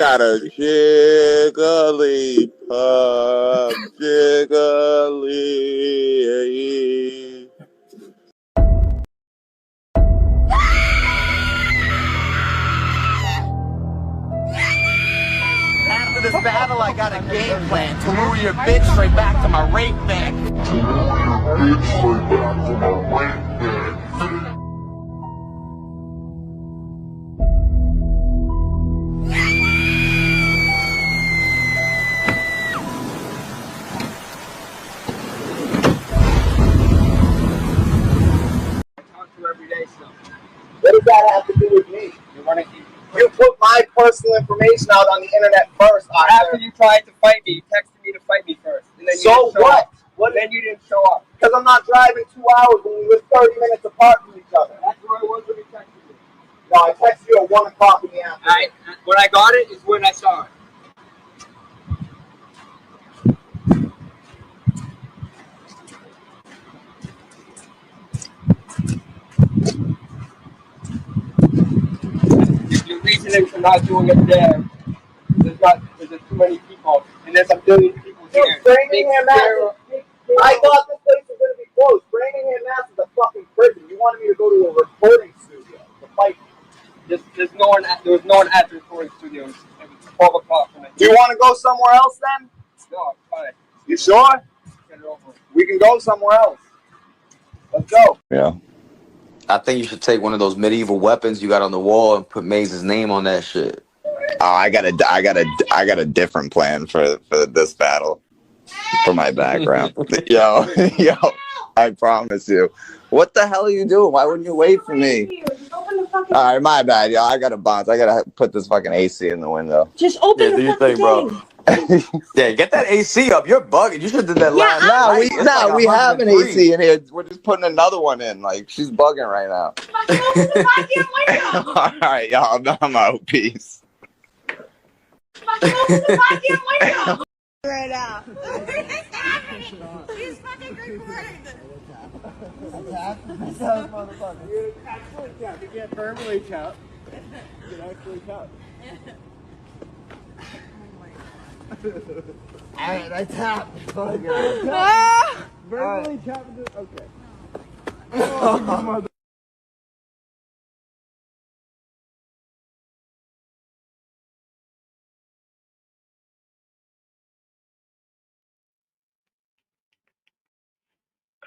got a jiggly jiggly. After this battle, I got a game plan to lure your bitch straight back to my rape bag. Every day, so. What does that have to do with me? You put my personal information out on the internet first. After you tried to fight me, you texted me to fight me first. And then you So didn't show what? up. Then you didn't show up. Because I'm not driving 2 hours when we live 30 minutes apart from each other. That's where I was when you texted me. No, I texted you at 1 o'clock in the afternoon. When I got it is when I saw it. Your reasoning for not doing it there, there's too many people, and there's a billion people here. Framingham, Mass. I thought this place was going to be closed. Framingham, Mass is a fucking prison. You wanted me to go to a recording studio to fight you. There was no one at the recording studio. It was 12 o'clock. Do you want to go somewhere else then? No, it's fine. You sure? Get it over with. We can go somewhere else. Let's go. Yeah. I think you should take one of those medieval weapons you got on the wall and put Maze's name on that shit. Oh, I got a different plan for this battle, for my background. yo, I promise you. What the hell are you doing? Why wouldn't you wait for me? All right, my bad, yo. I gotta bounce. I gotta put this fucking AC in the window. Just open the fucking bro. Yeah, get that AC up. You're bugging. You should have did that last night. We have an AC in here. We're just putting another one in. Like, she's bugging right now. All right, y'all. I'm out. Peace. right now. It's happening. She's fucking recording. You actually count. You can't verbally count. You can actually count. Alright, I tapped. Verbally count. Okay.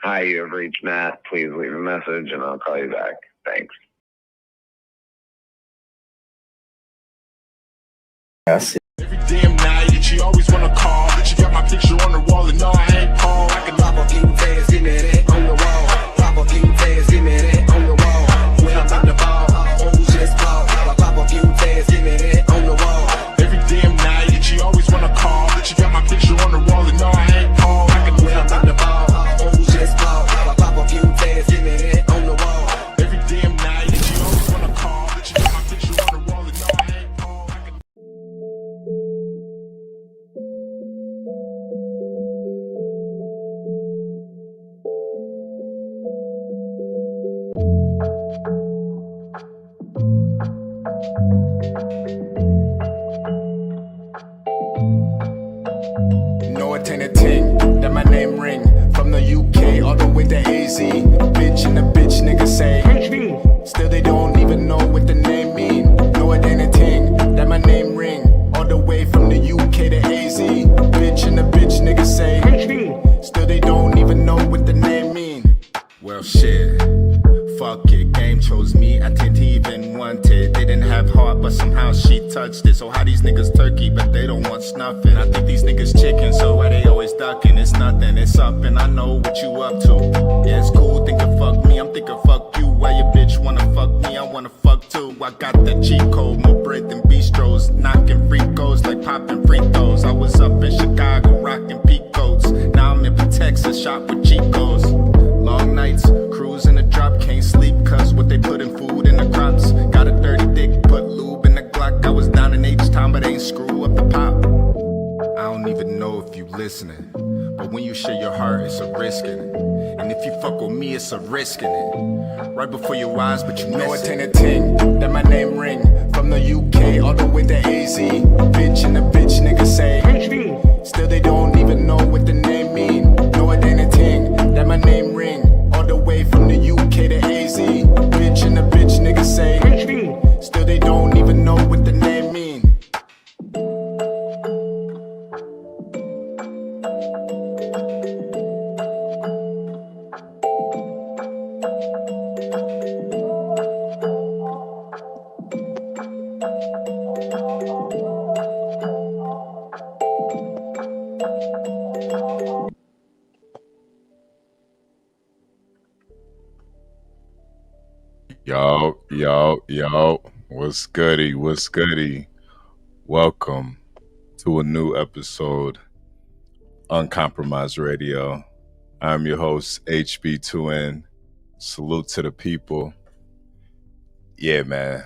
Hi, you have reached Matt. Please leave a message and I'll call you back. Thanks. Yes. Every damn night, she always wanna call. She got my picture on the wall and no, I ain't Paul. I can drop a few tags, give me that on the wall. Drop a few tags, give me that on the wall. When I'm on the ball, oh, just ball. Pop a few tags, give me that on the wall. Every damn night, she always wanna call. She got my picture on the wall and no, I ain't Paul. I can when I'm on the ball, oh, just ball. Pop a few tags, give me that on the wall. Every damn night, she always wanna call. She got my picture on the wall and no, I ain't Paul. No, it ain't a ting that my name ring from the UK all the way to AZ. Bitch and the bitch nigga say still they don't even know what the name mean. No, it ain't a ting that my name ring all the way from the UK to AZ. Bitch and the bitch nigga say still they don't even know what the name mean. Well shit, fuck it, game chose me. I didn't even want it. They didn't have heart, but somehow she touched it. So how these niggas turkey, but they don't want snuffing. I think these niggas chicken, so why they always ducking? It's nothing, it's up, and I know what you up to. Yeah, it's cool, thinking fuck me, I'm thinking fuck you. Why your bitch wanna fuck me, I wanna fuck too. I got that cheat code, more bread than bistros. Knocking free goals like popping free throws. I was up in Chicago, rocking peak coats. Now I'm in Texas, shop with Chicos. Long nights, cruise in the drop, can't sleep cause what they put in food in the crops. Got a dirty dick, put lube in the Glock. I was down in H-Town but ain't screw up the pop. I don't even know if you listening, But when you share your heart, it's a risk in it. And if you fuck with me, it's a risk in it. Right before your eyes, but you know it ain't a ting. That my name ring. From the UK all the way to AZ. Bitch and a bitch nigga say still they don't even know what the name mean. No, it ain't a ting. That my name ring. All the way from the UK to AZ. Bitch and a bitch nigga say still they don't even know what the name mean. Yo, what's goody? What's goody? Welcome to a new episode, Uncompromised Radio. I'm your host, HB2N. Salute to the people. Yeah, man.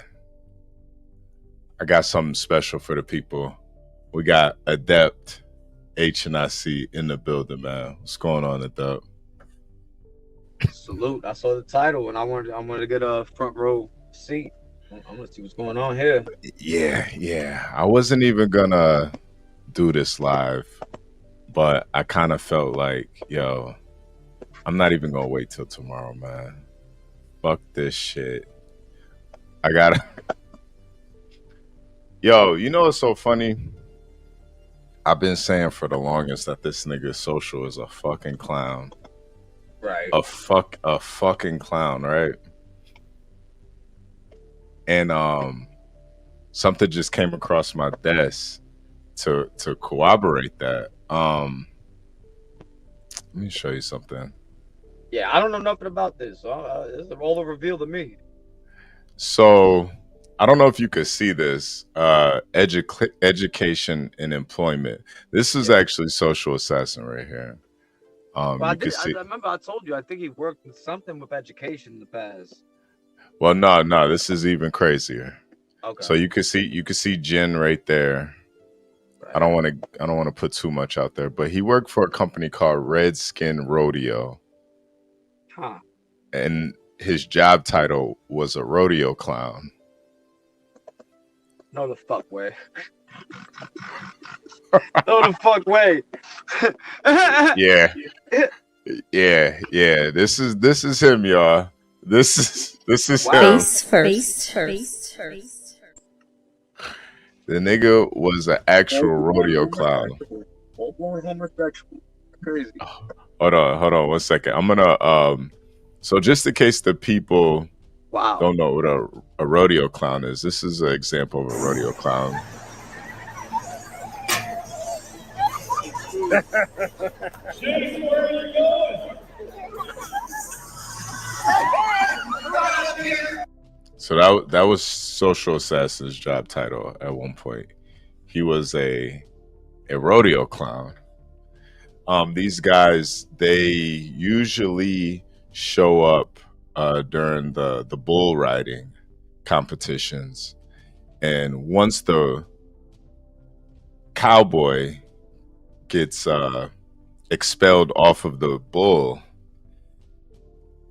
I got something special for the people. We got Adept HNIC in the building, man. What's going on, Adept? Salute. I saw the title and I wanted to get a front row seat. I'm gonna see what's going on here. Yeah. I wasn't even gonna do this live, but I kind of felt like, yo, I'm not even gonna wait till tomorrow, man. Fuck this shit. I gotta. Yo, you know what's so funny? I've been saying for the longest that this nigga Social is a fucking clown. Right. A fucking clown, right? And something just came across my desk to corroborate that. Let me show you something. Yeah, I don't know nothing about this. So this is all a reveal to me. So I don't know if you could see this. Education and employment. This is actually Social Assassin right here. Well, I remember I told you I think he worked with something with education in the past. Well, no, this is even crazier. Okay. So you can see Jen right there. Right. I don't want to put too much out there, but he worked for a company called Redskin Rodeo. Huh. And his job title was a rodeo clown. No the fuck way. No the fuck way. Yeah. This is him, y'all. This is him. Face first. The nigga was an actual rodeo clown. Crazy. Hold on 1 second. I'm gonna so just in case the people don't know what a rodeo clown is, this is an example of a rodeo clown. So that was Social Assassin's job title at one point. He was a rodeo clown. These guys, they usually show up during the bull riding competitions, and once the cowboy gets expelled off of the bull,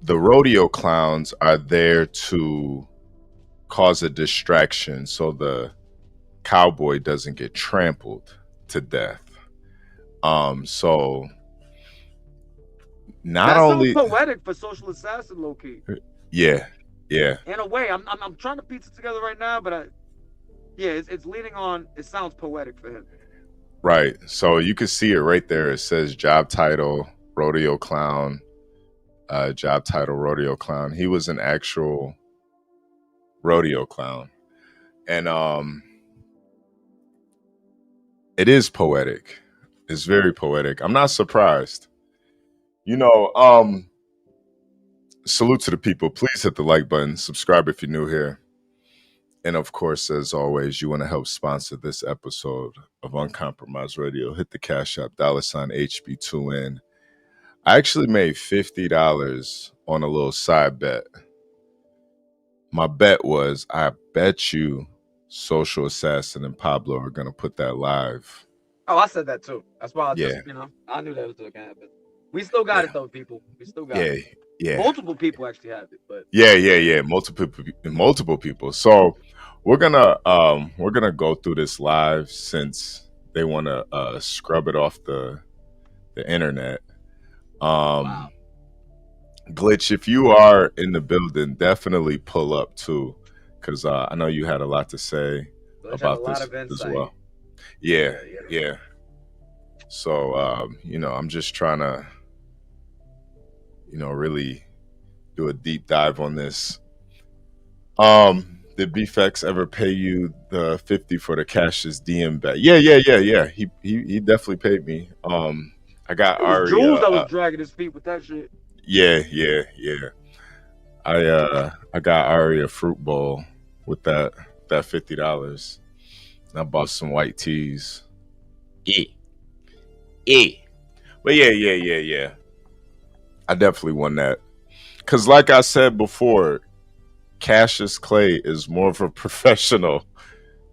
the rodeo clowns are there to cause a distraction so the cowboy doesn't get trampled to death. So not That's only so poetic for Social Assassin, low key. Yeah. In a way, I'm trying to piece it together right now, but it's leaning on. It sounds poetic for him. Right. So you can see it right there. It says job title, rodeo clown. Job title, rodeo clown. He was an actual rodeo clown. And it is poetic. It's very poetic. I'm not surprised. Salute to the people. Please hit the like button. Subscribe if you're new here. And of course, as always, you want to help sponsor this episode of Uncompromised Radio. Hit the Cash App, $HB2N. I actually made $50 on a little side bet. My bet was, I bet you Social Assassin and Pablo are going to put that live Oh, I said that too. That's why I Yeah. just, I knew that was going to happen. We still got it though, people. We still got it. Yeah. Multiple people actually have it, but Yeah. Multiple people. So we're gonna go through this live since they want to scrub it off the internet. wow. Glitch, if you are in the building, definitely pull up too, because I know you had a lot to say Glitch had about a lot this of as insight. well. Yeah. So I'm just trying to really do a deep dive on this. Did BFX ever pay you the 50 for the Cassius DM bet? Yeah. He definitely paid me. I got It was Aria. Jules that was dragging his feet with that shit. Yeah. I got Aria a fruit bowl with that $50. I bought some white teas. Yeah. But yeah. I definitely won that. Cause like I said before, Cassius Clay is more of a professional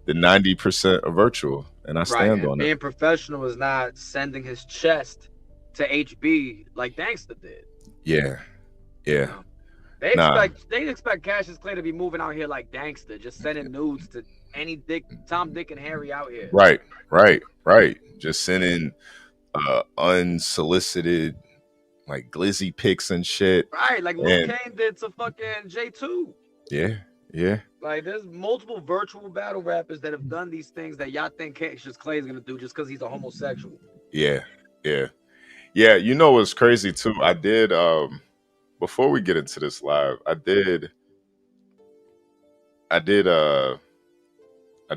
than 90% of virtual. And I stand on Being it. professional is not sending his chest to HB like Dankster did. Yeah. They Nah. expect Cassius Clay to be moving out here like Dankster, just sending nudes to any Tom, Dick, and Harry out here. Right. Just sending unsolicited like glizzy pics and shit. Right, like Lil Kane did to fucking J2. Yeah. Like, there's multiple virtual battle rappers that have done these things that y'all think Cassius Clay is gonna do just because he's a homosexual. Yeah. You know what's crazy too? I did before we get into this live, I did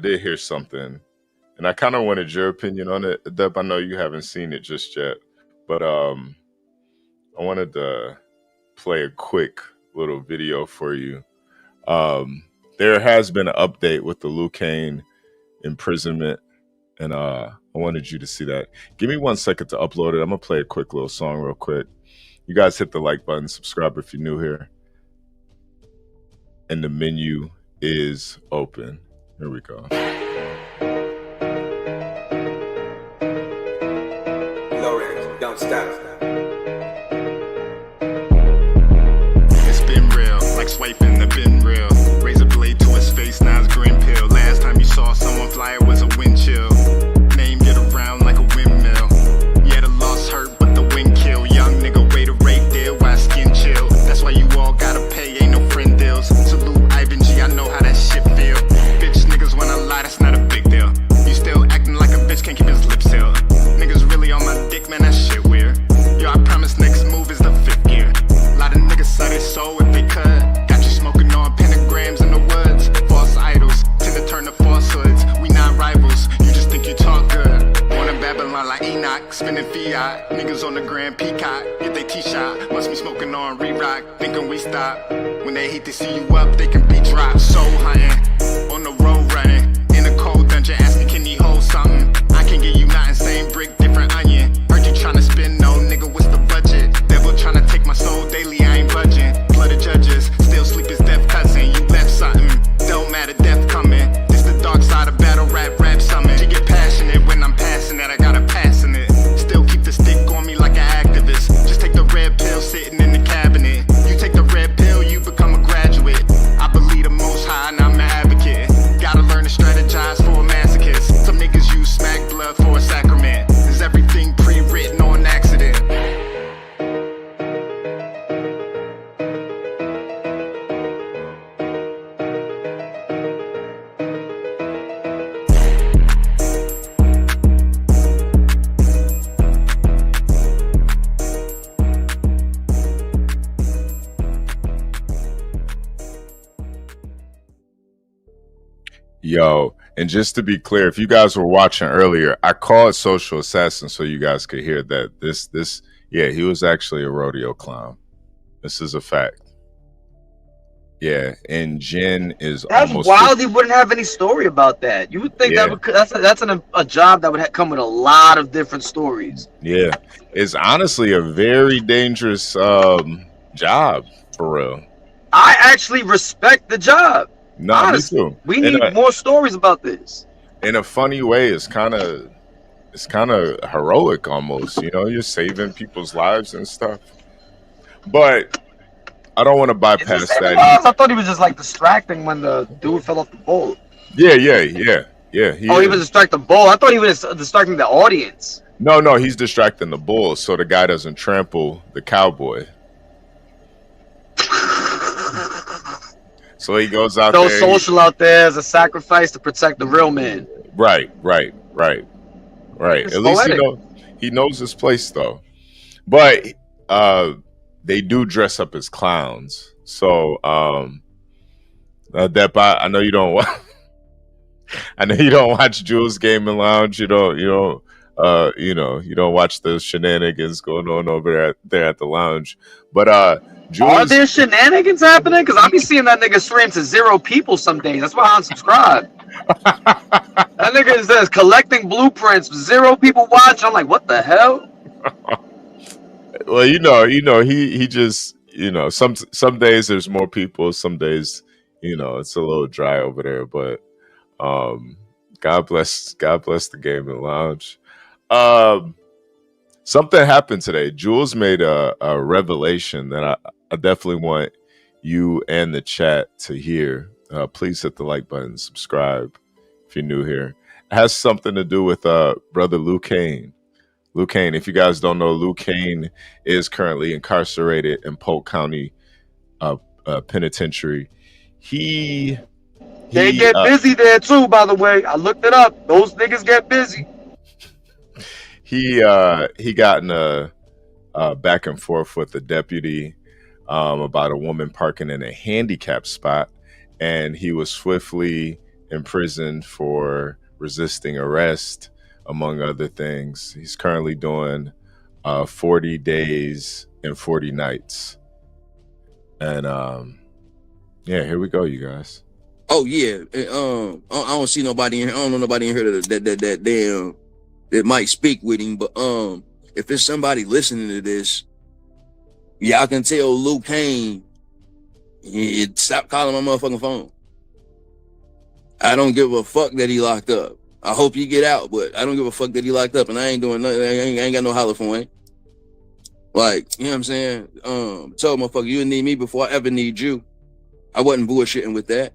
hear something, and I kind of wanted your opinion on it. Deb, I know you haven't seen it just yet, but I wanted to play a quick little video for you. There has been an update with the Lil Kane imprisonment, and I wanted you to see that. Give me 1 second to upload it. I'm gonna play a quick little song real quick. You guys hit the like button, subscribe if you're new here, and the menu is open. Here we go. Don't stop. It's been real, like swiping the bin real. Razor blade to his face, now it's green pill. Last time you saw someone fly, it was a wind chill. Name get around like a windmill. Yeah, the loss hurt, but the wind kill. Young nigga, way to rate there, why skin chill? That's why you all gotta pay, ain't no friend deals. Salute Ivan G, I know how that shit feel. Bitch niggas when I lie, that's not a big deal. You still acting like a bitch, can't keep his lips sealed. Niggas really on my dick, man, that shit weird. Yo, I promise next move is the 5th gear. Lot of niggas sell their soul if they could. Got you smoking on pentagrams in the woods. False idols tend to turn to falsehoods. We not rivals, you just think you talk good. Born in Babylon like Enoch, spinning fiat. Niggas on the Grand Peacock, get they T-shot. Must be smoking on re-rock, thinking we stop. When they hate to see you up, they can be dropped. Soul hunting, on the road running. In a cold dungeon, asking can he hold something? I can get you nothing, same brick, different onion. Heard you tryna spin, no nigga, what's the budget? Devil tryna take my soul daily, I ain't budging. Blood of judges, still sleep is death cousin. You left something, don't matter, death coming. This the dark side of battle, rap summon. You get passionate when I'm passing it, I got a pass in it. Still keep the stick on me like an activist. Just take the red pill sitting in the cabinet. You take the red pill, you become a graduate. I believe the most high and I'm an advocate. Gotta learn to strategize for a masochist. Some niggas use smack blood for a sacrament. Is everything pre-written on accident? Yo, and just to be clear, if you guys were watching earlier, I called Social Assassin so you guys could hear that he was actually a rodeo clown. This is a fact. Yeah, and Jen is That's almost wild. He wouldn't have any story about that. You would think Yeah. that's a job that would come with a lot of different stories. Yeah, it's honestly a very dangerous job for real. I actually respect the job. No, me Honestly, too. we In need a- more stories about this. In a funny way, it's kind of it's kind of heroic almost. You know, you're saving people's lives and stuff. But I don't want to bypass that. I thought he was just like distracting when the dude fell off the boat. Yeah. He was distracting the bull. I thought he was distracting the audience. No, he's distracting the bull so the guy doesn't trample the cowboy. So he goes out there. So social out there as a sacrifice to protect the real man. Right. It's At least he knows his place though. But they do dress up as clowns. So Depp, I know you don't I know you don't watch Jules Gaming Lounge. You don't watch the shenanigans going on over there at the lounge. But Jules, are there shenanigans happening? Because I be seeing that nigga stream to 0 people some days. That's why I unsubscribe. That nigga says collecting blueprints, 0 people watch. I'm like, what the hell? Well, he just, some days there's more people, some days, it's a little dry over there. But God bless the Gaming Lounge. Something happened today. Jules made a revelation that I definitely want you and the chat to hear. Please hit the like button, subscribe if you're new here. It has something to do with brother Lou Kane. Lou Kane, if you guys don't know, Lou Kane is currently incarcerated in Polk County Penitentiary. They get busy there too, by the way. I looked it up. Those niggas get busy. He got in a back and forth with the deputy about a woman parking in a handicap spot, and he was swiftly imprisoned for resisting arrest, among other things. He's currently doing 40 days and 40 nights. And here we go, you guys. Oh yeah, I don't see nobody in here. I don't know nobody in here that might speak with him. But if there's somebody listening to this, y'all can tell Lou Kane, stop calling my motherfucking phone. I don't give a fuck that he locked up. I hope you get out, but I don't give a fuck that he locked up, and I ain't doing nothing. I ain't got no holler for him. Like, you know what I'm saying? Tell motherfucker, you need me before I ever need you. I wasn't bullshitting with that.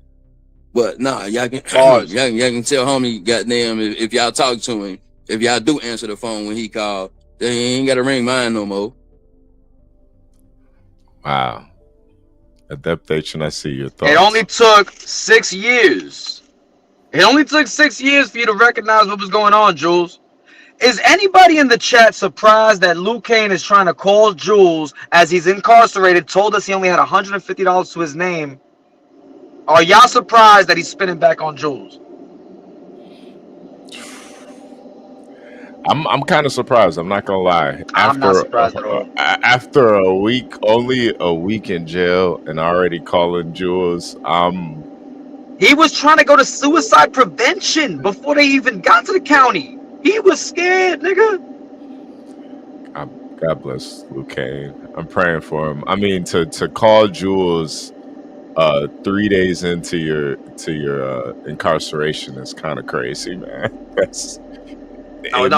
But nah, y'all can tell homie, goddamn, if y'all talk to him, if y'all do answer the phone when he called, then he ain't got to ring mine no more. Wow. Adaptation, I see your thoughts. It only took 6 years. It only took 6 years for you to recognize what was going on, Jules. Is anybody in the chat surprised that Lou Kane is trying to call Jules as he's incarcerated, told us he only had $150 to his name? Are y'all surprised that he's spinning back on Jules? I'm kind of surprised. I'm not gonna lie. I'm not surprised at all. After only a week in jail, and already calling Jules, he was trying to go to suicide prevention before they even got to the county. He was scared, nigga. God bless Lou Kane. I'm praying for him. I mean, to call Jules 3 days into your incarceration is kind of crazy, man.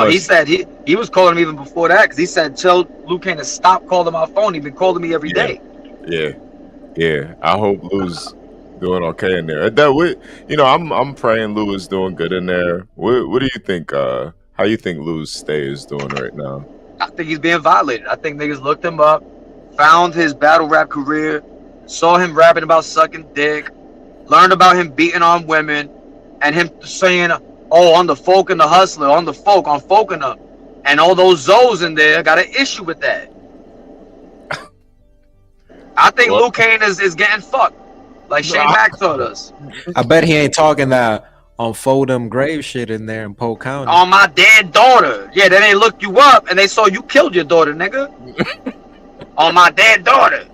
He said he was calling him even before that, because he said tell Lou Kane to stop calling my phone. He's been calling me every day. Yeah. I hope Lou's doing okay in there. I'm praying Lou is doing good in there. What do you think? How you think Lou's stay is doing right now? I think he's being violated. I think niggas looked him up, found his battle rap career, saw him rapping about sucking dick, learned about him beating on women, and him saying, "Oh, on the folk and the hustler, on the folk, on folk and up," and all those Zoes in there got an issue with that. I think Lou Kane is getting fucked, like Shane Mack told us. I bet he ain't talking that on Foldham grave shit in there in Polk County. On my dead daughter. Yeah, then they looked you up and they saw you killed your daughter, nigga. On my dead daughter.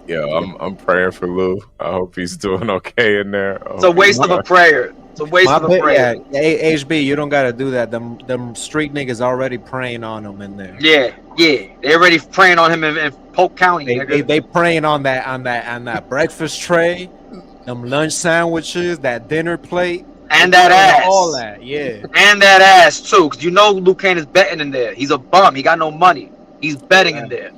Yeah, I'm praying for Lou. I hope he's doing okay in there. It's a waste of a prayer. It's a waste of a prayer. Yeah, HB, you don't gotta do that. Them street niggas already praying on him in there. Yeah. They already praying on him in Polk County. They praying on that breakfast tray, them lunch sandwiches, that dinner plate. And that ass. All that, yeah. And that ass too, because you know Luke Kane is betting in there. He's a bum. He got no money. He's betting in there.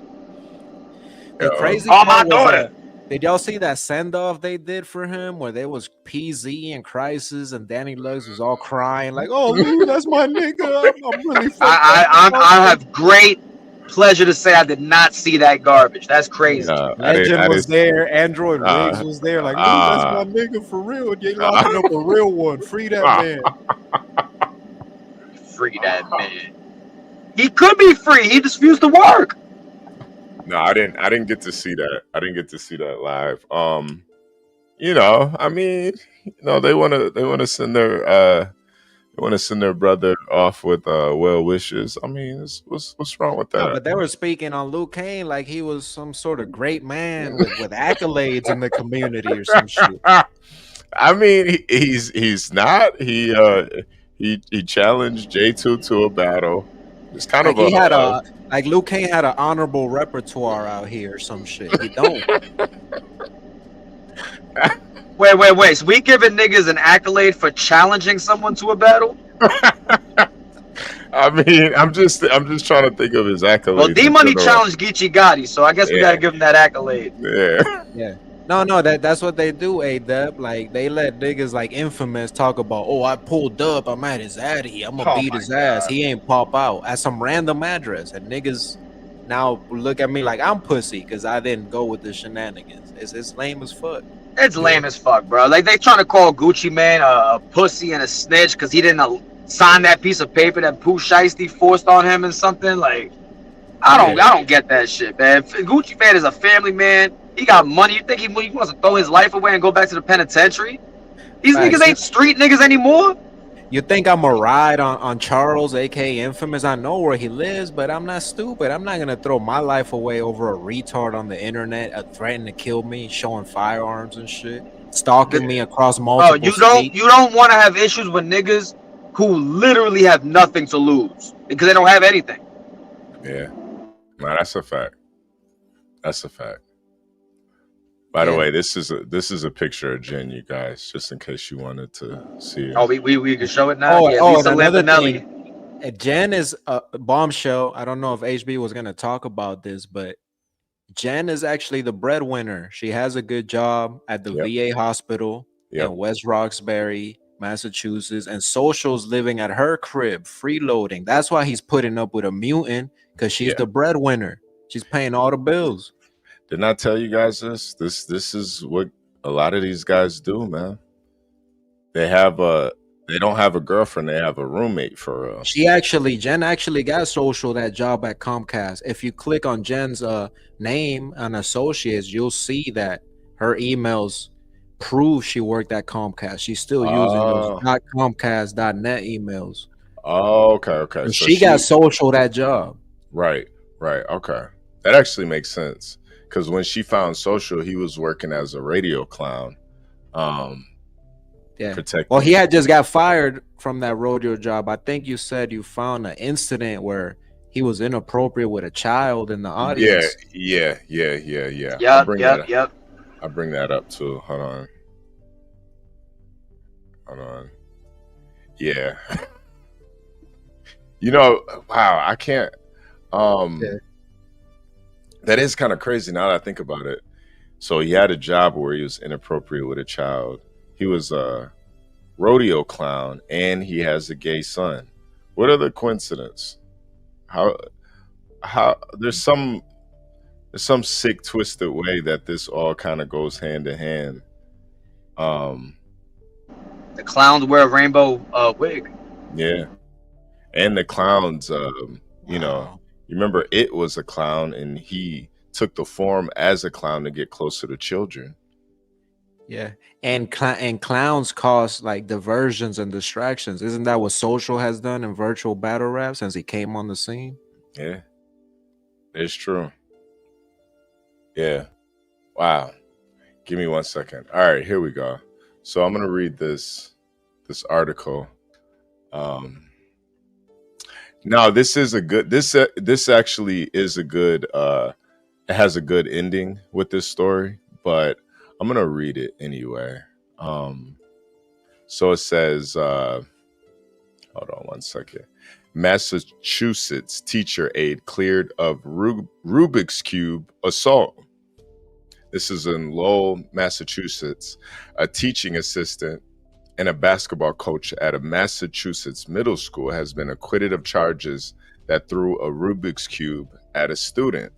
The crazy Oh, my part was, daughter. did y'all see that send off they did for him, where there was PZ and Crisis and Danny Luggs was all crying like, "Oh, Lou, that's my nigga. I'm really." I have great pleasure to say I did not see that garbage. That's crazy. Legend was there. Android Riggs was there. Like, Lou, that's my nigga for real. They locking up a real one. Free that man. Free that man. He could be free. He just refused to work. No, I didn't get to see that. I didn't get to see that live. You know, I mean, you know, they wanna send their brother off with well wishes. I mean, what's wrong with that? No, but they were speaking on Luke Kane like he was some sort of great man with accolades in the community or some shit. I mean, he's not. He challenged J2 to a battle. It's kind Like of he had like Luke Kane had an honorable repertoire out here or some shit. He don't. Wait. So we giving niggas an accolade for challenging someone to a battle? I mean, I'm just trying to think of his accolades. Well, D-Money challenged Geechee Gotti, so I guess we gotta give him that accolade. Yeah. No, that's what they do, A-Dub. Like, they let niggas like Infamous talk about, oh, I pulled up, I'm at his addy, I'm gonna beat his ass. He ain't pop out at some random address. And niggas now look at me like I'm pussy because I didn't go with the shenanigans. It's lame as fuck. It's lame as fuck, bro. Like, they trying to call Gucci Mane a pussy and a snitch because he didn't sign that piece of paper that Pooh Shiesty forced on him and something. Like, I don't get that shit, man. Gucci Mane is a family man. He got money. You think he wants to throw his life away and go back to the penitentiary? These niggas ain't street niggas anymore. You think I'm a ride on Charles, aka Infamous? I know where he lives, but I'm not stupid. I'm not gonna throw my life away over a retard on the internet threatening to kill me, showing firearms and shit, stalking me across multiple states. You don't want to have issues with niggas who literally have nothing to lose because they don't have anything. Yeah, no, that's a fact. That's a fact. By the way, this is a picture of Jen, you guys, just in case you wanted to see it. Oh, we can show it now. And another thing, Jen is a bombshell. I don't know if HB was gonna talk about this, but Jen is actually the breadwinner. She has a good job at the VA hospital in West Roxbury, Massachusetts, and Social's living at her crib, freeloading. That's why he's putting up with a mutant, because she's the breadwinner. She's paying all the bills. Didn't I tell you guys this? This is what a lot of these guys do, man. They don't have a girlfriend, they have a roommate for real. Jen actually got Social that job at Comcast. If you click on Jen's name and associates, you'll see that her emails prove she worked at Comcast. She's still using those .comcast.net emails. Oh, okay. So she got Social that job. Right. Okay. That actually makes sense. Because when she found Social, he was working as a radio clown. Well, he had just got fired from that rodeo job. I think you said you found an incident where he was inappropriate with a child in the audience. Yeah. Yep. I'll bring that up too. Hold on. Yeah. You know, wow, I can't. That is kind of crazy now that I think about it. So he had a job where he was inappropriate with a child. He was a rodeo clown and he has a gay son. What are the coincidences? How there's some sick twisted way that this all kind of goes hand in hand. The clowns wear a rainbow wig. Yeah. And the clowns you know, you remember It was a clown and he took the form as a clown to get closer to children. Yeah. And clowns cause like diversions and distractions. Isn't that what Social has done in virtual battle rap since he came on the scene? Yeah. It's true. Yeah. Wow. Give me 1 second. All right, here we go. So I'm going to read this article. Now this is a good, this actually is a good, it has a good ending with this story, but I'm going to read it anyway. So it says, hold on one second. Massachusetts teacher aide cleared of Rubik's Cube assault. This is in Lowell, Massachusetts. A teaching assistant and a basketball coach at a Massachusetts middle school has been acquitted of charges that threw a Rubik's Cube at a student.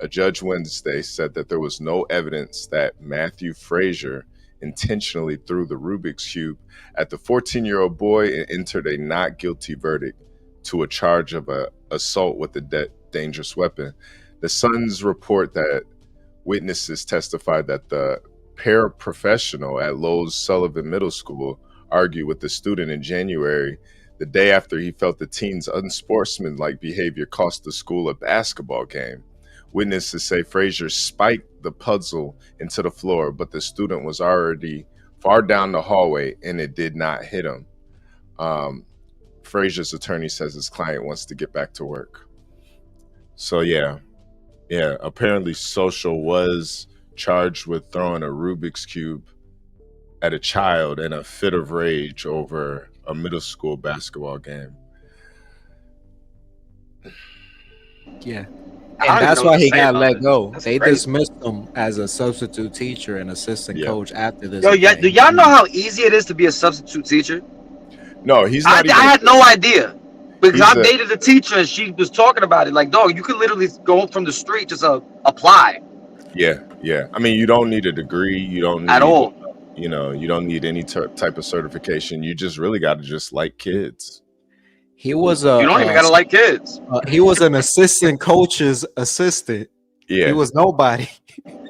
A judge Wednesday said that there was no evidence that Matthew Frazier intentionally threw the Rubik's Cube at the 14-year-old boy and entered a not guilty verdict to a charge of assault with a dangerous weapon. The Sun's report that witnesses testified that the paraprofessional at Lowell's Sullivan Middle School argued with the student in January, the day after he felt the teen's unsportsmanlike behavior cost the school a basketball game. Witnesses say Frazier spiked the puzzle into the floor, but the student was already far down the hallway and it did not hit him. Frazier's attorney says his client wants to get back to work. So yeah, apparently Social was charged with throwing a Rubik's Cube at a child in a fit of rage over a middle school basketball game. Yeah. And that's why he got let go. They dismissed him as a substitute teacher and assistant coach after this. Yo, yeah, do y'all know how easy it is to be a substitute teacher? No, he's not. I had no idea because I dated a teacher and she was talking about it. Like, dog, you could literally go from the street just apply. Yeah. I mean, you don't need a degree. You don't need, at all. You know, you don't need any type of certification. You just really got to just like kids. He was you don't even gotta like kids. He was an assistant coach's assistant. Yeah, he was nobody.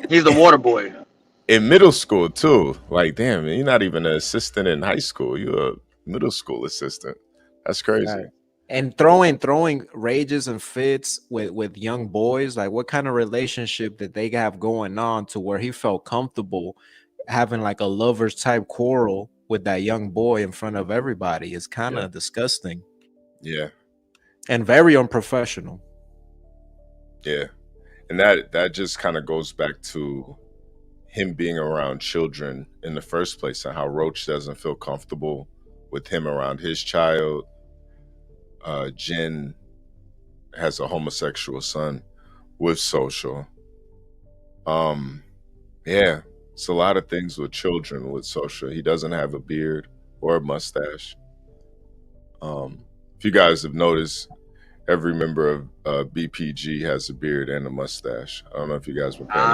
He's the water boy in middle school too. Like, damn, you're not even an assistant in high school. You're a middle school assistant. That's crazy. Right. And throwing rages and fits with young boys. Like, what kind of relationship did they have going on to where he felt comfortable having like a lover's type quarrel with that young boy in front of everybody? It's kind of disgusting. Yeah. And very unprofessional. Yeah. And that just kind of goes back to him being around children in the first place and how Roach doesn't feel comfortable with him around his child. Jen has a homosexual son with Social. Yeah, it's a lot of things with children with Social. He doesn't have a beard or a mustache. If you guys have noticed, every member of BPG has a beard and a mustache. I don't know if you guys were paying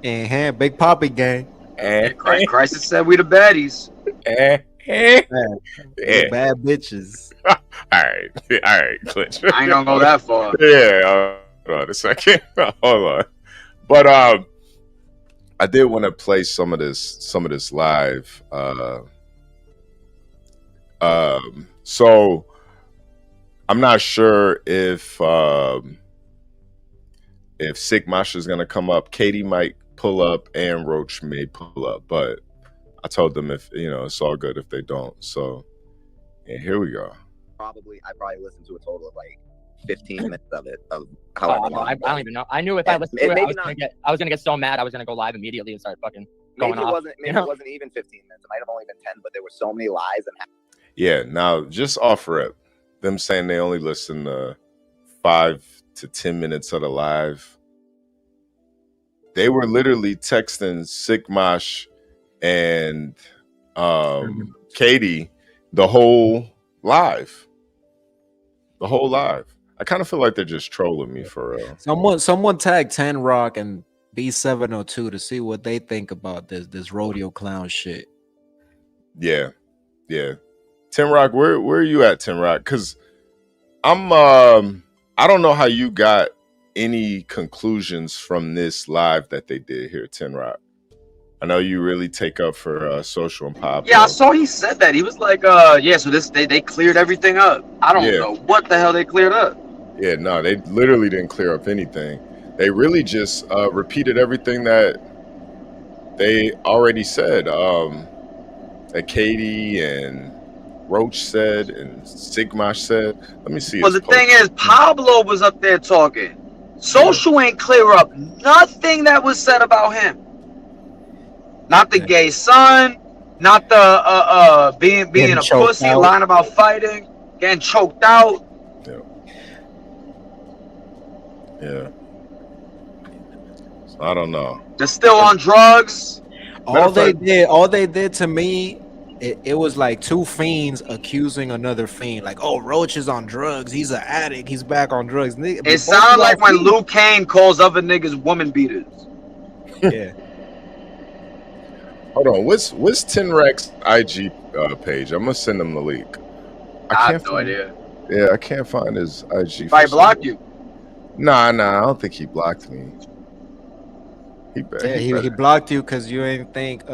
attention. Big Poppy gang. Crisis said we the baddies. Bad bitches. All right, Glitch. I ain't gonna go that far. Yeah, hold on a second. Hold on. But I did want to play some of this live. So I'm not sure if Sigmash is gonna come up. Katie might pull up and Roach may pull up, but I told them if it's all good if they don't. So yeah, here we go. I probably listened to a total of like 15 minutes of it. I don't even know. I knew if I listened to it, I was gonna get so mad I was gonna go live immediately and start fucking going off. Maybe it wasn't even 15 minutes. It might have only been 10, but there were so many lies and. Yeah, now just offer it. Them saying they only listen to 5 to 10 minutes of the live. They were literally texting Sigmash and Katie the whole live. I kind of feel like they're just trolling me for real. Someone tagged 10 Rock and B702 to see what they think about this rodeo clown shit. Yeah. Tim Rock, where are you at, Tim Rock? Because I don't know how you got any conclusions from this live that they did here, Tim Rock. I know you really take up for Social and Pop. Yeah, I saw he said that. He was like, so they cleared everything up. I don't know what the hell they cleared up. Yeah, no, they literally didn't clear up anything. They really just repeated everything that they already said. That Katie and Roach said and Sigmash said. Let me see. Well, the thing is, Pablo was up there talking. Social ain't clear up nothing that was said about him. Not the gay son, Not the being Getting a choked pussy, out. lying about fighting, getting choked out. Yeah. So I don't know. They're still on drugs. All they did to me, it was like two fiends accusing another fiend. Like, oh, Roach is on drugs. He's an addict. He's back on drugs. It sounded like when Luke Kane calls other niggas woman beaters. Yeah. Hold on. What's Tin Rex IG page? I'm gonna send him the link. I have no idea. Yeah, I can't find his IG. If I blocked you. Nah, I don't think he blocked me. He blocked you because you ain't think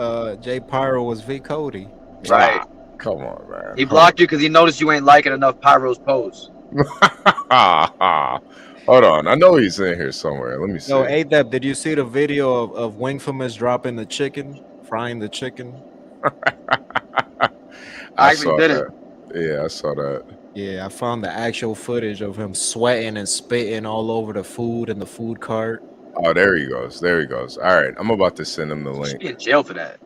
Jay Pyro was V Cody. Right. Come on, man. He blocked you because he noticed you ain't liking enough Pyro's posts. Hold on. I know he's in here somewhere. Let me see. Yo, ADEP, did you see the video of Wingfamous dropping the chicken, frying the chicken? I actually did it. Yeah, I saw that. Yeah, I found the actual footage of him sweating and spitting all over the food in the food cart. Oh, there he goes. There he goes. All right, I'm about to send him the You should link. be in jail for that.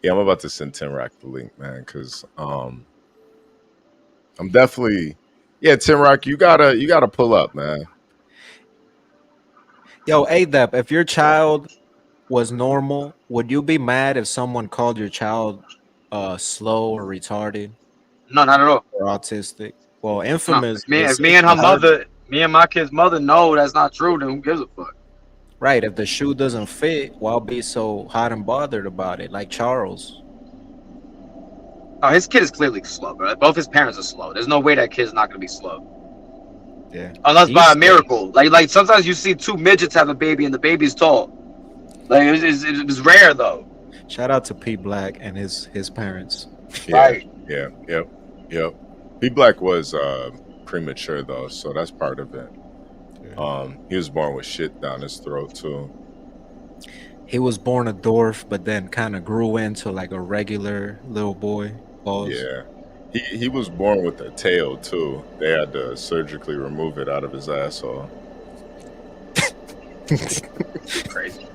Yeah, I'm about to send Tim Rock the link, man, because I'm definitely, yeah, Tim Rock, you gotta pull up, man. Yo, ADEP, if your child was normal, would you be mad if someone called your child slow or retarded? No, not at all. Or autistic? Well, Infamous. No, if me and her mother, me and my kid's mother know that's not true, then who gives a fuck? Right, if the shoe doesn't fit, why be so hot and bothered about it? Like Charles. Oh, his kid is clearly slow, bro. Both his parents are slow. There's no way that kid's not gonna be slow. Yeah. Unless by a miracle. Like sometimes you see two midgets have a baby and the baby's tall. Like it's rare though. Shout out to P Black and his parents. Yeah, Right. yeah, yep. P Black was premature though, so that's part of it. He was born with shit down his throat too. He was born a dwarf, but then kind of grew into like a regular little boy. Pause. Yeah. He was born with a tail too. They had to surgically remove it out of his asshole. Crazy.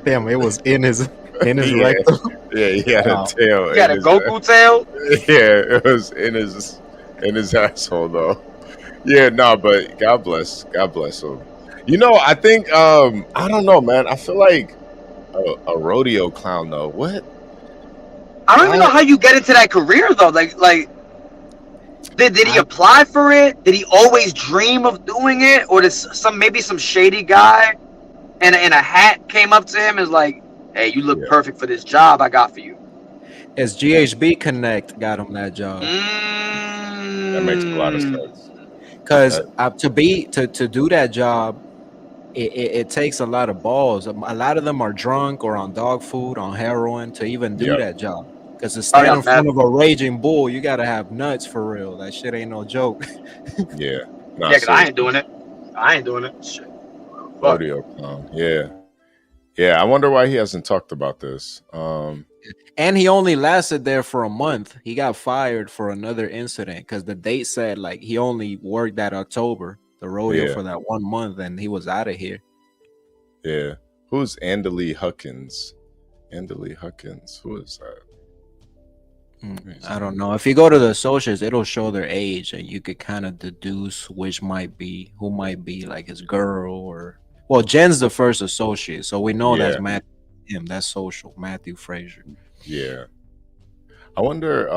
Damn, it was in his Yeah. rectum. Yeah, he had Wow. a tail. You got a in his- Goku tail? Yeah, it was in his asshole though. Yeah, no, but God bless him. You know, I think I don't know, man. I feel like a rodeo clown though. What? I don't even know how you get into that career though. Like did he apply for it? Did he always dream of doing it? Or did maybe some shady guy in a hat came up to him and was like, hey, you look perfect for this job I got for you? As GHB Connect got him that job. That makes a lot of sense. Because to do that job, it takes a lot of balls. A lot of them are drunk or on dog food, on heroin to even do that job. Because to stand in front of a raging bull, you gotta have nuts for real. That shit ain't no joke. Yeah. Yeah, because I ain't doing it. Shit. Rodeo clown. Yeah. I wonder why he hasn't talked about this. And he only lasted there for a month. He got fired for another incident because the date said like he only worked that October, the rodeo for that 1 month, and he was out of here. Yeah. Who's Andely Huckins? Andely Huckins. Who is that? I don't know. If you go to the socials, it'll show their age, and you could kind of deduce who might be like his girl or. Well, Jen's the first associate, so we know that's Matthew. Him, that's social. Matthew Frazier. Yeah. I wonder.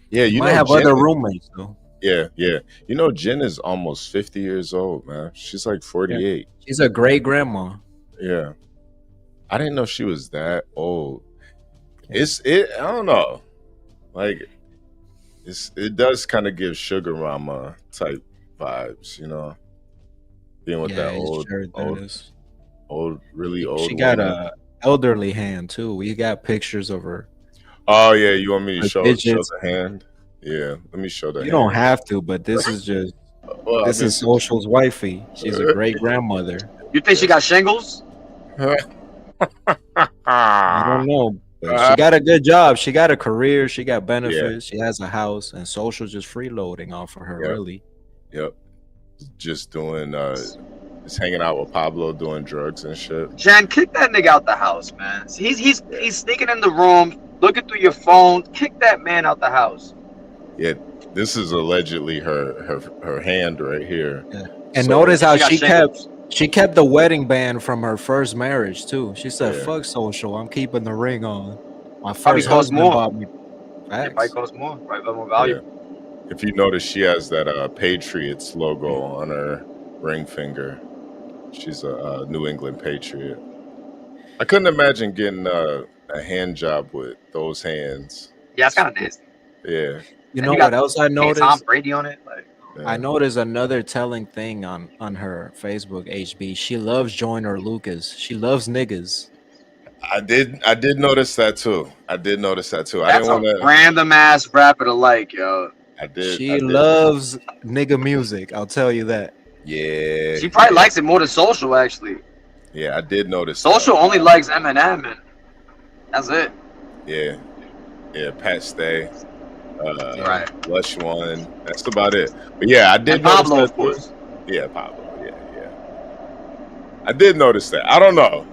Yeah, you might know, have Jen, other roommates though. Yeah. You know, Jen is almost 50 years old, man. She's like 48. She's a great grandma. Yeah. I didn't know she was that old. I don't know. Like it does kind of give Sugar Mama type vibes, you know. Being with that really old. She got woman. a elderly hand too. We got pictures of her. Oh yeah, you want me to show digits. the hand? Yeah, let me show that. You don't have to, but this is just this is Social's wifey. She's a great grandmother. You think she got shingles? I don't know. But she got a good job. She got a career. She got benefits. She has a house, and Social's just freeloading off of her. Yep. Really. Yep. Just doing is hanging out with Pablo doing drugs and shit. Jen, kick that nigga out the house, man. He's sneaking in the room, looking through your phone. Kick that man out the house. Yeah, this is allegedly her hand right here. Yeah. And So- notice how got she kept the wedding band from her first marriage too. She said, Yeah. "Fuck social. I'm keeping the ring on." My Probably first costs husband more. bought me. It Facts. might cost more, right? More value. Yeah. If you notice, she has that Patriots logo on her ring finger. She's a New England Patriot. I couldn't imagine getting a hand job with those hands. Yeah, it's kind of nasty. Yeah. You And know got what else I Tom noticed? Brady on it. Like, I noticed another telling thing on her Facebook. HB. She loves Joyner Lucas. She loves niggas. I did notice that too. I did notice that too. I that's didn't a want to. random ass rapper to like, yo. I did. She I did. loves nigga music. I'll tell you that. Yeah. She probably likes it more than Social, actually. Yeah, I did notice. Social only likes Eminem, and that's it. Yeah. Yeah, Pat Stay. Right. Lush One. That's about it. But yeah, I did And Pablo, notice of that too. course. Yeah, Pablo. Yeah. I did notice that. I don't know.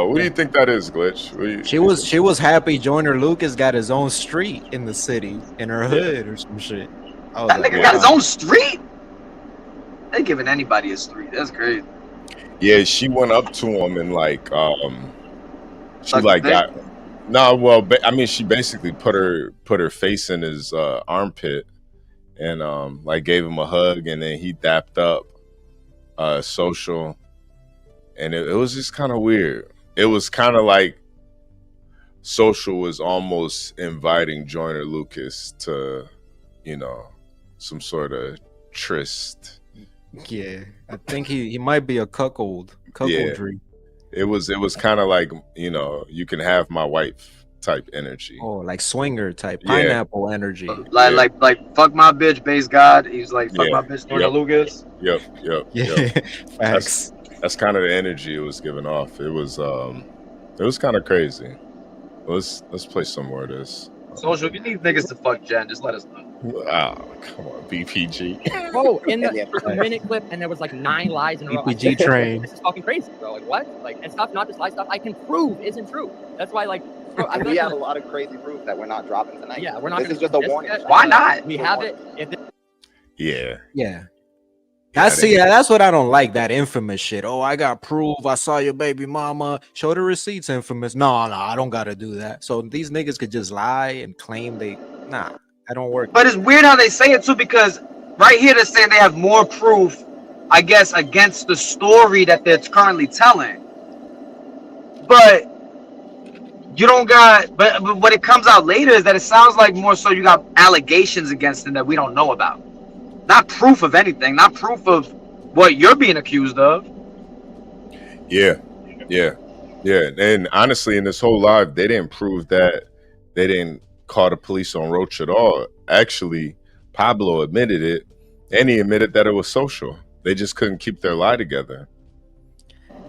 What do you think that is, Glitch? She was happy Joyner Lucas got his own street in the city, in her hood or some shit. I was That like, nigga got his wow. own street. They giving anybody a street. That's crazy. Yeah, she went up to him and like she Sucked like his dick? got no. Well, I mean, she basically put her face in his armpit and like gave him a hug, and then he dapped up Social, and it was just kind of weird. It was kind of like Social was almost inviting Joyner Lucas to, some sort of tryst. Yeah, I think he might be a cuckoldry. It was kind of like, you can have my wife type energy. Oh, like swinger type, Yeah. pineapple energy. Like fuck my bitch, base God. He's like, fuck my bitch, Joyner Yep. Lucas. Yep. Yeah, facts. That's kind of the energy it was giving off. It was kind of crazy. Let's play some more of this. Social, if you need niggas to fuck Jen, just let us know. Oh, come on, BPG. Bro, in the minute clip, and there was like 9 lies in a row. I BPG said, train. This is fucking crazy, bro. Like what? Like, and stuff, not just lie stuff I can prove isn't true. That's why, like, bro, I We have a lot of crazy proof that we're not dropping tonight. Yeah, we're not. This gonna is just a this- warning. Why not? We have it. If Yeah. Yeah. That's what I don't like. That infamous shit. Oh, I got proof. I saw your baby mama. Show the receipts. Infamous. No, I don't gotta do that. So these niggas could just lie and claim that don't work. But it's weird how they say it too, because right here they're saying they have more proof, I guess, against the story that they're currently telling. But you don't got. But what it comes out later is that it sounds like more so you got allegations against them that we don't know about. Not proof of anything. Not proof of what you're being accused of. Yeah. And honestly, in this whole live, they didn't prove that. They didn't call the police on Roach at all. Actually, Pablo admitted it, and he admitted that it was Social. They just couldn't keep their lie together.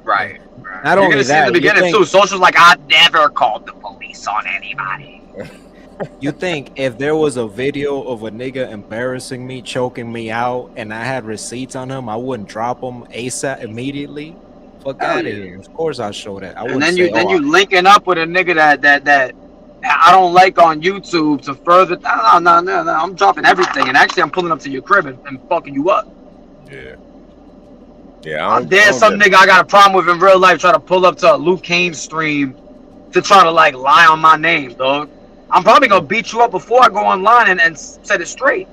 Right. Not You're only gonna see in that, the you beginning think- too. Social's like, I never called the police on anybody. You think if there was a video of a nigga embarrassing me, choking me out, and I had receipts on him, I wouldn't drop them ASAP immediately? Fuck Hell out of yeah. here. Of course I show that. I And wouldn't then say, you linking up with a nigga that I don't like on YouTube to further. No. I'm dropping everything, and actually I'm pulling up to your crib and fucking you up. Yeah. I dare some nigga I got a problem with in real life try to pull up to a Luke Kane stream to try to like lie on my name, dog. I'm probably gonna beat you up before I go online and set it straight.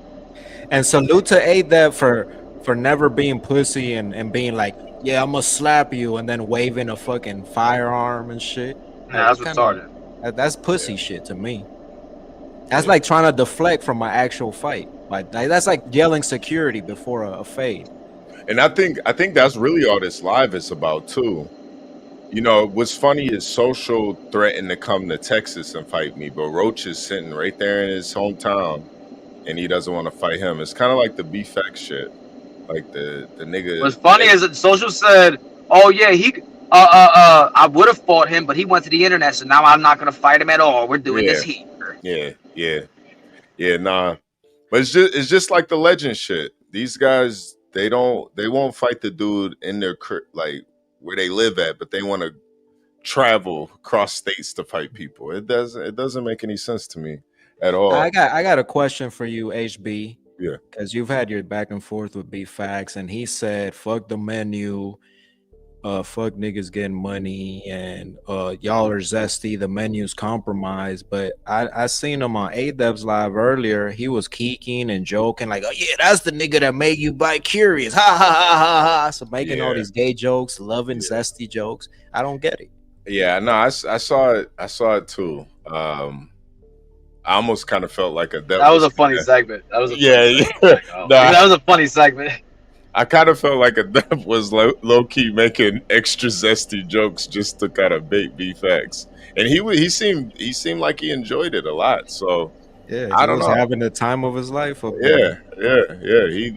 And salute to A-Dep for never being pussy and being like, yeah, I'm gonna slap you, and then waving a fucking firearm and shit. Yeah, that's Kinda- retarded. That's pussy shit to me. That's like trying to deflect from my actual fight. Like that's like yelling security before a fade. And I think that's really all this live is about too. What's funny is Social threatened to come to Texas and fight me, but Roach is sitting right there in his hometown, and he doesn't want to fight him. It's kind of like the BFX shit, like the nigga. What's funny is that Social said, "Oh yeah, I would have fought him, but he went to the internet, so now I'm not gonna fight him at all. We're doing this here." Yeah, nah. But it's just like the legend shit. These guys they won't fight the dude in their like where they live at, but they want to travel across states to fight people. It doesn't make any sense to me at all. I got a question for you, HB. Yeah, because you've had your back and forth with B-Facts, and he said, "Fuck the menu, fuck niggas getting money, and y'all are zesty. The menu's compromised." But I seen him on A-Dubs Live earlier. He was keeking and joking, like, "Oh yeah, that's the nigga that made you bi-curious." Ha ha ha ha ha. So making all these gay jokes, loving zesty jokes. I don't get it. Yeah, no, I saw it. I saw it too. I almost kind of felt like that was a funny segment. That was a that was a funny segment. I kind of felt like a Dev was low key making extra zesty jokes just to kind of bait B-Facts, and he seemed like he enjoyed it a lot. So yeah, I don't know, having the time of his life. Yeah.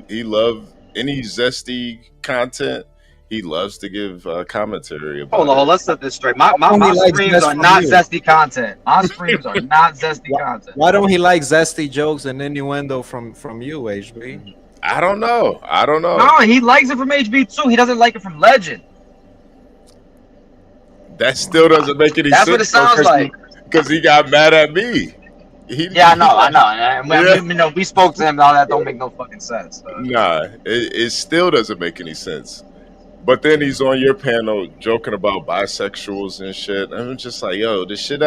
He loved any zesty content. He loves to give commentary about. Hold on, let's set this straight. My streams are not zesty content. My streams are not zesty content. Why don't he like zesty jokes and innuendo from you, HB? I don't know. No, he likes it from HB too. He doesn't like it from Legend. That still doesn't make any sense. That's what it sounds like. Because he got mad at me. I know. You know, we spoke to him and all that don't make no fucking sense. So. Nah, it still doesn't make any sense. But then he's on your panel joking about bisexuals and shit. And I'm just like, yo, this shit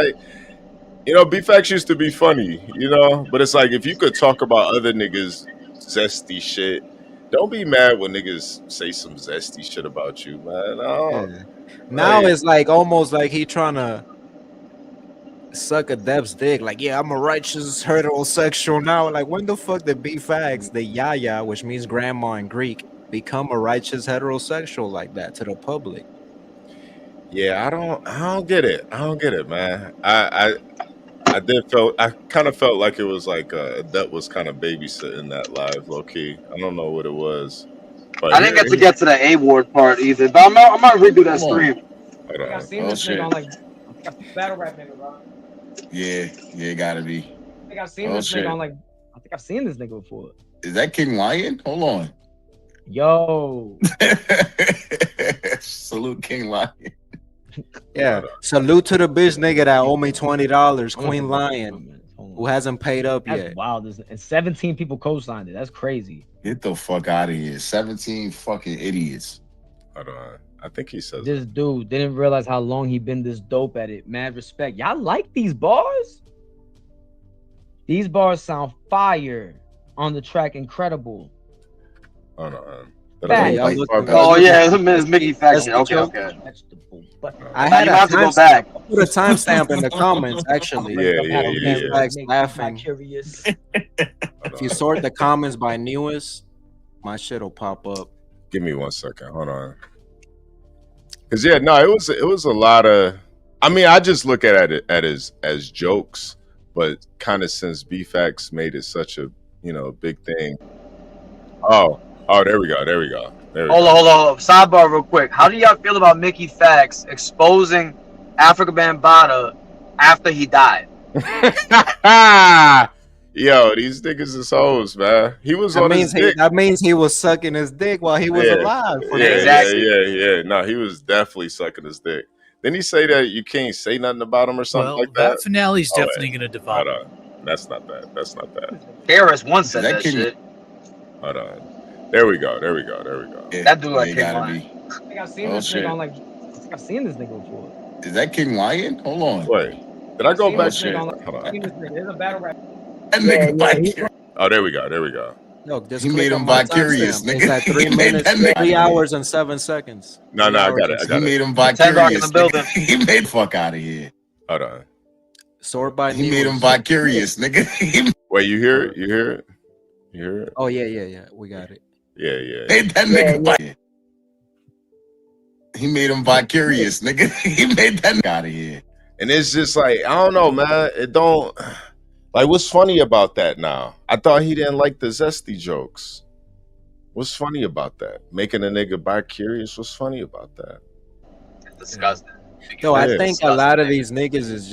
B-Facts used to be funny, But it's like, if you could talk about other niggas' zesty shit, don't be mad when niggas say some zesty shit about you, man. Yeah. Now it's like almost like he trying to suck a Dev's dick. Like, yeah, I'm a righteous heterosexual now. Like, when the fuck did B-Facts, the yaya, which means grandma in Greek, become a righteous heterosexual like that to the public? Yeah, I don't get it. I don't get it, man. I kind of felt like it was like that was kind of babysitting that live, low key. I don't know what it was. But I didn't get to the A-Ward part either, but I'm gonna redo that stream. I've seen this nigga on like battle rap nigga, bro. Yeah, gotta be. I think I've seen this nigga on I think I've seen this nigga before. Is that King Lion? Hold on. Yo. Salute King Lion. Yeah. Salute to the bitch nigga that owe me $20, Queen Lion, who hasn't paid up yet. That's wild. And 17 people co-signed it. That's crazy. Get the fuck out of here. 17 fucking idiots. Hold on. I think he says this dude didn't realize how long he been this dope at it. Mad respect. Y'all like these bars? These bars sound fire on the track Incredible. Hold on. Oh yeah, it's Mickey Facts. Okay. I had to go back. I put a timestamp in the comments, actually. Yeah. Laughing. If you sort the comments by newest, my shit will pop up. Give me 1 second. Hold on. Cause it was a lot of. I mean, I just look at it as jokes, but kind of since B-Facts made it such a big thing. Oh, there we go. Hold on. Sidebar real quick. How do y'all feel about Mickey Facts exposing Afrika Bambaataa after he died? Yo, these niggas is hoes, man. He was on his dick. That means he was sucking his dick while he was alive. Yeah. No, he was definitely sucking his dick. Didn't he say that you can't say nothing about him or something like that? That finale's definitely going to divide. Hold on. That's not that. Harris once said that shit. Hold on. There we go. Yeah, that dude like King Lion. I think I've seen this nigga on I think I've seen this nigga before. Is that King Lion? Hold on. Wait. Did I go back? Hold on. There's a battle rap. That nigga bi-curious. Oh, there we go. No, just he made him bi-curious, nigga. It's at 3 minutes, 3 hours and 7 seconds. No, I got it. He made him bi-curious. He made fuck out of here. Hold on. Sort by he made him bi-curious, nigga. Wait, you hear it? You hear it? Oh yeah. We got it. Yeah. Made that nigga he made him bi-curious, nigga. He made that nigga out of here. And it's just like, I don't know, man. It don't like what's funny about that now? I thought he didn't like the zesty jokes. What's funny about that? Making a nigga bi-curious, what's funny about that? It's disgusting. No, I think a lot of these niggas is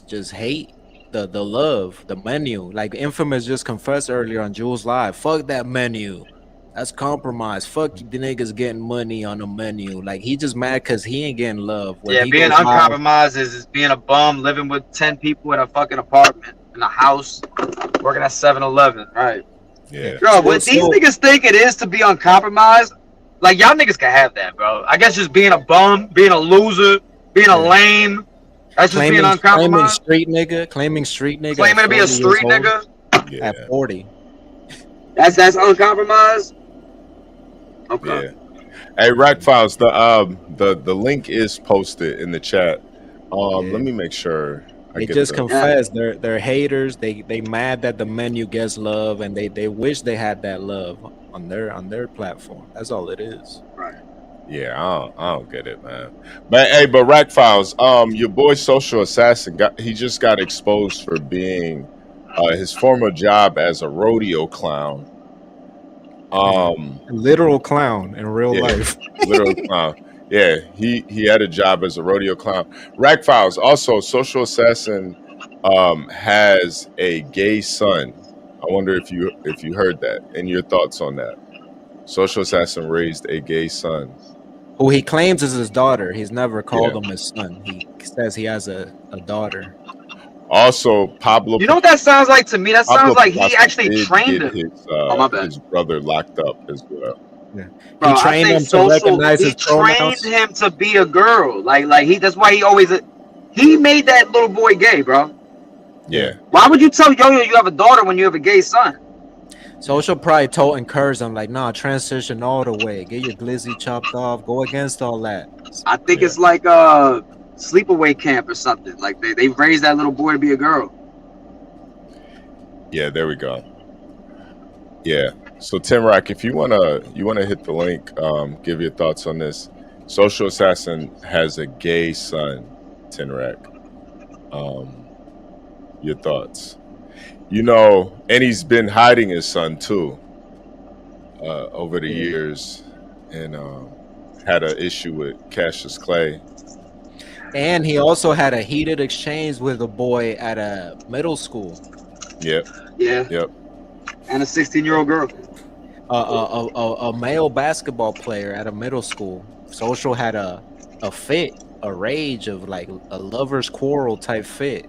just hate the love, the menu. Like Infamous just confessed earlier on Jules Live. Fuck that menu. That's compromise. Fuck the niggas getting money on the menu. Like he just mad because he ain't getting love. When Yeah, he being goes high- uncompromised is being a bum, living with 10 people in a fucking apartment, in a house, working at 7-Eleven, right? Yeah. Bro, what these niggas think it is to be uncompromised, like y'all niggas can have that, bro. I guess just being a bum, being a loser, being a lame, that's just being uncompromised. claiming street nigga, Claiming to be a 40 years street old. nigga. At 40. That's uncompromised. Okay. Yeah. Hey, Rack Files, the link is posted in the chat. Let me make sure They just confessed they're haters. They mad that the menu gets love, and they wish they had that love on their platform. That's all it is. Right. Yeah, I don't get it, man. But Rack Files, your boy Social Assassin he just got exposed for being his former job as a rodeo clown. Literal clown in real life. Literal clown. Yeah, he had a job as a rodeo clown. Rack Files, also Social Assassin has a gay son. I wonder if you heard that and your thoughts on that. Social Assassin raised a gay son. Who he claims is his daughter. He's never called him his son. He says he has a daughter. Also, Pablo. You know what that sounds like to me? That sounds like he actually trained him. His brother locked up as well. Yeah. Bro, He trained him to recognize his pronouns. Trained him to be a girl. Like he. That's why he always. He made that little boy gay, bro. Yeah. Why would you tell Yo-Yo you have a daughter when you have a gay son? Social probably encouraged him like, nah, transition all the way. Get your glizzy chopped off. Go against all that. I think it's like sleepaway camp or something. Like they raised that little boy to be a girl. Yeah, there we go. Yeah. So Tim Rack, if you wanna hit the link, give your thoughts on this. Social Assassin has a gay son, Tim Rack. Your thoughts. You know, and he's been hiding his son too over the years, and had an issue with Cassius Clay. And he also had a heated exchange with a boy at a middle school. Yep. Yeah. Yep. And a 16-year-old girl. A male basketball player at a middle school. Social had a fit, a rage of like a lover's quarrel type fit.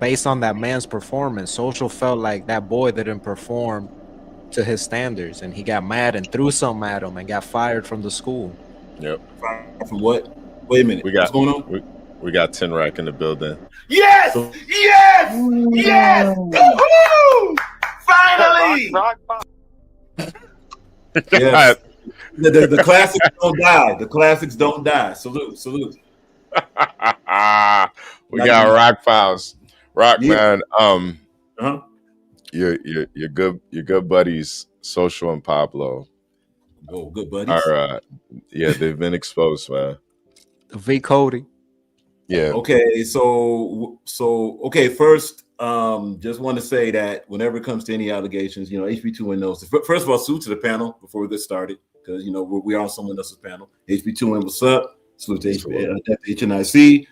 Based on that man's performance, Social felt like that boy didn't perform to his standards, and he got mad and threw something at him and got fired from the school. Yep. From what? Wait a minute. What's going on? We got Tin Rack in the building. Yes! Yes! Yes! Woo-hoo! Finally! Yes. The classics don't die. The classics don't die. Salute. We got Rock Files. Rock, Yeah. man. Uh-huh. Your good buddies, Social and Pablo. Oh, good buddies. Yeah, they've been exposed, man. V Cody. Yeah. Okay, so first, just want to say that whenever it comes to any allegations, HB2N knows. First of all, salute to the panel before we get started, because we are on someone else's panel. HB2N, what's up? Salute to HNIC.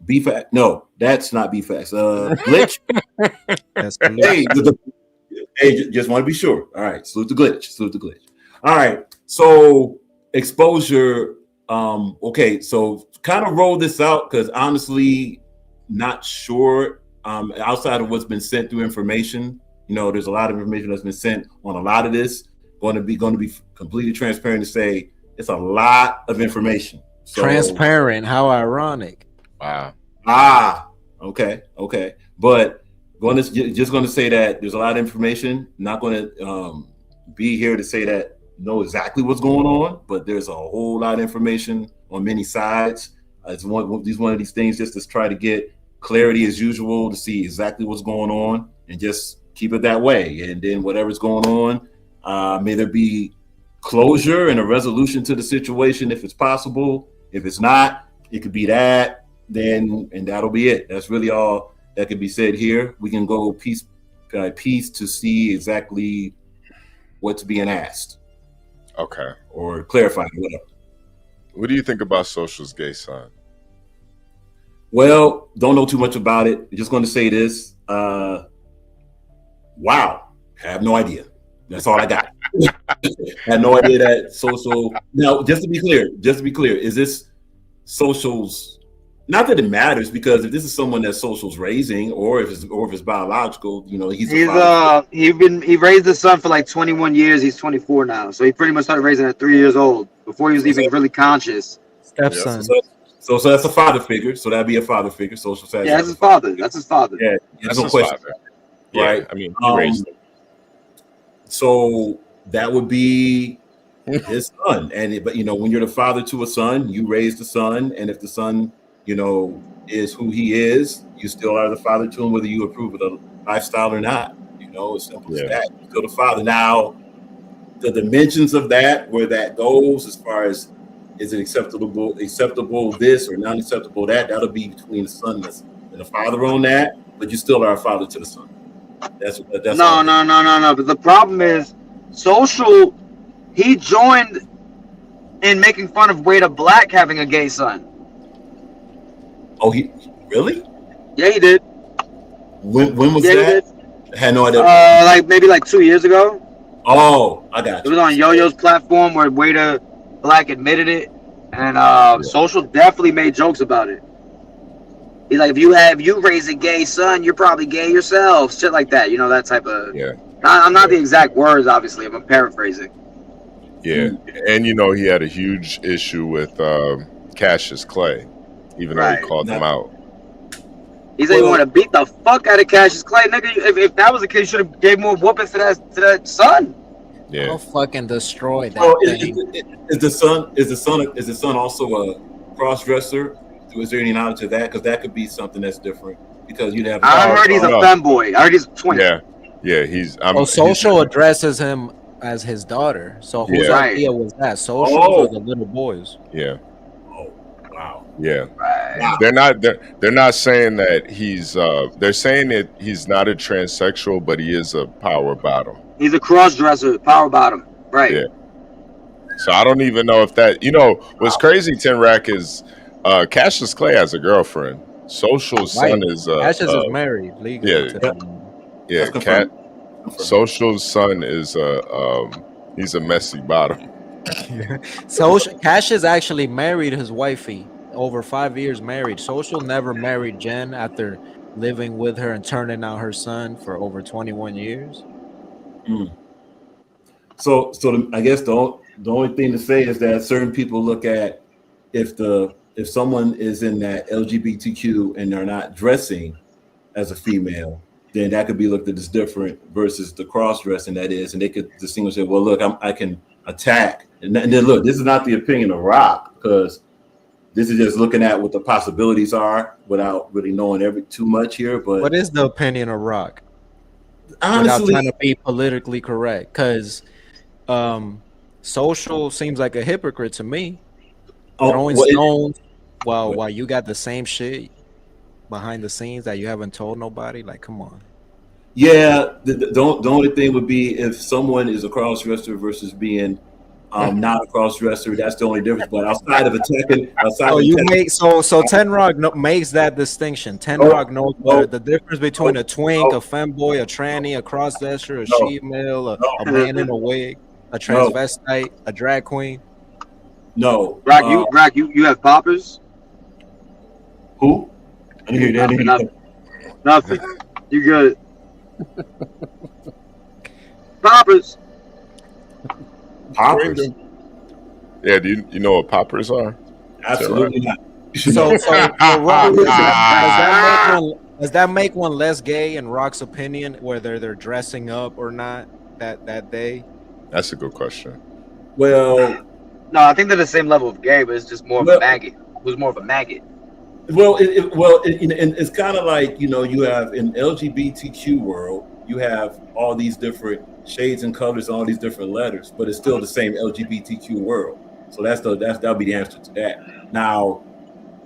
BFAX. No, that's not BFAX. Glitch. Hey, just want to be sure. All right, salute to Glitch. All right, so exposure. Okay, so kind of roll this out because honestly, not sure. Outside of what's been sent through information, there's a lot of information that's been sent on a lot of this. Going to be completely transparent to say it's a lot of information. So, transparent. How ironic. Wow. Okay. But just going to say that there's a lot of information. Not going to be here to say that know exactly what's going on, but there's a whole lot of information on many sides. It's one of these things just to try to get clarity as usual, to see exactly what's going on and just keep it that way. And then whatever's going on, may there be closure and a resolution to the situation if it's possible. If it's not, it could be that, and that'll be it. That's really all that can be said here. We can go piece by piece to see exactly what's being asked. Okay. Or clarified, whatever. What do you think about Social's gay son? Well, don't know too much about it. Just going to say this. Wow. Have no idea. That's all I got. Had no idea that Social. Now, just to be clear, is this Social's? Not that it matters, because if this is someone that Social's raising, or if it's biological, you know, he's he raised his son for like 21 years. He's 24 now, so he pretty much started raising at 3 years old before he was even really conscious. Stepson. So that's a father figure. So that'd be a father figure. Social says. Yeah, that's his father. That's his father. Yeah, That's no his question. father. Yeah, Right. I mean, he raised him. So that would be his son, but you know, when you're the father to a son, you raise the son, and if the son, you know, is who he is, you still are the father to him, whether you approve of the lifestyle or not. You know, as simple as that. You're still the father. Now, the dimensions of that, where that goes, as far as is it acceptable this or not acceptable that'll be between the son and the father on that. But you still are a father to the son. That's No. But the problem is, Social. He joined in making fun of Wade Black having a gay son. Oh, he really? Yeah, he did. When was Yeah, that? I had no idea. Maybe 2 years ago. Oh, I got It you. was on Yo-Yo's platform where Wade Black admitted it, and Social definitely made jokes about it. He's like, if you raise a gay son, you're probably gay yourself, shit like that. You know, that type of. Yeah. I'm not the exact words, obviously. I'm paraphrasing. Yeah, and you know, he had a huge issue with Cassius Clay, even though he called him out. He said he wanted to beat the fuck out of Cassius Clay, nigga. If that was the case, you should have gave more whoopings to that son. Yeah. I'll fucking destroy that Oh, thing. is the son also a cross-dresser? Is there any knowledge of that? Because that could be something that's different. Because you'd have. I heard he's a femboy. I heard he's a twin. Yeah, he's. Social addresses him as his daughter. So whose idea was that? Social or the little boys? Yeah. Oh, wow. Yeah. They're not saying that he's. They're saying that he's not a transsexual, but he is a power bottom. He's a cross-dresser, power bottom. Right. Yeah. So I don't even know if that. You know, what's crazy, Tin Rack, is Cassius Clay has a girlfriend. Social's son is. Cassius is married legally. Yeah. Social's son is he's a messy bottom. So Cassius actually married his wifey over 5 years married. Social never married Jen after living with her and turning out her son for over 21 years. So I guess the only thing to say is that certain people look at if someone is in that LGBTQ and they're not dressing as a female, then that could be looked at as different versus the cross-dressing that is, and they could distinguish it. Well, look, I can attack, and then look, this is not the opinion of Rock, because this is just looking at what the possibilities are without really knowing too much here. But what is the opinion of Rock? Honestly, without trying to be politically correct, because Social seems like a hypocrite to me. Throwing stones while you got the same shit behind the scenes that you haven't told nobody. Like, come on. Yeah, the only thing would be if someone is a cross-dresser versus being not a cross-dresser. That's the only difference. But outside of attacking, so Ten Rock makes that distinction. Ten Rock knows the difference between a twink, a femboy, a tranny, a cross-dresser, a she-male, a man in a wig, a transvestite, a drag queen. No, Rock, you have poppers. Who? I didn't hear that. Nothing. You good? Poppers. Poppers. Yeah, do you know what poppers are? Absolutely not. So Rock, does that make one less gay in Rock's opinion, whether they're dressing up or not that day? That's a good question. Well, no, I think they're the same level of gay, but it's just more of a maggot. It was more of a maggot. Well, it's kind of like, you know, you have in LGBTQ world, you have all these different shades and colors, all these different letters, but it's still the same LGBTQ world. So that'll be the answer to that. Now,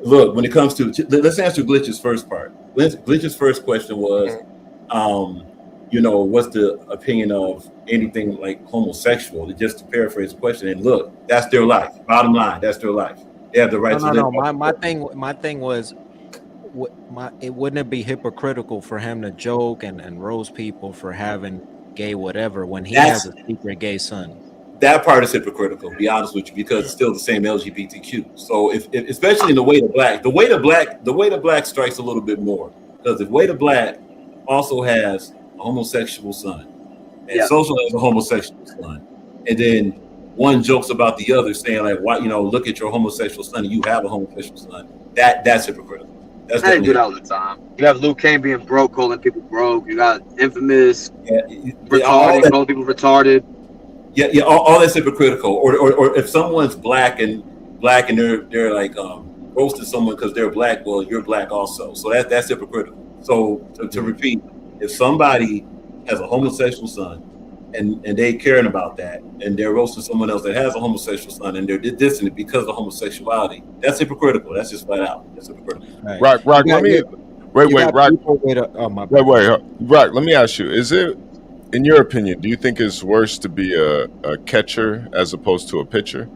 look, when it comes to, let's answer Glitch's first part. Glitch's first question was, you know, what's the opinion of anything like homosexual? Just to paraphrase the question. And look, that's their life. Bottom line, that's their life. They have the right to live. No. My thing was, it wouldn't it be hypocritical for him to joke and roast people for having gay whatever when he That's- has a secret gay son. That part is hypocritical, to be honest with you, because it's still the same LGBTQ. So if especially in the Way to Black, the Way to Black strikes a little bit more, because if Way to Black also has a homosexual son, and Social has a homosexual son, and then one jokes about the other, saying like, "Why, look at your homosexual son, and you have a homosexual son." That's hypocritical. That's I didn't do that all the time. You have Luke Kane being broke, calling people broke. You got Infamous retarded, calling people retarded. Yeah, all that's hypocritical. Or if someone's black and they're like roasting someone because they're black, well, you're black also. So that's hypocritical. So to repeat, if somebody has a homosexual son and they caring about that, and they're roasting someone else that has a homosexual son, and they're dissing it because of homosexuality, that's hypocritical. That's just flat out. That's hypocritical. Rock, let me wait, Rock. Rock, let me ask you: is it, in your opinion, do you think it's worse to be a catcher as opposed to a pitcher?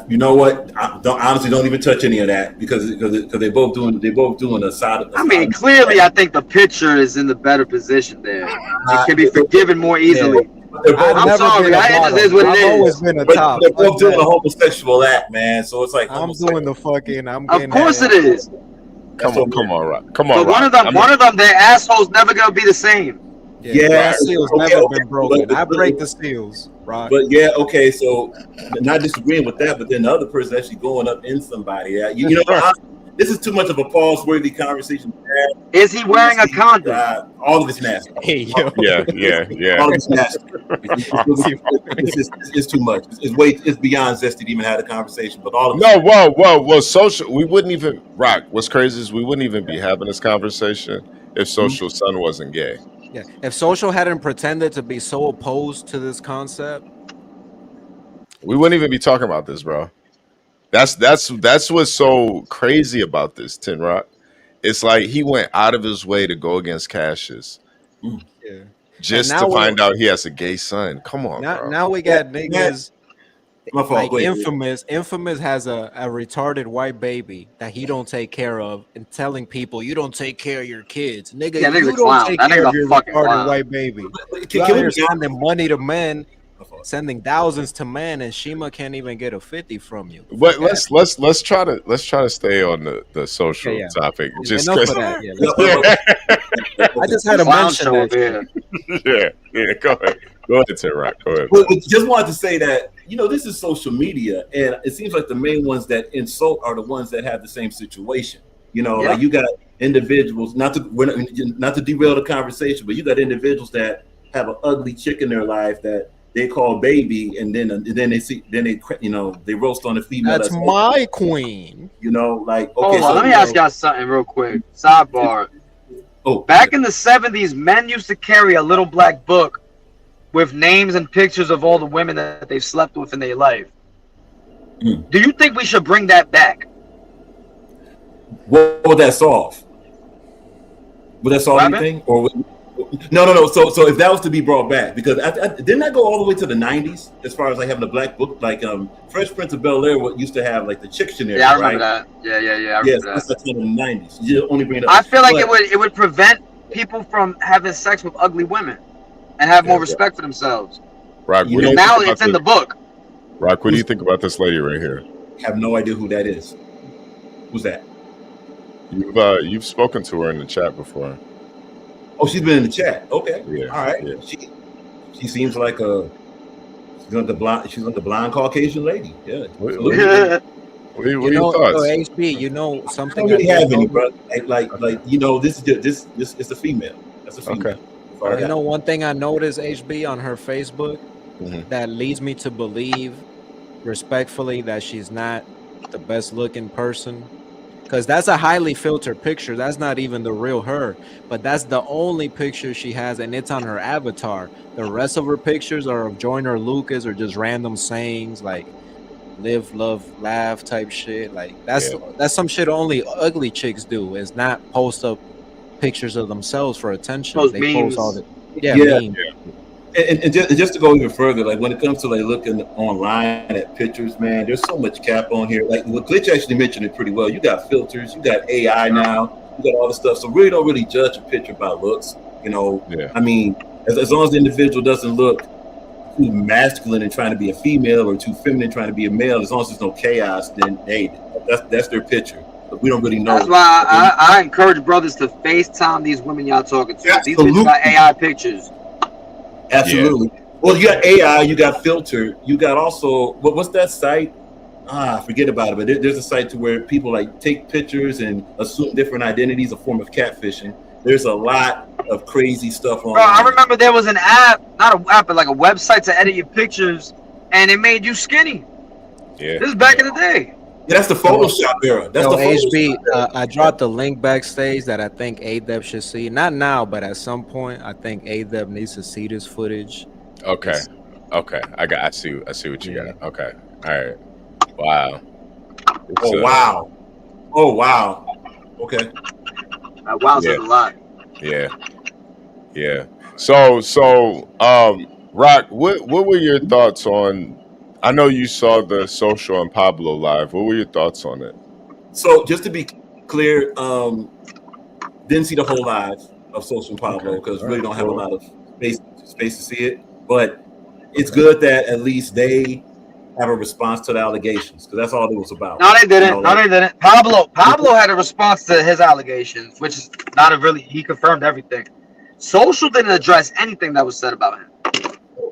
You know what? I don't even touch any of that because they both doing a side. I mean, clearly, I think the pitcher is in the better position there. It can be forgiven more easily. I'm sorry, it just is what it is. I've always been a top. They're both doing a homosexual act, man. So it's like I'm doing the fucking. Of course it is. Come on, Rock. Come on, but one of them, their asshole's never gonna be the same. Yeah, seal's never been broken. I break the seals, right? But okay, so not disagreeing with that, but then the other person actually going up in somebody. This is too much of a pause-worthy conversation. Is he wearing a condom? All of it's nasty. Hey, yo. Yeah. All of it's nasty. It's too much. It's beyond zesty to even have a conversation. But all of whoa. Social. We wouldn't even Rock. What's crazy is we wouldn't even be having this conversation if Social's son wasn't gay. Yeah, if Social hadn't pretended to be so opposed to this concept, we wouldn't even be talking about this, bro. That's what's so crazy about this, Tin Rock. It's like he went out of his way to go against Cassius, just to find out he has a gay son. Come on, bro. Now we got niggas. My fault. Like Infamous has a retarded white baby that he don't take care of, and telling people you don't take care of your kids, nigga. Yeah, you don't take care of your retarded white baby. You're sending money to men, sending thousands to men, and Shima can't even get a 50 from you. But let's try to stay on the social topic. Just enough of that. I just had to mention that. Yeah. Go ahead. Go ahead, Tin Rock. Go ahead. But just wanted to say that this is social media, and it seems like the main ones that insult are the ones that have the same situation. Like you got individuals. Not to derail the conversation, but you got individuals that have an ugly chick in their life that they call baby, and then they roast on the female. That's my queen. Okay. Hold on, let me ask y'all something real quick. Sidebar. Back in the 70s, men used to carry a little black book with names and pictures of all the women that they've slept with in their life. Do you think we should bring that back? What would that solve? Would that solve anything? Or no. So if that was to be brought back, because didn't I go all the way to the 90s as far as like having a black book, like Fresh Prince of Bel-Air used to have like the Chicktionary. Yeah, I remember that. Yeah. I remember that. That's in the 90s. You only bring it up. I feel like it would prevent people from having sex with ugly women and have more respect for themselves. Rock, now it's in the book. Rock, what do you think about this lady right here? Have no idea who that is. Who's that? You've spoken to her in the chat before. Oh, she's been in the chat. Okay. Yeah. All right. Yeah. She seems like she's like the blonde Caucasian lady. Yeah. What are your thoughts? HB, something. I don't really have any, bro. This is it's a female. That's a female. Okay. One thing I noticed, HB, on her Facebook that leads me to believe respectfully that she's not the best looking person, because that's a highly filtered picture. That's not even the real her, but that's the only picture she has, and it's on her avatar. The rest of her pictures are of Joyner Lucas or just random sayings like live, love, laugh type shit. Like that's some shit only ugly chicks do, is not post up pictures of themselves for attention. Those they memes. post all the memes. And just to go even further, like when it comes to like looking online at pictures, man, there's so much cap on here. Like what Glitch actually mentioned it pretty well. You got filters, you got AI now, you got all this stuff. So really don't really judge a picture by looks. You know, Yeah. I mean, as long as the individual doesn't look too masculine and trying to be a female or too feminine trying to be a male, as long as there's no chaos, then hey, that's their picture. But we don't really know. That's why I encourage brothers to FaceTime these women y'all talking to. Absolutely. These bitches got AI pictures. Absolutely. Yeah. Well, you got AI, you got filter, you got also what's that site? Forget about it. But there's a site to where people like take pictures and assume different identities, a form of catfishing. There's a lot of crazy stuff on. Bro, I remember there was an app, not an app, but like a website to edit your pictures, and it made you skinny. Yeah. This is back in the day. Yeah, that's the Photoshop era. That's Yo, the Photoshop HB, I dropped the link backstage that I think ADEP should see. Not now, but at some point, I think ADEP needs to see this footage. Okay. Okay. I see what you got. Okay. All right. Wow. Oh wow. Okay. Wow says a lot. Yeah. Yeah. So Rock, what were your thoughts on, I know you saw the Social and Pablo live. What were your thoughts on it? So just to be clear, didn't see the whole live of Social and Pablo because really don't have a lot of space to see it. But it's good that at least they have a response to the allegations because that's all it was about. No, they didn't. You know, No, they didn't. Pablo had a response to his allegations, which is not a really. He confirmed everything. Social didn't address anything that was said about him.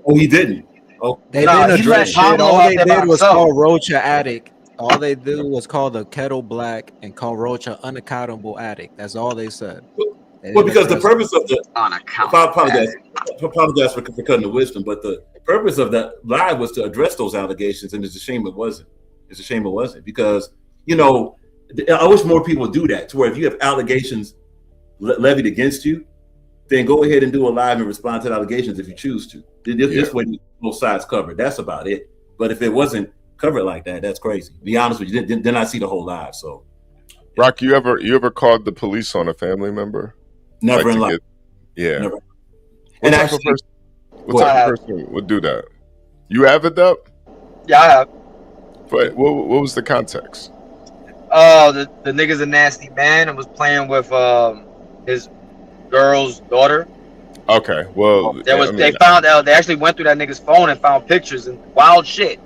Oh, he didn't. Oh, They Nah, didn't he address let shit. Pablo All out they there by did was himself. call Rocha addict. All they did was call the kettle black and call Rocha unaccountable addict. That's all they said. They well, didn't because the address purpose of the apologize for cutting the wisdom, but the purpose of that live was to address those allegations, and it's a shame it wasn't. It's a shame it wasn't because I wish more people would do that. To where if you have allegations levied against you, then go ahead and do a live and respond to the allegations if you choose to. This way, both sides covered. That's about it. But if it wasn't covered like that, that's crazy. Be honest with you, then I see the whole live. So, Rock, you ever called the police on a family member? Never in life. Yeah. Never. What And type actually, of person would do that? You have it up? Yeah, I have. But what was the context? The nigga's a nasty man and was playing with his girl's daughter. Okay, well, They found out. They actually went through that nigga's phone and found pictures and wild shit.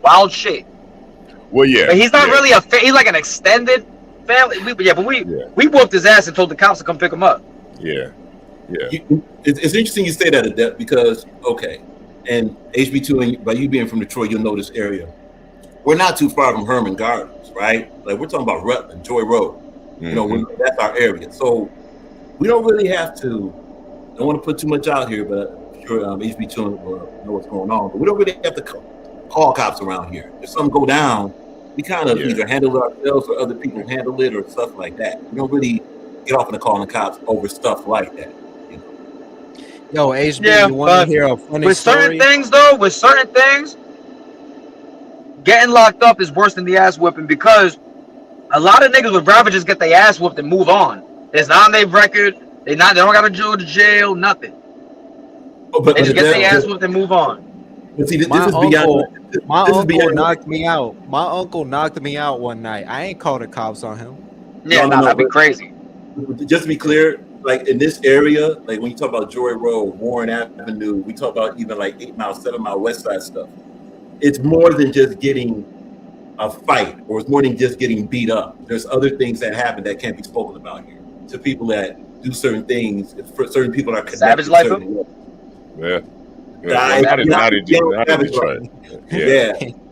Well, yeah. But he's not really he's like an extended family. We whooped his ass and told the cops to come pick him up. Yeah. It's interesting you say that, Adept, because and HB2, and by you being from Detroit, you'll know this area. We're not too far from Herman Gardens, right? Like we're talking about Rutland, Joy Road. Mm-hmm. That's our area. So we don't really have to. I don't want to put too much out here, but I'm sure HB2 will know what's going on. But we don't really have to call cops around here. If something go down, we kind of either handle it ourselves or other people handle it or stuff like that. We don't really get off in the calling the cops over stuff like that. Yo, HB, you want to hear a funny with story? With certain things, getting locked up is worse than the ass whipping because a lot of niggas would rather just get their ass whooped and move on. It's not on their record. They don't gotta go to jail. Nothing. They just get their ass whooped and move on. But see, My uncle knocked me out. My uncle knocked me out one night. I ain't called the cops on him. Yeah, that'd be crazy. Just to be clear, like in this area, like when you talk about Joy Road, Warren Avenue, we talk about even like 8 Mile, 7 Mile West Side stuff. It's more than just getting a fight, or it's more than just getting beat up. There's other things that happen that can't be spoken about here. To people that do certain things, for certain people are connected. Savage life. Yeah.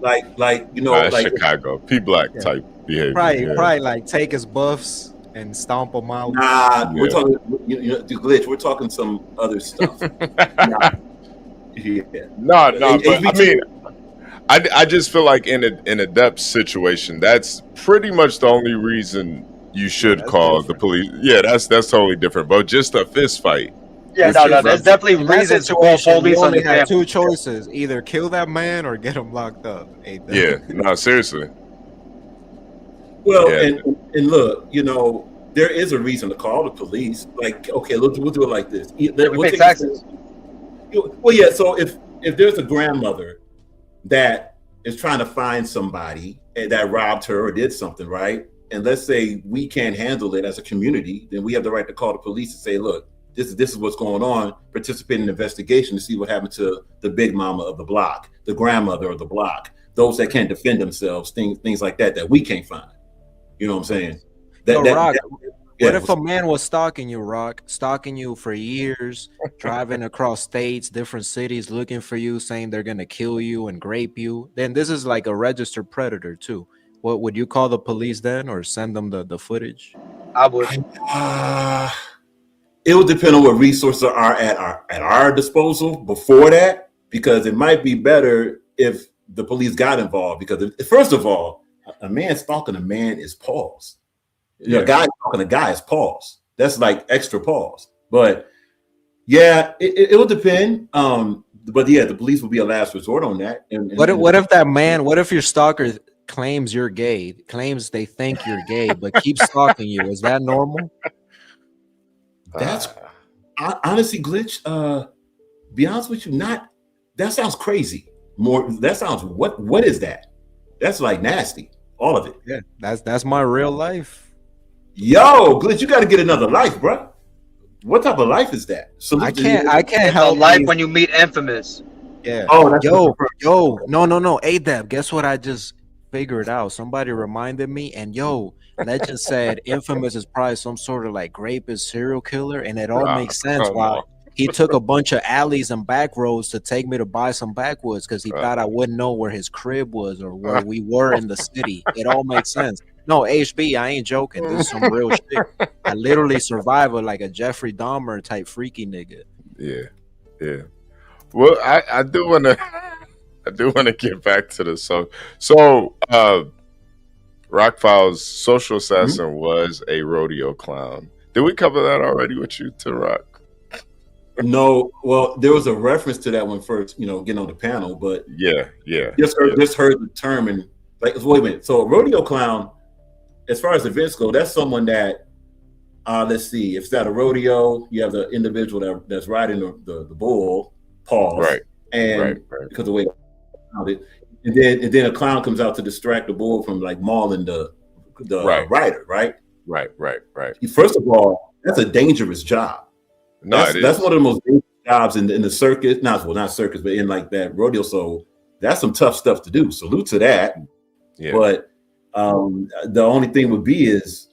Like Chicago, P Black type behavior. Probably like take his buffs and stomp them out. We're talking, glitch. We're talking some other stuff. But I mean, I just feel like in a depth situation, that's pretty much the only reason you should call the police. Yeah, that's totally different. But just a fist fight. Yeah, there's definitely reasons to call police on only the have family. two choices: either kill that man or get him locked up. Yeah, no, seriously. Well, and look, there is a reason to call the police. Like, okay, we'll do it like this. We pay taxes. Well, yeah. So if there's a grandmother that is trying to find somebody that robbed her or did something, right? And let's say we can't handle it as a community, then we have the right to call the police and say, look, This is what's going on. Participate in an investigation to see what happened to the big mama of the block, the grandmother of the block, those that can't defend themselves, things like that we can't find. You know what I'm saying? Rock, what if a man was stalking you, Rock? Stalking you for years, driving across states, different cities, looking for you, saying they're gonna kill you and rape you. Then this is like a registered predator too. What would you call the police then, or send them the footage? I would. It will depend on what resources are at our disposal before that, because it might be better if the police got involved. Because first of all, a man stalking a man is pause. You know, a guy stalking a guy is pause. That's like extra pause. But yeah, it will depend. But yeah, the police will be a last resort on that. What if your stalker claims you're gay, claims they think you're gay, but keeps stalking you? Is that normal? That's honestly, Glitch. Be honest with you, that sounds crazy. That sounds what is that? That's like nasty. All of it. Yeah, that's my real life. Yo, Glitch, you got to get another life, bro. What type of life is that? So I can't help life when you meet Infamous. Yeah. Oh, that's yo, no. Adab, guess what? I just figured out. Somebody reminded me, and Legend said Infamous is probably some sort of like rapist serial killer, and it all makes sense why he took a bunch of alleys and back roads to take me to buy some backwoods because he thought I wouldn't know where his crib was or where we were in the city. It all makes sense. No, HB, I ain't joking. This is some real shit. I literally survived like a Jeffrey Dahmer type freaky nigga. Yeah. Well, I do want to get back to this. So Rockfowl's social assassin was a rodeo clown. Did we cover that already with you, to Rock? No, well, there was a reference to that one first, getting on the panel, but yeah. Just heard the term and like, wait a minute. So a rodeo clown, as far as events go, that's someone that, let's see, if it's at a rodeo, you have the individual that's riding the bull, pause, right, and because of the way and then a clown comes out to distract the bull from like mauling the rider, right? Right. First of all, that's a dangerous job. That's one of the most dangerous jobs in the circus. Not circus, but in like that rodeo. So that's some tough stuff to do. Salute to that. Yeah. But the only thing would be is,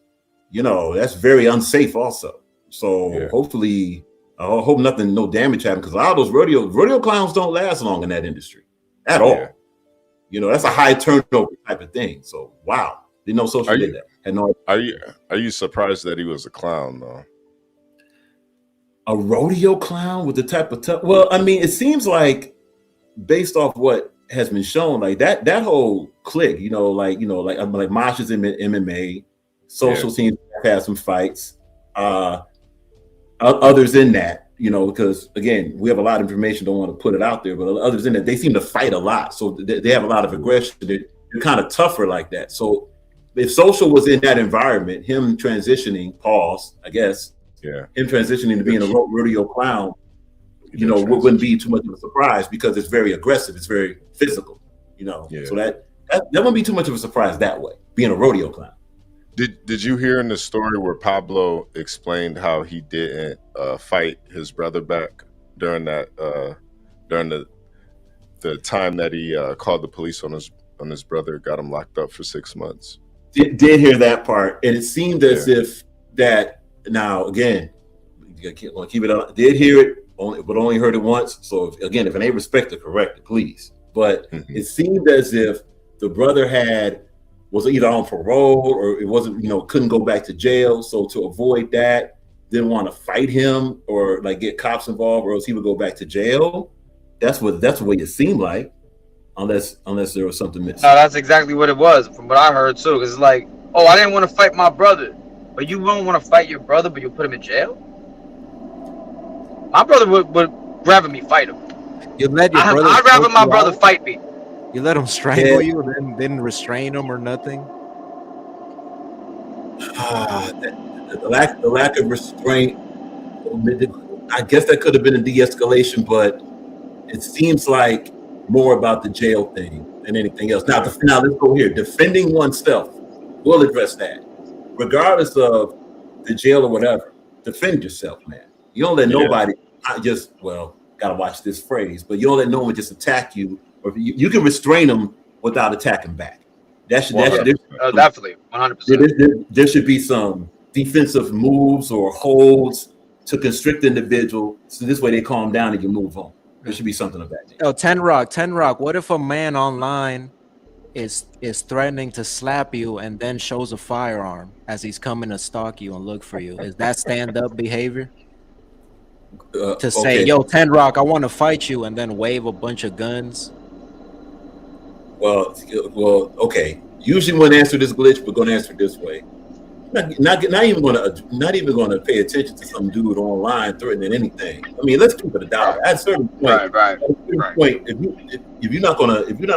that's very unsafe also. So hopefully, I hope no damage happens, because a lot of those rodeo clowns don't last long in that industry at all. That's a high turnover type of thing. So wow, didn't know social did that. Had no. Are you surprised that he was a clown though? A rodeo clown with the type of tough. Well, I mean, it seems like based off what has been shown, like that whole clique, like Mosh's in MMA, social seems to have some fights. Others in that, because again, we have a lot of information, don't want to put it out there, but others in that, they seem to fight a lot, so they have a lot of aggression. They're kind of tougher like that. So if social was in that environment, him transitioning, pause, I guess. Yeah, him transitioning to being a rodeo clown, wouldn't be too much of a surprise, because it's very aggressive, it's very physical, So that wouldn't be too much of a surprise that way, being a rodeo clown. Did you hear in the story where Pablo explained how he didn't fight his brother back during that during the time that he called the police on his brother, got him locked up for 6 months? Did hear that part, and it seemed as if that. Now, again, we'll keep it on. Did hear it, but only heard it once. So, if it ain't respected, correct it, please. But it seemed as if the brother was either on parole or it wasn't, couldn't go back to jail. So to avoid that, didn't want to fight him or like get cops involved, or else he would go back to jail. That's what it seemed like, unless there was something missing. No, that's exactly what it was, from what I heard too. Because it's like, I didn't want to fight my brother. But you won't want to fight your brother, but you put him in jail? My brother would rather me fight him. I'd rather my brother fight me. You let him strangle you and then restrain him or nothing? The lack of restraint, I guess that could have been a de-escalation, but it seems like more about the jail thing than anything else. Now let's go here. Defending oneself. We'll address that. Regardless of the jail or whatever, defend yourself, man. You don't let Yeah. nobody gotta watch this phrase, but you don't let no one just attack you, or you can restrain them without attacking back. Definitely, 100%. There should be some defensive moves or holds to constrict the individual, so this way they calm down and you move on. There should be something of that nature. Yo, 10 Rock. What if a man online is threatening to slap you and then shows a firearm as he's coming to stalk you and look for you? Is that stand-up behavior? To say, okay. yo, 10 Rock, I want to fight you, and then wave a bunch of guns? Well, okay. Usually when I answer this glitch, we're gonna answer this way. Not even gonna pay attention to some dude online threatening anything. I mean, let's keep it a dollar. At a certain point, if you're not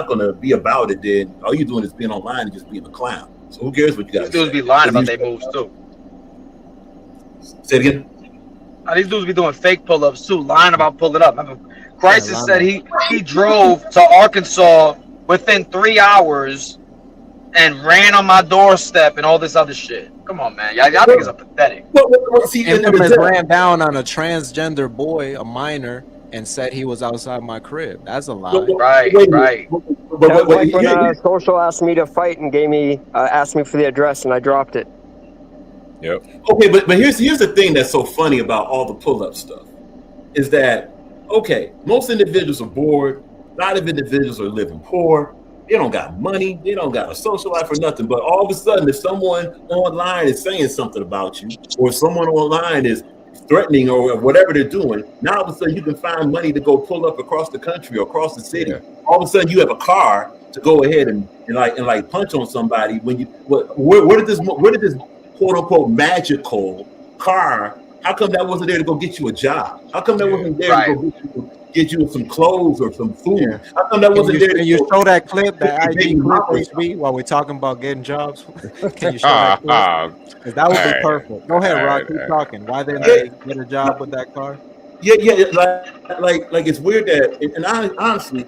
gonna be about it, then all you're doing is being online and just being a clown. So who cares what you guys? These dudes be lying about their moves too. Say it again. These dudes be doing fake pull-ups too, lying about pulling up. Remember, Crisis said he drove to Arkansas within 3 hours and ran on my doorstep and all this other shit. Come on, man. Y'all niggas are pathetic. Infamous ran down on a transgender boy, a minor, and said he was outside my crib. That's a lie. Right. That's like when Social asked me to fight and asked me for the address, and I dropped it. Yep. Okay, but here's the thing that's so funny about all the pull-up stuff is that, okay, most individuals are bored. A lot of individuals are living poor. They don't got money. They don't got a social life or nothing. But all of a sudden, if someone online is saying something about you, or someone online is threatening or whatever they're doing, now all of a sudden you can find money to go pull up across the country or across the city. Yeah. All of a sudden you have a car to go ahead and punch on somebody. When you where did this quote unquote magical car? How come that wasn't there to go get you a job? How come that wasn't there to go get you some clothes or some food? Yeah. How come that wasn't there? Can you show that clip, that IG clip, HB, while we're talking about getting jobs? Can you show that clip? Because that would be perfect. Go ahead, Rock. Keep talking. Why didn't they get a job with that car? Yeah. Like it's weird that, and I honestly,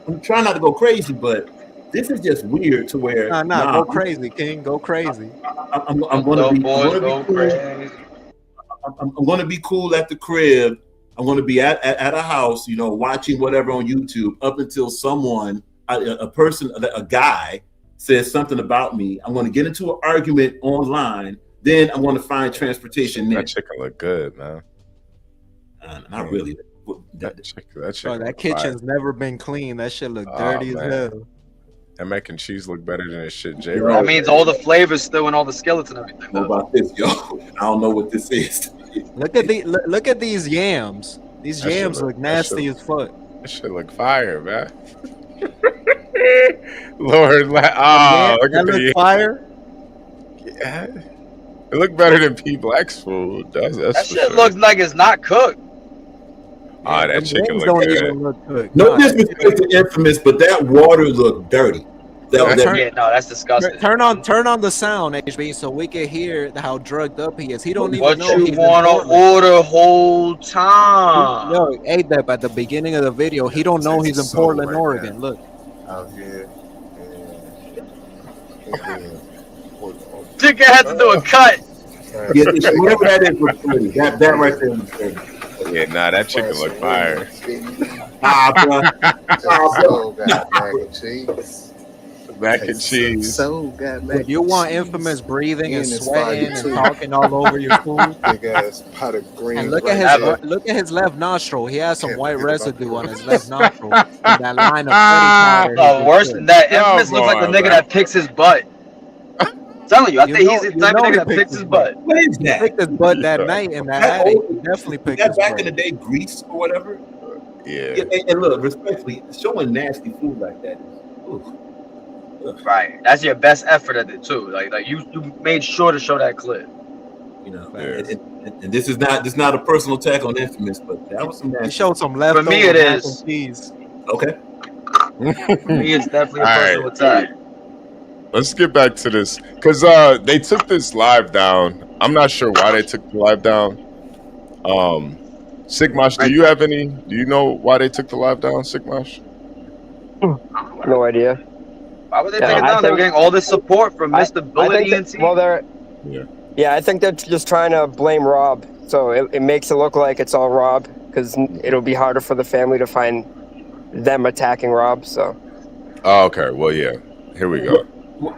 I'm trying not to go crazy, but this is just weird to where. Go crazy, King. Go crazy. I'm going to be cool at the crib. I'm going to be at a house, watching whatever on YouTube up until someone, a guy says something about me. I'm going to get into an argument online. Then I'm going to find transportation there. That chicken look good, man. Not really. That kitchen's never been clean. That shit look dirty as hell. That mac and cheese look better than this shit, J. That means all the flavors still in all the skeleton and everything. What about this, yo? I don't know what this is. Look at these yams. These yams look nasty as fuck. That shit look fire, man. Lord, look at the fire. Yeah, it look better than P Black's food. That shit looks like it's not cooked. That chicken look good. No disrespect to Infamous, but that water looked dirty. That's disgusting. Turn on the sound, HB, so we can hear how drugged up he is. He don't even know. What you want to order whole time? Yo, ADEP at the beginning of the video, he don't know he's in Portland, Oregon. Look. Out here. Chicken had to do a cut. Whatever that is, that right there was dirty. Yeah, that chicken look fire. Mac and cheese. If you want Infamous breathing and sweating and talking all over your food, big ass pot of green. And look at his left nostril. He has some white residue on his left nostril. That line of oh, worse than that. Infamous looks like the nigga that picks his butt. I'm telling you, I think he's the type of nigga that picks his butt. What is that? Picked his butt that night in that attic. He definitely picked his butt. Back in the day, Grease or whatever. Yeah. And look, respectfully, showing nasty food like that. Right. That's your best effort at it too. Like you made sure to show that clip. And this is not a personal attack on Infamous, but that was some nasty. He showed some leftover. For me, it is. Okay. For me, it's definitely a personal attack. Let's get back to this because they took this live down. I'm not sure why they took the live down. Sigmash, do you know why they took the live down, Sigmash? No idea. Why would they take it down? They were getting all this support from Mr. Billy and team. Well, Yeah, I think they're just trying to blame Rob, so it makes it look like it's all Rob, because it'll be harder for the family to find them attacking Rob. So. Oh, okay. Well, yeah. Here we go.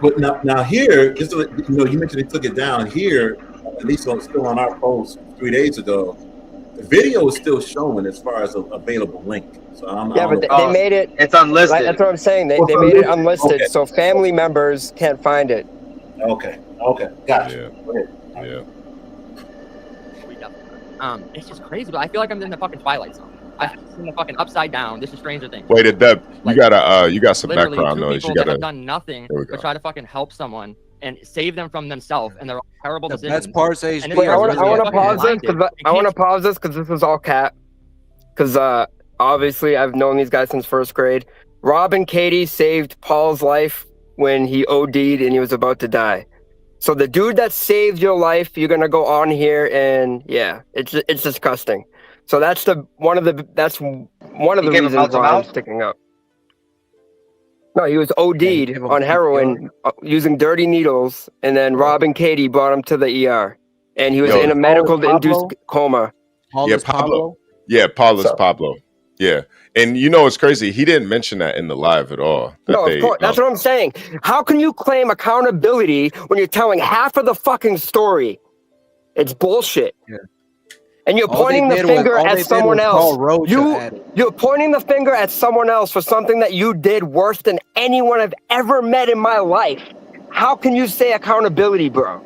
But now here, just to, you mentioned they took it down here. At least still on our post 3 days ago. The video is still showing as far as an available link. So But they made it. It's unlisted. Right, that's what I'm saying. They made it unlisted, so family members can't find it. Okay, gotcha. Yeah. It's just crazy, but I feel like I'm in the fucking Twilight Zone. I've seen the fucking Upside Down. This is Stranger Things. Wait, Deb, you gotta you got some Literally, background two noise. people You that gotta. have done nothing to try to fucking help someone and save them from themselves, and they're all terrible decisions. That's parts And HB. it's Wait, I want really to fucking pause this blinded. because this is all cap. Because obviously I've known these guys since first grade. Rob and Katie saved Paul's life when he OD'd and he was about to die. So the dude that saved your life, you're gonna go on here and it's disgusting. So that's one of the reasons why I'm sticking up. No, he was OD'd on heroin using dirty needles, and then Rob and Katie brought him to the ER, and he was in a medical-induced coma. Yeah, Pablo. Yeah, Pablo. Yeah, and it's crazy. He didn't mention that in the live at all. No, of course. That's what I'm saying. How can you claim accountability when you're telling half of the fucking story? It's bullshit. Yeah. And you're pointing the finger at someone else. You're pointing the finger at someone else for something that you did worse than anyone I've ever met in my life. How can you say accountability, bro?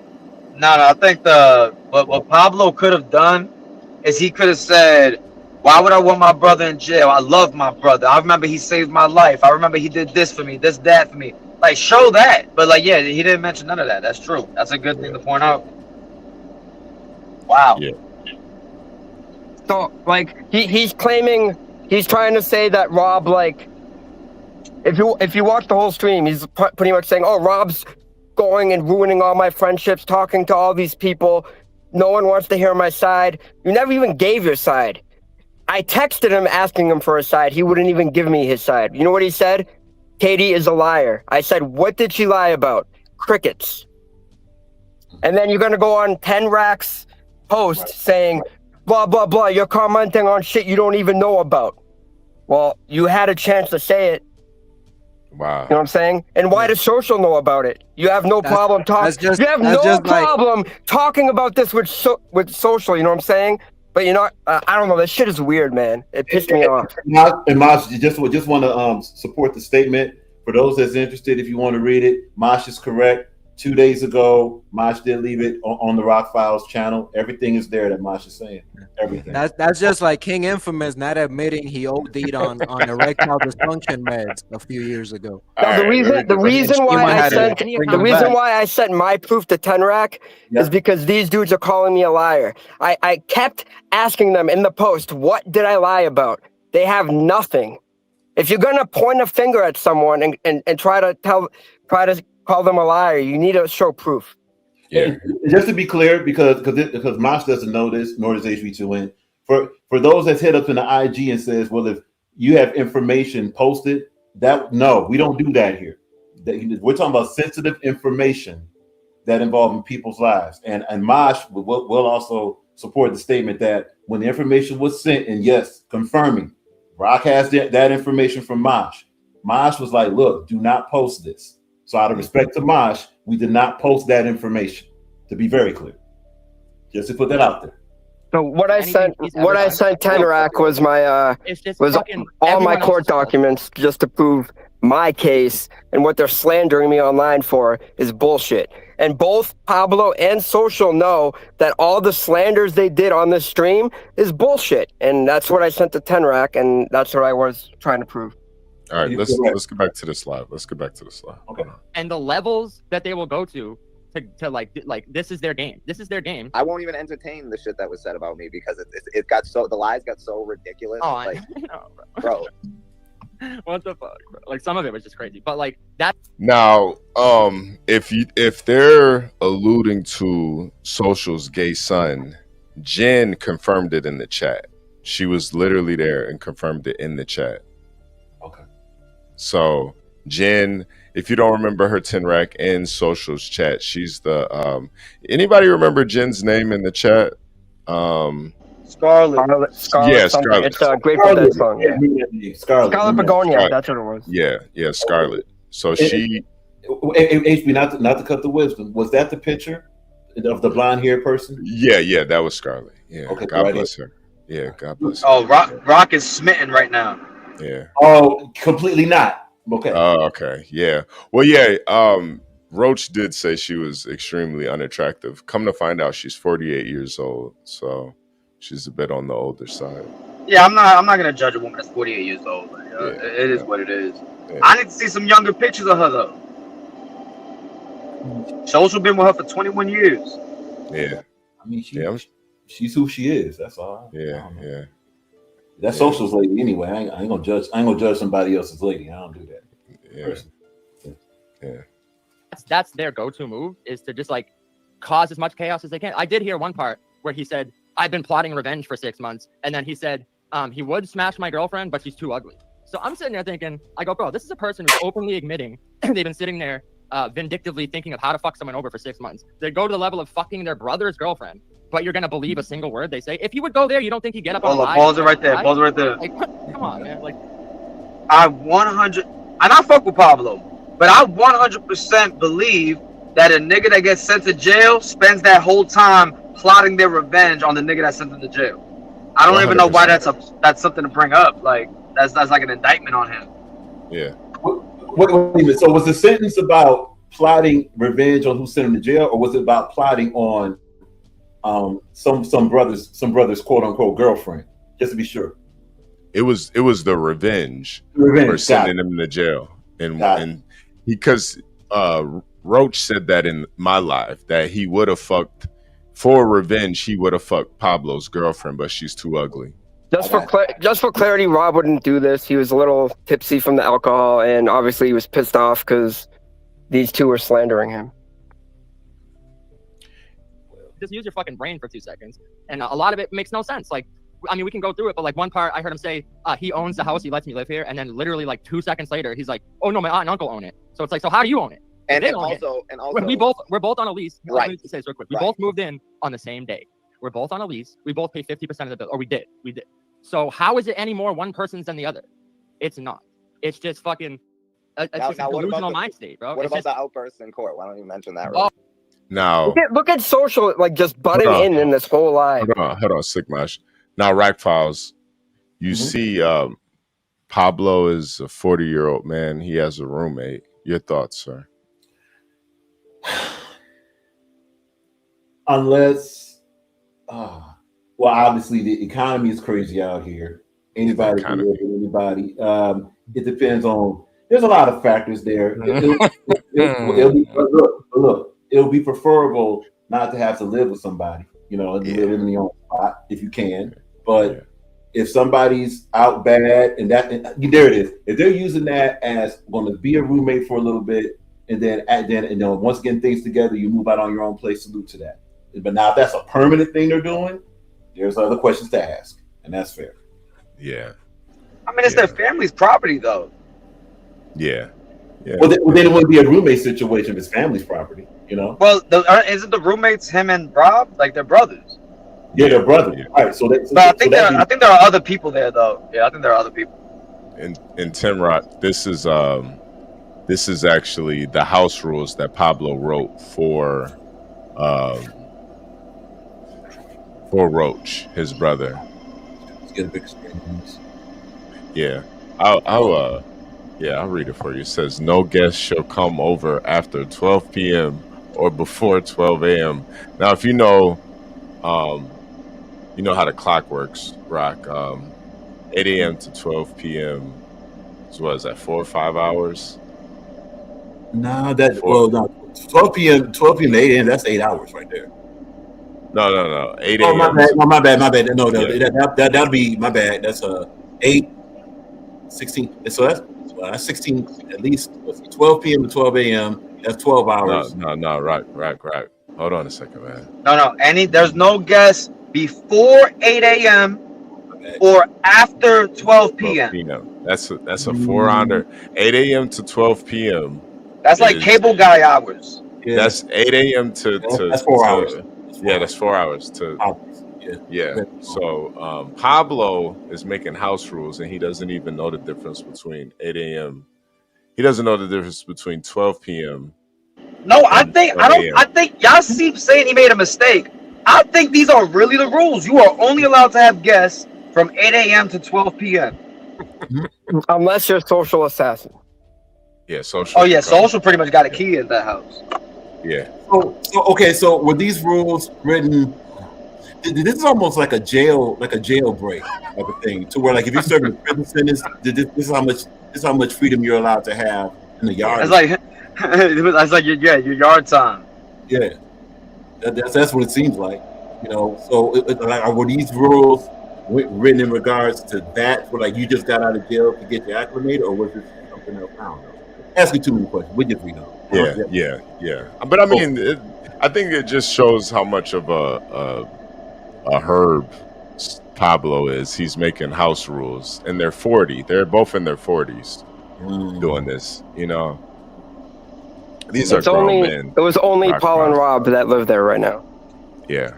No, I think what Pablo could have done is he could have said, why would I want my brother in jail? I love my brother. I remember he saved my life. I remember he did this for me, that for me. Like, show that. But he didn't mention none of that. That's true. That's a good thing to point out. Wow. Yeah. So, he's claiming, he's trying to say that Rob, if you watch the whole stream, he's pretty much saying, oh, Rob's going and ruining all my friendships, talking to all these people. No one wants to hear my side. You never even gave your side. I texted him asking him for a side. He wouldn't even give me his side. You know what he said? Katie is a liar. I said, what did she lie about? Crickets. And then you're going to go on 10 Racks post saying, blah, blah, blah. You're commenting on shit you don't even know about. Well, you had a chance to say it. Wow. You know what I'm saying? And why does Social know about it? You have no problem talking. You have no problem talking about this with Social. You know what I'm saying? But I don't know. That shit is weird, man. It pissed me off. And Mosh, you just want to support the statement. For those that's interested, if you want to read it, Mosh is correct. 2 days ago, Mosh did leave it on the Rock Files channel. Everything is there that Mosh is saying. Everything. That's just like King Infamous not admitting he OD'd on erectile dysfunction meds a few years ago. No, the reason why I sent my proof to 10 Rack is because these dudes are calling me a liar. I kept asking them in the post, what did I lie about? They have nothing. If you're gonna point a finger at someone and try to call them a liar, you need to show proof. Yeah. Just to be clear, because Mosh doesn't know this, nor does HB2N. For those that hit up in the IG and says, well, if you have information posted, no, we don't do that here. We're talking about sensitive information that involves people's lives. And Mosh will also support the statement that when the information was sent, and yes, confirming, Rock has that information from Mosh. Mosh was like, look, do not post this. So out of respect to Mosh, we did not post that information, to be very clear. Just to put that out there. So what I sent 10 Rack was all my court documents just to prove my case, and what they're slandering me online for is bullshit. And both Pablo and Social know that all the slanders they did on this stream is bullshit. And that's what I sent to 10 Rack, and that's what I was trying to prove. All right, let's get back to this live. Okay. And the levels that they will go to like this is their game. This is their game. I won't even entertain the shit that was said about me because it got the lies got so ridiculous. Oh, I know, bro. What the fuck, bro? Like, some of it was just crazy, but that. Now, if they're alluding to Social's gay son, Jen confirmed it in the chat. She was literally there and confirmed it in the chat. Okay. So Jen, if you don't remember her, Tenrac in socials chat, she's the anybody remember Jen's name in the chat? Scarlet. Yeah, something. Scarlet. It's a Grateful Dead song. Yeah. Scarlet. Scarlet Begonia. That's what it was. Yeah, Scarlet. So she. HB, not to cut the wisdom. Was that the picture of the blonde haired person? Yeah, that was Scarlet. Yeah, Okay, God right bless her. Yeah, God bless her. Oh, Rock is smitten right now. Yeah. Oh, completely not. Okay. Oh, okay. Yeah. Well, yeah. Roach did say she was extremely unattractive. Come to find out, she's 48 years old, so she's a bit on the older side. Yeah, I'm not gonna judge a woman that's 48 years old. Like, it is what it is. Yeah. I need to see some younger pictures of her though. Social been with her for 21 years. Yeah. I mean, she's who she is. That's all. Yeah. That's Social's lady anyway. I ain't gonna judge somebody else's lady. I don't do that. Yeah. That's their go-to move, is to just like cause as much chaos as they can. I did hear one part where he said, "I've been plotting revenge for 6 months," and then he said, he would smash my girlfriend, but she's too ugly. So I'm sitting there thinking, I go, bro, this is a person who's openly admitting they've been sitting there vindictively thinking of how to fuck someone over for 6 months. They go to the level of fucking their brother's girlfriend, but you're gonna believe a single word they say. If he would go there, you don't think he'd get up on a lie? Pause it right there. Pause it right there. Like, come on, man. Like, I 100, and I fuck with Pablo, but I 100% believe that a nigga that gets sent to jail spends that whole time plotting their revenge on the nigga that sent them to jail. I don't even know why that's something to bring up. Like that's like an indictment on him. Yeah. Wait a minute. So was the sentence about plotting revenge on who sent him to jail, or was it about plotting on some brother's quote unquote girlfriend? Just to be sure. It was the revenge for sending him to jail, and because Roach said that in my live that he would have fucked for revenge. He would have fucked Pablo's girlfriend, but she's too ugly. Just for clarity, Rob wouldn't do this. He was a little tipsy from the alcohol, and obviously he was pissed off because these two were slandering him. just use your fucking brain for 2 seconds. And a lot of it makes no sense. Like, I mean, we can go through it, but like one part I heard him say, he owns the house, he lets me live here. And then literally like 2 seconds later, he's like, oh no, my aunt and uncle own it. So it's like, so how do you own it? And also, we're both on a lease. Right. Let me say this real quick. We both moved in on the same day. We're both on a lease. We both pay 50% of the bill, or we did. So how is it any more one person's than the other? It's not. It's just fucking a delusional mind state, bro. What it's about just, the outbursts in court? Why don't you mention that? Oh. Now look at social, like just butting in this whole live. Hold on, Sigmash. Now, Rack Files, you see, Pablo is a 40-year-old man. He has a roommate. Your thoughts, sir? Unless, well, obviously the economy is crazy out here. Anybody can live with anybody. It depends on. There's a lot of factors there. It'll be preferable not to have to live with somebody, live in your own spot if you can. But if somebody's out bad, and there it is. If they're using that as going to be a roommate for a little bit, and then once getting things together, you move out on your own place. Salute to that. But now, if that's a permanent thing they're doing, there's other questions to ask, and that's fair. Yeah. I mean, it's their family's property, though. Yeah. Well, then it wouldn't be a roommate situation if it's family's property, Well, isn't the roommates him and Rob? Like, they're brothers. Yeah, they're brothers. All right, but I think there are other people there, though. Yeah, I think there are other people. In Timrod, this is actually the house rules that Pablo wrote for Roach, his brother. Let's get a big screen. Yeah, I'll read it for you. It says, no guest shall come over after 12 p.m. or before 12 a.m. Now, if you know how the clock works, Rock, 8 a.m. to 12 p.m. So what is that, 4 or 5 hours? No, 12 p.m. to 8 a.m. That's 8 hours right there. No. 8 a.m. Oh, my bad. No, that'll be my bad. That's 8, 16. So that's 16 at least. 12 p.m. to 12 a.m. That's 12 hours. No, right. Hold on a second, man. No. There's no guests before 8 a.m. or after 12 p.m. That's a 4-rounder. 8 a.m. to 12 p.m. That's like is- cable guy hours. That's 8 a.m. to That's 4 hours. Yeah, that's 4 hours to. Yeah. So Pablo is making house rules, and he doesn't even know the difference between 8 a.m. He doesn't know the difference between 12 p.m. No, I think I don't. Yeah. I think y'all keep saying he made a mistake. I think these are really the rules. You are only allowed to have guests from 8 a.m. to 12 p.m. Unless you're a social assassin. Yeah, social. Oh yeah, social pretty much got a key at that house. Yeah. So were these rules written? This is almost like a jailbreak type of thing, to where like if you're serving a prison sentence, this is how much freedom you're allowed to have in the yard. It's like that's like your yard time. Yeah, that's what it seems like. You know, so were these rules written in regards to that, where like you just got out of jail to get you acclimated, or was it something else? I don't know. Asking too many questions. We just read on. Yeah. But I mean, I think it just shows how much of a herb Pablo is. He's making house rules, and they're 40. They're both in their 40s doing this. You know, these are grown men. It was only Rock Paul and Pablo. Rob that live there right now. Yeah.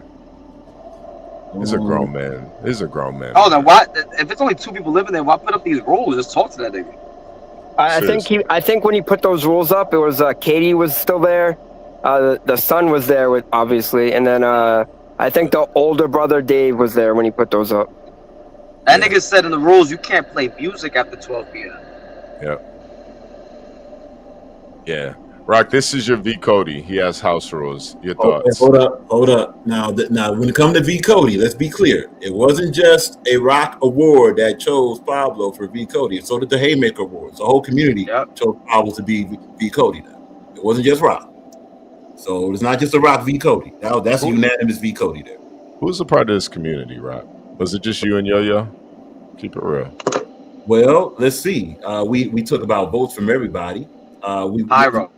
These are grown men. These are grown men. Oh, then why? If it's only 2 people living there, why put up these rules? Just talk to that nigga. I think when he put those rules up, it was Katie was still there, the son was there with obviously, and then I think the older brother Dave was there when he put those up. That nigga said in the rules you can't play music after 12 p.m. Yeah. Rock, this is your V Cody. He has house rules. Your thoughts? Hold up. Now, when it comes to V Cody, let's be clear. It wasn't just a rock award that chose Pablo for V Cody. So did the Haymaker Awards. The whole community chose Pablo to be V Cody. Now, it wasn't just rock. So it's not just a rock V Cody. That's a unanimous V Cody there. Who's a part of this community, Rock? Was it just you and Yo-Yo? Keep it real. Well, let's see. We took about votes from everybody. Pyro.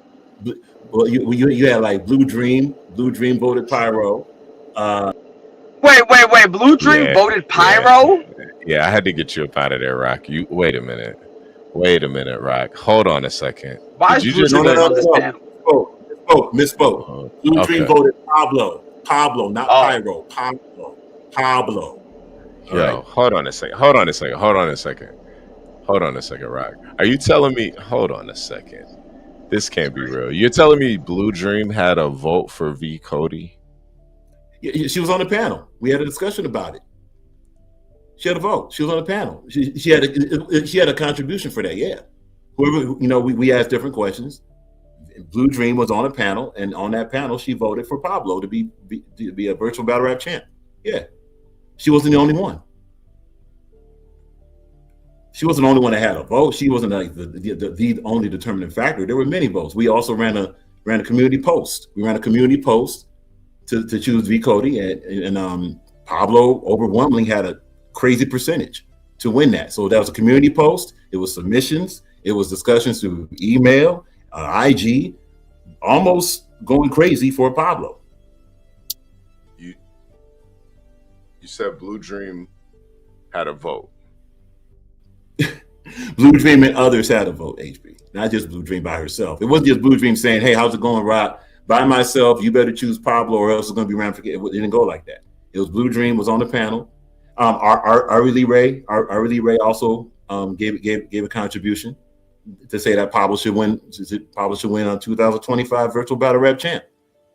Well, you had like Blue Dream. Blue Dream voted Pyro. Wait. Blue Dream voted Pyro? Yeah, I had to get you up out of there, Rock. You wait a minute, Rock. Hold on a second. Why Did is you Blue Dream on this panel? Misspoke. Blue Dream voted Pablo, not Pyro. Pablo. Yo, hold on a second, Rock. Are you telling me? Hold on a second. This can't be real. You're telling me Blue Dream had a vote for V Cody? Yeah, she was on the panel. We had a discussion about it. She had a vote. She was on the panel. She had a contribution for that. Yeah. Whoever, we asked different questions. Blue Dream was on a panel, and on that panel, she voted for Pablo to be a virtual battle rap champ. Yeah. She wasn't the only one. She wasn't the only one that had a vote. She wasn't like the only determining factor. There were many votes. We also ran a community post. We ran a community post to choose V Cody, and Pablo overwhelmingly had a crazy percentage to win that. So that was a community post. It was submissions. It was discussions through email, IG, almost going crazy for Pablo. You said Blue Dream had a vote. Blue Dream and others had a vote, HB. Not just Blue Dream by herself. It wasn't just Blue Dream saying, hey, how's it going, Rock? By myself, you better choose Pablo or else it's going to be around. It didn't go like that. It was Blue Dream was on the panel. Ari Lee Ray also gave a contribution to say that Pablo should win on 2025 virtual battle rap champ.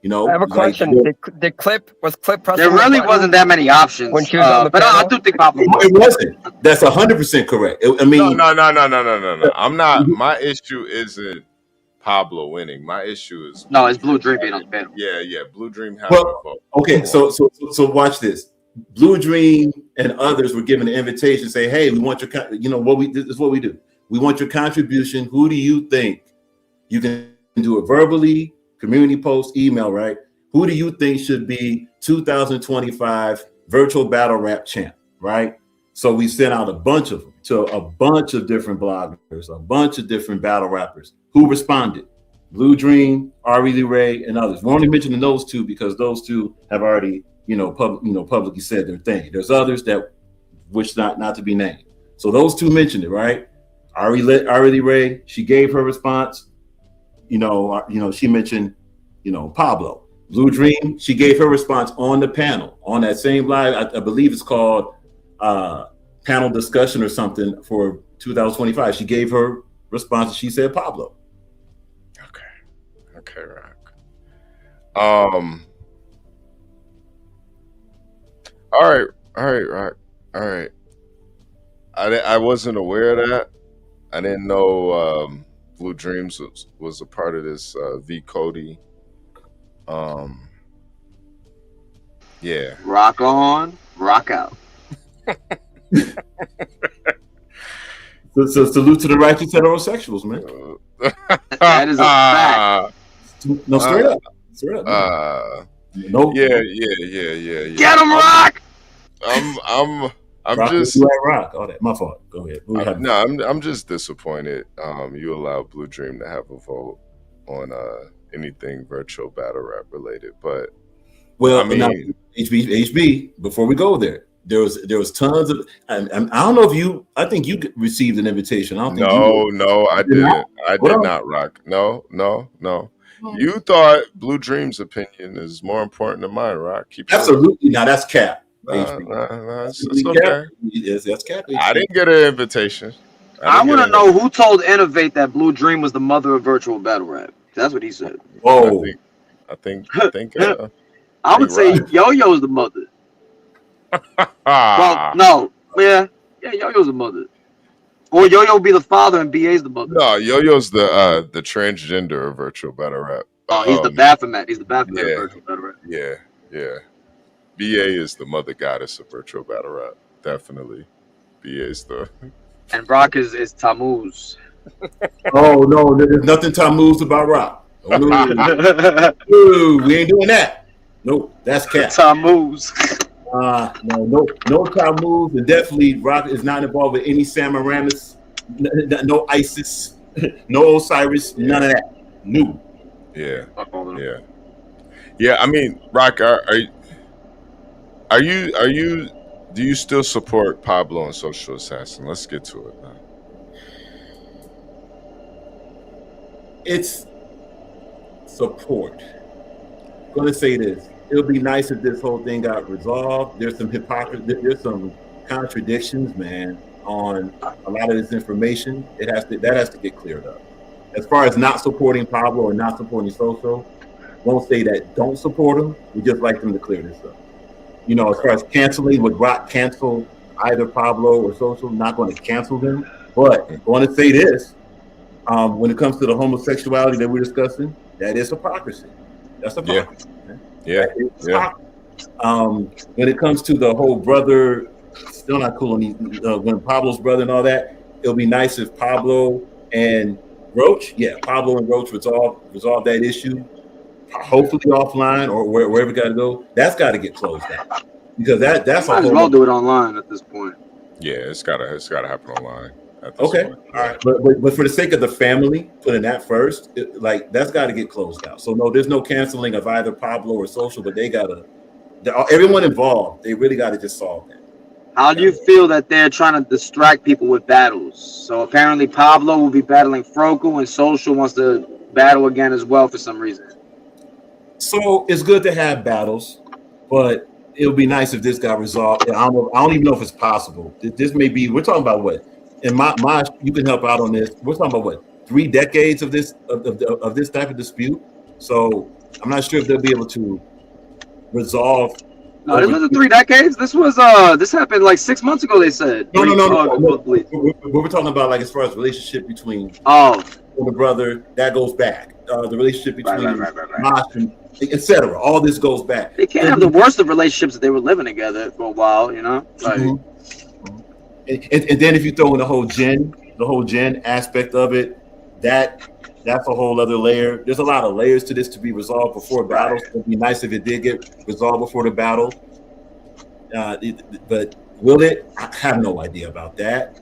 I have a question. Did Clip pressing? There really wasn't that many options. When she was on the but panel? I do think Pablo. It wasn't. That's 100% correct. I mean, No. I'm not. My issue isn't Pablo winning. My issue is it's Blue Dream being on the panel. Yeah. Blue Dream has well, a vote. okay. So watch this. Blue Dream and others were given an invitation, say, "Hey, we want your, this is what we do. We want your contribution. Who do you think you can do it verbally?" Community post, email, right? Who do you think should be 2025 virtual battle rap champ, right? So we sent out a bunch of them to a bunch of different bloggers, a bunch of different battle rappers who responded. Blue Dream, Ari Lee Ray, and others. We're only mentioning those two because those two have already, publicly said their thing. There's others that wish not to be named. So those two mentioned it, right? Ari Lee Ray, she gave her response. she mentioned, Pablo. Blue Dream, she gave her response on the panel on that same live. I believe it's called panel discussion or something for 2025. She gave her response and she said Pablo. Okay, Rock. All right, Rock. All right. I wasn't aware of that. I didn't know Blue Dreams was a part of this V Cody. Yeah. Rock on, rock out. So salute to the righteous heterosexuals, man. That is a fact. No, straight up. No. Yeah. Get him, Rock. I'm Rock, just you at Rock. All that. My fault. Go ahead. I'm just disappointed. You allowed Blue Dream to have a vote on anything virtual battle rap related, but well, I mean, now, HB. Before we go there was tons of. I don't know if I think you received an invitation. I don't think no, I didn't. I did not, Rock. No. You thought Blue Dream's opinion is more important than mine, Rock. Absolutely. Now that's cap. It's okay. Yes, that's cap. I didn't get an invitation. I want to know who told Innovate that Blue Dream was the mother of virtual battle rap. That's what he said. Whoa. I think. I would say Yo-Yo's the mother. Well, no. Yeah, Yo-Yo's the mother. Or Yo-Yo would be the father and BA's the mother. No, Yo-Yo's the transgender of virtual battle rap. Oh, he's the Baphomet. He's the Baphomet of virtual battle rap. Yeah. BA is the mother goddess of virtual battle rap. Definitely. BA is the... And Rock is Tammuz. Oh, no. There's nothing Tammuz about Rock. Ooh, we ain't doing that. Nope, that's cap. Tammuz. No Tammuz, and definitely Rock is not involved with any Samaramis, no ISIS, no Osiris, none of that. No. Yeah. I mean, Rock, are you? Do you still support Pablo and Social Assassin? Let's get to it now. It's support. I'm gonna say this. It would be nice if this whole thing got resolved. There's some hypocrisy. There's some contradictions, man, on a lot of this information. That has to get cleared up. As far as not supporting Pablo or not supporting Social, won't say that don't support them. We just like them to clear this up. As far as canceling, would Rock cancel either Pablo or Social? Not going to cancel them, but I'm going to say this. When it comes to the homosexuality that we're discussing, that is hypocrisy. That's hypocrisy. Yeah. When it comes to the whole brother, still not cool when Pablo's brother and all that, it'll be nice if Pablo and Roach resolve that issue, hopefully offline or wherever it got to go. That's got to get closed out because that's might as well do it online at this point. Yeah, it's gotta happen online. Okay, all right, but for the sake of the family, putting that first, that's got to get closed out. So no, there's no canceling of either Pablo or Social, but everyone involved, they really got to just solve that. How do you feel that they're trying to distract people with battles? So apparently Pablo will be battling Froco and Social wants to battle again as well for some reason. So it's good to have battles, but it would be nice if this got resolved. I don't even know if it's possible. This may be, we're talking about what? And my you can help out on this. We're talking about what, 3 decades of this of this type of dispute. So I'm not sure if they'll be able to resolve. No, this wasn't 3 decades. This was this happened like 6 months ago. They said. No. We're talking about like as far as relationship between the brother that goes back. The relationship between Mosh and etc. All this goes back. They can't have the worst of relationships that they were living together for a while. Like. And then if you throw in the whole gen aspect of it, that's a whole other layer. There's a lot of layers to this to be resolved before battles. It'd be nice if it did get resolved before the battle. But will it? I have no idea about that.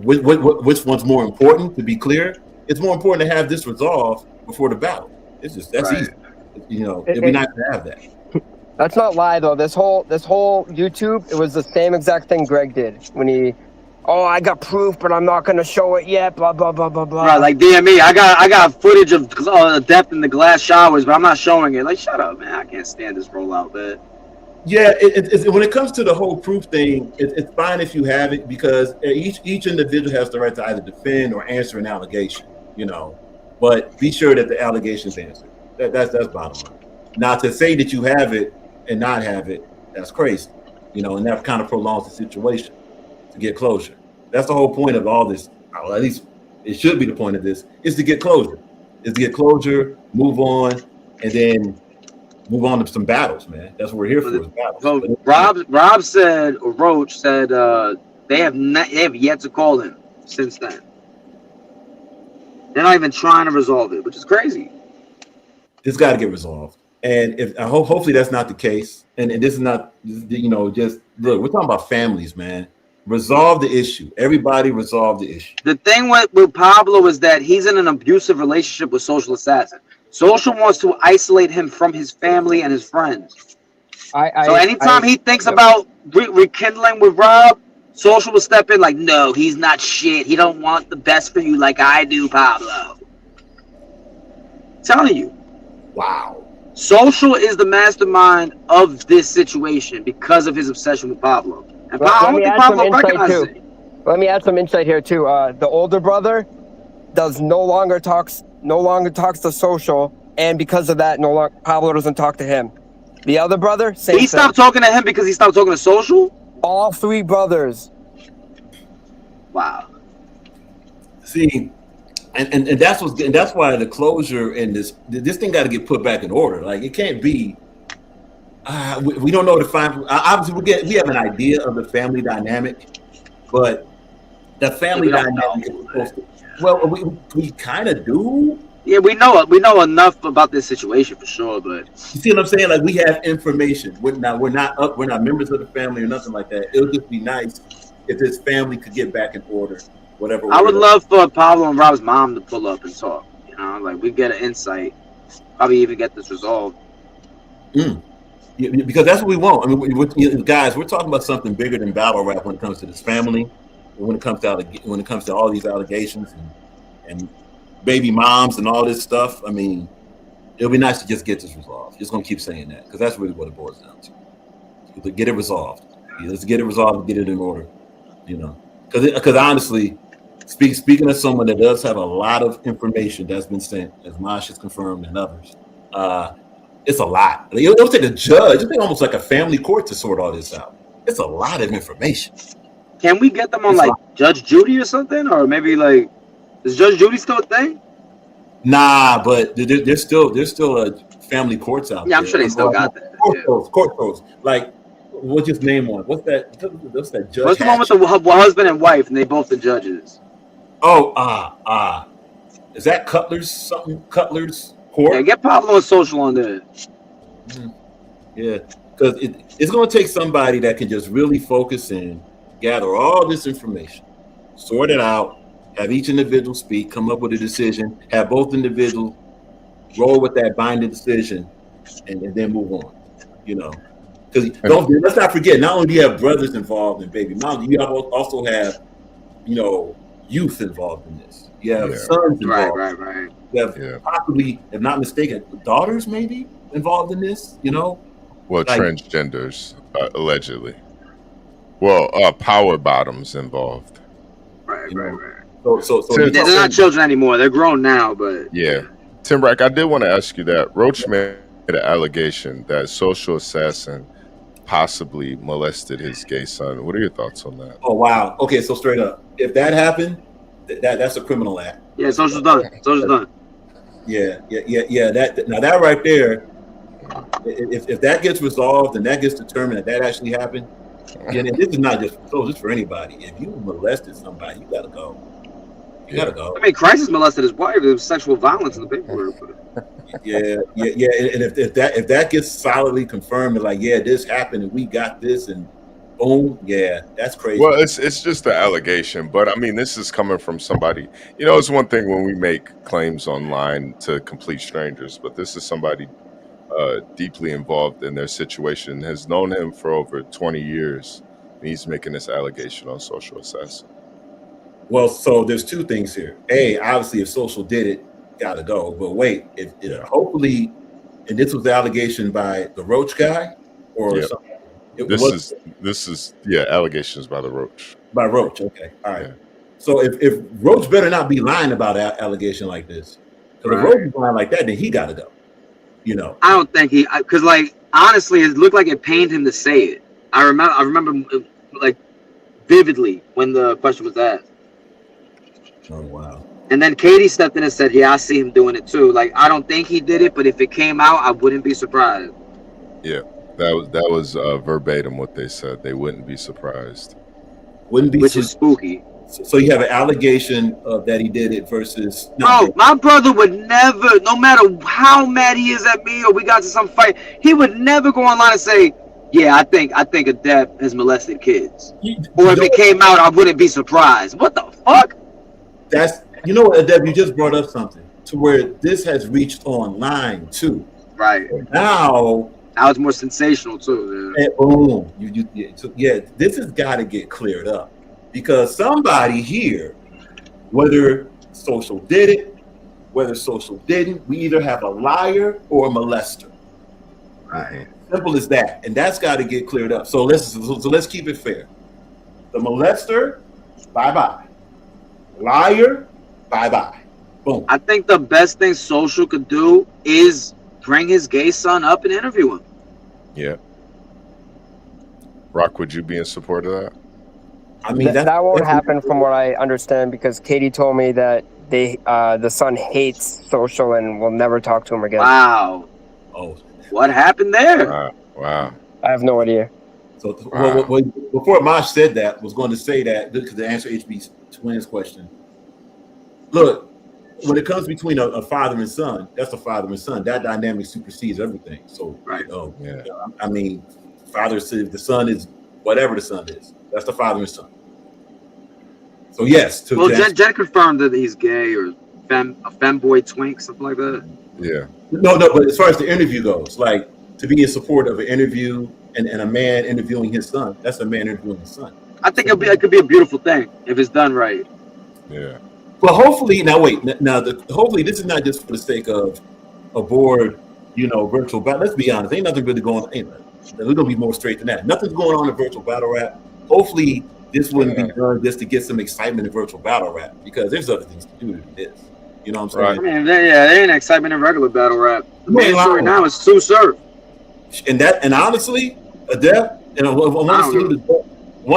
Which one's more important? To be clear, it's more important to have this resolved before the battle. It's just easy. It'd be nice to have that. That's not lie though. This whole YouTube, it was the same exact thing Greg did when he oh, I got proof, but I'm not gonna show it yet. Blah blah blah blah blah. Right, like DME, I got footage of depth in the glass showers, but I'm not showing it. Like, shut up, man. I can't stand this rollout, man. Yeah, when it comes to the whole proof thing, it's fine if you have it because each individual has the right to either defend or answer an allegation, you know. But be sure that the allegation's answered. That's bottom line. Now, to say that you have it and not have it, that's crazy, you know, and that kind of prolongs the situation to get closure. That's the whole point of all this. Well, at least it should be the point of this, is to get closure. Is to get closure, move on, and then move on to some battles, man. That's what we're here for, is battles. So Rob said, or Roach said, they have yet to call him since then. They're not even trying to resolve it, which is crazy. It's got to get resolved, and hopefully that's not the case. And this is not, you know, just look. We're talking about families, man. Resolve the issue. Everybody resolve the issue. The thing with Pablo is that he's in an abusive relationship with Social Assassin. Social wants to isolate him from his family and his friends. So anytime he thinks about rekindling with Rob, Social will step in like, no, he's not shit. He don't want the best for you like I do, Pablo. I'm telling you. Wow. Social is the mastermind of this situation because of his obsession with Pablo. And I don't think Pablo recognizes it. Let me add some insight here too. The older brother no longer talks to Social, and because of that, Pablo doesn't talk to him. The other brother, same He stopped talking to him because he stopped talking to Social? All three brothers. Wow. See, and that's why the closure and this thing got to get put back in order. Like, it can't be. We don't know the final. Obviously, we have an idea of the family dynamic, but the family dynamic is supposed to. Well, we kind of do. Yeah, we know enough about this situation for sure, but you see what I'm saying? Like, we have information. We're not members of the family or nothing like that. It would just be nice if this family could get back in order. Whatever. I would love for Pablo and Rob's mom to pull up and talk. You know, like, we get an insight, probably even get this resolved. Yeah, because that's what we want. I mean, guys, we're talking about something bigger than battle rap when it comes to this family, and when it comes to all these allegations and baby moms and all this stuff. I mean, it'll be nice to just get this resolved. Just gonna keep saying that because that's really what it boils down to. Get it resolved. Let's get it resolved and get it in order. You know, because honestly, speaking of someone that does have a lot of information that's been sent, as Mosh has confirmed and others, it's a lot. It'll take a judge. It's almost like a family court to sort all this out. It's a lot of information. Can we get them on Judge Judy or something, or maybe like? Is Judge Judy still a thing? Nah, but there's still a family courts out there. Yeah, I'm sure they still got that. Court codes. Like, what's his name on? What's that judge? What's the one with the husband and wife, and they both the judges? Oh, is that Cutler's court? Yeah, get Pablo and Social on there. Yeah, because it's going to take somebody that can just really focus in, gather all this information, sort it out, have each individual speak, come up with a decision, have both individuals roll with that binding decision, and then move on. You know, because let's not forget, not only do you have brothers involved in baby mom, you also have, you know, youth involved in this. You have sons involved. Right. You have possibly, if not mistaken, daughters maybe involved in this. You know, well, transgenders allegedly. Well, power bottoms involved. Right. So they're not children anymore. They're grown now, but yeah. Tim Rack, I did want to ask you that. Roach made an allegation that Social Assassin possibly molested his gay son. What are your thoughts on that? Oh wow. Okay, so straight up, if that happened, that's a criminal act. Yeah, Social's done. Yeah. That right there, if that gets resolved and that gets determined that actually happened, and this is not just for anybody. If you molested somebody, you gotta go. You gotta go. I mean, Crisis molested his wife. There was sexual violence in the paperwork. Yeah. And if that gets solidly confirmed, and like, yeah, this happened, and we got this, and boom, yeah, that's crazy. Well, it's just an allegation, but I mean, this is coming from somebody. You know, it's one thing when we make claims online to complete strangers, but this is somebody deeply involved in their situation, has known him for over 20 years, And he's making this allegation on Social Assassin. Well, so there's two things here. A, obviously, if Social did it, gotta go. But wait, if hopefully, and this was the allegation by the Roach guy, or Yep. something. This is allegations by the Roach. By Roach. Okay, all right. So if Roach better not be lying about an allegation like this, because if Roach is lying like that, then he gotta go. You know. I don't think he, because like honestly, it looked like it pained him to say it. I remember like vividly when the question was asked. Oh wow. And then Katie stepped in and said, "Yeah, I see him doing it too." Like I don't think he did it, but if it came out, I wouldn't be surprised. Yeah, that was verbatim what they said. They wouldn't be surprised. Wouldn't be, which is spooky. So you have an allegation that he did it versus. Bro, my brother would never, no matter how mad he is at me or we got to some fight, he would never go online and say, "Yeah, I think Adep has molested kids." Or if it came out, I wouldn't be surprised. What the fuck? That's, you know what, Adep, you just brought up something to where this has reached online too. Right. Now it's more sensational too. And boom, this has got to get cleared up because somebody here, whether Social did it, whether Social didn't, we either have a liar or a molester. Right. Simple as that, and that's got to get cleared up. So let's keep it fair. The molester, bye bye. Liar, bye bye. Boom. I think the best thing Social could do is bring his gay son up and interview him. Yeah. Rock, would you be in support of that? I mean, that won't happen from what I understand because Katie told me that the son hates Social and will never talk to him again. Wow. Oh. What happened there? Wow. I have no idea. So before Mosh said that, was going to say that to answer HB Twins' question. Look, when it comes between a father and son, that's a father and son. That dynamic supersedes everything. So, right. I mean, father says the son is whatever the son is. That's the father and son. So yes. Jen confirmed that he's gay or a femboy twink, something like that. Yeah. No, but as far as the interview goes, like to be in support of an interview and a man interviewing his son, that's a man interviewing his son. I think it could be a beautiful thing if it's done right. Yeah. Well, hopefully, hopefully this is not just for the sake of a board, virtual battle. Let's be honest, ain't nothing really going on. We're gonna be more straight than that. Nothing's going on in virtual battle rap. Hopefully, this wouldn't be done just to get some excitement in virtual battle rap because there's other things to do than this. You know what I'm saying? I mean, there ain't excitement in regular battle rap. The main story now is Sue Surf. And honestly, Adep, and I want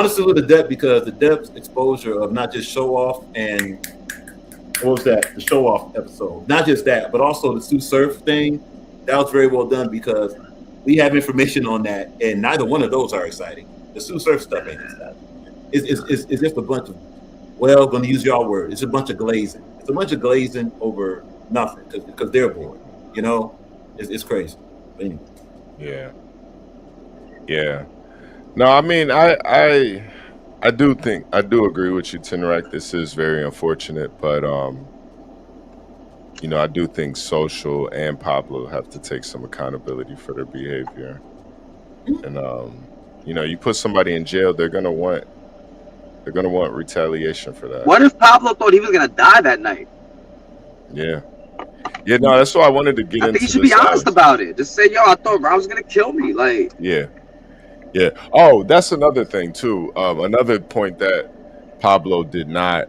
to salute Adep because Adep's exposure of not just show off and what was that? The show off episode. Not just that, but also the Sue Surf thing. That was very well done because we have information on that, and neither one of those are exciting. The Sue Surf stuff ain't exciting. It's just a bunch of, going to use your word, it's a bunch of glazing. It's a bunch of glazing over nothing because they're bored. It's crazy. But anyway. Yeah. No, I mean, I do agree with you, Tinrak. This is very unfortunate, but I do think Social and Pablo have to take some accountability for their behavior. And you put somebody in jail, they're gonna want retaliation for that. What if Pablo thought he was gonna die that night? Yeah. Yeah, no, that's why I wanted to get into. I think you should be honest about it. Just say, "Yo, I thought Rob was gonna kill me." Like, yeah. Oh, that's another thing too. Another point that Pablo did not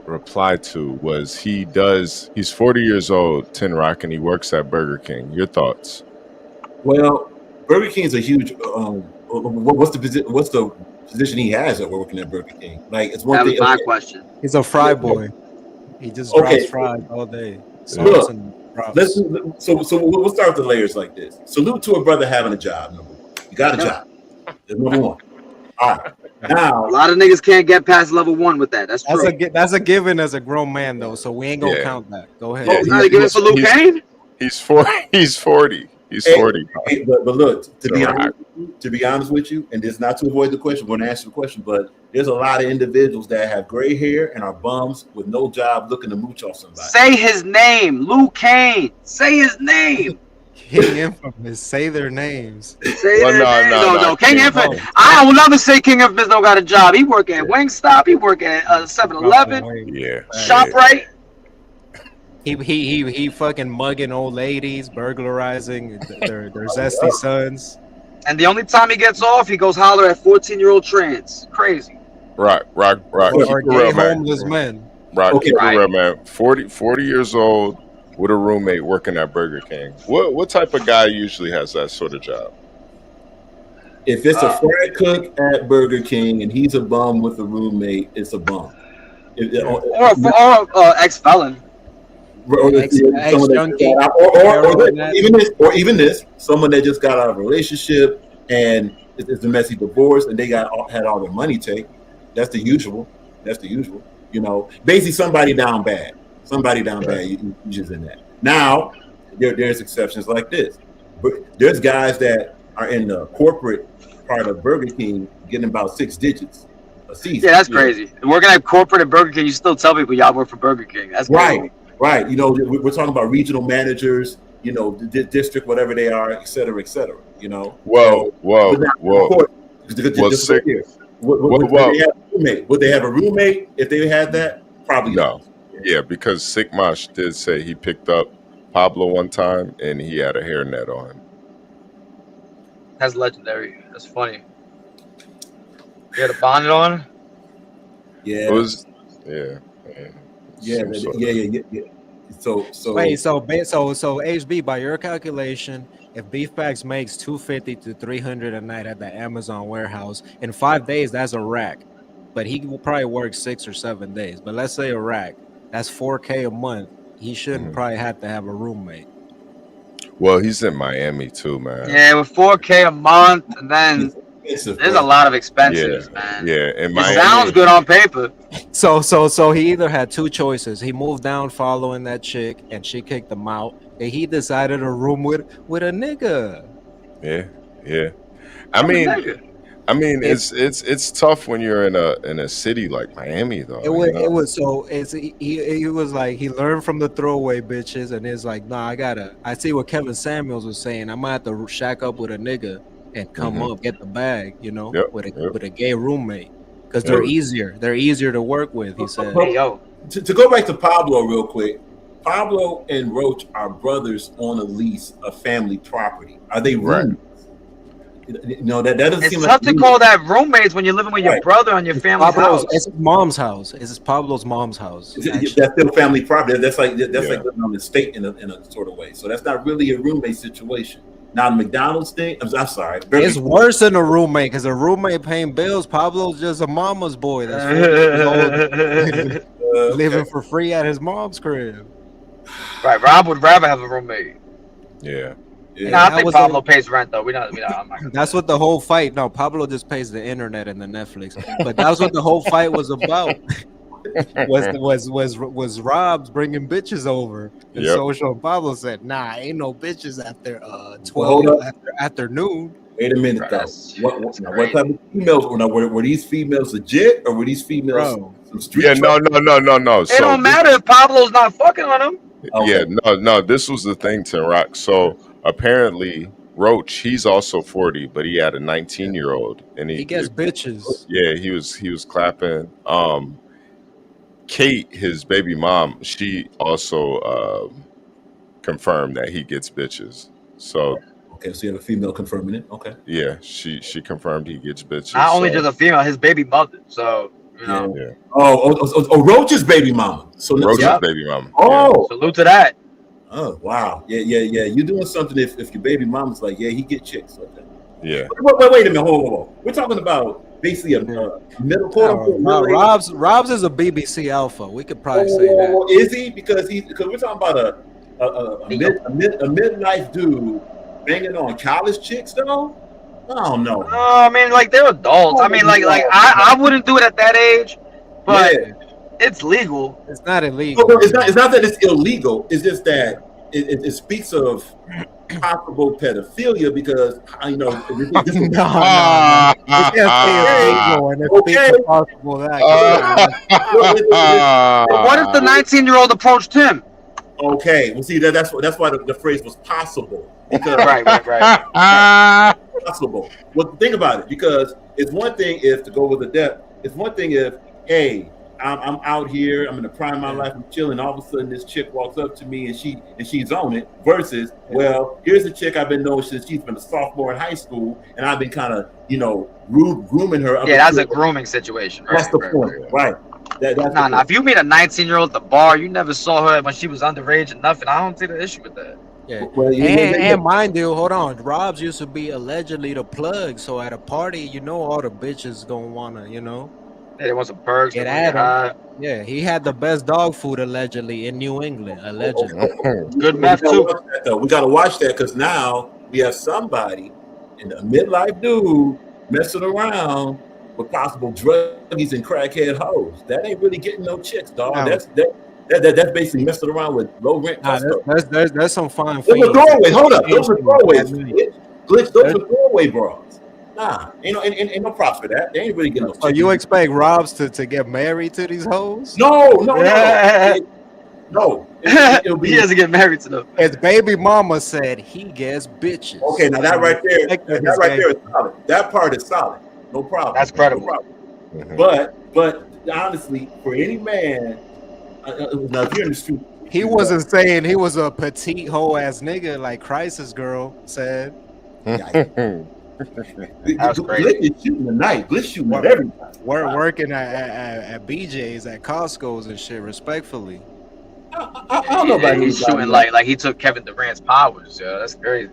reply to was he's 40 years old, Tin Rock, and he works at Burger King. Your thoughts? Well, Burger King is a huge. What's the position he has at working at Burger King? Like, it's one that thing. was my question. He's a fry boy. He just drops fries all day. Look, so we'll start with the layers like this. Salute to a brother having a job. Number one, you got a job. That's number one. All right. Now, a lot of niggas can't get past level 1 with that. That's true. That's a given as a grown man, though. So we ain't gonna count that. Go ahead. It's not a given for Luke Kane. He's 40. He's 40. He's 40. But look, to be honest with you, and this not to avoid the question, we're going to answer the question, but there's a lot of individuals that have gray hair and are bums with no job looking to mooch off somebody. Say his name, Luke Kane. Say his name. King Infamous. Say their names. No, King Infamous. I will never say King Infamous don't got a job. He work at Wingstop. He work at 7-Eleven. Yeah. ShopRite. He fucking mugging old ladies, burglarizing their zesty sons. And the only time he gets off, he goes holler at 14-year-old trans. Crazy. Rock. Or Keep it gay real, man. homeless men. Rock, keep it real, man. 40 years old with a roommate working at Burger King. What type of guy usually has that sort of job? If it's a fry cook at Burger King and he's a bum with a roommate, it's a bum. Or ex-felon. Or even this, someone that just got out of a relationship and it's a messy divorce and they had all their money taken. That's the usual. You know, basically somebody down bad. You just in that. Now, there's exceptions like this. But there's guys that are in the corporate part of Burger King getting about 6 digits a season. Yeah, that's crazy. Working at corporate at Burger King, you still tell people y'all work for Burger King. That's crazy. Right. You know, we're talking about regional managers, you know, the district, whatever they are, et cetera, you know. Whoa. Would they have a roommate if they had that? Probably no. Yeah, because Sigmash did say he picked up Pablo one time and he had a hairnet on him. That's legendary. That's funny. You had a bonnet on? Yeah. It was, yeah. So wait, so HB, by your calculation, if Beefpacks makes $250 to $300 a night at the Amazon warehouse in 5 days, that's a rack. But he will probably work 6 or 7 days. But let's say a rack, that's $4K a month. He shouldn't probably have to have a roommate. Well, he's in Miami too, man. Yeah, with $4K a month, and then there's a lot of expenses, man. Yeah, and it sounds good on paper. So he either had 2 choices. He moved down following that chick, and she kicked him out, and he decided to room with a nigga. Yeah. I mean, it's tough when you're in a city like Miami, though. He was like, he learned from the throwaway bitches, and it's like, nah, I see what Kevin Samuels was saying. I might have to shack up with a nigga and come up, get the bag, you know, with a gay roommate, because they're easier to work with. He said. Hey, yo. To go back to Pablo real quick, Pablo and Roach are brothers on a lease of family property. Are they roommates? No, that doesn't seem like. It's tough to call that roommates when you're living with your brother on your family's house. It's his mom's house. It's Pablo's mom's house. That's still family property. That's like living on the estate in a sort of way. So that's not really a roommate situation. Now the McDonald's thing. I'm sorry. It's worse than a roommate because a roommate paying bills. Pablo's just a mama's boy that's living for free at his mom's crib. Right. Rob would rather have a roommate. Yeah. I think Pablo pays rent though. That's what the whole fight. No, Pablo just pays the internet and the Netflix. But that's what the whole fight was about. was Rob's bringing bitches over and social. Pablo said, "Nah, ain't no bitches after 12 after noon." Wait a minute, though. What type of females were these females legit or were these females some street? No. It don't matter if Pablo's not fucking on them. Okay. Yeah, no. This was the thing, Tim Rock. So apparently, Roach, he's also 40, but he had a 19-year-old, and he gets bitches. Yeah, he was clapping. Kate, his baby mom, she also confirmed that he gets bitches. So okay, so you have a female confirming it. Okay. Yeah, she confirmed he gets bitches. Not only just a female, his baby mother. So you know. Yeah. Oh, Roach's baby mama. So Roach's baby mama. Oh, salute to that. Oh wow, yeah. You're doing something if your baby mama's like, he get chicks. Okay. Yeah. Wait a minute, hold on. We're talking about basically a middle quote. Rob's is a BBC Alpha. We could probably say that. Is he? Because we're talking about a midlife dude banging on college chicks though. I don't know. I mean, like they're adults. I mean, like I wouldn't do it at that age, but. Yeah. It's legal. It's not illegal. No, it's not that it's illegal. It's just that it speaks of possible pedophilia because You can't say illegal and it speaks of possible that. What if the 19-year-old approached him? Okay, well, see that's why the phrase was possible Because right. Possible. Well, think about it, because it's one thing if to go with the depth. It's one thing if, hey, I'm out here, I'm in the prime of my life, I'm chilling. All of a sudden, this chick walks up to me and she's on it. Versus, well, here's a chick I've been knowing since she's been a sophomore in high school, and I've been kind of, grooming her. Yeah, that's a grooming situation. Right, that's the point, right? That's Nah. If you meet a 19-year-old at the bar, you never saw her when she was underage and nothing. I don't see the issue with that. Yeah. Well, And mind you, hold on. Robs used to be allegedly the plug, so at a party, all the bitches gonna wanna, Yeah, they want some perks. get at him. Yeah, he had the best dog food allegedly in New England. Allegedly. Good meth too. We gotta watch that, because now we have somebody in a midlife dude messing around with possible druggies and crackhead hoes. That ain't really getting no chicks, dog. No. That's basically messing around with low rent. There's some fine. Those are throwaways. Hold up, those are throwaways. Glitch, those are throwaway bras. Nah, ain't no props for that. They ain't really getting no. So you expect Robs to get married to these hoes? No. It'll be, he doesn't get married to them. His baby mama said he gets bitches. Okay, now that right there, is solid. That part is solid. No problem. That's credible. No problem. But honestly, for any man, now if you're in the street, he wasn't saying he was a petite hoe ass nigga like Crisis Girl said. That's crazy. Glitch is shooting tonight. Glitch shooting at everybody. We're working at BJ's, at Costco's and shit, respectfully. I don't know about he's shooting like he took Kevin Durant's powers. Yeah, that's crazy.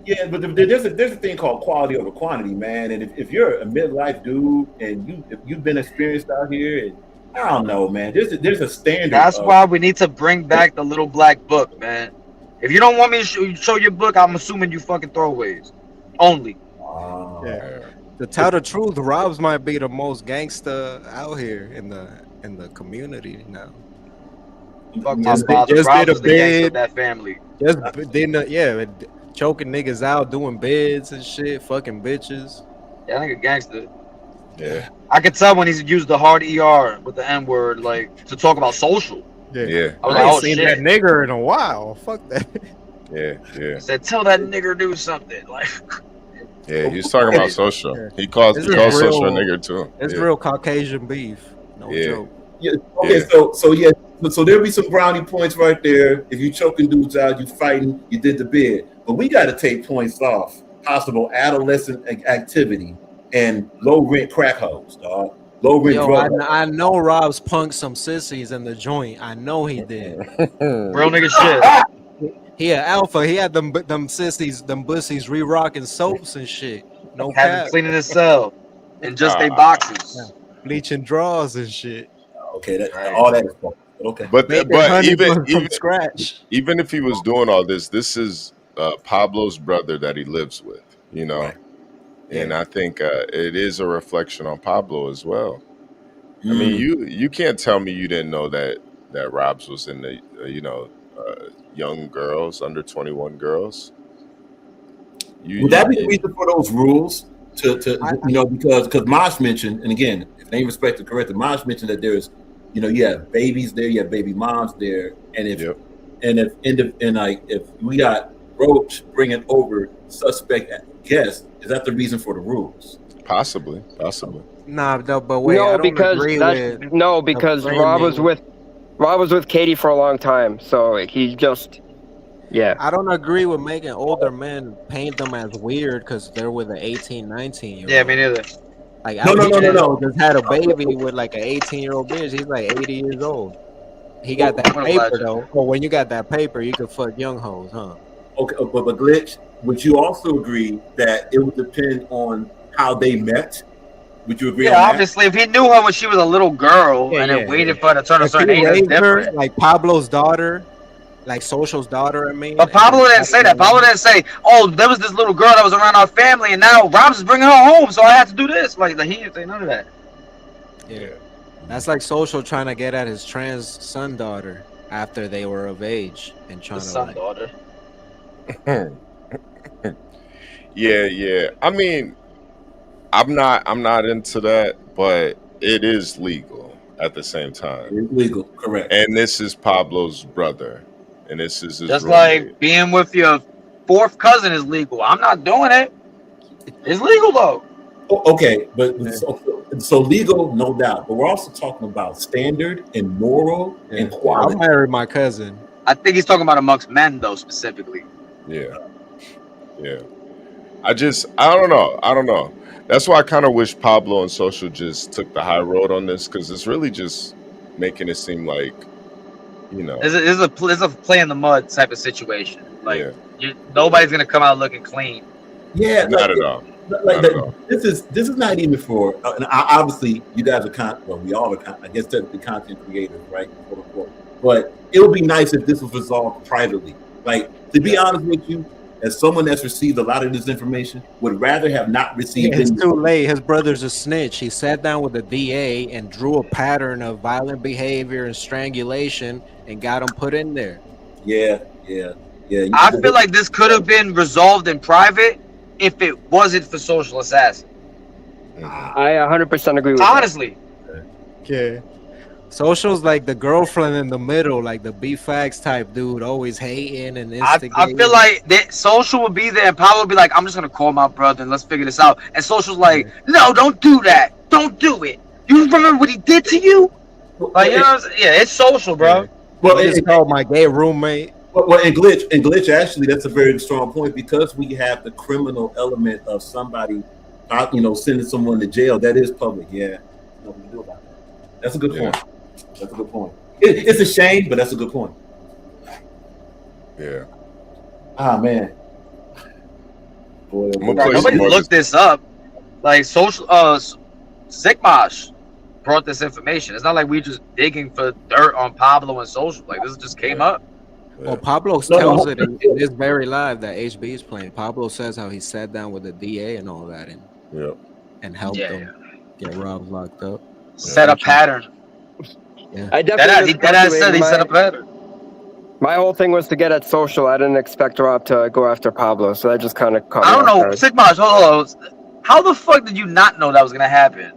Yeah, but there's a thing called quality over quantity, man. And if you're a midlife dude and if you've been experienced out here, and I don't know, man. There's a standard. That's why we need to bring back the little black book, man. If you don't want me to show your book, I'm assuming you fucking throwaways only. Yeah. To tell the truth, Robs might be the most gangster out here in the community now. Fuck Just my father. did Robs a was the gangster of bid. that family. Just didn't, choking niggas out, doing bids and shit, fucking bitches. Yeah, I think a gangster. Yeah. I could tell when he's used the hard ER with the N word, like to talk about social. Yeah. I was I like, ain't oh seen shit. that nigger in a while. Fuck that. Yeah. He said, tell that nigger do something. Like, Yeah, he's talking about social. He calls This social is a real- nigger too. It's Yeah. real Caucasian beef. No joke. Yeah. Okay. So there'll be some brownie points right there. If you choking dudes out, you fighting, you did the bid. But we got to take points off possible adolescent activity and low rent crack hoes, dog. Low rent Yo, drug. I know Rob's punked some sissies in the joint. I know he did. real nigga shit. He an alpha. He had them sissies, them bussies re-rocking soaps and shit. No Having cap. cleaning his cell and just they boxes. Bleaching drawers and shit. Okay, all that is fun. Okay. But Making honey even from scratch. even if he was doing all this is Pablo's brother that he lives with, Right. and I think it is a reflection on Pablo as well. I mean, you can't tell me you didn't know that Robs was in the young girls, under 21 girls. Would that be the reason for those rules? Because Mosh mentioned, and again, if they respect to correct it, Mosh mentioned that there's, you have babies there, you have baby moms there, and if we got Roach bringing over suspect guests, is that the reason for the rules? Possibly. Nah, but wait. I don't agree with because the Rob was framing. with Katie for a long time, so he just. Yeah. I don't agree with making older men paint them as weird because they're with an 18, 19-year-old. Yeah, me neither. Like, No. Just had a baby with like an 18-year-old bitch. He's like 80 years old. He got that What a paper legend. though. But when you got that paper, you could fuck young hoes, huh? Okay, but Glitch, would you also agree that it would depend on how they met? Would you agree on Yeah, that? obviously, if he knew her when she was a little girl and then waited for her to turn a If certain he age, that's raised her, different. like Pablo's daughter, like Social's daughter, I mean. But Pablo didn't say that. Pablo didn't say, "Oh, there was this little girl that was around our family, and now Rob's is bringing her home, so I had to do this." Like he didn't say none of that. Yeah. That's like Social trying to get at his trans son daughter after they were of age and trying His to son like, daughter. Yeah. I mean, I'm not into that, but it is legal at the same time. It's legal, correct. And this is Pablo's brother, and this is his Just roommate. like being with your fourth cousin is legal. I'm not doing it. It's legal though. Okay, but so legal, no doubt. But we're also talking about standard and moral and I'll quality. marry my cousin. I think he's talking about amongst men though, specifically. Yeah. I don't know. That's why I kind of wish Pablo and Social just took the high road on this, because it's really just making it seem like, It's a play in the mud type of situation. Like nobody's gonna come out looking clean. Yeah, not at all. This is not even for. And obviously, you guys are we all are. I guess technically content creators, right? Quote unquote. But it would be nice if this was resolved privately. Like, to be honest with you, as someone that's received a lot of this information, would rather have not received. It's too late. His brother's a snitch. He sat down with the DA and drew a pattern of violent behavior and strangulation and got him put in there. Yeah. I feel like this could have been resolved in private if it wasn't for Social Assassin. I 100% agree with that. Honestly. Okay. Social's like the girlfriend in the middle, like the B-Facts type dude, always hating and instigating. I feel like that Social would be there and Pablo would be like, I'm just gonna call my brother and let's figure this out. And Social's like, no, don't do that. Don't do it. You remember what he did to you? Like, you know what I'm saying? Yeah, it's Social, bro. Well, it's called my gay roommate. Well, and glitch. Actually, that's a very strong point, because we have the criminal element of somebody, sending someone to jail. That is public. Yeah, nothing to do about that. That's a good point. That's a good point. It's a shame, but that's a good point. Yeah. Ah, man. Boy, Nobody looked this up. Like Social, Zikmosh brought this information. It's not like we just digging for dirt on Pablo and Social. Like, this just came up. Well, Pablo tells it in this very live that HB is playing. Pablo says how he sat down with the DA and all that and helped them get Rob locked up. Set a pattern. Yeah. I definitely said he set a pattern. My whole thing was to get at Social. I didn't expect Rob to go after Pablo, so that just kind of caught me. I don't know, off guard. Sigmaj, hold on. How the fuck did you not know that was gonna happen?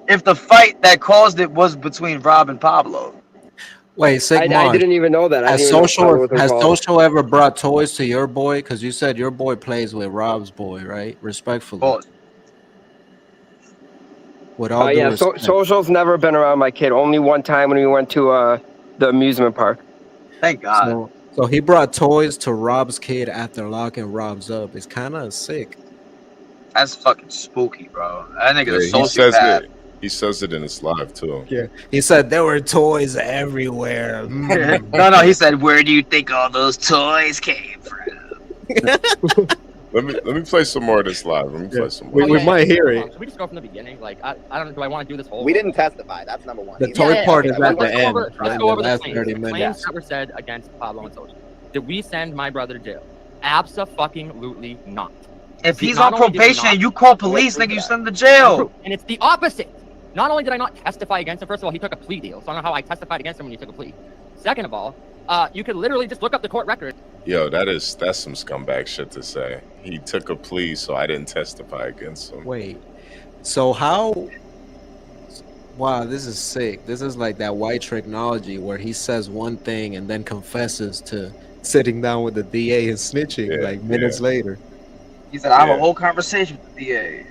If the fight that caused it was between Rob and Pablo. Wait, Sigmaj, I didn't even know that. Has Social ever brought toys to your boy? Because you said your boy plays with Rob's boy, right? Respectfully. With all due respect. Social's never been around my kid. Only one time when we went to the amusement park. Thank God. So he brought toys to Rob's kid after locking Rob's up. It's kind of sick. That's fucking spooky, bro. That nigga's a he says sociopath. it. He says it in his live too. Yeah. He said there were toys everywhere. No, he said, where do you think all those toys came from? Let me play some more of this live. Let me play some more. We might hear it. Should we just go from the beginning? Like, I don't know. Do I want to do this whole? We didn't testify. That's number one. The toy part is at the Let's end. go over the last claims. 30 The minutes. claims that were said against Pablo and Social. Did we send my brother to jail? Abso-fucking-lutely not. If he's on probation and you call police, nigga, you send him to jail. And it's the opposite. Not only did I not testify against him, first of all, he took a plea deal. So I don't know how I testified against him when he took a plea. Second of all, you could literally just look up the court record. Yo, that's some scumbag shit to say. He took a plea, so I didn't testify against him. Wait, so how? Wow, this is sick. This is like that white technology where he says one thing and then confesses to sitting down with the DA and snitching like minutes later. He said, I have a whole conversation with the DA.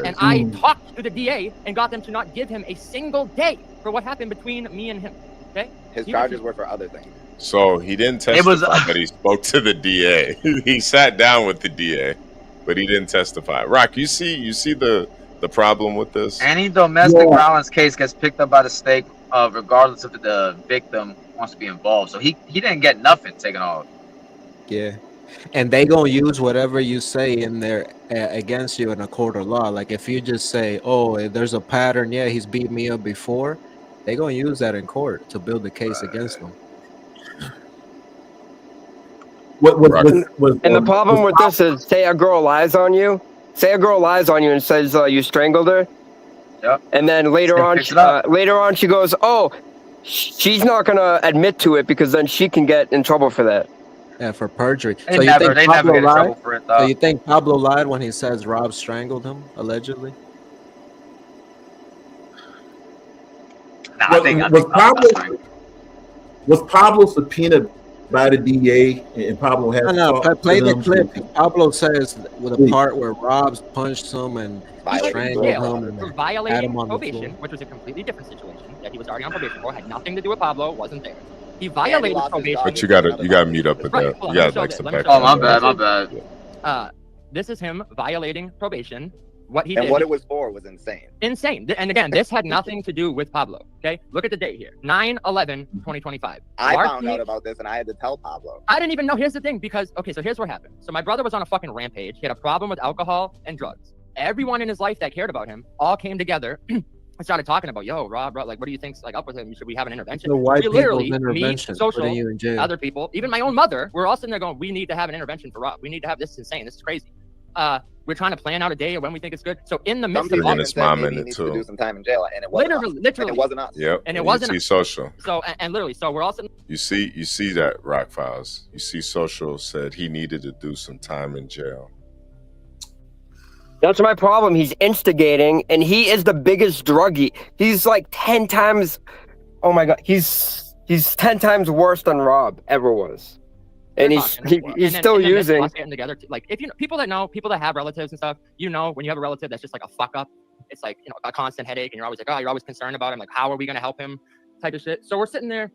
And I talked to the DA and got them to not give him a single day for what happened between me and him. Okay? His charges were for other things. So he didn't testify, but he spoke to the DA. He sat down with the DA, but he didn't testify. Rock, you see the problem with this? Any domestic violence case gets picked up by the state, regardless if the victim wants to be involved. So he didn't get nothing taken off. Yeah. And they gonna use whatever you say in there against you in a court of law. Like if you just say, "Oh, there's a pattern. Yeah, he's beat me up before," they gonna use that in court to build a case against them. And the problem with this is, say a girl lies on you. Say a girl lies on you and says you strangled her. Yep. And then later on, she goes, "Oh, she's not gonna admit to it because then she can get in trouble for that." Yeah, for perjury. They never get in trouble for it, though. So you think Pablo lied when he says Rob strangled him, allegedly? Nah, Was Pablo subpoenaed by the DA, and Pablo has. No, talked play to the them. clip. Pablo says with a Please. part where Rob's punched him and strangled him for and had violating him on the probation, floor. which was a completely different situation that he was already on probation for, had nothing to do with Pablo, wasn't there. He violated probation. But you gotta mute up with that. You gotta like some back. Oh, my bad. This is him violating probation. What he And did. what it was for was insane. Insane. And again, this had nothing to do with Pablo. Okay, look at the date here: 9/11/2025. I found out about this and I had to tell Pablo. I didn't even know. Here's the thing, because okay, so here's what happened. So my brother was on a fucking rampage. He had a problem with alcohol and drugs. Everyone in his life that cared about him all came together and started talking about, yo, Rob, like, what do you think's like up with him? Should we have an intervention? The white We literally, people's me, intervention, social, putting you in jail. other people, even my own mother, we're all sitting there going, we need to have an intervention for Rob. We need to have this. Is insane. This is crazy. We're trying to plan out a day when we think it's good. So in the midst of all his mom in he it needs to do too. some time in jail, and it wasn't literally, us. And it wasn't us. Yep. And it you wasn't see social. So and literally, so we're all sitting. You see that Rock Files. You see social said he needed to do some time in jail. That's my problem. He's instigating, and he is the biggest druggie. He's like 10 times. Oh my god, he's 10 times worse than Rob ever was, and he's still using. Us getting together, like if you know people that have relatives and stuff, you know, when you have a relative that's just like a fuck up, it's like, you know, a constant headache, and you're always like, oh, you're always concerned about him, like how are we gonna help him, type of shit. So we're sitting there,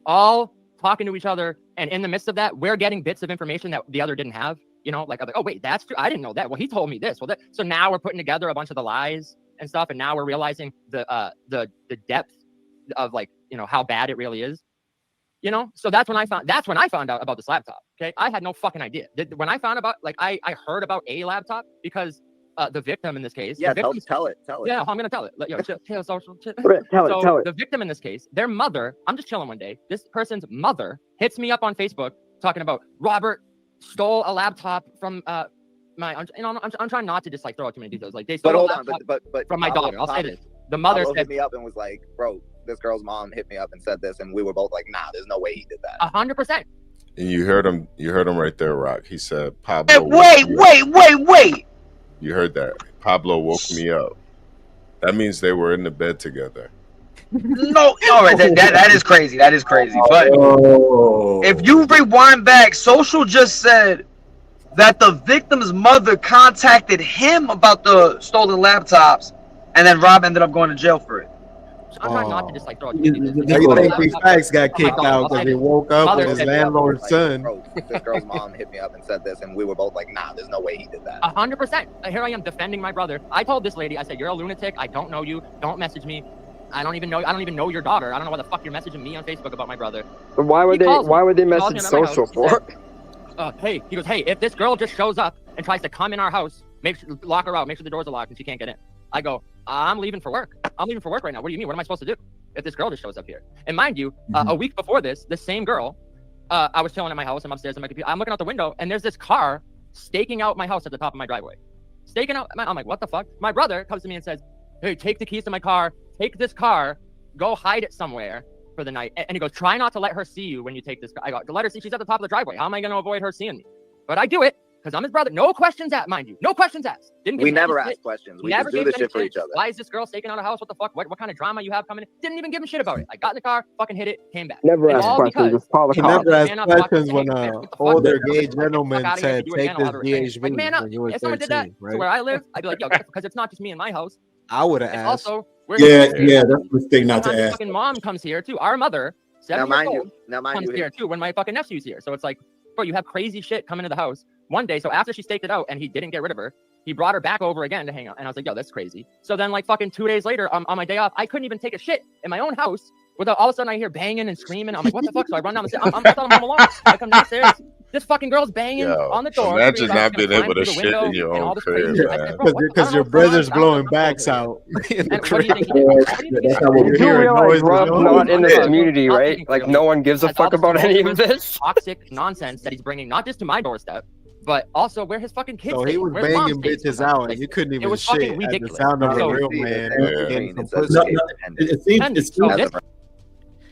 all talking to each other, and in the midst of that, we're getting bits of information that the other didn't have. You know, like I'm like, oh wait, that's true. I didn't know that. Well, he told me this. Well, so now we're putting together a bunch of the lies and stuff, and now we're realizing the depth of, like, you know, how bad it really is. You know, so that's when I found out about this laptop. Okay, I had no fucking idea. When I found about, like, I heard about a laptop because the victim in this case. Yeah, tell it. Yeah, I'm gonna tell it. Yo, chill, social. Chill. Tell it. The victim in this case, their mother. I'm just chilling one day. This person's mother hits me up on Facebook talking about Robert stole a laptop from I'm trying not to just like throw out too many details. Like they stole But hold a on, laptop but from my Pablo- daughter. I'll say Pablo- this. The mother Pablo said hit me up and was like, bro, this girl's mom hit me up and said this, and we were both like, nah, there's no way he did that. 100%. And you heard him right there, Rock. He said Pablo. Wait. You heard that. Pablo woke me up. That means they were in the bed together. No, all right, that is crazy. That is crazy. But if you rewind back, social just said that the victim's mother contacted him about the stolen laptops, and then Rob ended up going to jail for it. I'm trying not to just like throw out You think these facts got kicked out because he woke up with his landlord's son? Bro, this girl's mom hit me up and said this, and we were both like, nah, there's no way he did that. 100%. Here I am defending my brother. I told this lady, I said, you're a lunatic. I don't know you. Don't message me. I don't even know your daughter. I don't know why the fuck you're messaging me on Facebook about my brother. But why would they calls message me at my social house, for? Hey, he goes, hey, if this girl just shows up and tries to come in our house, lock her out, make sure the doors are locked and she can't get in. I go, I'm leaving for work. I'm leaving for work right now. What do you mean? What am I supposed to do if this girl just shows up here? And mind you, a week before this same girl, I was chilling at my house. I'm upstairs on my computer. I'm looking out the window, and there's this car staking out my house at the top of my driveway. Staking out. I'm like, what the fuck? My brother comes to me and says, hey, take the keys to my car. Take this car. Go hide it somewhere for the night. And he goes, try not to let her see you when you take this car. I go, to let her see, she's at the top of the driveway. How am I going to avoid her seeing me? But I do it because I'm his brother. No questions asked, mind you. No questions asked. We never asked questions. We just do the shit for each other. Why is this girl staking out a house? What the fuck? What kind of drama you have coming in? Didn't even give him shit about it. I got in the car, fucking hit it, came back. Never asked questions. Just call the He cops. never asked questions when older gay gentleman said, take this DHV Like, man, when you were if someone did that 13, right? to where I live, I'd be like, yo, because it's not just me in my house. I would have It's asked. also, Yeah, that's a mistake not to my ask. fucking mom comes here too. Our mother, 7 years old, comes here too when my fucking nephew's here. So it's like, bro, you have crazy shit coming to the house. One day, so after she staked it out and he didn't get rid of her, he brought her back over again to hang out. And I was like, yo, that's crazy. So then, like, fucking 2 days later, on my day off, I couldn't even take a shit in my own house without all of a sudden I hear banging and screaming. I'm like, what the fuck? So I run down the stairs. I thought I'm home alone. I come downstairs. This fucking girl's banging on the door. Imagine not being able to shit in your own crib, man. Because your brother's blowing backs out in the crib. You do realize Rob's not in the community, right? Like, no one gives a fuck about any of this. Toxic nonsense that he's bringing, not just to my doorstep, but also where his fucking kids So stay, he was where his mom banging stays. bitches out, and you couldn't It even was shit fucking at the ridiculous. sound of a So- real man.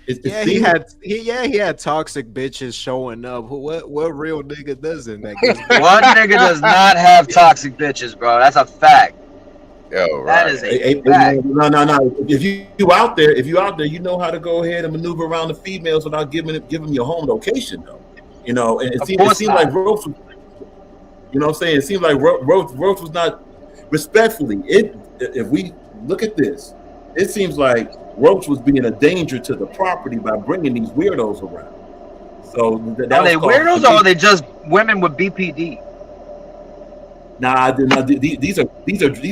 He had toxic bitches showing up. What real nigga doesn't? One nigga does not have toxic bitches, bro. That's a fact. Yo, That right. is a fact. No. If you out there, you know how to go ahead and maneuver around the females without giving them your home location, though. You know, and it seemed like Roach was, you know what I'm saying? It seemed like Roach was not respectfully. If we look at this, it seems like Roach was being a danger to the property by bringing these weirdos around. So Are they weirdos or are they just women with BPD? Nah, these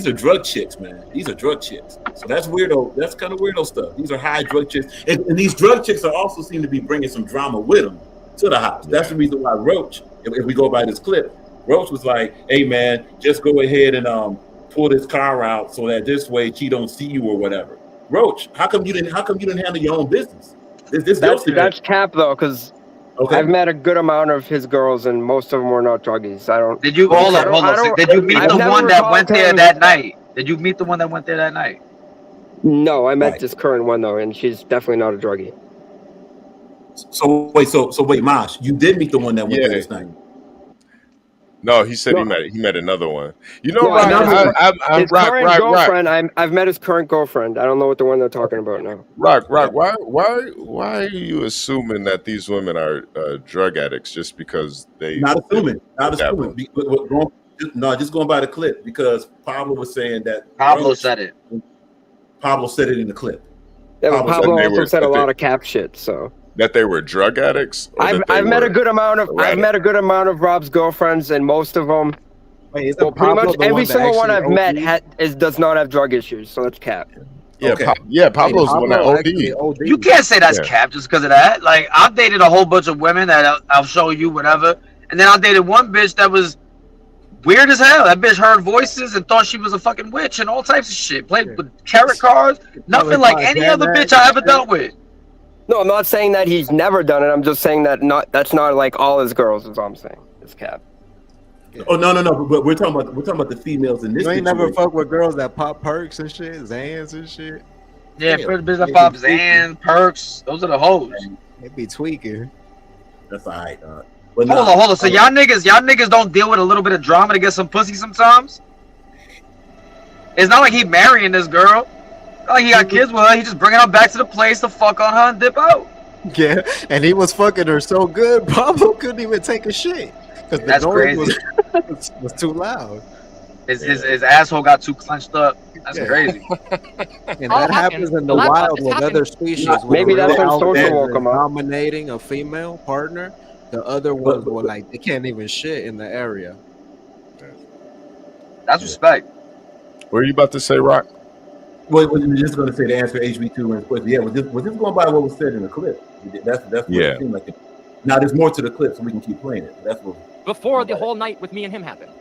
are drug chicks, man. These are drug chicks. So that's weirdo. That's kind of weirdo stuff. These are high drug chicks, and these drug chicks are also seem to be bringing some drama with them to the house. That's the reason why Roach, if we go by this clip, Roach was like, "Hey, man, just go ahead and pull this car out so that this way she don't see you or whatever." Roach, how come you didn't handle your own business? That's cap though, because I've met a good amount of his girls, and most of them were not druggies. I don't. Did you hold on? Did you meet the one that went there that night? Did you meet the one that went there that night? No, I met this current one though, and she's definitely not a druggie. So wait, Mosh, you did meet the one that went there this night. No, he said he met another one. You know, No, I'm his current girlfriend. I've met his current girlfriend. I don't know what the one they're talking about now. Rock. Why are you assuming that these women are drug addicts just because they? Not assuming. Just going by the clip because Pablo was saying that. Pablo said it. Pablo said it in the clip. Yeah, but Pablo also said a lot of cap shit. So. That they were drug addicts. I've met a good amount of Rob's girlfriends, and most of them. Wait, well, pretty much every single one I've met does not have drug issues, so that's cap. Yeah, Pablo's the one that OD. You can't say that's cap just because of that. Like I've dated a whole bunch of women that I'll show you whatever, and then I dated one bitch that was weird as hell. That bitch heard voices and thought she was a fucking witch and all types of shit. Played with tarot cards, nothing like any other bitch I ever dealt with. No, I'm not saying that he's never done it. I'm just saying that that's not like all his girls. Is all I'm saying. It's cap. Oh no! But we're talking about the females in this. You ain't situation. never fuck with girls that pop perks and shit, Xans and shit. Yeah, first bitch that pop Xan, perks. Those are the hoes. They be tweaking. That's all right. Hold on. So y'all niggas don't deal with a little bit of drama to get some pussy sometimes. It's not like he marrying this girl. Not like he got kids with her. He just bringing her back to the place to fuck on her and dip out. Yeah, and he was fucking her so good, Pablo couldn't even take a shit because the That's noise crazy. was too loud. His asshole got too clenched up. That's crazy. And that happens in the wild with other species. Maybe that's when social will come out. Dominating a female partner, the other ones were like they can't even shit in the area. That's respect. What are you about to say, Rock? Well, we're just going to say to answer HB2 question. Yeah, was this going by what was said in the clip? That's what it seemed like. Now there's more to the clip, so we can keep playing it. That's what. Before the whole night with me and him happened.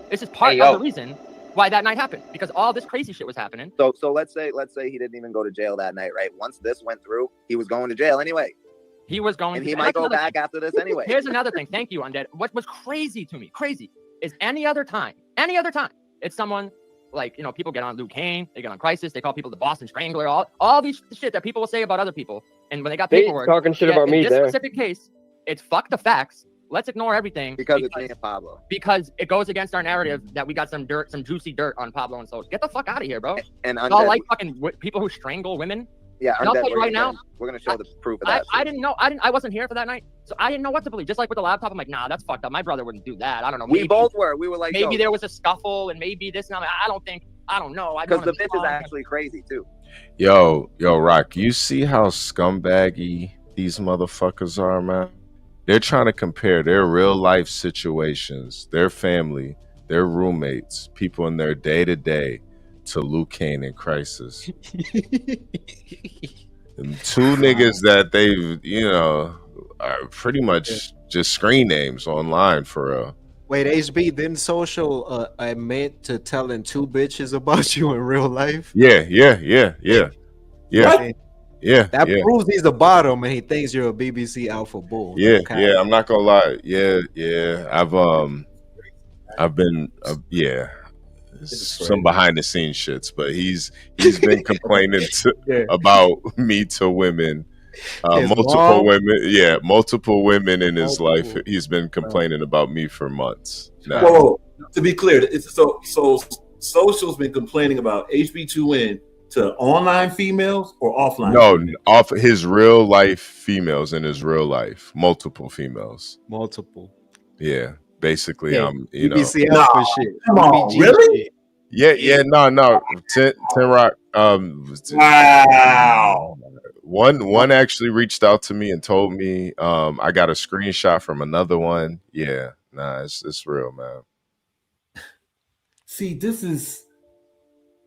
This is part of the reason why that night happened, because all this crazy shit was happening. So let's say he didn't even go to jail that night, right? Once this went through, he was going to jail anyway. He was going, and he might go back after this anyway. Here's another thing. Thank you, Undead. What was crazy to me, is any other time, it's someone like, people get on Luke Kane, they get on Crisis, they call people the Boston Strangler, all these shit that people will say about other people, and when they got paperwork, talking shit about me in this specific case, it's fuck the facts. Let's ignore everything because it's me and Pablo. Because it goes against our narrative that we got some juicy dirt on Pablo and Social. Get the fuck out of here, bro. And y'all like fucking people who strangle women. Yeah, I'll tell you right now. We're gonna show the proof of that. I didn't know. I wasn't here for that night, so I didn't know what to believe. Just like with the laptop, I'm like, nah, that's fucked up. My brother wouldn't do that. I don't know. We both were. We were like, maybe there was a scuffle, and maybe this. And I don't know. Because the bitch is actually crazy too. Yo, Rock, you see how scumbaggy these motherfuckers are, man? They're trying to compare their real life situations, their family, their roommates, people in their day to day, to Luke Kane and Crisis. And two niggas that they've, are pretty much just screen names online for real. Wait, HB, didn't Social admit to telling two bitches about you in real life? Yeah. What? Yeah. That proves he's the bottom and he thinks you're a BBC alpha bull. Yeah, I'm not gonna lie. Yeah. I've been some behind the scenes shits, but he's been complaining about me to women. Multiple women in his life. He's been complaining about me for months now. Whoa. To be clear, it's so Social's been complaining about HB2N to online females or offline? No, off his real life females in his real life, multiple females. Multiple. Yeah, basically, Yeah, you know. BBC for shit. Come on, BBG really? shit. No. Ten Rock. Wow. One actually reached out to me and told me I got a screenshot from another one. Yeah, nah, it's real, man. See, this is,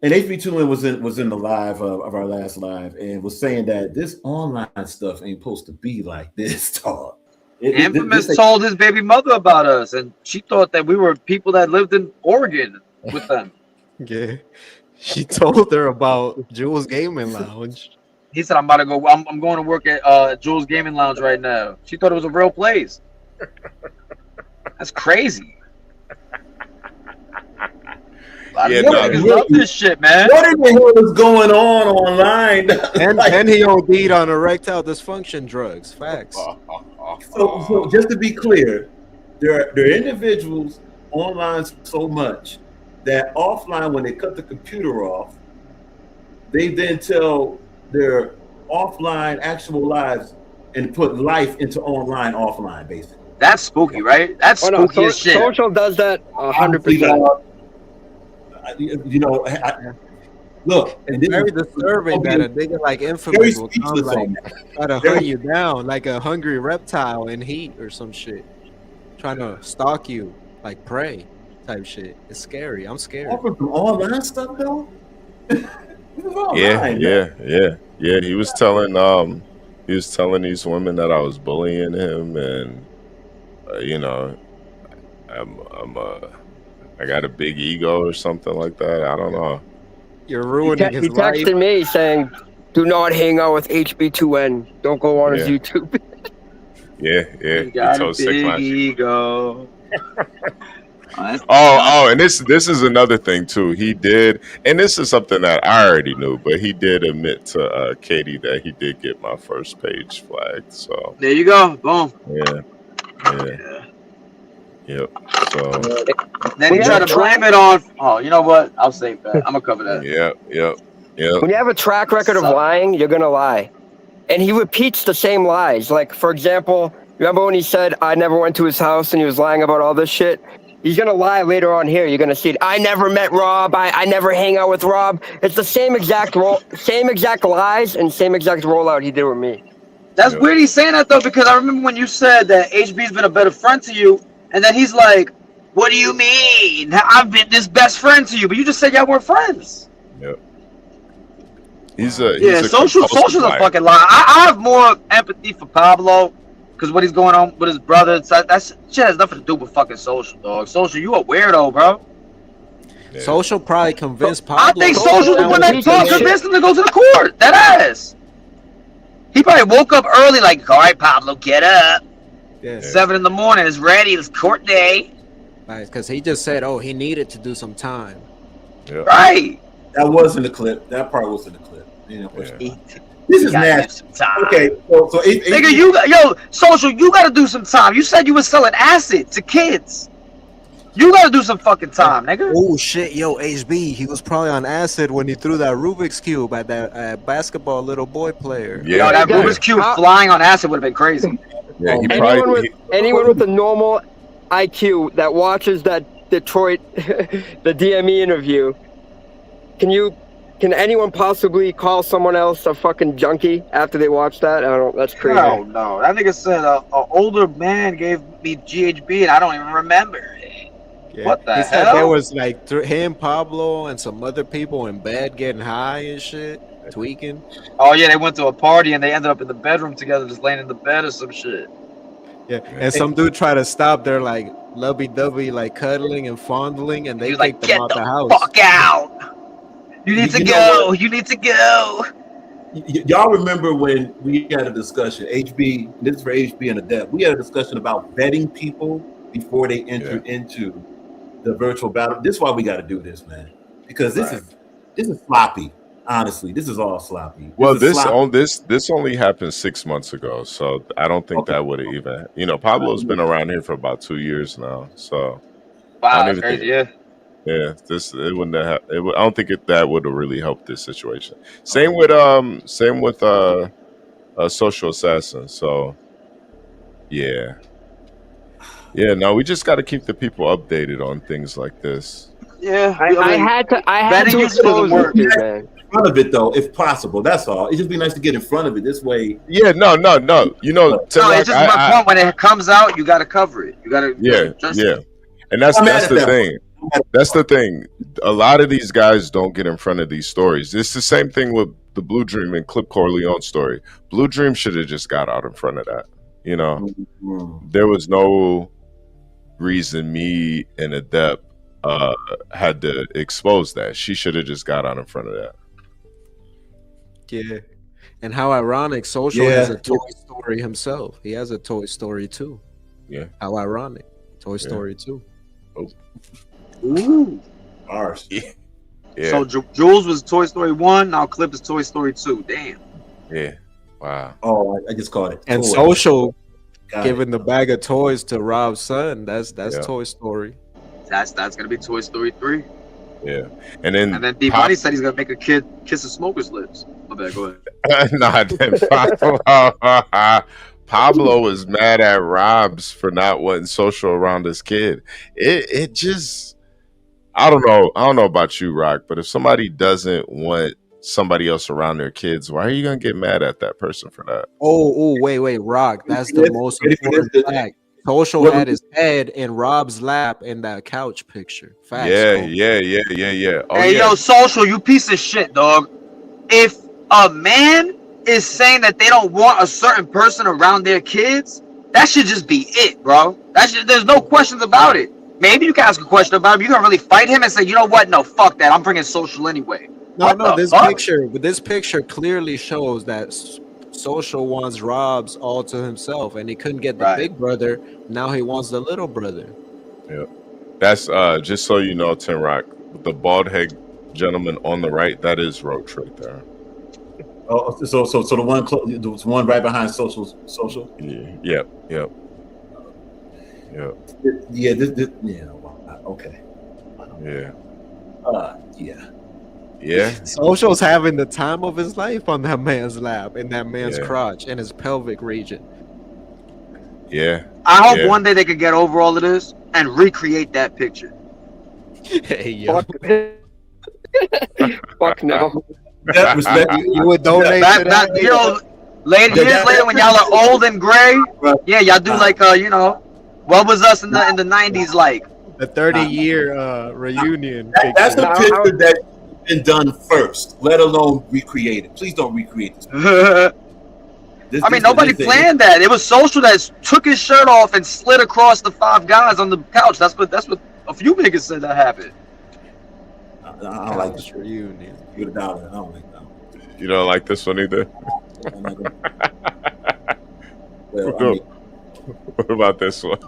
and HB2N was in the live of our last live and was saying that this online stuff ain't supposed to be like this, dog. Infamous told his baby mother about us, and she thought that we were people that lived in Oregon with them. Yeah. She told her about Jules Gaming Lounge. He said, "I'm about to go. I'm going to work at Jules Gaming Lounge right now." She thought it was a real place. That's crazy. Niggas love this shit, man. What in the hell is going on online? And he OD'd on erectile dysfunction drugs. Facts. So just to be clear, there are individuals online so much that offline, when they cut the computer off, they then tell their offline actual lives and put life into online offline, basically. That's spooky, right? That's spooky as shit. Social does that 100%. You know, look, and this very disturbing that a nigga like Infamous will come like try to hunt you down like a hungry reptile in heat or some shit, trying to stalk you like prey type shit. It's scary. I'm scared. Online stuff though. Yeah. He was telling these women that I was bullying him, and you know, I got a big ego or something like that. I don't know. You're ruining his life. He texted me saying, "Do not hang out with HB2N. Don't go on his YouTube." Yeah. You got a big ego. And this is another thing too. He did, and this is something that I already knew, but he did admit to Katie that he did get my first page flagged. So there you go. Boom. Yeah. Yep. So then he tried to blame it on. Oh, you know what? I'll save that. I'm gonna cover that. Yep. When you have a track record of lying, you're gonna lie, and he repeats the same lies. Like, for example, remember when he said I never went to his house and he was lying about all this shit? He's gonna lie later on here. You're gonna see it. I never met Rob. I never hang out with Rob. It's the same exact lies and same exact rollout he did with me. That's weird he's saying that though, because I remember when you said that HB's been a better friend to you, and then he's like, "What do you mean? I've been this best friend to you, but you just said y'all weren't friends." Yep. Social's a fucking lie. I have more empathy for Pablo because what he's going on with his brother. That shit has nothing to do with fucking Social, dog. Social, you a weirdo, bro. Yeah. Social probably convinced Pablo. I think Social's the one that convinced him to go to the court. That ass. He probably woke up early, like, "All right, Pablo, get up. 7 in the morning, it's ready. It's court day." Because he just said, "Oh, he needed to do some time." Yeah. Right. That was in the clip. That part was in the clip. You know, this is nasty. Okay, so nigga, Social, you gotta do some time. You said you were selling acid to kids. You gotta do some fucking time, nigga. Oh shit, HB, he was probably on acid when he threw that Rubik's Cube at that basketball little boy player. Yeah, that Rubik's Cube flying on acid would have been crazy. Yeah, anyone with a normal IQ that watches that Detroit, the DME interview, can anyone possibly call someone else a fucking junkie after they watch that? I don't. That's crazy. No. That nigga said an older man gave me GHB and I don't even remember. Yeah. What the he hell? Said there was like him, Pablo, and some other people in bed getting high and shit, tweaking. Oh yeah, they went to a party and they ended up in the bedroom together, just laying in the bed or some shit. Yeah, and some dude tried to stop their like lovey-dovey, like cuddling and fondling, and they kicked them out the house. Fuck out! You need to go. You need to go. Y'all remember when we had a discussion? HB, this is for HB and Adept. We had a discussion about vetting people before they enter into the virtual battle. This is why we got to do this, man, because this is sloppy. Honestly, this is all sloppy. This only happened 6 months ago, so I don't think that would have even. Pablo's been around here for about 2 years now, so wow, that's crazy. Yeah, it wouldn't have. I don't think that would have really helped this situation. Same with Social Assassin. So yeah. No, we just got to keep the people updated on things like this. Yeah, I had to expose it, man. In front of it though, if possible. That's all. It'd just be nice to get in front of it this way. Yeah, no. You know, No, it's just my point. When it comes out, you got to cover it. You got to. Yeah. And that's the thing. That's the thing. A lot of these guys don't get in front of these stories. It's the same thing with the Blue Dream and Clip Corleone story. Blue Dream should have just got out in front of that. You know, there was no reason me and Adept had to expose that. She should have just got out in front of that. Yeah. And how ironic, Social has a Toy Story himself. He has a Toy Story too. Yeah. How ironic. Toy Story 2. Oh. Ooh. Ours. Yeah. So Jules was Toy Story 1, now Clip is Toy Story 2. Damn. Yeah. Wow. Oh, I just caught it. And Toy. Social Got giving the bag of toys to Rob's son. That's Toy Story. That's gonna be Toy Story 3. Yeah. And then D Money said he's gonna make a kid kiss a smoker's lips. My bad, go ahead. Nah, then Pablo was mad at Robs for not wanting Social around his kid. It just, I don't know about you, Rock, but if somebody doesn't want somebody else around their kids, why are you gonna get mad at that person for that? Wait, Rock. That's the most important fact. Social had his head in Rob's lap in that couch picture. Facts. Yeah. Oh, hey, yo, Social, you piece of shit, dog. If a man is saying that they don't want a certain person around their kids, that should just be it, bro. There's no questions about it. Maybe you can ask a question about him. You can really fight him and say, you know what? No, fuck that. I'm bringing Social anyway. No, this picture clearly shows that Social wants Rob's all to himself, and he couldn't get the big brother. Now he wants the little brother. Yeah, that's just so you know, Tim Rock, the bald head gentleman on the right, that is Roach right there. Oh, so the one right behind Social. Yep. Yeah. Okay. Yeah. Yeah. Social's having the time of his life on that man's lap, in that man's crotch, in his pelvic region. Yeah. I hope one day they could get over all of this and recreate that picture. Hey, yo. Fuck no. You would donate to that? You know, years later when y'all are old and gray, y'all do like what was us in the 90s like? The 30-year reunion. That's the picture that's been done first, let alone recreate it. Please don't recreate this. I mean, nobody planned that. It was Social that took his shirt off and slid across the 5 guys on the couch. That's what a few niggas said that happened. I don't like this reunion. I don't like that one. You don't like this one either? What about this one?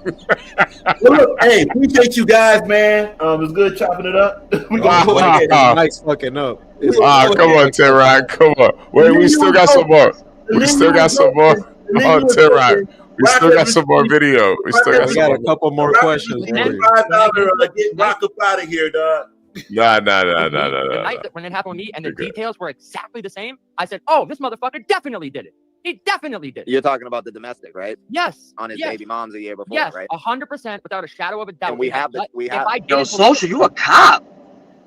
Hey, appreciate you guys, man. It was good chopping it up. We gonna go ahead. Nice fucking up. Come on, Tim Rock. Come on. Wait, we still got some more. We still got some more. Oh, Tim Rock. We still got some more video. We got a couple more questions. Get Rock up out of here, dog. Nah. The night when it happened with me and the details were exactly the same, I said, oh, this motherfucker definitely did it. He definitely did it. You're talking about the domestic, right? Yes. On his baby mom's a year before, yes, right? 100% without a shadow of a doubt. And we have. Yo, Social, you a cop.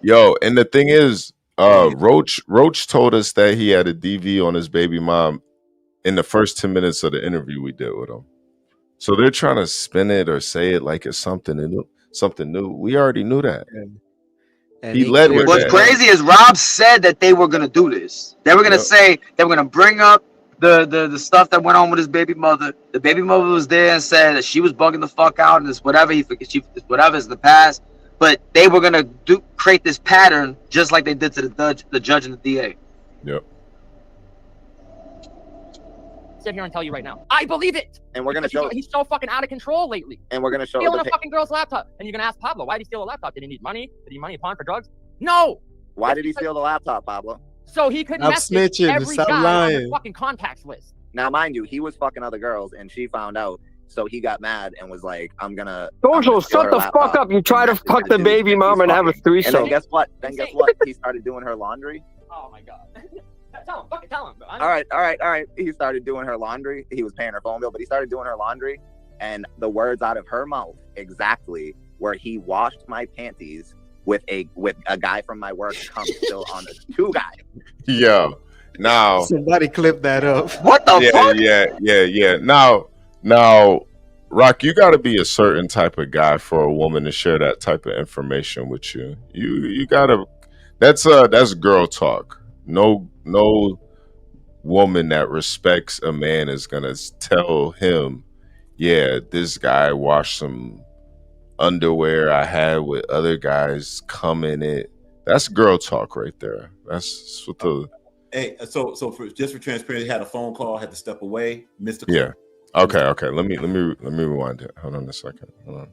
Yo, and the thing is, Roach told us that he had a DV on his baby mom in the first 10 minutes of the interview we did with him. So they're trying to spin it or say it like it's something new. We already knew that. And he led with What's that. crazy is Rob said that they were gonna do this. They were gonna say they were gonna bring up the stuff that went on with his baby mother. The baby mother was there and said that she was bugging the fuck out and this whatever whatever is the past. But they were gonna create this pattern just like they did to the judge and the DA. Yep. Sit here and tell you right now, I believe it. And we're gonna show. He's so fucking out of control lately. And we're gonna show stealing a fucking girl's laptop. And you're gonna ask Pablo, why did he steal a laptop? Did he need money? Did he money pawn for drugs? No. Why did he steal the laptop, Pablo? So he could Stop message snitching. every Stop guy lying. on the fucking contacts list. Now, mind you, he was fucking other girls, and she found out, So he got mad and was like, I'm gonna Social, steal shut her the laptop fuck up. You try to and fuck the the dudes baby that mom she's and have a fucking. And threesome. then guess what? He started doing her laundry. Oh my god. Tell him, fucking tell him, bro. All right. He started doing her laundry. He was paying her phone bill, but he started doing her laundry. And the words out of her mouth exactly were, he washed my panties with a guy from my work come still on the two guys. Yo, now Somebody clip that up. What the fuck? Yeah. Now, Rock, you got to be a certain type of guy for a woman to share that type of information with you. You gotta. That's girl talk. No woman that respects a man is gonna tell him, yeah, this guy washed some underwear I had with other guys come in it. That's girl talk right there. That's what the. Hey, so for transparency, had a phone call, had to step away, missed the call. Yeah. Okay. Let me rewind it. Hold on a second. Hold on.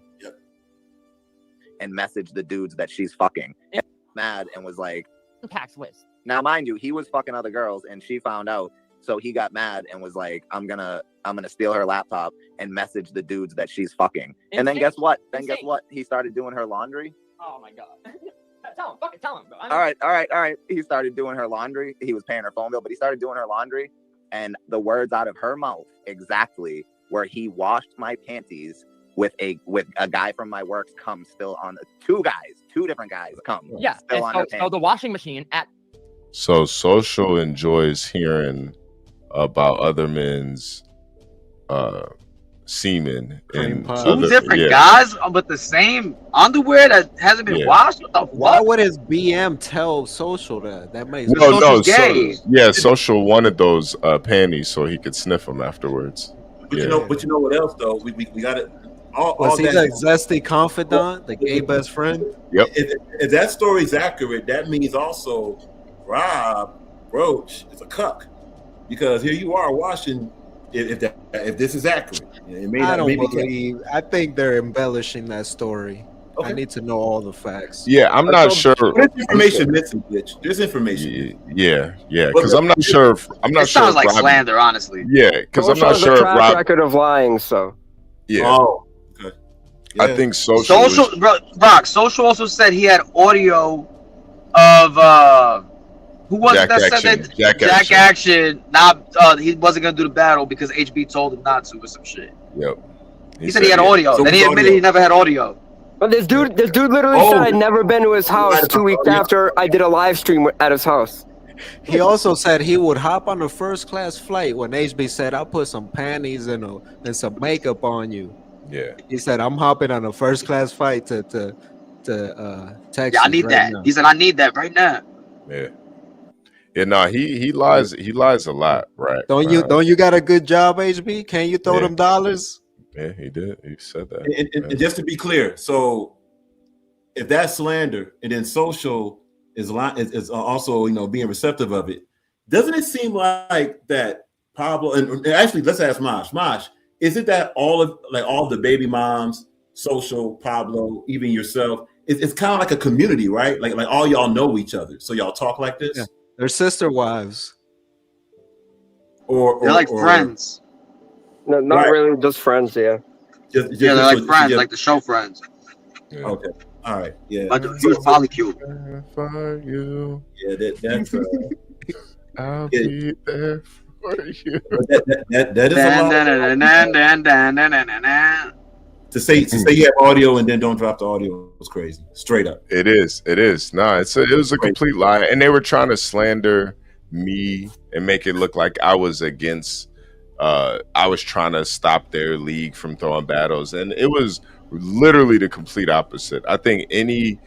And message the dudes that she's fucking. And mad and was like, tax list. Now, mind you, he was fucking other girls and she found out. So he got mad and was like, I'm gonna steal her laptop and message the dudes that she's fucking. And then guess what? He started doing her laundry. Oh my god. Tell him, fucking tell him, bro. All right. He started doing her laundry. He was paying her phone bill, but he started doing her laundry. And the words out of her mouth exactly were, he washed my panties with a guy from my work come still on the two different guys come. Yeah. Still on her So the washing machine at. So Social enjoys hearing about other men's semen and Two different guys with the same underwear that hasn't been washed. What the fuck? Why would his BM tell Social that? That makes No. Social wanted those panties so he could sniff them afterwards. But you know what else though? We got it. Was he the zesty confidant, the gay best friend? Yep. If that story is accurate, that means also Rob Roach is a cuck, because here you are washing. If this is accurate, it may I not. don't Maybe believe. I think they're embellishing that story. I need to know all the facts. Yeah, I'm not sure. There's information missing, bitch. There's information. Yeah, because I'm not sure. I'm not It sure. sounds like Rob- slander, honestly. Yeah, because I'm not Social sure has if a track Rob. record of lying, so. Yeah. Oh, okay. I think Social. Rock. Social also said he had audio of who was it that said that Jack Action. He wasn't gonna do the battle because HB told him not to or some shit. Yep. He said he had audio. So Then he whose admitted audio? he never had audio. But this dude literally said I'd never been to his house 2 weeks after I did a live stream at his house. He also said he would hop on a first class flight when HB said, "I'll put some panties and some makeup on you." Yeah. He said, "I'm hopping on a first class flight to Texas." Yeah, I need right that. now." He said, "I need that right now." Yeah. Yeah. No, he lies. He lies a lot, right? Don't you got a good job, HB? Can you throw them dollars? Yeah, he did. He said that. And just to be clear, so if that's slander, and then Social is also being receptive of it, doesn't it seem like that Pablo and actually let's ask Mosh. Is it that all the baby moms, Social, Pablo, even yourself, it's kind of like a community, right? Like all y'all know each other, so y'all talk like this. Yeah. They're sister wives. Or They're like friends. No, not really, just friends, yeah. Yeah, they're like friends, like the show Friends. Yeah. Okay. All right. Yeah. Like a huge polycule. For you. Yeah, that's I'll be there for you. That is a lot. To say you have audio and then don't drop the audio was crazy. Straight up. It is. No, it was a complete lie, and they were trying to slander me and make it look like I was against. I was trying to stop their league from throwing battles, and it was literally the complete opposite. I think any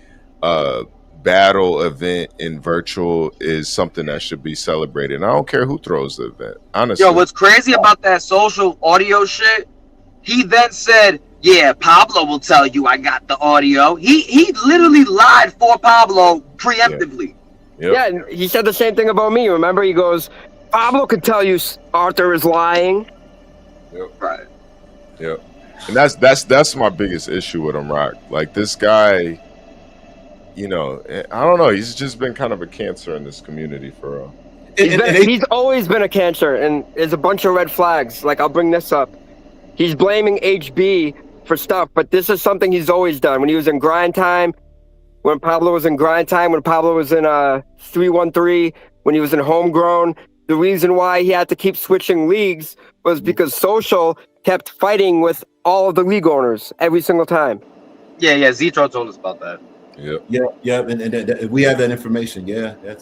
battle event in virtual is something that should be celebrated. And I don't care who throws the event, honestly. Yo, what's crazy about that Social audio shit? He then said, "Yeah, Pablo will tell you I got the audio." He literally lied for Pablo preemptively. Yeah, and he said the same thing about me. Remember, he goes, "Pablo could tell you Arthur is lying." Yep. Right. Yep. And that's my biggest issue with him, Rock. Like, this guy, I don't know. He's just been kind of a cancer in this community for real. He's always been a cancer, and there's a bunch of red flags. Like, I'll bring this up. he's blaming HB for stuff, but this is something he's always done. When he was in Grind Time, when Pablo was in Grind Time, when Pablo was in 313, when he was in Homegrown, the reason why he had to keep switching leagues was because Social kept fighting with all of the league owners every single time. Yeah, Zetro told us about that. Yeah, and we have that information. Yeah, that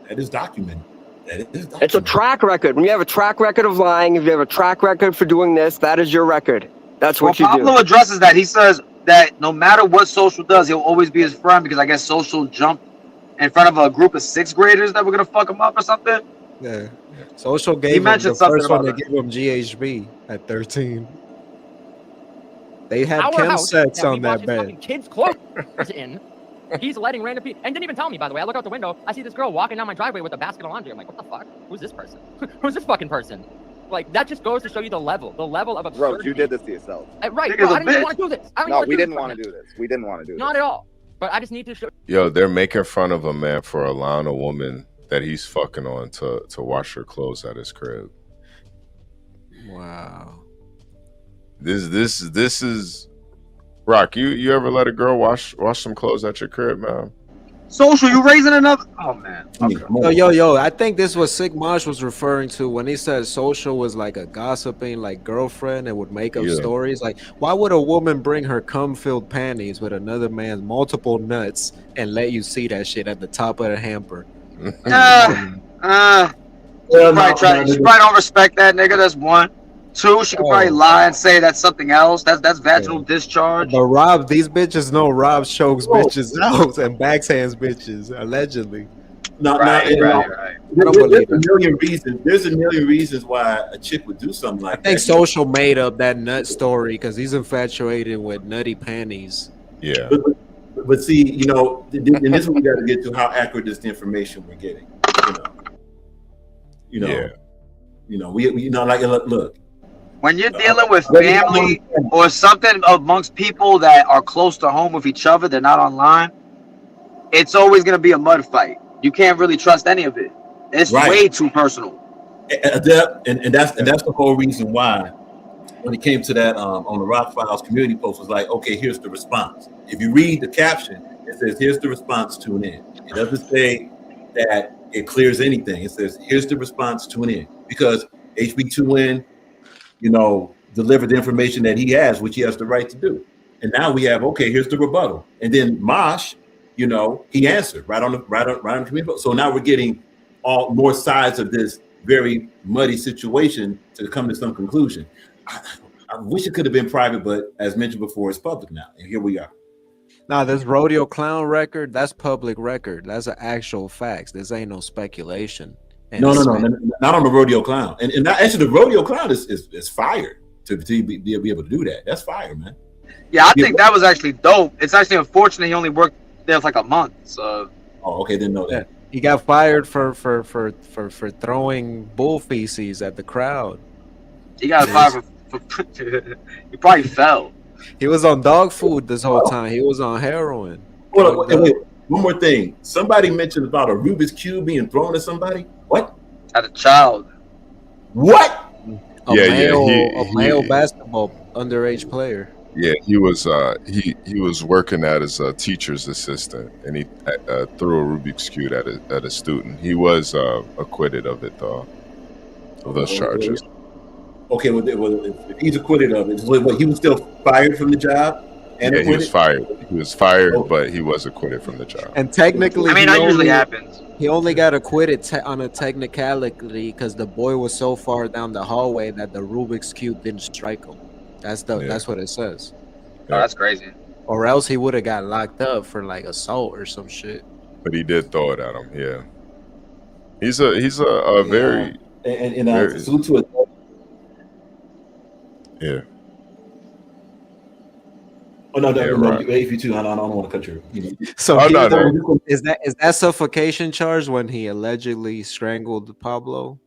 is documented. It's a track record. When you have a track record of lying, if you have a track record for doing this, that is your record. That's what you do. Pablo addresses that. He says that no matter what Social does, he'll always be his friend because I guess Social jumped in front of a group of 6th graders that were gonna fuck him up or something. Yeah. Social gave He him mentioned the something first one about to that. give him GHB at 13. They had Our chem house sex that we on that watch his bed. fucking kids' clothes in. He's letting random people, and didn't even tell me, by the way. I look out the window, I see this girl walking down my driveway with a basket of laundry. I'm like, what the fuck? Who's this person? Who's this fucking person? Like, that just goes to show you the level of absurdity. Bro, you did this to yourself. Right, bro, I didn't even want to do this. No, we didn't want to do this. We didn't want to do this. Not at all. But I just need to show. Yo, they're making fun of a man for allowing a woman that he's fucking on to wash her clothes at his crib. Wow. This is Rock. You ever let a girl wash some clothes at your crib, man? Social, you raising another? Oh man. Okay. Yo, I think this was Sig Marsh was referring to when he said Social was like a gossiping like girlfriend and would make up stories. Like, why would a woman bring her cum-filled panties with another man's multiple nuts and let you see that shit at the top of the hamper? She probably don't respect that nigga. That's one. Two, she could probably lie and say that's something else. That's vaginal discharge. But Rob, these bitches know Rob chokes bitches out and backhands bitches, allegedly. Right. There's a million reasons. There's a million reasons why a chick would do something like I think that. Social made up that nut story because he's infatuated with nutty panties. Yeah. But see, you know, and this is what we got to get to: how accurate is the information we're getting? You know, we like look. When you're dealing with family or something amongst people that are close to home with each other, they're not online, it's always going to be a mud fight. You can't really trust any of it. It's way too personal. And that's the whole reason why when it came to that on the Rock Files community post was like, okay, here's the response. If you read the caption, it says, here's the response, tune in. It doesn't say that it clears anything. It says, here's the response, tune in. Because HB2N, you know, delivered the information that he has, which he has the right to do. And now we have, okay, here's the rebuttal. And then Mosh, you know, he answered right on the community post. So now we're getting all more sides of this very muddy situation to come to some conclusion. I wish it could have been private, but as mentioned before, it's public now. And here we are. Now, this Rodeo Clown record, that's public record. That's an actual facts. This ain't no speculation. And No, not on the Rodeo Clown. And actually, the Rodeo Clown is fired to be able to do that. That's fire, man. Yeah, I think that was actually dope. It's actually unfortunate he only worked there for like a month. So. Oh, okay, didn't know that. He got fired for throwing bull feces at the crowd. He got fired for he probably fell. He was on dog food this whole time. He was on heroin. Hold on, wait. One more thing. Somebody mentioned about a Rubik's Cube being thrown at somebody. What? At a child. What? A male basketball underage player. Yeah, he was working at his teacher's assistant, and he threw a Rubik's Cube at a student. He was acquitted of it though, of those charges. Okay, well, if he's acquitted of it, he was still fired from the job. And yeah, he was fired. He was fired, but he was acquitted from the job. And technically, I mean, that usually happens. He only got acquitted on a technicality because the boy was so far down the hallway that the Rubik's Cube didn't strike him. That's what it says. Oh, that's crazy. Or else he would have got locked up for like assault or some shit. But he did throw it at him. Yeah, he's a very and salute to it. Yeah. Oh no, right. If you too, I don't want to cut your. So is that suffocation charge when he allegedly strangled Pablo?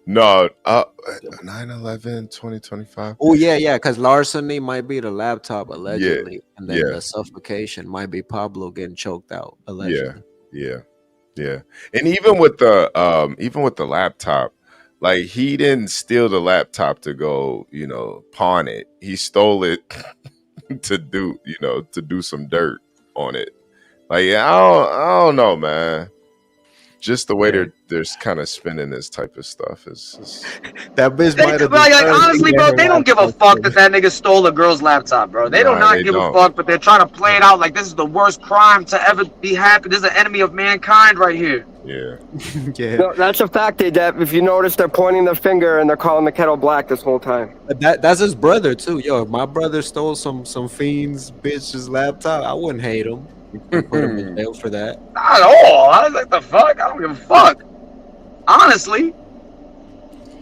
No, 9/11/2025. Oh yeah, because larceny might be the laptop allegedly, and then yeah. the suffocation might be Pablo getting choked out allegedly. Yeah. And even with the laptop, like he didn't steal the laptop to go, pawn it. He stole it to do some dirt on it. Like, I don't know, man. Just the way they're kind of spinning this type of stuff is that bitch might have like honestly, bro, they don't give a fuck that nigga stole a girl's laptop, bro. They do not give a fuck, but they're trying to play it out like this is the worst crime to ever be happened. This is an enemy of mankind right here. Yeah. Yeah. No, that's a fact, Dep. If you notice, they're pointing their finger and they're calling the kettle black this whole time. That's his brother too. Yo, if my brother stole some fiend's bitch's laptop, I wouldn't hate him. Put him in jail for that. Not at all. I was like, the fuck? I don't give a fuck. Honestly.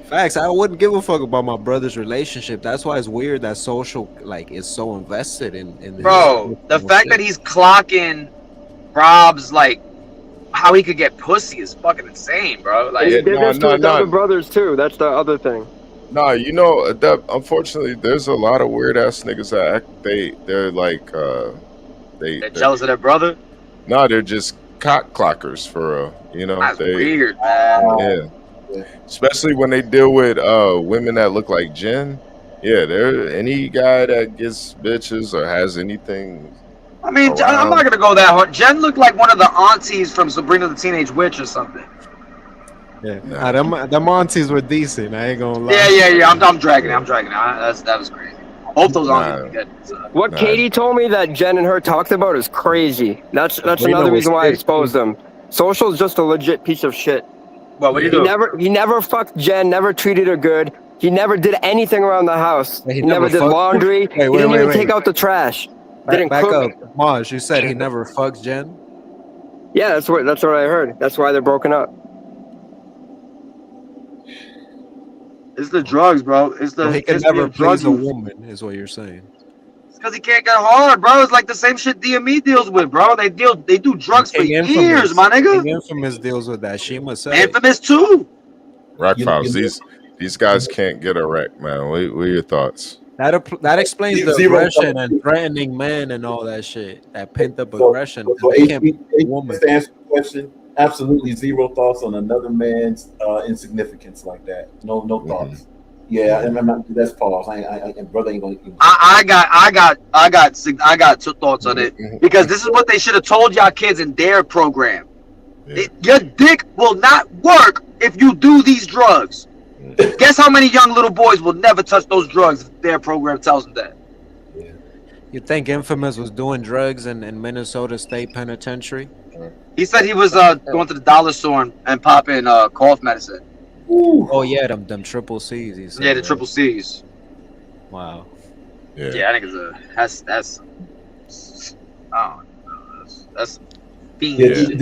Facts. I wouldn't give a fuck about my brother's relationship. That's why it's weird that Social is so invested in bro, the fact that he's clocking Rob's how he could get pussy is fucking insane, bro. Like, he did this to his other brothers too. That's the other thing. No, unfortunately, there's a lot of weird ass niggas that they're jealous of their brother. No, they're just cock clockers for That's weird, man. Yeah, especially when they deal with women that look like Jen. Yeah, any guy that gets bitches or has anything. I mean, I'm not gonna go that hard. Jen looked like one of the aunties from Sabrina the Teenage Witch or something. Yeah, them aunties were decent. I ain't gonna lie. Yeah. I'm dragging it. That was crazy. Both those aunties were good. So. What Katie told me that Jen and her talked about is crazy. That's another reason why I exposed them. Social is just a legit piece of shit. Well, what do you do? He never fucked Jen. Never treated her good. He never did anything around the house. He never did laundry. He didn't even take out the trash. Didn't back cook. up, Maj. You said he never fucked Jen. Yeah, that's what I heard. That's why they're broken up. It's the drugs, bro. It's the. He can never please a woman, is what you're saying. It's because he can't get hard, bro. It's like the same shit DME deals with, bro. They do drugs for years, my nigga. Infamous deals with that. Shima said. Infamous too. Rock Files. These guys can't get erect, man. What are your thoughts? That explains the aggression and threatening men and all that shit. That pent up aggression. They can't be a woman. To answer the question, absolutely zero thoughts on another man's insignificance like that. No thoughts. Yeah, that's pause. Brother ain't gonna. I got two thoughts on it because this is what they should have told y'all kids in their program. Yeah. Your dick will not work if you do these drugs. Guess how many young little boys will never touch those drugs if their program tells them that? You think Infamous was doing drugs in Minnesota State Penitentiary? He said he was going to the dollar store and popping cough medicine. Ooh. Oh yeah, them triple C's. He said, yeah, the triple C's. Wow. Yeah, I think it's that's that's fiend shit.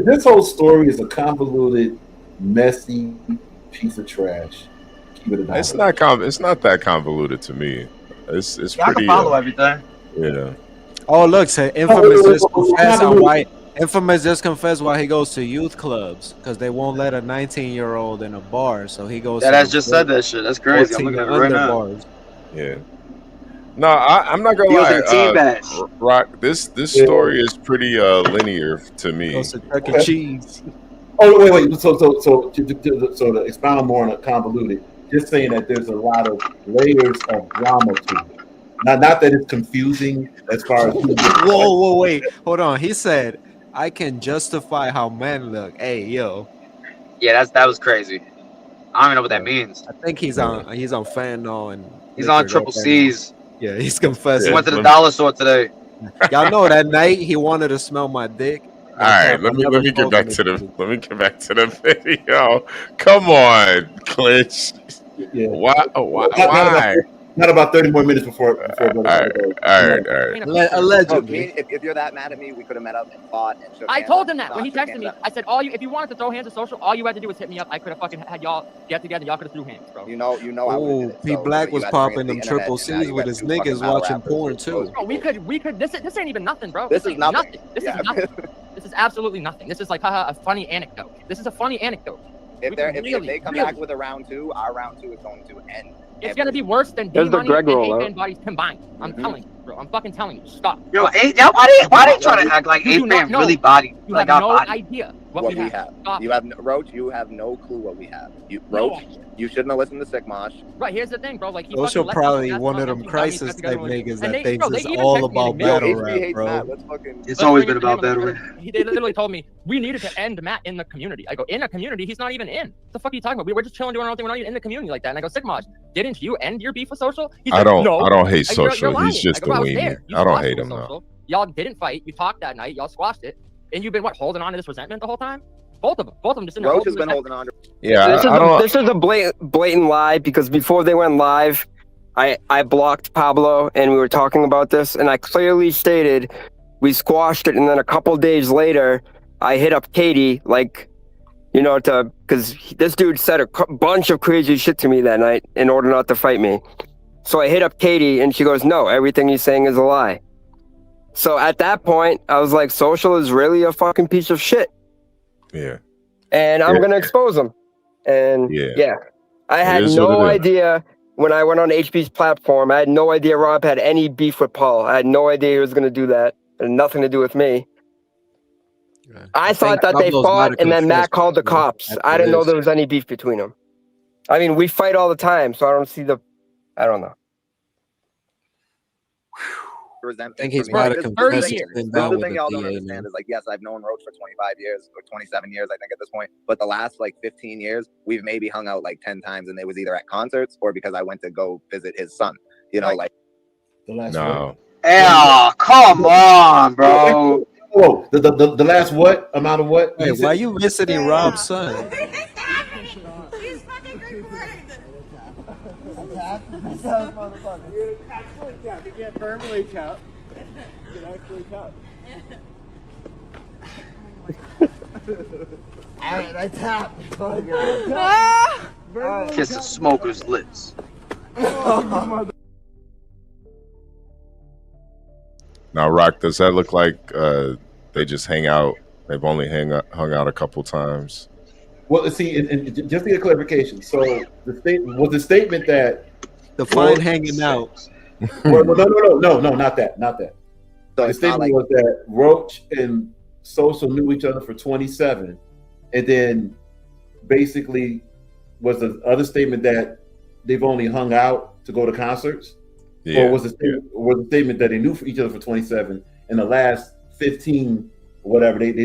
This whole story is a convoluted, messy piece of trash. It's not that convoluted to me. It's I pretty. can follow everything. Yeah. Oh look, say Infamous just confessed why he goes to youth clubs because they won't let a 19-year-old in a bar, so he goes. That just said that shit. That's crazy. I'm looking at it right now. Bars. Yeah. No, I'm not gonna lie. Rock, this story is pretty linear to me. Goes to Chuck E. Cheese. Oh wait. So to expound more on it, convoluted. Just saying that there's a lot of layers of drama to it. Not that it's confusing as far as. Whoa, wait, hold on. He said, "I can justify how men look." Hey, yo. Yeah, that was crazy. I don't even know what that means. I think he's on fentanyl and he's on triple C's. Yeah, he's confessing. He went to the dollar store today. Y'all know that night he wanted to smell my dick. All right, let me get back to the video. Come on, Glitch. Yeah. Why? Not about 30 more minutes before. All right. Allegedly. If you're that mad at me, we could have met up and fought. And shook I hands told him and that when he shook texted me. hands. I said, if you wanted to throw hands at Social, all you had to do was hit me up. I could have fucking had y'all get together. Y'all could have threw hands, bro. You know. Oh, P Black was popping them triple C's with his niggas watching porn too. Bro, we could. This ain't even nothing, bro. This is nothing. This is nothing. This is absolutely nothing. This is like a funny anecdote. This is a funny anecdote. If they come back with a round two, our round two is going to end. It's gonna be worse than D-Money and A-Fan bodies combined. I'm telling you, bro. I'm fucking telling you. Stop. Yo, why they trying to act like A-Fan really body? You have no idea. What we have. Stop You it. have Roach. You have no clue what we have. No. Roach, you shouldn't have listened to Sick Mosh. Right, here's the thing, bro. Like, he Social fucking left probably us one of them dummies crisis together type with- niggas and that they- thinks bro, they it's even all texted me about in the battle middle. HB rap, hates bro. Matt. Let's fucking. It's Let's always bring been it to about him. battle rap. They literally told me we needed to end Matt in the community. I go, in a community? He's not even in. What the fuck are you talking about? We were just chilling doing our own thing. We're not even in the community like that. And I go, Sigmosh, didn't you end your beef with Social? He I said, don't no. hate I go, "You're Social. lying." He's just I go, a "I was weenie. there. You I don't squashed hate it him with though. Social. Y'all didn't fight. You talked that night. Y'all squashed it. And you've been, what, holding on to this resentment the whole time? Both of them just in Roach has been holding on to. Yeah, This is a blatant lie because before they went live, I blocked Pablo and we were talking about this, and I clearly stated we squashed it, and then a couple days later, I hit up Katie, like, because this dude said a bunch of crazy shit to me that night in order not to fight me. So I hit up Katie, and she goes, "No, everything he's saying is a lie." So at that point, I was like, Social is really a fucking piece of shit. Yeah. And I'm gonna expose him. And Yeah. I had is what no it is. idea when I went on HB's platform. I had no idea Rob had any beef with Paul. I had no idea he was gonna do that. It had nothing to do with me. I thought that they Pablo's fought not a and then Matt confessed, called the you know, cops. after I didn't know this. there was any beef between them. I mean, we fight all the time, so I don't see I don't know. Resentment. I think he's from me. about to This- confess this is he's the been thing- down this is with the thing the y'all don't VA, understand man. is like, yes, I've known Roach for 25 years or 27 years, I think at this point. But the last like 15 years, we've maybe hung out like 10 times, and it was either at concerts or because I went to go visit his son. Like The last No. Yeah, come on, bro. Whoa, the last what amount of what? Hey, why you visiting Rob's son? Get firmly tapped. Get actually tapped. Alright, I tapped. Kiss a smoker's lips. Now, Rock, does that look like they just hang out? They've only hung out a couple times. Well, see, and just to get clarification, so the statement that Define hanging out. Well, no, not that. So the it's statement not like- was that Roach and Social knew each other for 27, and then basically was the other statement that they've only hung out to go to concerts, Yeah. or was the statement that they knew for each other for 27, and the last 15, whatever they've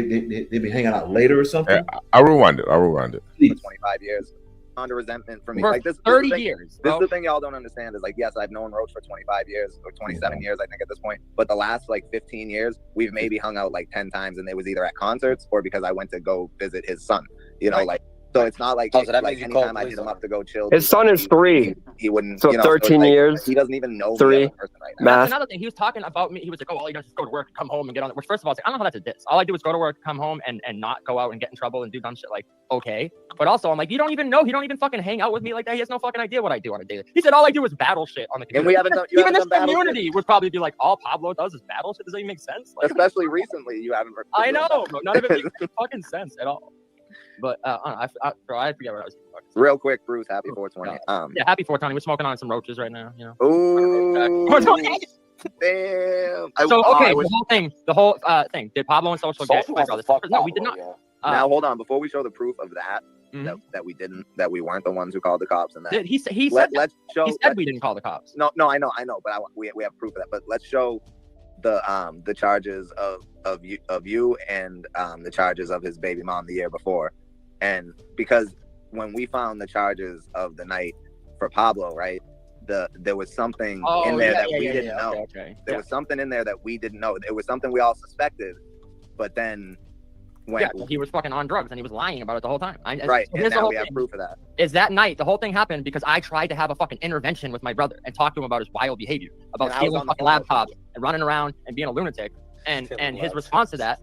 been hanging out later or something. I'll rewind it. 25 years. Under resentment from me. For Like this 30 the thing- years, This bro. is the thing y'all don't understand is like, yes, I've known Roach for 25 years or 27 years, I think at this point. But the last like 15 years, we've maybe hung out like 10 times, and it was either at concerts or because I went to go visit his son. Like, so it's not like, Oh, so that like means you called anytime I police hit him on up to go chill. His son is 3. He wouldn't. So it's 13 like, years. He doesn't even know 3. me as a person right now. Math. That's another thing. He was talking about me. He was like, "Oh, all you do is just go to work, come home, and get on it." Which, first of all, I was like, I don't know how that's a diss. All I do is go to work, come home, and not go out and get in trouble and do dumb shit. Like, okay. But also, I'm like, you don't even know. He don't even fucking hang out with me like that. He has no fucking idea what I do on a daily. He said all I do is battle shit on the community. And we haven't done. You Even this haven't done battle community shit. would probably be like, all Pablo does is battle shit. Does that even make sense? Like, Especially recently, you haven't. I know, bro. None of it makes any fucking sense at all. But I don't know. Bro, I forget what I was talking about. Real quick, Bruce. Happy 420. Yeah, happy 420. We're smoking on some roaches right now. You know. Ooh. Damn. So okay, the whole thing. Did Pablo and Social get my brother? No, we did not. Now hold on. Before we show the proof of that, Mhm. that we weren't the ones who called the cops, and that He said he let's show. said we didn't call the cops. No, I know, but we have proof of that. But let's show the charges of you and the charges of his baby mom the year before, and because when we found the charges of the night for Pablo, right? There was something in there that we didn't know. Okay. There was something in there that we didn't know. It was something we all suspected, but then when Yeah, he was fucking on drugs and he was lying about it the whole time. right, So and here's the now whole we have thing. proof of that. Is that night the whole thing happened because I tried to have a fucking intervention with my brother and talk to him about his wild behavior, about And I was stealing on the fucking phone with laptops and running around and being a lunatic, and his response to that,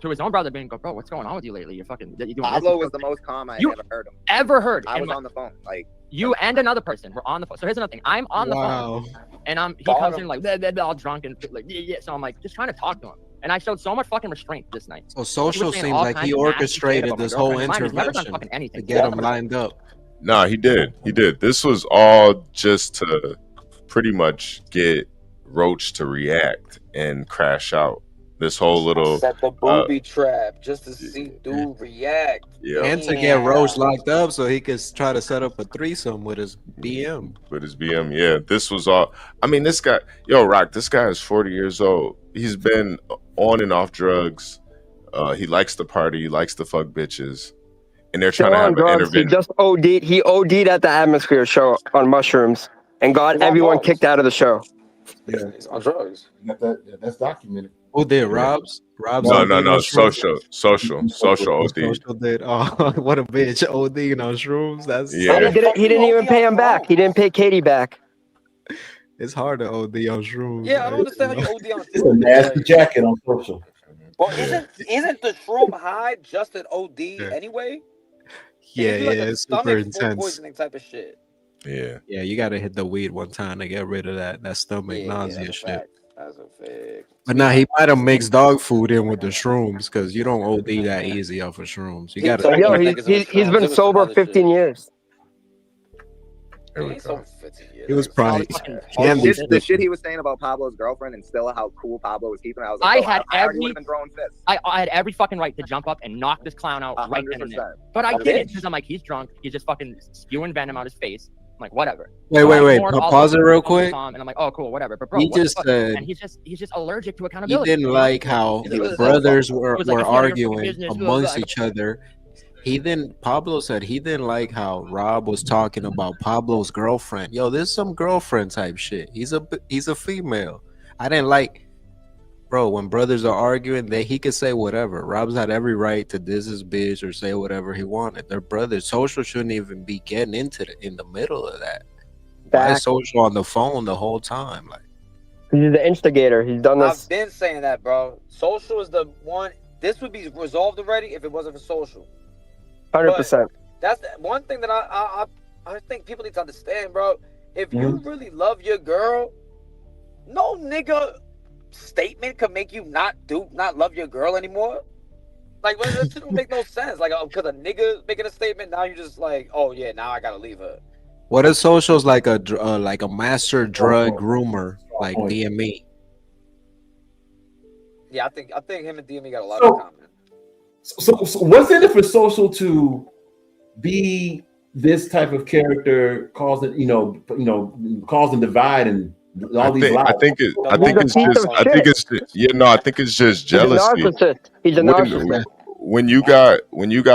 to his own brother being, "Go, bro, what's going on with you lately? You're fucking." You doing Pablo this? was the most calm I You ever heard him. Ever heard? I And was my- on the phone, like You and another person were on the phone. So here's another thing. I'm on the Wow. phone, and he comes in like blah, blah, blah, all drunk and like yeah. So I'm like just trying to talk to him, and I showed so much fucking restraint this night. So Social He was saying seems all like kinds he of nasty shit orchestrated about my this whole girlfriend. Mind you, he's never done intervention fucking to anything. get him lined up. No, he did. This was all just to pretty much get Roach to react and crash out. This whole little Set the booby trap just to see dude react. Yeah. And to get Roach locked up so he could try to set up a threesome with his BM. With his BM, yeah. This was all. I mean, this guy, Rock. This guy is 40 years old. He's been on and off drugs. He likes to party. He likes to fuck bitches. And they're trying to have an drugs. He intervention. just OD'd. He OD'd at the Atmosphere show on mushrooms and got everyone kicked out of the show. Yeah, he's on drugs. That's documented. Who did Rob's? No. Social OD. Social did. Oh, what a bitch! OD on shrooms. That's Yeah. He didn't even pay him back. He didn't pay Katie back. It's hard to OD on shrooms. Yeah, I don't understand how you OD on It's a nasty jacket on social. Well, isn't the shroom high just an OD anyway? Yeah, It'd be like a it's super stomach food intense. poisoning type of shit. Yeah, you gotta hit the weed one time to get rid of that stomach nausea that's a shit. fact. That's a fact. But now he might have mixed dog food in with the shrooms because you don't OD that easy off of shrooms. You gotta. Yo, he's been sober 15 years. There we go. He was probably. The shit he was saying about Pablo's girlfriend and still how cool Pablo was keeping. I was like, I already would have been throwing fists. I had every fucking right to jump up and knock this clown out right then and there. But I didn't because I'm like, he's drunk. He's just fucking spewing venom out his face. I'm like, whatever. Wait. Pause it real quick. And I'm like, oh, cool, whatever. But bro, He what the just fuck? said and he's just allergic to He accountability. didn't like how the brothers were It was like, it's none of your arguing business, blah, blah, amongst blah. each other. Pablo said he didn't like how Rob was talking about Pablo's girlfriend. Yo, there's some girlfriend type shit. He's a female. I didn't like, bro, when brothers are arguing, he could say whatever. Rob's had every right to diss his bitch or say whatever he wanted. They're brothers. Social shouldn't even be getting in the middle of that. Why is Social on the phone the whole time? Like, he's the instigator. He's done this. I've been saying that, bro. Social is the one. This would be resolved already if it wasn't for Social. 100%. That's one thing that I think people need to understand, bro. If you really love your girl, no nigga statement could make you not love your girl anymore. Like, that shit don't make no sense. Like, because a nigga making a statement, now you just like, oh yeah, now I gotta leave her. what if Social's like a master drug groomer, like DME? Yeah, I think him and DME got a lot So- in common. So what's in it for Social to be this type of character, causing causing divide and all these lies? I think it's just jealousy. He's a narcissist. When you got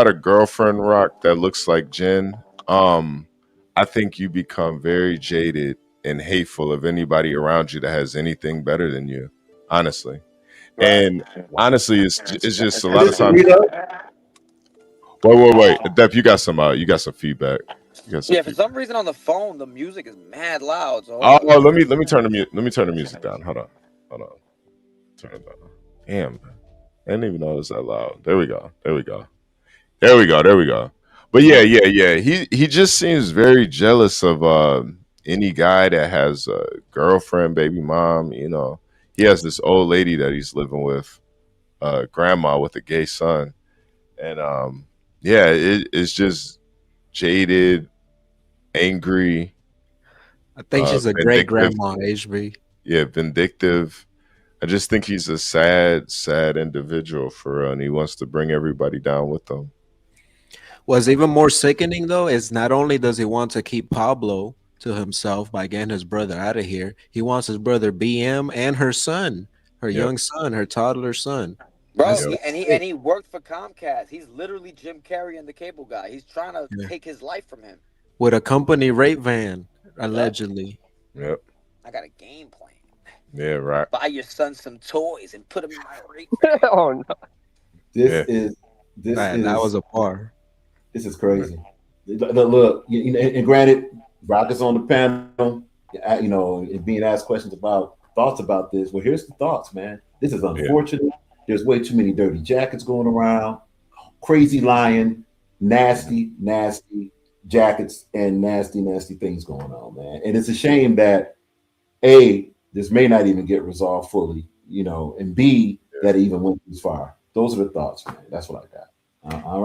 a girlfriend, Rock, that looks like Jen, I think you become very jaded and hateful of anybody around you that has anything better than you, honestly. And honestly, it's just a lot of times. Wait, Dep, you got some feedback. For some reason on the phone the music is mad loud. So Oh, let me turn the music down. Hold on. Turn it down. Damn, I didn't even know it was that loud. There we go. But yeah. He just seems very jealous of any guy that has a girlfriend, baby mom. He has this old lady that he's living with, grandma with a gay son, and it's just jaded, angry. I think she's a great grandma, HB. Yeah, vindictive. I just think he's a sad individual for real, and he wants to bring everybody down with him. What's even more sickening though is not only does he want to keep Pablo to himself by getting his brother out of here, he wants his brother BM and her son, her young son, her toddler son. bro, he worked for Comcast. He's literally Jim Carrey and the Cable Guy. He's trying to take his life from him. With a company rape van, allegedly. Yep. I got a game plan. Yeah, right. Buy your son some toys and put him in my rape. Oh no. This That was a bar. This is crazy. Look, and granted, Rock is on the panel, and being asked questions about thoughts about this. Well, here's the thoughts, man. This is unfortunate. There's way too many dirty jackets going around, crazy lying, nasty jackets, and nasty things going on, man. And it's a shame that A, this may not even get resolved fully, and B, that it even went this far. Those are the thoughts, man. That's what I got.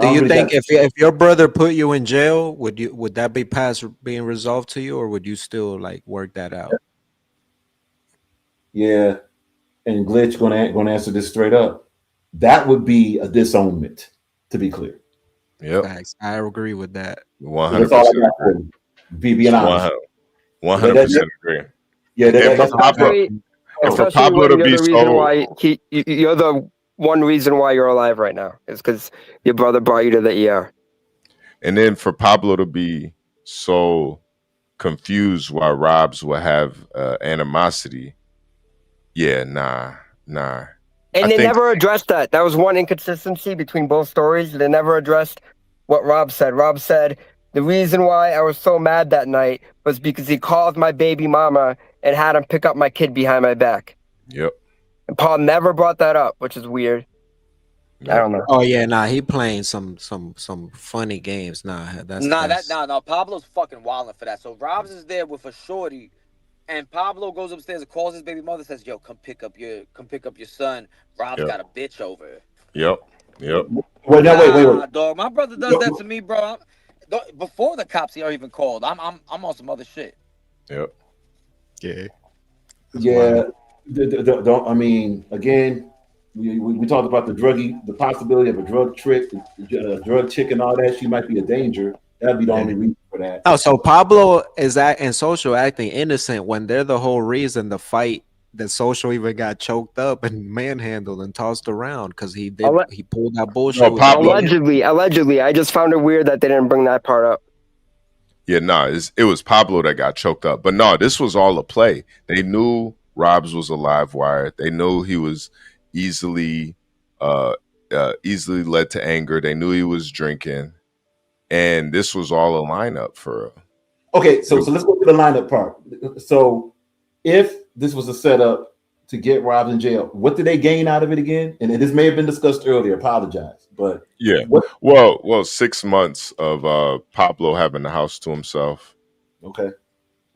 Do you think if your brother put you in jail, would that be past being resolved to you, or would you still like work that out? Yeah, and Glitch gonna answer this straight up. That would be a disownment, to be clear. Yep. Facts. I agree with that. 100%. That's all I got for you. Being honest. 100% agree. Yeah, And for Pablo to be you're the one reason why you're alive right now is because your brother brought you to the ER. And then for Pablo to be so confused why Robs will have animosity. Yeah, nah. And they never addressed that. That was one inconsistency between both stories. They never addressed what Rob said. Rob said, the reason why I was so mad that night was because he called my baby mama and had him pick up my kid behind my back. Yep. And Paul never brought that up, which is weird. I don't know. Oh yeah, nah, he playing some funny games. No, Pablo's fucking wilding for that. So Robs is there with a shorty, and Pablo goes upstairs and calls his baby mother, says, "Yo, come pick up your son. Rob's got a bitch over." Yep. Wait, dog. My brother does that to me, bro. Before the cops are even called, I'm on some other shit. Yep. Yeah. Yeah. Don't. I mean, again. We talked about the possibility of a drug trick, a drug chick, and all that. She might be a danger. That'd be the only reason for that. Oh, so Pablo is and Social acting innocent when they're the whole reason the fight that Social even got choked up and manhandled and tossed around because he pulled that bullshit. Allegedly. I just found it weird that they didn't bring that part up. Yeah, it was Pablo that got choked up. But no, this was all a play. They knew Robs was a live wire. They knew he was easily led to anger. They knew he was drinking, and this was all a lineup for. Okay, so let's go to the lineup part. So, if this was a setup to get Robs in jail, what did they gain out of it again? And this may have been discussed earlier. Apologize, but yeah. Well, 6 months of Pablo having the house to himself. Okay.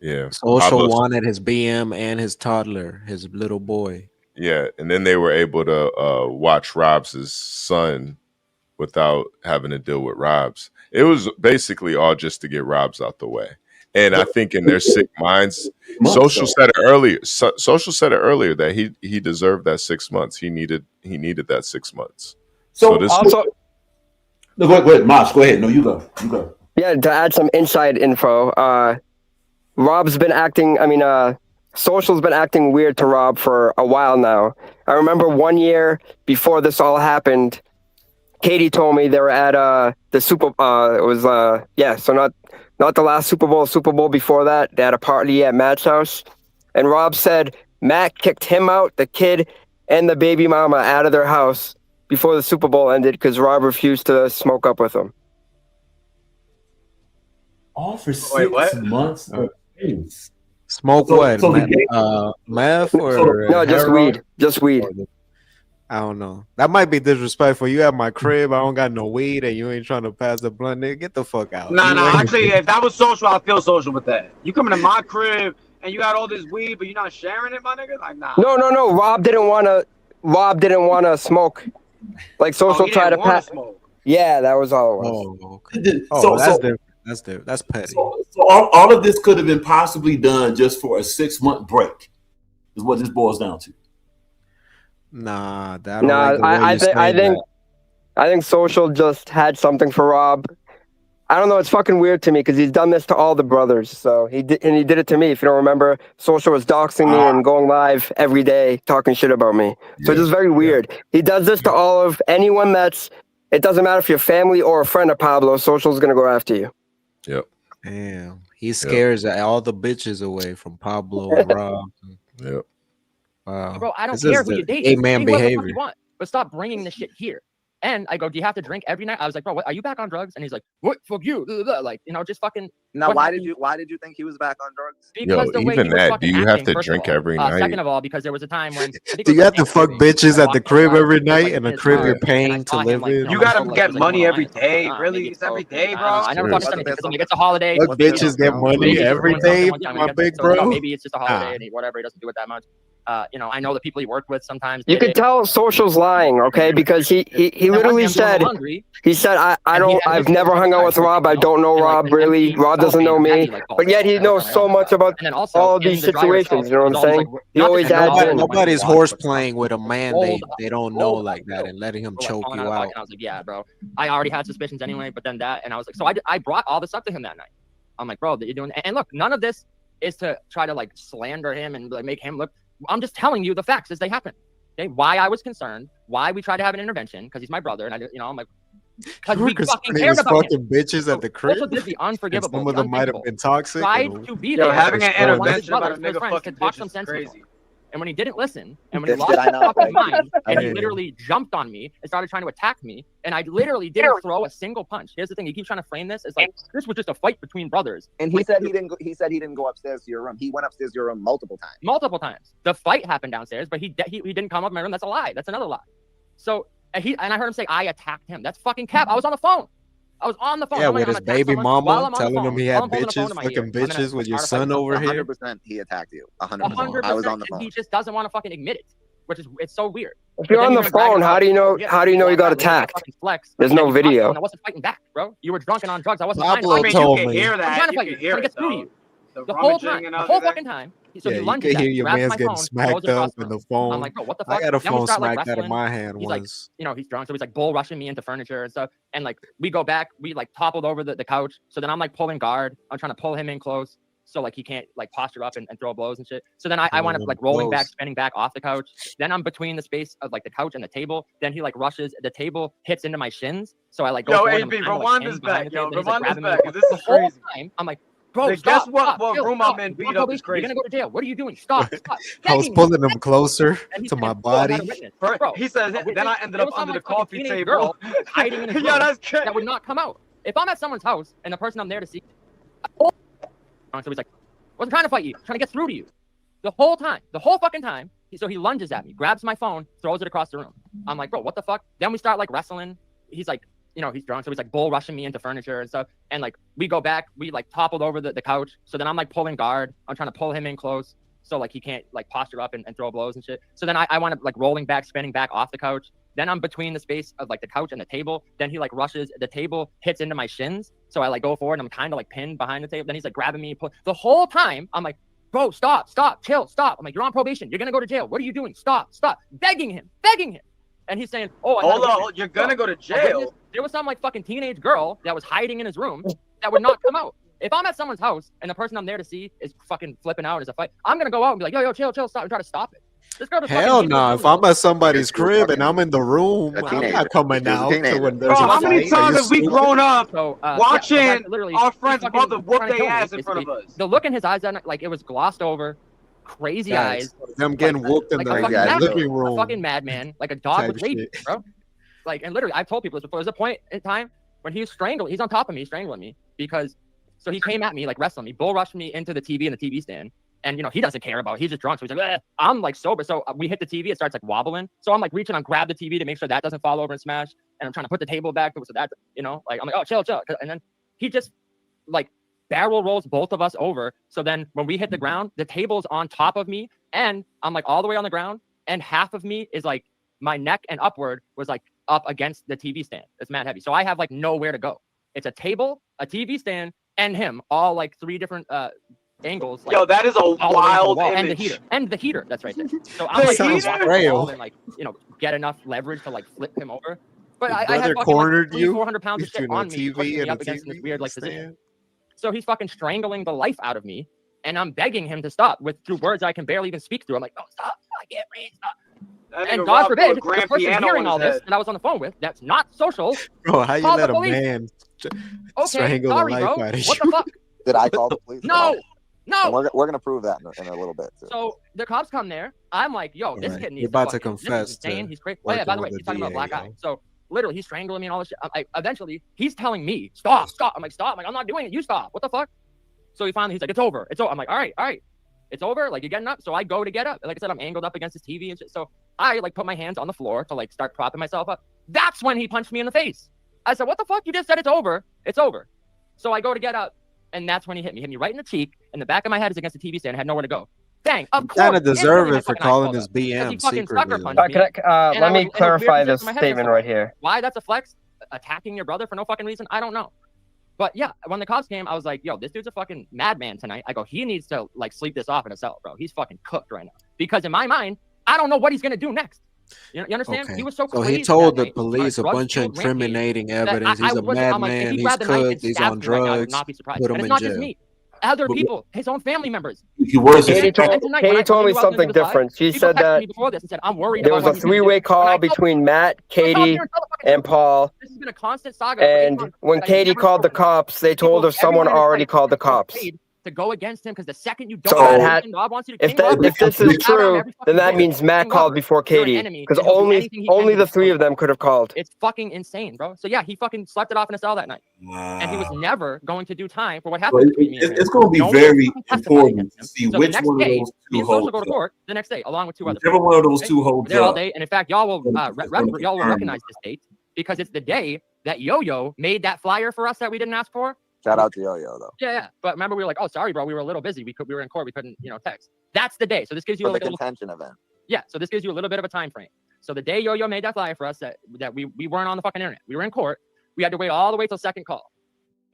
Yeah. Social wanted his BM and his toddler, his little boy. Yeah, and then they were able to watch Robs' son without having to deal with Robs. It was basically all just to get Robs out the way. And I think in their sick minds, Social said it earlier. Social said it earlier that he deserved that 6 months. He needed that 6 months. So this also, no, go ahead, Mosh. Go ahead. No, you go. Yeah, to add some inside info, Rob's been acting. Social's been acting weird to Rob for a while now. I remember 1 year before this all happened, Katie told me they were at the Super. So not the last Super Bowl before that. They had a party at Matt's house, and Rob said Matt kicked him out, the kid, and the baby mama out of their house before the Super Bowl ended because Rob refused to smoke up with him. All for 6 months. Smoke what? Meth or no? Just heroin? weed. Just weed. I don't know. That might be disrespectful. You at my crib, I don't got no weed, and you ain't trying to pass the blunt. Nigga, get the fuck out. Nah. Actually, if that was social, I feel social with that. You coming to my crib and you got all this weed, but you're not sharing it, my nigga. Like, nah. No. Rob didn't want to smoke. Like Social tried to pass. Yeah, that was all it was. That's different. That's petty. So all of this could have been possibly done just for a 6 month break, is what this boils down to. Nah, I think Social just had something for Rob. I don't know. It's fucking weird to me because he's done this to all the brothers. So he did it to me. If you don't remember, Social was doxing me and going live every day talking shit about me. So it's just very weird. He does this to all of anyone that's. It doesn't matter if you're family or a friend of Pablo. Social's gonna go after you. Yep. Damn. He scares all the bitches away from Pablo and Rob. Yep. Wow. Bro, I don't care who you date. A-man Be whatever the fuck behavior. you want, but stop bringing this shit here. And I go, do you have to drink every night? I was like, bro, what, are you back on drugs? And he's like, what? Fuck you. Like, just fucking. Now, why did you think he was back on drugs? Because the way even he was that, fucking do you have acting, to first drink of all. every night? Second of all, because there was a time when. Do you have to fuck bitches at the crib every night and a crib you're paying to live in? You gotta get money every day. Really? It's every day, bro. I never talked to him because I'm like, it's a holiday. Fuck bitches get money every day, my big bro. Maybe it's just a holiday and whatever. He doesn't do it that much. I know the people he worked with sometimes. You could tell Social's lying, okay? Because he literally said, I've never hung out with Rob. I don't know Rob really. Rob doesn't know me. But yet he knows so much about all these situations. You know what I'm saying? He always adds in. Nobody's horse playing with a man they don't know like that and letting him choke you out. And I was like, yeah, bro. I already had suspicions anyway, but then that, and I was like, so I brought all this up to him that night. I'm like, bro, that you're doing, and look, none of this is to try to like slander him and like make him look. I'm just telling you the facts as they happen. Okay, why I was concerned, why we tried to have an intervention, because he's my brother, and I'm like, because we fucking cared about him. Bitches at the crib. Also did the unforgivable. Some of them might have been toxic. Tried to be there. Having an intervention about a nigga fucking talk bitch some is sense crazy. And when he didn't listen, and when he lost his fucking mind, and he literally jumped on me and started trying to attack me, and I literally didn't throw a single punch. Here's the thing: he keeps trying to frame this as like this was just a fight between brothers. And he said he didn't go upstairs to your room. He went upstairs to your room multiple times. Multiple times. The fight happened downstairs, but he didn't come up in my room. That's a lie. That's another lie. So and I heard him say I attacked him. That's fucking cap. I was on the phone. Yeah, with his baby mama telling him he had bitches, fucking bitches with your son over here. 100% he attacked you. 100%. I was on the phone. He just doesn't want to fucking admit it, which is it's so weird. If you're on the phone, how do you know you got attacked? There's no video. I wasn't fighting back, bro. You were drunk and on drugs. I wasn't Pablo fighting. told You can me. hear that. I'm trying to You fight can you. hear I'm trying to it get through though. you. The The whole rummaging time, and the whole everything. fucking time. So Yeah, he you lunges can at hear me, your grabs man's my getting phone, smacked throws it across up in the the phone. I'm like, bro, what the I fuck? got a Then we phone start, like, smacked out of wrestling. my hand He's like, once. he's drunk, so he's like bull rushing me into furniture and stuff. And like we go back, we like toppled over the couch. So then I'm like pulling guard. I'm trying to pull him in close so like he can't like posture up and throw blows and shit. So then I wind up like rolling back, spinning back off the couch. Then I'm between the space of like the couch and the table. Then he like rushes, the table hits into my shins. So I like go forward, I'm HB, kinda, like, rewind hanging this behind back, the yo. table, then he's, like, Rewind this grabbing me back, 'cause this the is whole crazy. time, I'm like, bro, Guess stop, what chill, grown stop. men You're beat on up is probation. You're gonna crazy. go to jail. What are you doing? Stop. I was pulling him closer to my body. He says, then I ended up under the coffee table. Girl hiding in his Yeah, room that's good. that would not come out. If I'm at someone's house and the person I'm there to see, so he's like, wasn't trying to fight you, trying to get through to you. The whole time, the whole fucking time. So he lunges at me, grabs my phone, throws it across the room. I'm like, bro, what the fuck? Then we start like wrestling. He's like, he's drunk, so he's like bull rushing me into furniture and stuff. And like we go back, we like toppled over the couch. So then I'm like pulling guard. I'm trying to pull him in close so like he can't like posture up and throw blows and shit. So then I wind up like rolling back, spinning back off the couch. Then I'm between the space of like the couch and the table. Then he like rushes, the table hits into my shins. So I like go forward and I'm kind of like pinned behind the table. Then he's like grabbing me. The whole time I'm like, bro, stop, chill, stop. I'm like, you're on probation. You're going to go to jail. What are you doing? Stop. Begging him. And he's saying, oh, Hold on, you're going to go to jail. There was some like fucking teenage girl that was hiding in his room that would not come out. If I'm at someone's house and the person I'm there to see is fucking flipping out and is a fight, I'm going to go out and be like, yo, chill, stop, and try to stop it. This girl Hell no! If I'm at somebody's crib and I'm in the room, I'm not coming out to when there's a Bro, how fight. many times have we grown up watching yeah, our friend's mother whoop their ass in front of us? The look in his eyes, like it was glossed over, crazy eyes. Them getting whooped in the living room. A fucking madman, like a dog with rabies, bro. Like, and literally, I've told people this before. There's a point in time when he's on top of me, strangling me, because so he came at me, like wrestling me, bull rushed me into the TV and the TV stand. And, he doesn't care about it. He's just drunk. So he's like, I'm like sober. So we hit the TV. It starts like wobbling. So I'm like reaching on, grab the TV to make sure that doesn't fall over and smash. And I'm trying to put the table back. So that, like, I'm like, oh, chill. And then he just like barrel rolls both of us over. So then when we hit the ground, the table's on top of me. And I'm like all the way on the ground. And half of me is like my neck and upward was like up against the TV stand. It's mad heavy. So I have like nowhere to go. It's a table, a TV stand, and him, all like three different angles. Like, yo, that is a wild image. And the heater that's right there. So I'm like trying to walk the wall and like get enough leverage to like flip him over. But I had fucking like 400 pounds of shit on me, pushing me up against this weird like position. So he's fucking strangling the life out of me, and I'm begging him to stop through words I can barely even speak through. I'm like, oh, stop! I can't breathe. Stop. And God forbid, the person hearing all this that I was on the phone with, that's not social. Bro, how you let a man strangle the life out of you? What the fuck? Did I call the police? No. And we're gonna prove that in a little bit too. So the cops come there. I'm like, yo, this kid needs You're about to fucking, confess. This is insane. He's crazy. Oh, working yeah, by the way, with he's the talking about DA, black yo. eye. So literally, he's strangling me and all this shit. Eventually, he's telling me, stop. I'm like, stop. I'm like, I'm not doing it. You stop. What the fuck? So he's like, it's over. I'm like, all right. It's over. Like, you're getting up. So I go to get up. Like I said, I'm angled up against his TV and shit. So I like put my hands on the floor to like start propping myself up. That's when he punched me in the face. I said, what the fuck? You just said it's over. It's over. So I go to get up. And that's when he hit me. He hit me right in the cheek. And the back of my head is against the TV stand. I had nowhere to go. Bang. Of course. Kind of deserve instantly it for my fucking eyes calling filled this up. Because he BM fucking sucker secretly. punched me. and let I me was in a weird clarify position this in my head for a statement second. right here. Why that's a flex? Attacking your brother for no fucking reason? I don't know. But yeah, when the cops came, I was like, yo, this dude's a fucking madman tonight. I go, he needs to like sleep this off in a cell, bro. He's fucking cooked right now. Because in my mind, I don't know what he's gonna do next. You understand? Okay. He was so So crazy. he told that the night on police a bunch of drug-fueled rampage incriminating that evidence. He's a I'm like, if madman. he He's grabbed the knife and cooked. He's stabbed on me right now, I would drugs. not be surprised. Put And him it's in not just jail. me. Other people, his own family members. He was. Katie told And tonight, when Katie I told me knew I was gonna something do the live, different. She people said texted that me before this and said, I'm worried there about was what a he's gonna do. three-way And I call told between Matt, Come here Katie, and tell the fucking and truth. Paul. This has been a constant saga for 8 And months when that I've Katie never called the spoken. cops, they told her someone Everyone in his already life called the is getting cops. paid to go against him because the second you So don't that do had, anything Rob wants you to if King Rob, this you is shout out true, every then fucking that day. means Matt King called Rob, before you're an Katie, enemy, because and he'll do only anything he can to the destroy three you. of them could have called. It's fucking insane, bro. So yeah, he fucking slept it off in a cell that night, and he was never going to do time for what So happened between me and him. it's going to be No one very fucking testified important against to him. see So the which next one of day, those me two and Social holds go to up. court the next day, along with 2 other Whichever people. one of those Okay? two holds We're there all up. day, and in fact, y'all will it's gonna y'all will confirm recognize this date because it's the day that Yo-Yo made that flyer for us that we didn't ask for. Shout out to Yo-Yo though. Yeah. But remember, we were like, oh, sorry, bro, we were a little busy. We were in court. We couldn't, text. That's the day. So this gives you For a the little contention event. Yeah. So this gives you a little bit of a time frame. So the day Yo-Yo made that flyer for us that we weren't on the fucking internet. We were in court. We had to wait all the way till second call.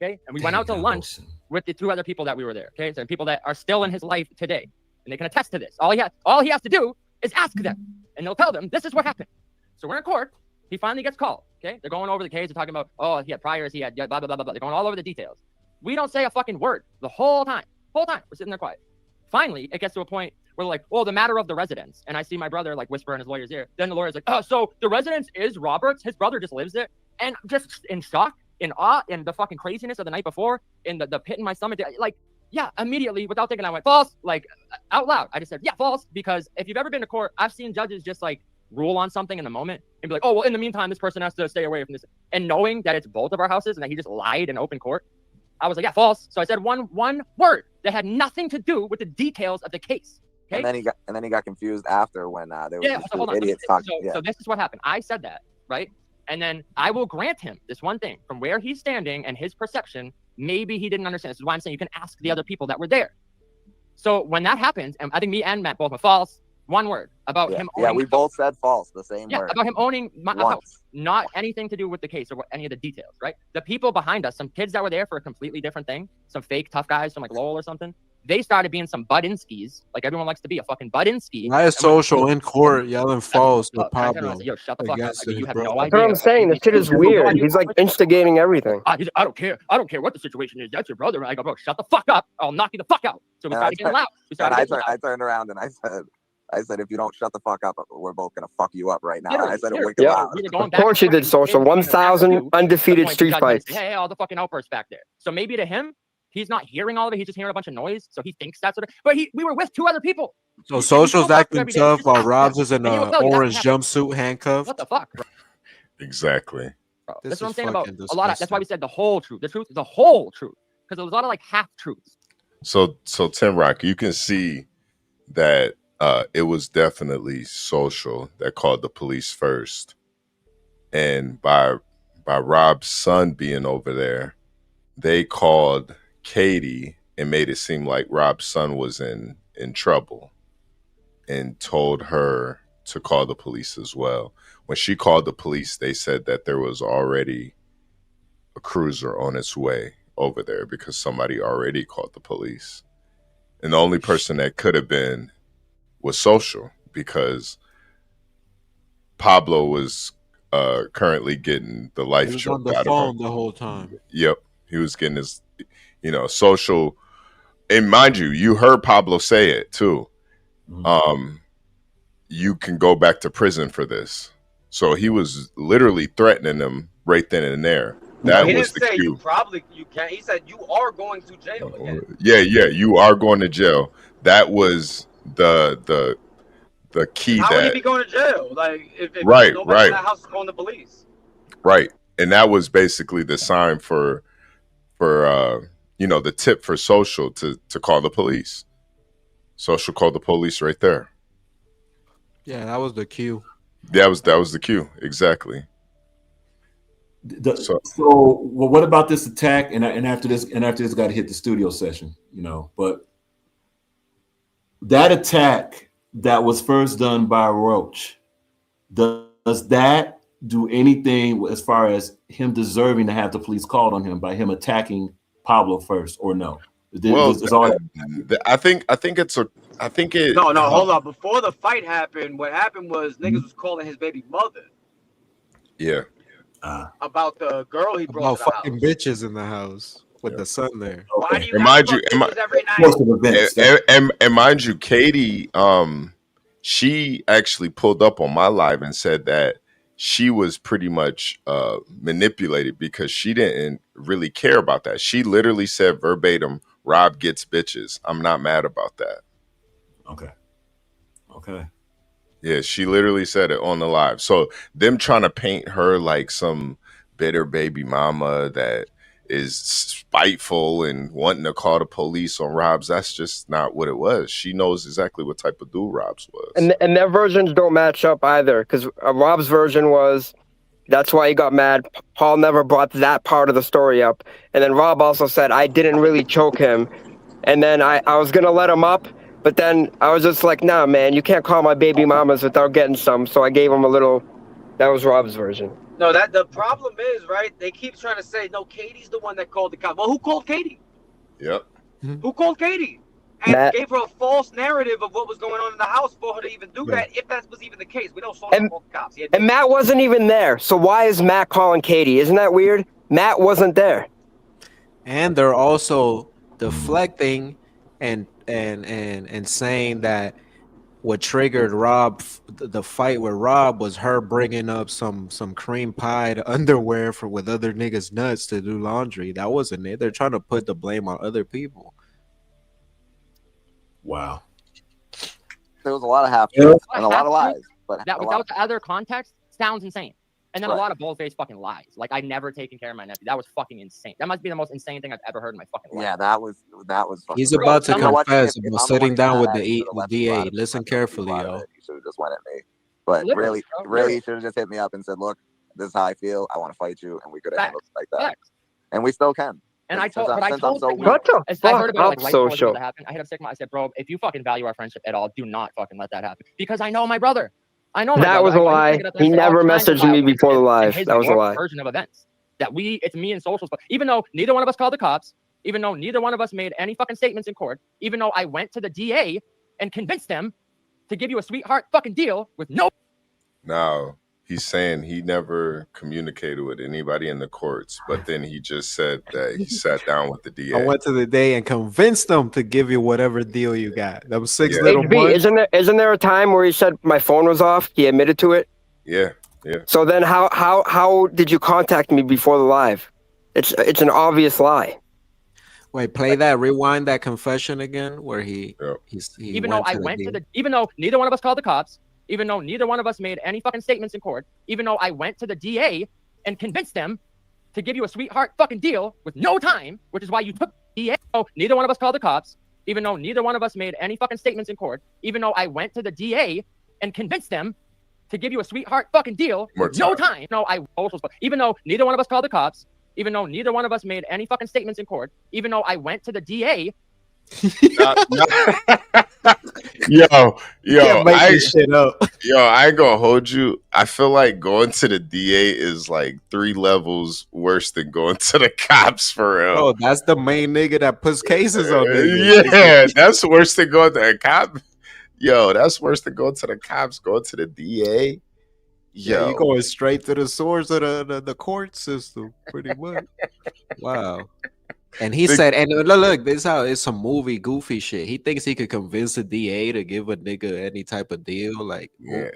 Okay. And we went out to lunch with the 2 other people that we were there. Okay. So people that are still in his life today. And they can attest to this. All he has to do is ask them. And they'll tell them this is what happened. So we're in court. He finally gets called. Okay. They're going over the case. They're talking about, oh, he had priors, he had blah, blah, blah, blah, blah. They're going all over the details. We don't say a fucking word the whole time. We're sitting there quiet. Finally, it gets to a point where like, oh, the matter of the residence. And I see my brother like whisper in his lawyer's ear. Then the lawyer's like, oh, so the residence is Robert's. His brother just lives there. And just in shock, in awe, in the fucking craziness of the night before, in the pit in my stomach, like, yeah, immediately without thinking, I went false, like out loud. I just said, yeah, false. Because if you've ever been to court, I've seen judges just like rule on something in the moment and be like, oh, well, in the meantime, this person has to stay away from this. And knowing that it's both of our houses and that he just lied in open court, I was like, yeah, false. So I said one word that had nothing to do with the details of the case. Okay. And then he got confused after when there was So hold on. idiots talking. So this is what happened. I said that, right? And then I will grant him this one thing from where he's standing and his perception. Maybe he didn't understand. This is why I'm saying you can ask the other people that were there. So when that happens, and I think me and Matt both were false. One word about him owning. Yeah, we both said false, the same word. About him owning my house, not anything to do with the case or any of the details, right? The people behind us, some kids that were there for a completely different thing, some fake tough guys from like Lowell or something, they started being some Budinskis. Like everyone likes to be a fucking Budinski. Why is Social in court yelling false with Pablo? Yo, shut the fuck up. Like, you have no That's idea. what I'm saying. This shit is weird. He's like instigating everything. I don't care. I don't care what the situation is. That's your brother. I go, bro, shut the fuck up. I'll knock you the fuck out. So we started getting loud. I turned around and I said, if you don't shut the fuck up, we're both gonna fuck you up right now. I said it wicked loud. Of course you did, Social. 1,000 undefeated street fights. Hey, all the fucking outbursts back there. So maybe to him, he's not hearing all of it. He's just hearing a bunch of noise. So he thinks that's what. But we were with 2 other people. So Social's acting tough while Rob's is in an orange jumpsuit handcuffed. What the fuck, bro? Exactly. Bro, that's what I'm saying about a lot of. That's why we said the whole truth. The whole truth. Because there was a lot of like half truths. So Tim Rock, you can see that it was definitely Social that called the police first, and by Rob's son being over there, they called Katie and made it seem like Rob's son was in trouble, and told her to call the police as well. When she called the police, they said that there was already a cruiser on its way over there because somebody already called the police, and the only person that could have been was Social, because Pablo was currently getting the life choked out of him the whole time. Yep, he was getting his, Social. And mind you, you heard Pablo say it too. You can go back to prison for this. So he was literally threatening them right then and there. That he was didn't the say cue. you can't. He said you are going to jail again. Yeah, you are going to jail. That was the key. How would he that be going to jail? Like if Right, nobody right. in that house is calling the police. Right. And that was basically the sign for the tip for Social to call the police. Social called the police right there. Yeah, that was the cue. That was the cue. Exactly. So what about this attack? And after this got to hit the studio session, but that attack that was first done by Roach, does that do anything as far as him deserving to have the police called on him by him attacking Pablo first, or no? Well, I think it. No, hold on. Before the fight happened, what happened was niggas was calling his baby mother Yeah. about the girl he brought About to the fucking house. bitches in the house with the son there. Why do you And gotta mind you, fuck bitches every night? and mind you, Katie, she actually pulled up on my live and said that she was pretty much manipulated because she didn't really care about that. She literally said verbatim, "Rob gets bitches. I'm not mad about that." Okay. Yeah, she literally said it on the live. So them trying to paint her like some bitter baby mama that is spiteful and wanting to call the police on Robs, that's just not what it was. She knows exactly what type of dude Robs was. And their versions don't match up either, because Rob's version was that's why he got mad. Paul never brought that part of the story up. And then Rob also said, I didn't really choke him. And then I was going to let him up, but then I was just like, nah, man, you can't call my baby mamas without getting some. So I gave him a little, that was Rob's version. No, that the problem is, right? They keep trying to say, no, Katie's the one that called the cops. Well, who called Katie? Yep. Who called Katie? And Matt. gave her a false narrative of what was going on in the house for her to even do that, if that was even the case. We don't saw him call the cops. He had And Matt wasn't even there. So why is Matt calling Katie? Isn't that weird? Matt wasn't there. And they're also deflecting and saying that what triggered Rob, the fight with Rob, was her bringing up some cream pied underwear with other niggas' nuts to do laundry. That wasn't it. They're trying to put the blame on other people. Wow. There was a lot of half truths and a lot of lies, but that a lot without the other context sounds insane. And then a Right. lot of bold-faced fucking lies. Like, I've never taken care of my nephew. That was fucking insane. That must be the most insane thing I've ever heard in my fucking life. Yeah, that was fucking He's crazy. about to You know what? confess If about I'm the sitting one down who's with mad the at you, should've left you DA. out of it. Listen carefully, yo. You should have just went at me. But Literally, bro, really, literally. you should have just hit me up and said, look, this is how I feel. I want to fight you. And we could have handled it like that. Facts. And we still can. And I Since told, but I since I'm told so Sigma, weak. What the as I heard fuck about it, like up, right before it was social? about to happen, I hit up Sigma. I said, bro, if you fucking value our friendship at all, do not fucking let that happen. Because I know my brother. I know my That brother. was I a know he's lie. picking up and He saying all never kinds of messaged me vile before the shit, live. and his That was a warped lie. version of events. That it's me and socials. Even though neither one of us called the cops, even though neither one of us made any fucking statements in court, even though I went to the DA and convinced them to give you a sweetheart fucking deal with no. Now, he's saying he never communicated with anybody in the courts, but then he just said that he sat down with the DA. I went to the day and convinced them to give you whatever deal you got. That was 6 little HB, months. isn't there a time where he said my phone was off? He admitted to it. Yeah, yeah. So then how did you contact me before the live? It's an obvious lie. Wait, play that. Rewind that confession again, where he Even though I went to the, even though neither one of us called the cops, even though neither one of us made any fucking statements in court, even though I went to the DA and convinced them to give you a sweetheart fucking deal with no time, which is why you took DA. Oh, neither one of us called the cops, even though neither one of us made any fucking statements in court, even though I went to the DA and convinced them to give you a sweetheart fucking deal with no time. No, even though neither one of us called the cops, even though neither one of us made any fucking statements in court, even though I went to the DA. Yo, Can't make this shit up. Yo, I ain't gonna hold you. I feel like going to the DA is like 3 levels worse than going to the cops for real. Oh, that's the main nigga that puts cases on niggas. Yeah, that's worse than going to a cop. Yo, that's worse than going to the cops. Going to the DA. Yeah, Yo, you going straight to the source of the court system, pretty much. Wow. And he said, and look, this is how it's some movie goofy shit. He thinks he could convince the DA to give a nigga any type of deal. Like, yeah,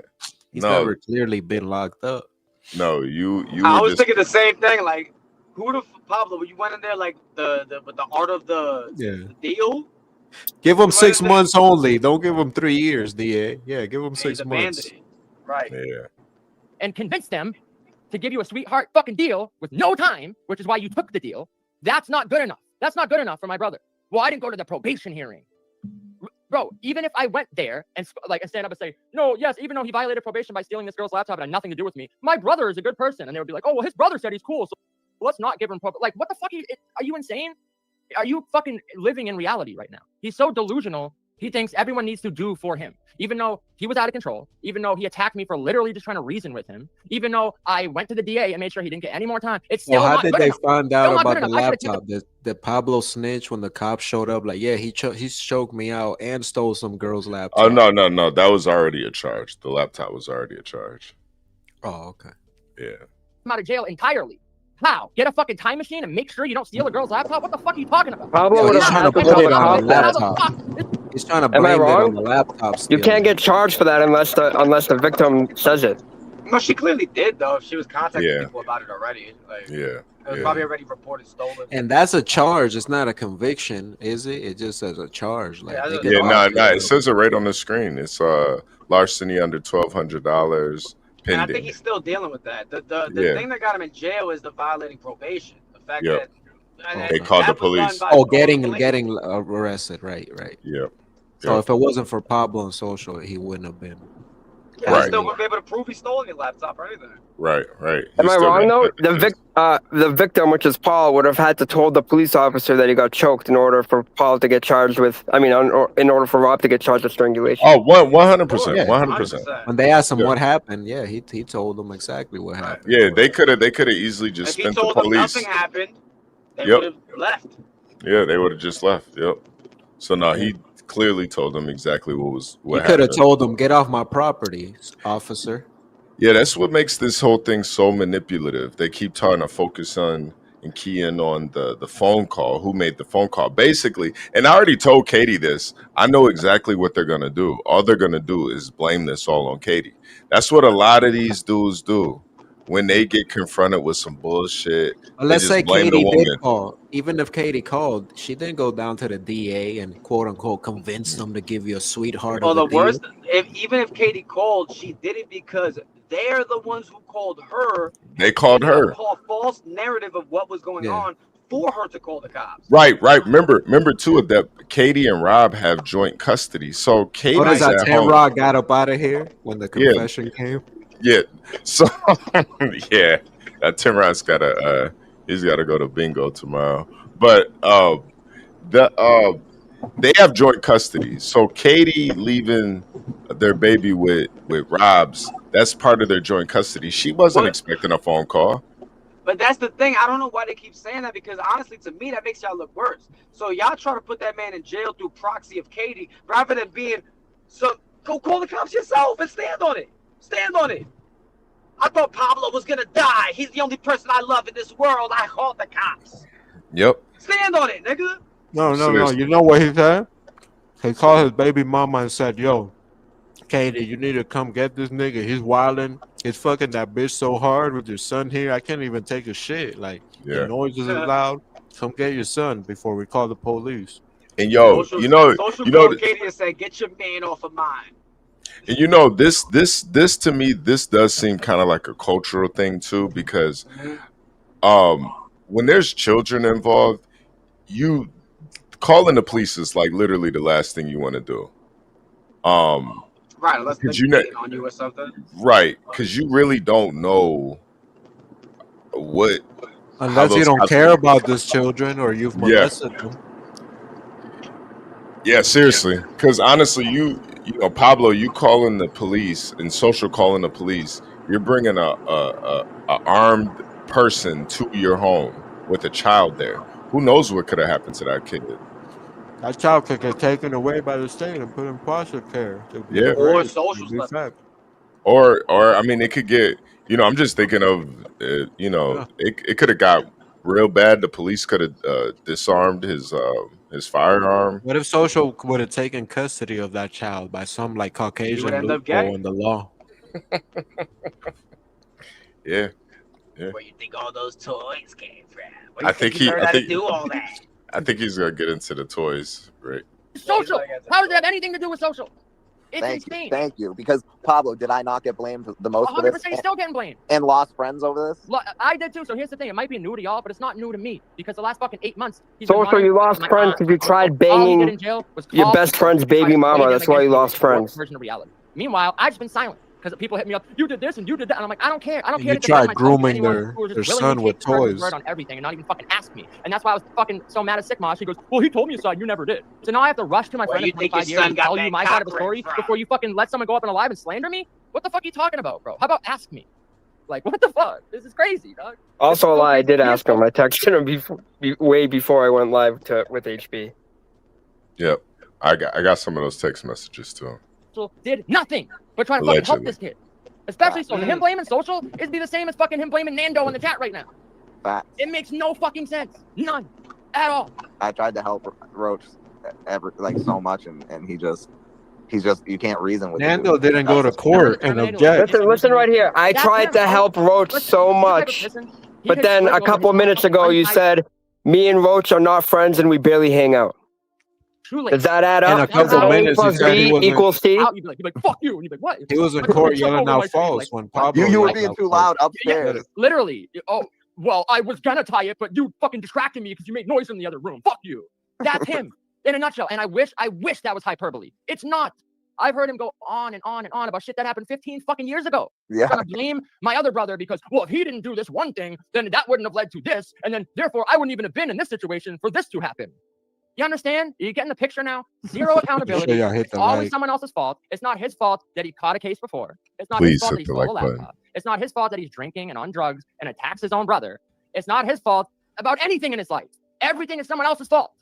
he's No. never clearly been locked up. no, you I were was just thinking the same thing. Like, who the Pablo? When you went in there, like the art of the deal. Give him 6 months only. Don't give him 3 years, DA. Yeah, give him 6 months. Right. Yeah. And convinced them to give you a sweetheart fucking deal with no time, which is why you took the deal. That's not good enough. That's not good enough for my brother. Well, I didn't go to the probation hearing. Bro, even if I went there and stand up and say, no, yes, even though he violated probation by stealing this girl's laptop and had nothing to do with me, my brother is a good person. And they would be like, oh, well, his brother said he's cool, so let's not give him probation. Like, what the fuck? Are you insane? Are you fucking living in reality right now? He's so delusional He thinks everyone needs to do for him, even though he was out of control, even though he attacked me for literally just trying to reason with him, even though I went to the DA and made sure he didn't get any more time. It's still Well, how not did good they enough. find Still out not about good the enough. I could've taken laptop? Did Pablo snitch when the cops showed up? Like, yeah, he choked me out and stole some girl's laptop. Oh no, that was already a charge. The laptop was already a charge. Oh, okay. Yeah. him out of jail entirely. How? Get a fucking time machine and make sure you don't steal a girl's laptop? What the fuck are you talking about? Pablo Yo, would he's have trying had to to blame tell it the on the cops that. laptop. He's trying to Am I blame it on wrong? the laptop. You stealing. can't get charged for that unless the victim says it. No, she clearly did though. If she was contacting Yeah. people about it already, like Yeah. it was Yeah. probably already reported stolen. And that's a charge. It's not a conviction, is it? It just says a charge. Like Yeah, they that's can Yeah, argue no, it. it says it right on the screen. It's larceny under $1,200 And I think pending. he's still dealing with that. The Yeah. thing that got him in jail is the violating probation. The fact Yep. that They called that the was done police. by Oh, the police. getting arrested. Right. Yep. So Yep. if it wasn't for Pablo and Social, he wouldn't have been. Yeah, Right. they still wouldn't be able to prove he stole any laptop or anything. Right. Am He I still wrong got though? The victim, which is Paul, would have had to told the police officer that he got choked in order for Paul to get charged with. I mean, in order for Rob to get charged with strangulation. Oh, 100%. Yeah. 100%. When they asked him Yeah. what happened, yeah, he told them exactly what happened. Yeah, they could have easily just If he spent the told them police. nothing happened, they Yep. would have left. Yeah, they would have just left. Yep. So no, he clearly told them exactly what He could happened. have told them, "Get off my property, officer." Yeah, that's what makes this whole thing so manipulative. They keep trying to focus on and key in on the phone call, who made the phone call, basically. And I already told Katie this. I know exactly what they're gonna do. All they're gonna do is blame this all on Katie. That's what a lot of these dudes do when they get confronted with some bullshit. But They let's just say blame the Katie woman. did call. Even if Katie called, she didn't go down to the DA and quote unquote convince them to give you a sweetheart. Well, of the a deal. worst, even if Katie called, she did it because they're the ones who called her. They called her. A false narrative of what was going Yeah. on for her to call the cops. Right. Remember too that Katie and Rob have joint custody. So Katie's What is that? at Tim home. Rock got up out of here when the Yeah. confession came. Yeah. So yeah, Tim Rock's gotta he's gotta go to bingo tomorrow. But they have joint custody. So Katie leaving their baby with Rob's, that's part of their joint custody. She wasn't expecting a phone call. But that's the thing. I don't know why they keep saying that because honestly, to me, that makes y'all look worse. So y'all try to put that man in jail through proxy of Katie rather than being. So go call the cops yourself and stand on it. Stand on it. I thought Pablo was gonna die. He's the only person I love in this world. I called the cops. Yep. Stand on it, nigga. No. You know what he said? He called his baby mama and said, "Yo, Katie, you need to come get this nigga. He's wilding. He's fucking that bitch so hard with your son here. I can't even take a shit. Like Yeah. the noise is loud. Come get your son before we call the police." And yo, Social you know, called Katie and said, "Get your man off of mine." and you know, this to me, this does seem kind of like a cultural thing too, because when there's children involved, you calling the police is like literally the last thing you want to do. Right, unless they're 'Cause you know- beating on you or something. Right, because you really don't know what how Unless you those don't cops- care about this children or you've molested them. Yeah, seriously. Because honestly, you know, Pablo, you calling the police and Social calling the police, you're bringing a armed person to your home with a child there. Who knows what could have happened to that kid? That child could get taken away by the state and put in foster care. It'd be Yeah. great. Or It'd social be stuff. fact. Or I mean, it could get. You know, I'm just thinking of. You know, it could have got real bad. The police could have disarmed his firearm. What if Social would have taken custody of that child by some like Caucasian end up loophole gay. in the law? Yeah. Where you think all those toys came from? Where you I think you he. learned I how to think. do all that? I think he's gonna get into the toys, right? Social. How does that have anything to do with social? It's Thank insane. you, thank you. Because Pablo, did I not get blamed the most for 100% this? he's still getting blamed. And lost friends over this? I did too. So here's the thing: it might be new to y'all, but it's not new to me because the last fucking 8 months. He's been So running you lost my friends aunt. because you tried All he did banging in jail was your call best friend's people, baby try to mama. play them That's why you against me lost in a warped friends. version of reality. Meanwhile, I've just been silent because people hit me up. You did this and you did that, and I'm like, I don't care. I don't And care. you to defend tried myself grooming to anyone their- who was their just son willingly with take the person's toys. word on everything and not even fucking ask me. And that's why I was fucking so mad at Sigma. She goes, well, he told me a side, you never did. So now I have to rush to my friend you of think 25 your years son and got tell you that my side of the cock story ring from? before you fucking let someone go up on a live and slander me? What the fuck are you talking about, bro? How about ask me? Like, what the fuck? This is crazy, dog. Also a lie, I did ask him. I texted him way before I went live with HB. Yep. I got some of those text messages too. Did nothing but try to fucking help Allegedly. this kid. Especially so. Him blaming social is be the same as fucking him blaming Nando in the chat right now. Facts. It makes no fucking sense. None. At all. I tried to help Roach so much, and he's just you can't reason with Nando the dude. didn't go to That's- court and object. Listen right here. I tried to help Roach so much, but then a couple minutes ago you said me and Roach are not friends and we barely hang out. Truly. Does that add In up? a couple A minutes, plus you said he B wasn't- equals C? You'd be like, fuck you. And you'd be like, what? He was in Like, court jump yelling over out my screen, false like, when Pablo. You were yelled being out too false. loud upstairs. Literally. Oh, well, I was gonna tie it, but you fucking distracted me because you made noise in the other room. Fuck you. That's him in a nutshell. And I wish that was hyperbole. It's not. I've heard him go on and on and on about shit that happened 15 fucking years ago. Yeah. Trying to blame my other brother because, well, if he didn't do this one thing, then that wouldn't have led to this. And then therefore I wouldn't even have been in this situation for this to happen. You understand? Are you getting the picture now? Zero accountability. Sure y'all hit It's the always like. someone else's fault. It's not his fault that he caught a case before. It's not Please his fault hit that he the stole a like button. laptop. It's not his fault that he's drinking and on drugs and attacks his own brother. It's not his fault about anything in his life. Everything is someone else's fault.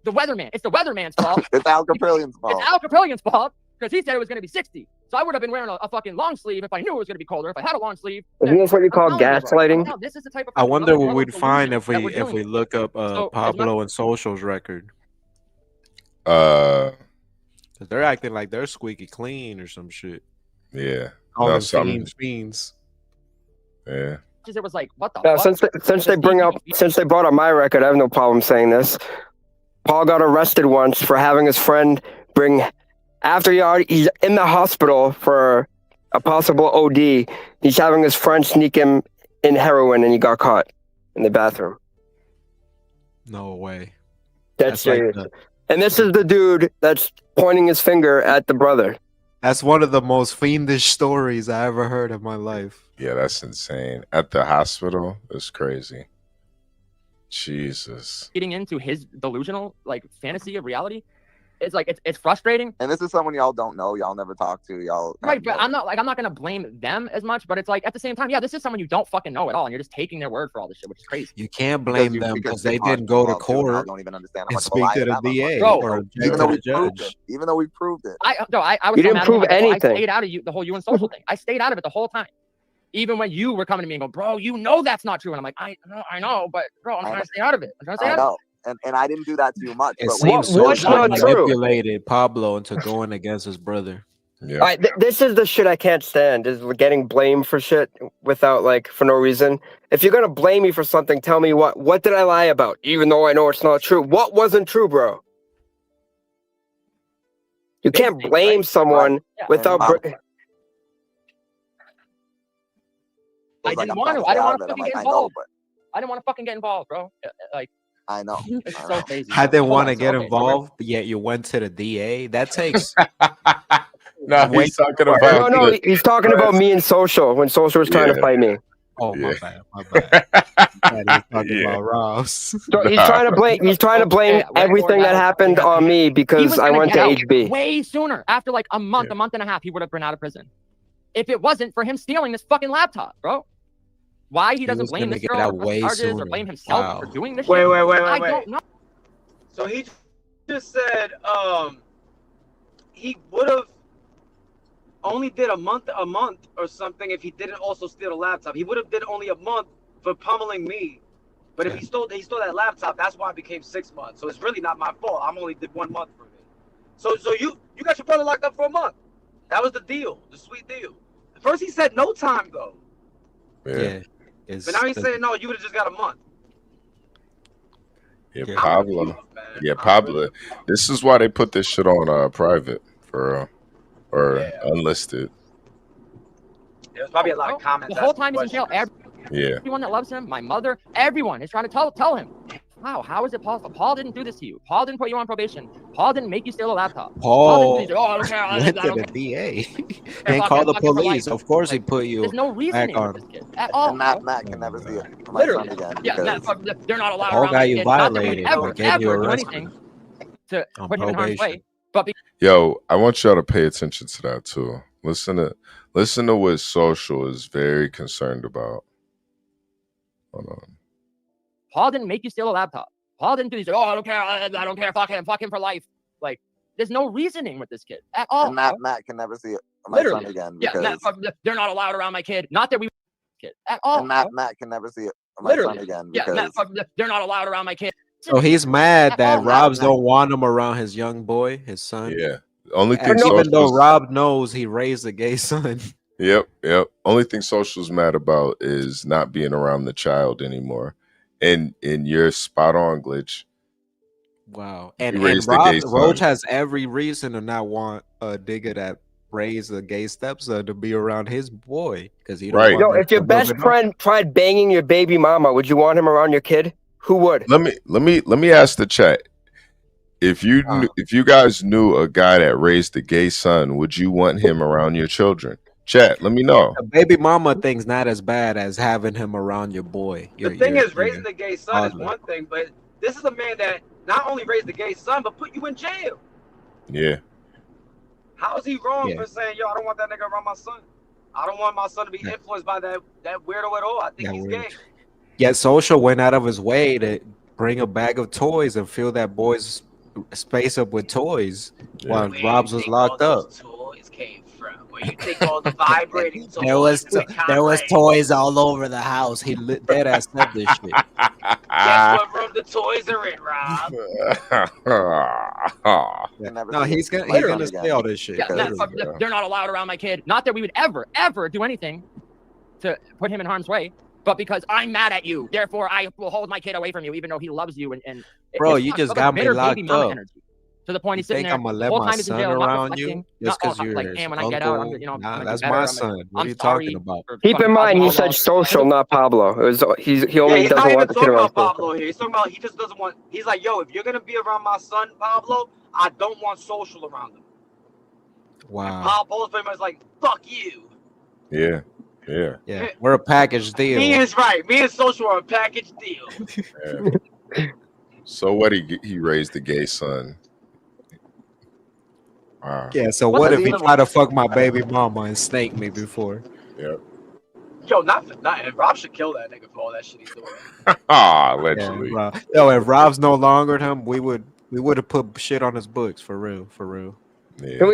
The weatherman. It's the weatherman's fault. It's Al Caprillian's fault. It's Al Caprillian's fault because he said it was going to be 60. So I would have been wearing a fucking long sleeve if I knew it was going to be colder. If I had a long sleeve. Isn't this what you call I'm telling you, bro. gaslighting? Now, this is the type of I wonder what we'd delusion find if that we we're dealing with. look up So, as Pablo and Social's record. 'Cause They're acting like they're squeaky clean or some shit. yeah. All No, them some- fiends. Yeah. It was like, what the Now, fuck? since they brought up my record, I have no problem saying this. Paul got arrested once for having his friend bring, after he's in the hospital for a possible OD, he's having his friend sneak him in heroin and he got caught in the bathroom. No way. That's like serious. And this is the dude that's pointing his finger at the brother. That's one of the most fiendish stories I ever heard in my life. Yeah, that's insane. At the hospital, it's crazy. Jesus. Getting into his delusional like fantasy of reality. It's like it's frustrating. And this is someone y'all don't know, y'all never talk to, y'all. Right, but I'm not gonna blame them as much, but it's like at the same time, yeah, this is someone you don't fucking know at all, and you're just taking their word for all this shit, which is crazy. You can't blame them because they didn't go to court don't even understand and how much of a speak lie to the that was. DA Bro, or object Even to though the we proved judge. it. Even though we proved it. I was You so didn't mad prove at him, anything. I stayed out of the whole you and social thing. I stayed out of it the whole time. Even when you were coming to me and go, bro, you know that's not true. And I'm like, I know, but bro, I'm trying to stay out of it. I'm trying to stay I out of it. know. And I didn't do that to you much. It but seems what's Social not true? manipulated Pablo into going against his brother. Yeah. All right, this is the shit I can't stand, is getting blamed for shit without, like, for no reason. If you're gonna blame me for something, tell me what did I lie about, even though I know it's not true. What wasn't true, bro? You can't blame someone without... I didn't want to. I didn't want to fucking get involved. I didn't want to fucking get involved, bro. Like, I know. It's so crazy. I didn't want to Okay, get okay, so involved, but yet you went to the DA. That takes. No, he's talking about. No, he's talking about me and Social, when Social was trying to fight me. Oh, my bad. He's talking about Ross. So he's trying to blame. He's trying to blame everything that happened on me he because was I gonna went to get out HB. way sooner. After like a month and a half, he would have been out of prison. If it wasn't for him stealing this fucking laptop, bro. Why he doesn't was blame gonna this get girl out for way charges or sooner. blame himself Wow. for doing this Wait, shit. wait, I don't know. So he just said he would have only did a month or something if he didn't also steal the laptop. He would have did only a month for pummeling me. But if he stole that laptop, that's why it became 6 months. So it's really not my fault. I'm only did 1 month for it. So you got your brother locked up for a month. That was the deal, the sweet deal. At first he said no time though. Yeah. But now he's saying no, you would have just got a month. Yeah, Pablo. Yeah, Pablo. This is why they put this shit on private or unlisted. There's probably a lot of comments. The whole time he's in jail, Yeah. everyone that loves him, my mother, everyone is trying to tell him, wow, how is it possible? Paul didn't do this to you. Paul didn't put you on probation. Paul didn't make you steal a laptop. Paul didn't say, oh, I don't care. I went don't to the care. DA Fuck and called the fuck it for police. life. Of course, he put you There's no back reasoning with on. this kid at all. And Matt can never see my son Literally. again Yeah, because they're not allowed Paul around got my you kid. Not that we violated, ever, but gave you ever do arrested anything to on put him in harm's probation. way. But Yo, I want y'all to pay attention to that too. Listen to what Social is very concerned about. Hold on. Paul didn't make you steal a laptop. Paul didn't do this. Oh, I don't care. I don't care. Fuck him for life. Like, there's no reasoning with this kid at all. and Matt can never see my Literally. son again Yeah, because they're not allowed around my kid. Not that we kid at all. and Matt can never see my Literally. son again Yeah, because they're not allowed around my kid. So he's mad At that all. Rob's don't want him around his young boy, his son. Yeah. The only thing And even though Social's Rob knows he raised a gay son. Yep. Only thing Social's mad about is not being around the child anymore. And you're spot on, Glitch. Wow. He And raised a gay Roach son. has every reason to not want a nigga that raised a gay stepson to be around his boy because he don't Right. want Yo, him if your to best live it up. friend tried banging your baby mama, would you want him around your kid? Who would? Let me ask the chat. If you if you guys knew a guy that raised a gay son, would you want him around your children? Chat, let me know. The baby mama thing's not as bad as having him around your boy. The thing is, raising a gay son is one thing, but this is a man that not only raised a gay son, but put you in jail. Yeah. How is he wrong Yeah. for saying, yo, I don't want that nigga around my son? I don't want my son to be influenced by that weirdo at all. I think That he's weirdo. gay. Yet Social went out of his way to bring a bag of toys and fill that boy's space up with toys while Where Rob's you was think locked all up. those toys came from? Where you think all the vibrating toys? There was with Conrad? toys all over the house. He lit dead ass up this shit. Guess what room the toys are in, Rob? No, he's gonna say all this shit. Yeah, they're not allowed around my kid. Not that we would ever do anything to put him in harm's way, but because I'm mad at you, therefore I will hold my kid away from you, even though he loves you. And Bro, it's you not just like got me bitter locked baby mama up. energy. To the point he's You sitting think there I'm gonna the let whole my time he's in son jail, not around you reflecting, just not, because you're like, his and when I get out, I'm, uncle? you know, I'm Nah, gonna that's do better. my I'm son. gonna- What are I'm you sorry talking about? for Keep fucking in mind, causing he all said that. Social, not Pablo. He Yeah, only he's doesn't not even want the kid talking around about Social. Pablo here. He's talking about he just doesn't want. He's like, yo, if you're gonna be around my son Pablo, I don't want Social around him. Wow. Pablo's pretty much like, fuck you. Yeah. Yeah. We're a package deal. Me is right. Me and Social are a package deal. Yeah. So what he raised a gay son. Wow. Yeah, so what if he tried to fuck my baby mama and snake me before? Yep. Yo, not and Rob should kill that nigga for all that shit he's doing. Allegedly. Yeah, Rob. Yo, if Rob's no longer him, we would have put shit on his books for real. Can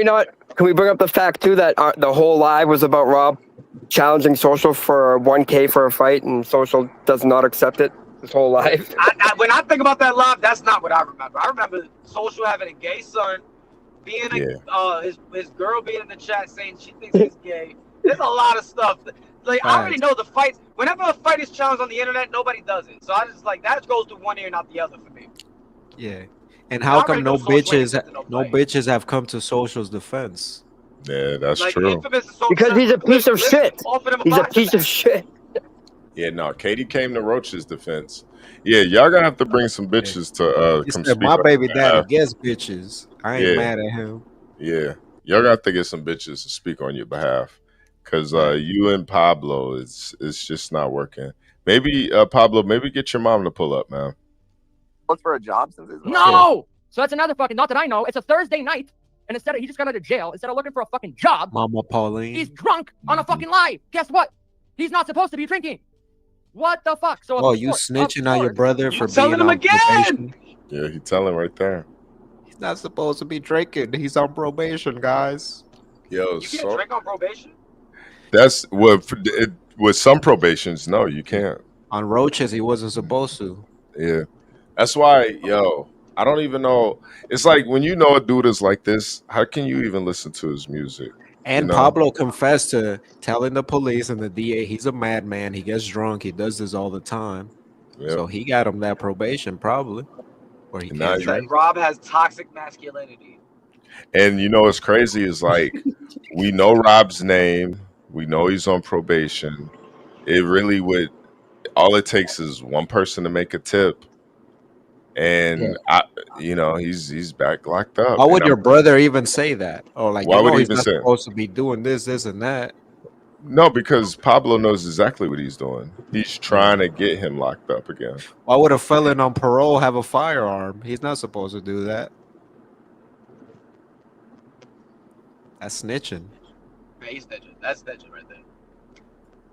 we bring up the fact too that the whole live was about Rob challenging Social for 1K for a fight, and Social does not accept it? This whole live. When I think about that live, that's not what I remember. I remember Social having a gay son, being his girl being in the chat saying she thinks he's gay. There's a lot of stuff. Like I already know the fights. Whenever a fight is challenged on the internet, nobody does it. So I just like that goes through one ear, not the other for me. Yeah. And how come no bitches have come to Social's defense? Yeah, that's Like, true. Infamous is so Because he's a piece of shit. offered him a He's a boxing piece of shit. Yeah, no, Katie came to Roach's defense. Yeah, y'all gonna have to bring some bitches to He come said speak my on baby his daddy behalf. gets bitches. I ain't Yeah. mad at him. Yeah, y'all gonna have to get some bitches to speak on your behalf, because you and Pablo it's just not working. Maybe Pablo, maybe get your mom to pull up, man. Look for a job since he's No! So that's another fucking, not that I know, it's a Thursday night, and instead of, he just got out of jail, instead of looking for a fucking job, Mama Pauline. he's drunk on a fucking live. Guess what? He's not supposed to be drinking. What the fuck? So Oh, you snitching on your brother for being on probation? Yeah, he telling right there. He's not supposed to be drinking. He's on probation, guys. Yo, You can't so drink on probation. that's with some probations. No, you can't. On Roaches, he wasn't supposed to. Yeah, that's why, yo, I don't even know. It's like when you know a dude is like this, how can you even listen to his music? And You know? Pablo confessed to telling the police and the DA he's a madman. He gets drunk. He does this all the time. Yep. So he got him that probation probably, or he And can't now drink. Rob has toxic masculinity. And you know what's crazy is like we know Rob's name, we know he's on probation. It really would all it takes is one person to make a tip, and he's back locked up. Why would And your brother even say that? Or like, Why would he he's even not say it? supposed to be doing this, and that. No, because Pablo knows exactly what he's doing. He's trying to get him locked up again. Why would a felon on parole have a firearm? He's not supposed to do that. That's snitching. Yeah, he's snitching. That's snitching right there.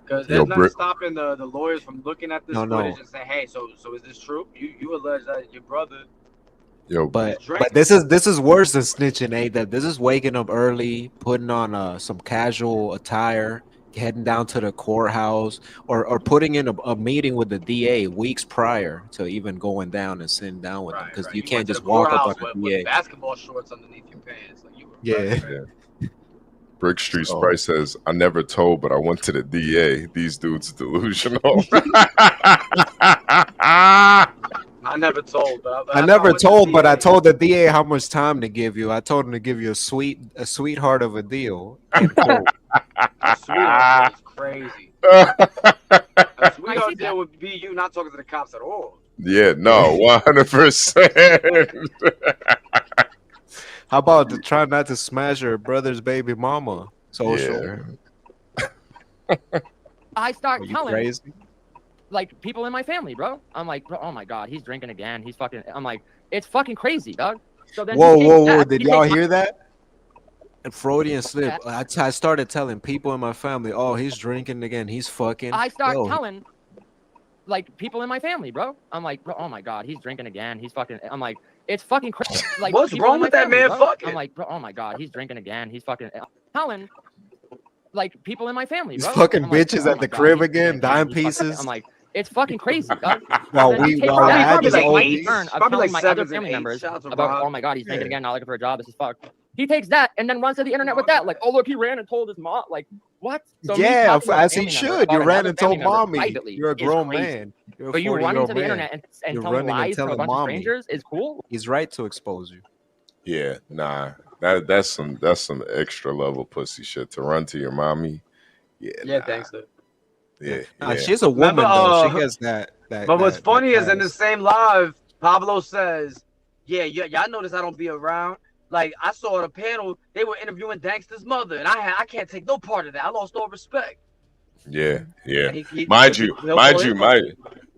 Because Yo, there's nothing Brit- stopping the lawyers from looking at this No, footage no. and saying, "Hey, so is this true? You allege that your brother." Yo, But this is worse than snitching, that this is waking up early, putting on some casual attire, heading down to the courthouse, or putting in a meeting with the DA weeks prior to even going down and sitting down with them, because you can't just walk up on the DA. with basketball shorts underneath your pants. Like you were Yeah. Brick Street Sprite says, "I never told, but I went to the DA. These dudes delusional." I never told, but I never told, but I told the DA how much time to give you. I told him to give you a sweetheart of a deal. End quote. A sweetheart is crazy. A sweetheart deal would be you not talking to the cops at all. Yeah, no, 100%. How about try not to smash your brother's baby mama? Social. I start Are you telling crazy? like people in my family, bro. I'm like, bro, oh my god, he's drinking again. He's fucking. I'm like, it's fucking crazy, dog. So then Whoa, he whoa, takes whoa! that- Did he y'all takes my- hear that? A Freudian slip. I started telling people in my family, "Oh, he's drinking again. He's fucking." I start Yo, telling like people in my family, bro. I'm like, bro, oh my god, he's drinking again. He's fucking. I'm like, it's fucking crazy. Like, What's people wrong in my with that family, man bro. fucking? I'm like, bro, oh my god, he's drinking again. He's fucking. Telling like people in my family, These bro. fucking I'm like, bitches oh at my the God, crib he's again, drinking dime he's fucking- pieces. I'm like, it's fucking crazy, dog. While And then we- he takes while that Lad is like OD. in turn of Probably telling like my other 7s and family 8s. members Shout out to about, Rob. oh my god, he's drinking Yeah. again, not looking for a job. This is fucked. He takes that and then runs to the internet with that, like, oh look, he ran and told his mom, like, what? So me Yeah, talking to a as he family member should. You about ran another and told family member mommy. privately You're a is grown crazy. man. You're a But you 40-year-old running to the man. internet and You're telling running and lies to a telling bunch of mommy. strangers is cool. He's right to expose you. Yeah, nah. That's some extra level pussy shit to run to your mommy. Yeah, Yeah, nah. thanks. Dude. Yeah, Nah, yeah. she's a woman Remember, though. She gets that. But what's funny is in the pass. same live, Pablo says, "Yeah, y'all notice I don't be around. Like I saw on a panel, they were interviewing Dankster's mother, and I can't take no part of that. I lost all respect." Yeah, yeah. He- Mind he'll you, call mind him you, up.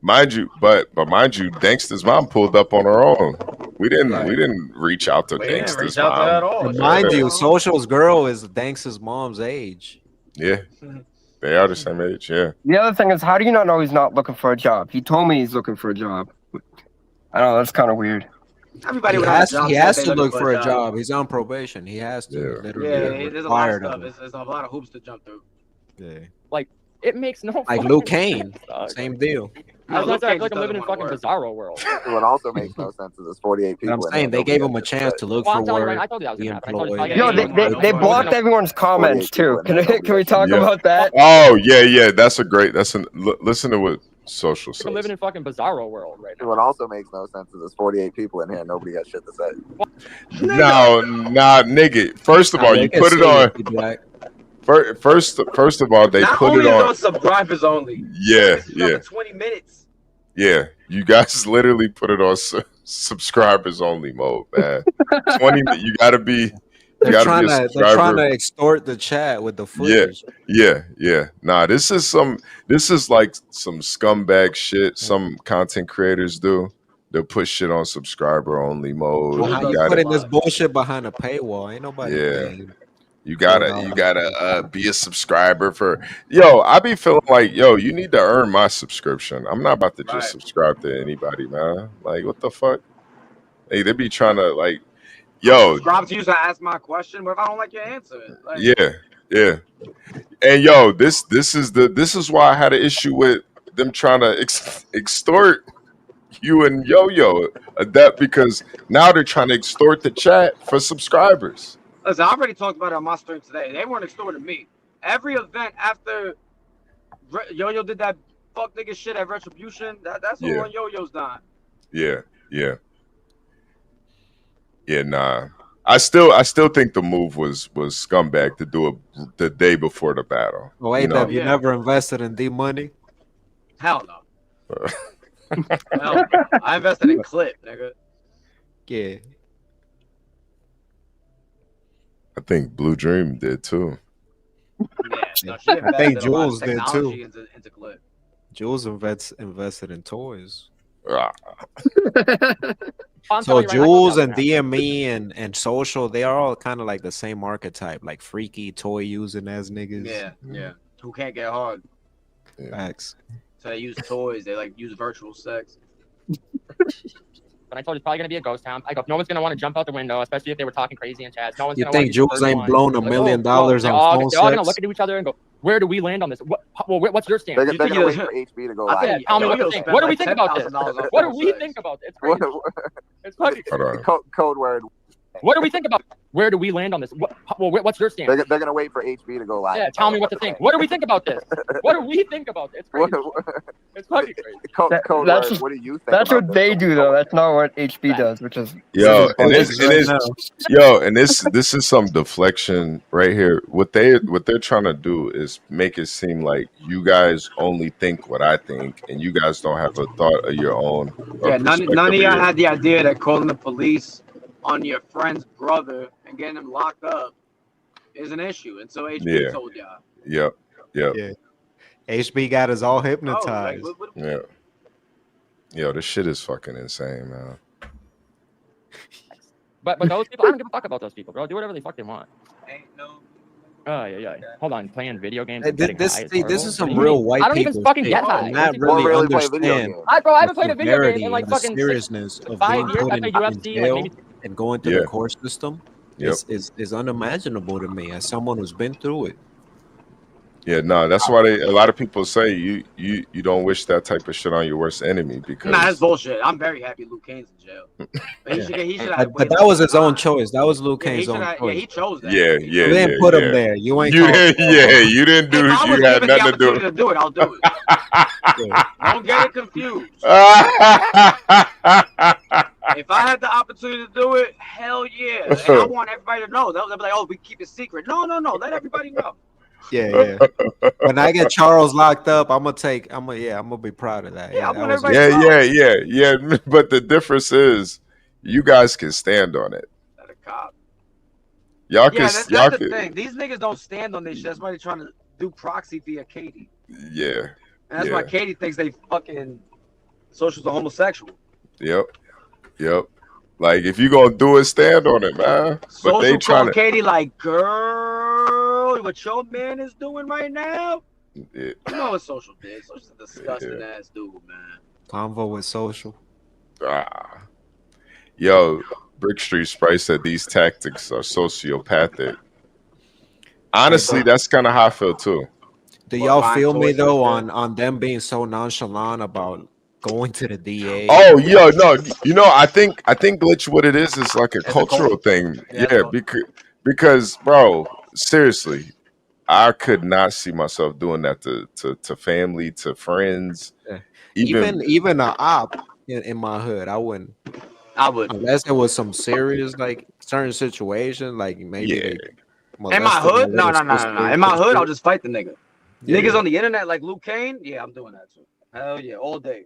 mind you, but mind you, Dankster's mom pulled up on her own. We didn't reach out to We didn't Dankster's reach out to her at mom. all. And mind you, Social's girl is Danks' mom's age. Yeah, they are the same age. Yeah, The other thing is, how do you not know he's not looking for a job? He told me he's looking for a job. I don't know, that's kind of weird. Everybody He without a has, job he says has they to looking look for a job. job. He's on probation. He has to. Yeah. Literally, Yeah, they're there's a lot of required stuff. of it. There's a lot of hoops to jump through. Yeah. Like, it makes no Like fucking Luke Kane, sense, dog. same deal. I was Luke like, Cage I'm doesn't living in wanna fucking work. bizarro world. What also makes no sense is there's 48 people. I'm in saying there, they gave nobody him a gets chance shit. to look Well, for I'm telling you, work. right, I told you I was be gonna happen. I told you, employed. Yo, they blocked everyone's comments too. Can we talk Yeah. about that? Oh yeah. That's a great. Listen to what Social I'm says. living in fucking bizarro world right now. What also makes no sense is there's 48 people in here and nobody got shit to say. No, nah, nigga. First of all, you put it on. First of all, they Not put only it is on. on subscribers only. Yeah, This is another yeah, 20 minutes. yeah. You guys literally put it on subscribers only mode, man. 20. You gotta be. You They're gotta trying be a to they're trying to subscriber. extort the chat with the Yeah, footage. yeah. Nah, this is like some scumbag shit some content creators do. They'll put shit on subscriber only mode. You You putting gotta, this bullshit behind a paywall. Ain't nobody yeah. paying. You gotta be a subscriber for. Yo, I be feeling like, yo, you need to earn my subscription. I'm not about to just subscribe to anybody, man. Like, what the fuck? Hey, they be trying to like, yo, Subscribe to you so I ask my question, but if I don't like your answer, like, yeah. And yo, this is why I had an issue with them trying to extort you and Yo-Yo that because now they're trying to extort the chat for subscribers. listen, I already talked about it on my stream today. They weren't extorting me. Every event after Yo-Yo did that fuck nigga shit at Retribution, that's all Yeah. on Yo-Yo's dime. Yeah, nah. I still think the move was scumbag to do it the day before the battle. Oh, wait, you know? you never invested in D Money? Hell no. Hell, I invested in Clip, nigga. Yeah. I think Blue Dream did too. Yeah, no, she I think invested a lot of Jules did technology too. into Clip. Jules invested in toys. Ah. I'm So telling you right now, Jules I and DME and Social, they are all kind of like the same archetype, like freaky toy using as niggas. Yeah. Who can't get hard? Facts. So they use toys. They like use virtual sex. But I told you it's probably gonna be a ghost town. I go, no one's gonna want to jump out the window, especially if they were talking crazy in chat. No one's You gonna think want to Jules ain't blown $1 million on they're all phone gonna sex? look at each other and go, where do we land on this? What's your stance? They're, Do you they're think gonna you- wait for HB to go I live. think, tell me what to think. What do we think about this? What do we think about this? It's crazy. It's fucking crazy. Code word. What do we think about? Where do we land on this? What's your stance? They're gonna wait for HB to go live. Yeah, tell me what to think. What do we think about this? What do we think about this? It's crazy. It's fucking crazy. Code That's word. What do you think? That's about what this? they do though. That's not what HB does, which is Yo, and which this, is this is some deflection right here. What they're trying to do is make it seem like you guys only think what I think, and you guys don't have a thought of your own. or Yeah, none perspective of y'all your- had the idea that calling the police on your friend's brother and getting him locked up is an issue. And so HB Yeah. told y'all. Yep. Yeah. HB got us all Oh, hypnotized. Yeah. Yo, this shit is fucking insane, man. But those people, I don't give a fuck about those people, bro. Do whatever they fucking want. Oh yeah. Hold on, playing video games. And getting This high is see, horrible. this is some What do you real mean? white I don't people even fucking shit. get high. Not Those people really really play video understand. games. Bro, I haven't the played a video game severity in like and the fucking seriousness of 5 being years. put I in played UFC, like jail maybe and going through Yeah. the court system Yep. is unimaginable to me as someone who's been through it. Yeah, no, that's why a lot of people say you don't wish that type of shit on your worst enemy because Nah, that's bullshit. I'm very happy Luke Kane's in jail. But he should have. But that was his own choice. That was Luke Yeah, he Kane's own should have. choice. Yeah, he chose that. yeah, You didn't put him there. You ain't. called didn't. him. Yeah, you didn't do. If I was You had given the nothing to do. opportunity to do it, I'll do it. Don't get it confused. If I had the opportunity to do it, hell yeah. And I want everybody to know. They'll be like, oh, we keep it secret. No. Let everybody know. Yeah. When I get Charles locked up, I'm gonna be proud of that. Yeah, I that want was- everybody Yeah. But the difference is, you guys can stand on it. At a cop. Y'all Yeah, can. that's Y'all the can. thing. These niggas don't stand on this shit. That's why they're trying to do proxy via Katie. Yeah. And that's why Katie thinks they fucking Social's a homosexual. Yep. Like if you gonna do it, stand on it, man. But Social they trying called to. Katie like, girl, what your man is doing right now? Yeah. You know what Social did. Social's a disgusting ass dude, man. Convo with Social. Yo, Brick Street Sprite said these tactics are sociopathic. Honestly, that's kind of how I feel too. Do y'all feel me though on them being so nonchalant about going to the DA? Oh, yo, no, I think Glitch, what it is like a cultural thing. Yeah, because bro, seriously, I could not see myself doing that to family, to friends, even a op in my hood. I wouldn't. I would, unless there was some serious like certain situation, like maybe they in my hood. No. In my hood, I'll just just fight the nigga. Yeah. Niggas on the internet like Luke Kane. Yeah, I'm doing that too. Hell yeah, all day.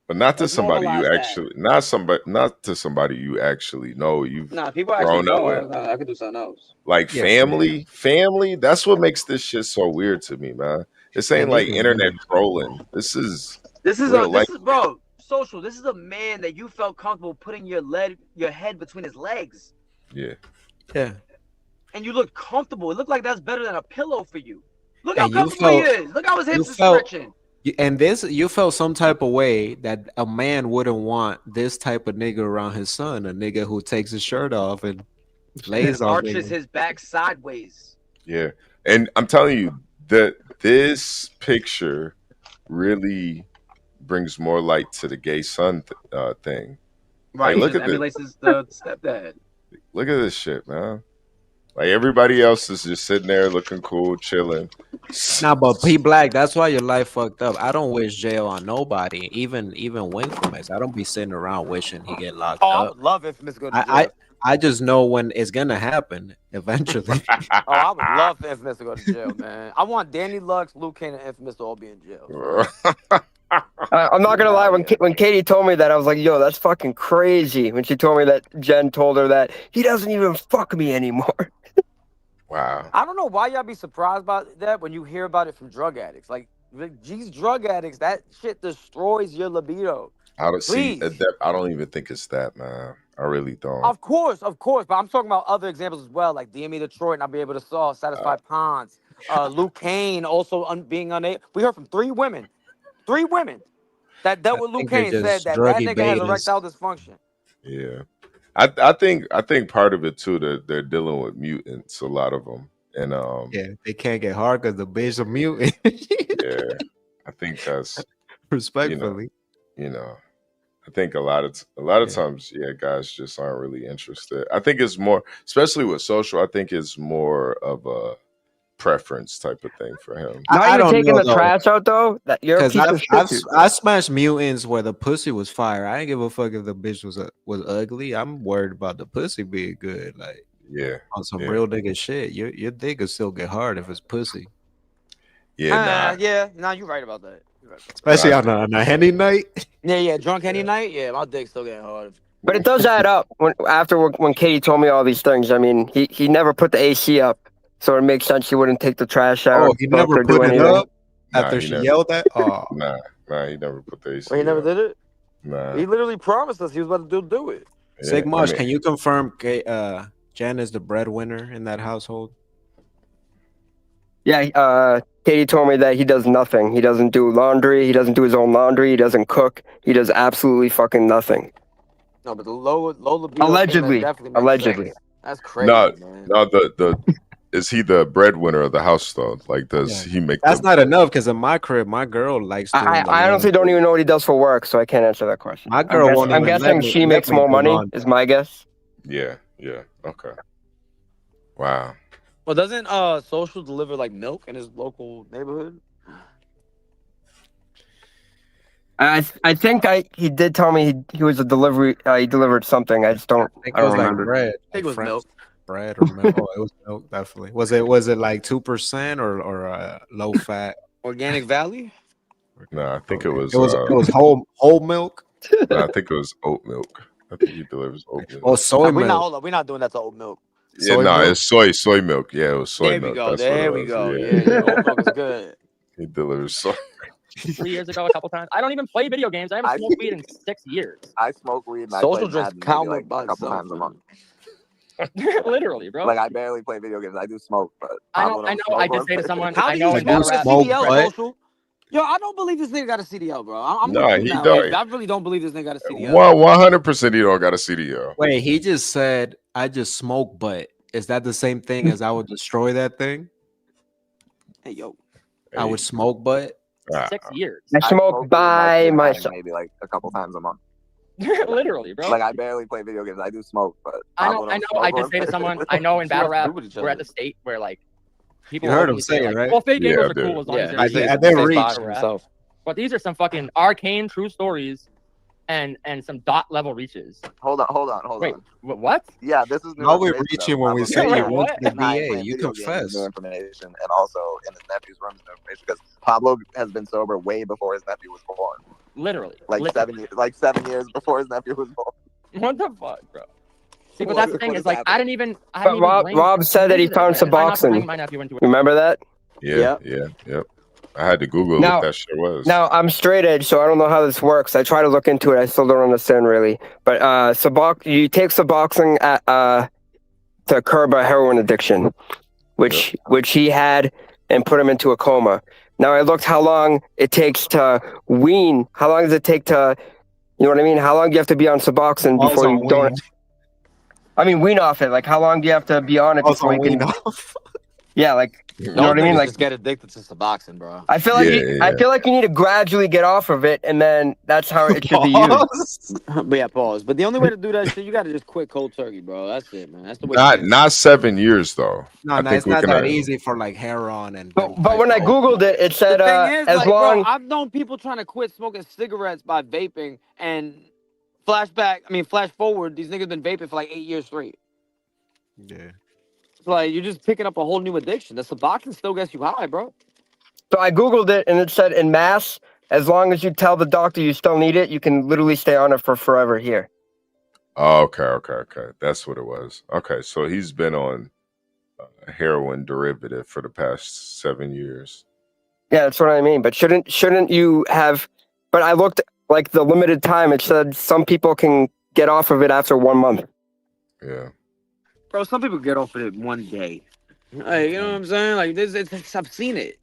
But not to Let's somebody you normalize that. actually, not to somebody you actually know. You've Nah, people actually grown up know. with. I could do something else. Like family. That's what makes this shit so weird to me, man. This ain't like internet trolling. This is real life. Bro, Social. This is a man that you felt comfortable putting your head between his legs, Yeah. and you looked comfortable. It looked like that's better than a pillow for you. Look how And you comfortable he felt- is. Look how his you hips are felt- stretching. And you felt some type of way that a man wouldn't want this type of nigga around his son, a nigga who takes his shirt off and lays on Arches niggas. his back sideways. Yeah. And I'm telling you that this picture really brings more light to the gay son thing. Right. Like, He look just at this. emulates his stepdad. Look at this shit, man. Like everybody else is just sitting there looking cool, chilling. Nah, but P Black, that's why your life fucked up. I don't wish jail on nobody, even Winfamous. I don't be sitting around wishing he get locked Oh, I up. would love Infamous to go to jail. I just know when it's gonna happen eventually. Oh, I would love for Infamous to go to jail, man. I want Danny Lux, Luke Kane, and Infamous to all be in jail. I'm not gonna lie. When Katie told me that, I was like, "Yo, that's fucking crazy." When she told me that Jen told her that he doesn't even fuck me anymore. Wow. I don't know why y'all be surprised about that when you hear about it from drug addicts. Like these drug addicts, that shit destroys your libido. I don't see. Please. I don't even think it's that, man. I really don't. Of course, but I'm talking about other examples as well, like DME Detroit, and I'll be able to satisfy Ponds. Luke Kane also being unable. We heard from three women that dealt with Luke Kane said that nigga has erectile dysfunction. Yeah, I think part of it too that they're dealing with mutants, a lot of them, and yeah, they can't get hard because the bitch a mutant. yeah, I think that's respectfully, you know. I think a lot of times, guys just aren't really interested. I think it's more, especially with social. I think it's more of a preference type of thing for him. Not even taking the trash out though. That you're a piece of shit. I smashed mutants where the pussy was fire. I ain't give a fuck if the bitch was ugly. I'm worried about the pussy being good. Like on some real nigga shit. Your dick could still get hard if it's pussy. Yeah, you're right about that. Especially on a Henny night. Yeah, drunk Henny night. Yeah, my dick's still getting hard. But it does add up. When Katie told me all these things, I mean, he never put the AC up, so it makes sense he wouldn't take the trash out. Oh, he never put it up after she yelled at. Oh, nah, he never put the AC. Well, he never did it. Nah, he literally promised us he was about to do it. Sigmarch, can you confirm Jen is the breadwinner in that household? Yeah, Katie told me that he does nothing. He doesn't do laundry. He doesn't do his own laundry. He doesn't cook. He does absolutely fucking nothing. No, but the low libido. Allegedly. Sense. That's crazy. No, man. the is he the breadwinner of the house though? Like, does he make? That's not enough because in my crib, my girl likes. I honestly don't even know what he does for work, so I can't answer that question. My girl won't I'm even guessing she makes more money. Is my guess. Yeah. Okay. Wow. Well, doesn't Social deliver like milk in his local neighborhood? I think he did tell me he was a delivery. He delivered something. I just don't. I don't remember. Like bread. I think it was milk. Bread or milk? Oh, it was milk, definitely. Was it like 2% or low fat? Organic Valley? No, I think it was. It was whole milk. No, I think it was oat milk. I think he delivers oat milk. Oh, soy milk. Hold on, we're not doing that to oat milk. Yeah, no, it's soy milk. Yeah, it was soy milk. There we go. Yeah. Oat milk is good. He delivers soy. 3 years ago, a couple times. I don't even play video games. I haven't smoked weed in 6 years. I smoke weed. And Social I play just Madden count maybe, like, a couple times a month. Literally, bro. Like, I barely play video games. I do smoke, but I know. I did say to someone, how I do know you in battle rap. Social? Yo, I don't believe this nigga got a CDL, bro. I'm Nah, with you he now. don't. I really don't believe this nigga got a CDL. 100% he don't got a CDL. Wait, he just said I just smoke butt. Is that the same thing as I would destroy that thing? Hey, yo. I would smoke butt. 6 years. I smoke by myself. Maybe like a couple times a month. Literally, bro. Like, I barely play video games. I do smoke, but I know. I did say to someone, I know in battle rap, we're at the state where like people. You heard him always say it, like, right? well, fake Yeah, gamers I are did. cool as long as Yeah, they're they reach himself. But these are some fucking arcane true stories and some dot level reaches. Hold on. Wait, what? Yeah, this is new How we information, reaching though. when we Pablo say Mesa you went to the and I VA? playing You video games, confess. new information, and also in his nephew's room is new information because Pablo has been sober way before his nephew was born. Literally. Like 7 years before his nephew was born. What the fuck, bro? See, but that's the thing What is is like I happening? didn't even. But Rob said that he found Suboxone. My nephew into it. Remember that? Yeah. I had to Google Now- what that shit was. Now I'm straight edge, so I don't know how this works. I try to look into it. I still don't understand really. But you take Suboxone to curb a heroin addiction, which he had, and put him into a coma. Now I looked how long it takes to wean. How long does it take to, you know what I mean? How long do you have to be on Suboxone before you don't? I mean, wean off it. Like, how long do you have to be on it before you can? Yeah, like, you know what I mean? Like, just get addicted to Suboxone, bro. I feel like I feel like you need to gradually get off of it, and then that's how it should be used. But yeah, pause. But the only way to do that shit, you got to just quit cold turkey, bro. That's it, man. That's the way. to do it. Not 7 years though. No, it's not that easy for like heroin and. But when I googled it, it said The thing is, as like, long. bro, I've known people trying to quit smoking cigarettes by vaping, and flash forward, these niggas been vaping for like 8 years straight. Yeah. It's like you're just picking up a whole new addiction. The Suboxone still gets you high, bro. So I googled it, and it said in Mass, as long as you tell the doctor you still need it, you can literally stay on it for forever here. Oh, okay. That's what it was. Okay, so he's been on a heroin derivative for the past 7 years. Yeah, that's what I mean. But shouldn't you have? But I looked like the limited time. It said some people can get off of it after 1 month. Yeah. Bro, some people get off of it one day. Like, you know what I'm saying? Like this, I've seen it.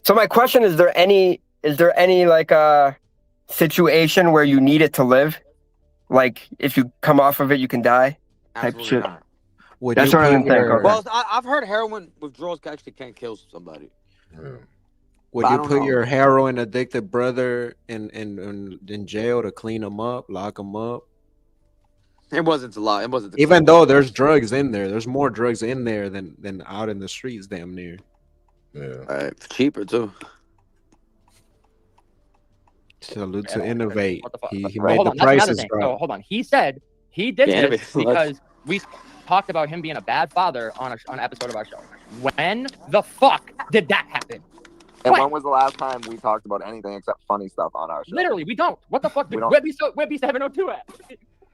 So my question is: there any like situation where you need it to live? Like if you come off of it, you can die. Type shit. Not. That's what I didn't think. Okay. Well, I've heard heroin withdrawals actually can kill somebody. Yeah. Would But I you don't put know. your heroin addicted brother in jail to clean him up, lock him up? It wasn't a lot. It wasn't. Even though there's drugs in there, there's more drugs in there than out in the streets, damn near. Yeah. Cheaper too. Salute to Innovate. What the fuck? He Well, made hold the on, that's another prices thing. drop. So hold on. He said he did Yeah, this but because we talked about him being a bad father on an episode of our show. When the fuck did that happen? And When? when was the last time we talked about anything except funny stuff on our show? Literally, we don't. What the fuck? We don't- Where'd be 702 at?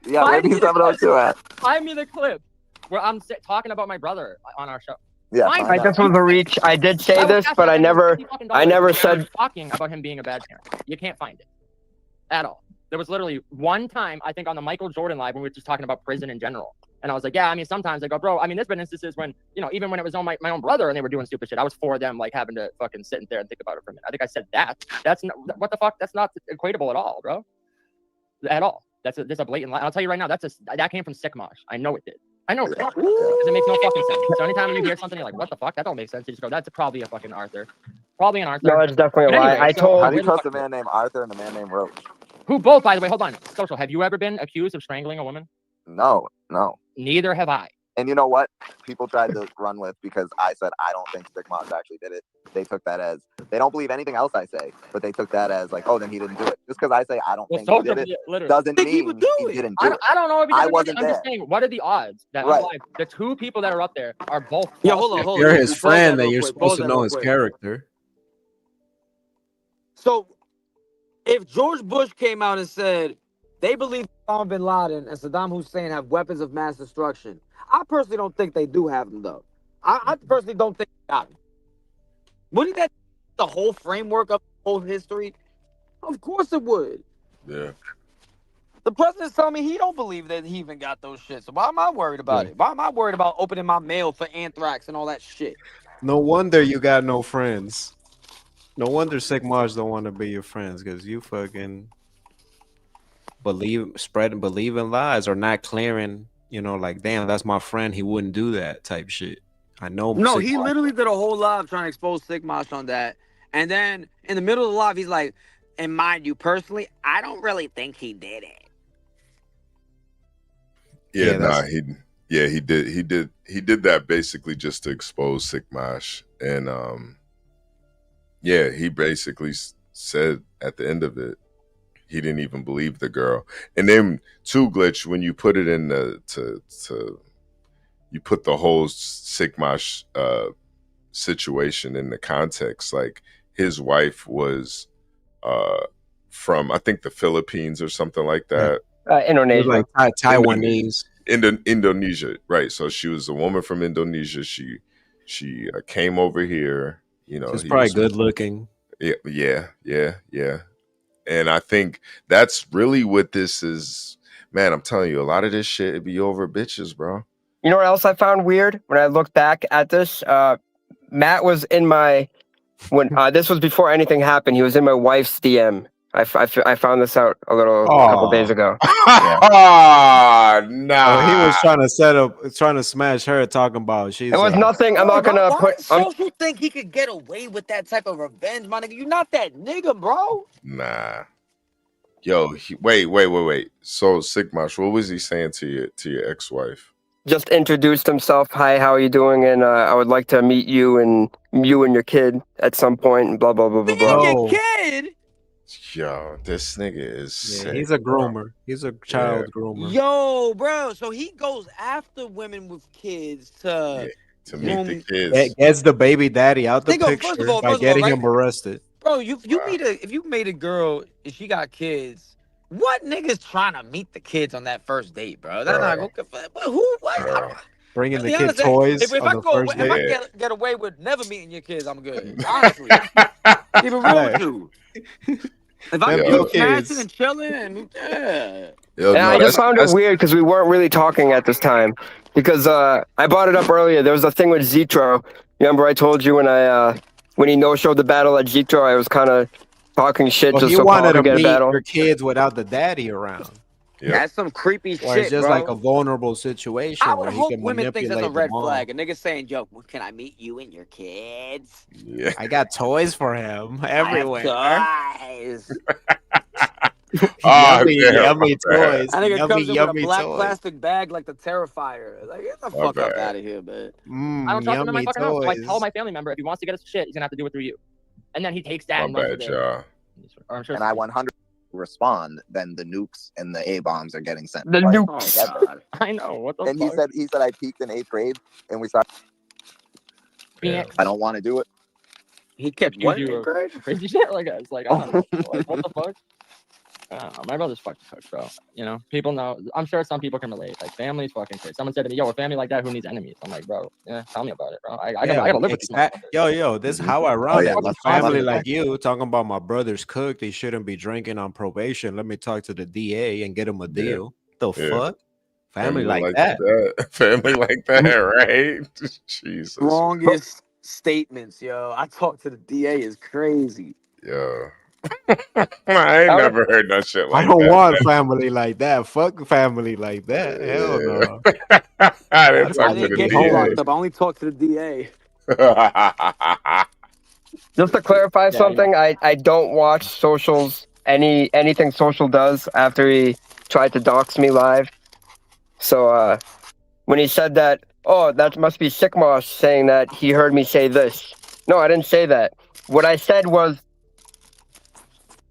Yeah, Find maybe me the 702 clip. at. Find me the clip where I'm talking about my brother on our show. Yeah, Find I it. just was a reach. I did say I was this, asking but I him never $50 said. talking about him being a bad parent. You can't find it at all. There was literally one time, I think, on the Michael Jordan live when we were just talking about prison in general. And I was like, yeah, I mean, sometimes I go, bro, I mean, there's been instances when, you know, even when it was on my own brother and they were doing stupid shit, I was for them, like, having to fucking sit in there and think about it for a minute. I think I said that. That's not, what the fuck? That's not equatable at all, bro. At all. That's a blatant lie. I'll tell you right now, that came from Sick Mosh. I know it did. I know it did. Because it makes no fucking sense. So anytime you hear something, you're like, what the fuck? That don't make sense. You just go, that's probably a fucking Arthur. Probably an Arthur. No, it's definitely But a lie. anyway, I so told. How do you where the trust a fuck- man named Arthur and a man named Roach? Who both, by the way, hold on. Social, have you ever been accused of strangling a woman? No. Neither have I. And you know what? People tried to run with because I said I don't think Stickmods actually did it. They took that as they don't believe anything else I say, but they took that as like, oh, then he didn't do it. Just because I say I don't Well, think he Social did it literally. doesn't Think he mean would do he it. didn't I do it. don't know if he I did it. wasn't I'm just there. saying, what are the odds that Right. alive, the two people that are up there are both Yo, false? hold on, If hold on. you're Pause his that friend, real then you're quick. supposed Pause to that know real his quick. character. So, if George Bush came out and said they believe Osama bin Laden and Saddam Hussein have weapons of mass destruction, I personally don't think they do have them, though. I personally don't think they got them. Wouldn't that the whole framework of the whole history? Of course it would. Yeah. The president's telling me he don't believe that he even got those shit. So why am I worried about it? Why am I worried about opening my mail for anthrax and all that shit? No wonder you got no friends. No wonder Sick Mars don't want to be your friends because you fucking believe in lies or not clearing. You know, like damn, that's my friend. He wouldn't do that type shit. I know. No, Sick he Mars- literally did a whole live trying to expose Sigmash on that. And then in the middle of the live, he's like, and mind you, personally, I don't really think he did it. Yeah, Yeah, he did that basically just to expose Sigmash. And yeah, he basically said at the end of it, he didn't even believe the girl. And then too, Glitch, when you put it in you put the whole Sigmash situation in the context, like his wife was from I think the Philippines or something like that. Indonesia. like Taiwanese. Indonesia, right? So she was a woman from Indonesia. She came over here. You know, She's he probably was- good looking. Yeah. And I think that's really what this is. Man, I'm telling you, a lot of this shit it be over bitches, bro. You know what else I found weird when I looked back at this? Matt was in my when this was before anything happened. He was in my wife's DM. I found this out a couple days ago. Ah, nah. Oh, he was trying to smash her, talking about she's. It was nothing. I'm not gonna Why put. does Social think he could get away with that type of revenge, my nigga? You're not that nigga, bro. Nah. Yo, wait. So Sigmash, what was he saying to your ex-wife? Just introduced himself. Hi, how are you doing? And I would like to meet you and your kid at some point. And blah blah blah blah blah. Your kid? Yo, this nigga is sick, he's a bro. groomer. He's a child groomer. Yo, bro. So he goes after women with kids to meet the kids. Gets the baby daddy out the Think of- picture first of all, by getting him arrested. Bro, if you made a girl and she got kids, what nigga's trying to meet the kids on that first date, bro? That's not who? What? Bringing the Be kid honest, toys if on I the go, first if I date. get away with never meeting your kids, I'm good. Honestly, keep it real with you. If I Them keep new smashing kids. and chilling, and yeah. And I just found it weird because we weren't really talking at this time. Because I brought it up earlier. There was a thing with Zetro. Remember I told you when he no-showed the battle at Zetro, I was kind of talking shit Well, just he so Paul wanted to could get a meet battle. your kids without the daddy around. That's some creepy Or shit, it's just bro. like a vulnerable situation I where would he hope can women think that's a manipulate the red mom. flag. A nigga saying, "Yo, can I meet you and your kids?" Yeah. I got toys for him everywhere. Guys. Yummy, damn, yummy my bad. toys. That nigga Yummy, comes in with a yummy black toys. plastic bag like the Terrifier. Like, get the My fuck up bad. out of here, man. I don't trust him in my Yummy fucking house. So I toys. tell my family member if he wants to get us shit, he's gonna have to do it through you. And then he takes that My and runs bad, with it. y'all. Or I'm sure And I 100 respond, then the nukes and the A bombs are getting sent. The Like, nukes. Oh, God. I know. What the and fuck? he said I peaked in 8th grade, and we started. Yeah. I don't want to do it. He kept You what? do in grade? crazy shit like that. It's like, I don't know. Like, what the fuck? I don't know. My brother's fucking cooked, bro. You know, people know. I'm sure some people can relate. Like, family's fucking crazy. Someone said to me, "Yo, a family like that, who needs enemies?" I'm like, bro, yeah, tell me about it, bro. I gotta live with these motherfuckers. Yo, this is how Oh, ironic. yeah, A let's- family let's- like you talking about my brother's cooked. He shouldn't be drinking on probation. Let me talk to the DA and get him a deal. The Yeah. fuck? Family like that. Family like that, right? Jesus. Strongest statements, yo. I talked to the DA is crazy. Yeah. I ain't never heard no shit like I don't that. want family like that. Fuck family like that. Hell no. I didn't I talk to didn't the get DA. you locked up. I only talked to the DA. Just to clarify Yeah, something, I don't watch socials, anything social does after he tried to dox me live. So when he said that, oh, that must be Sickmoss saying that he heard me say this. No, I didn't say that. What I said was,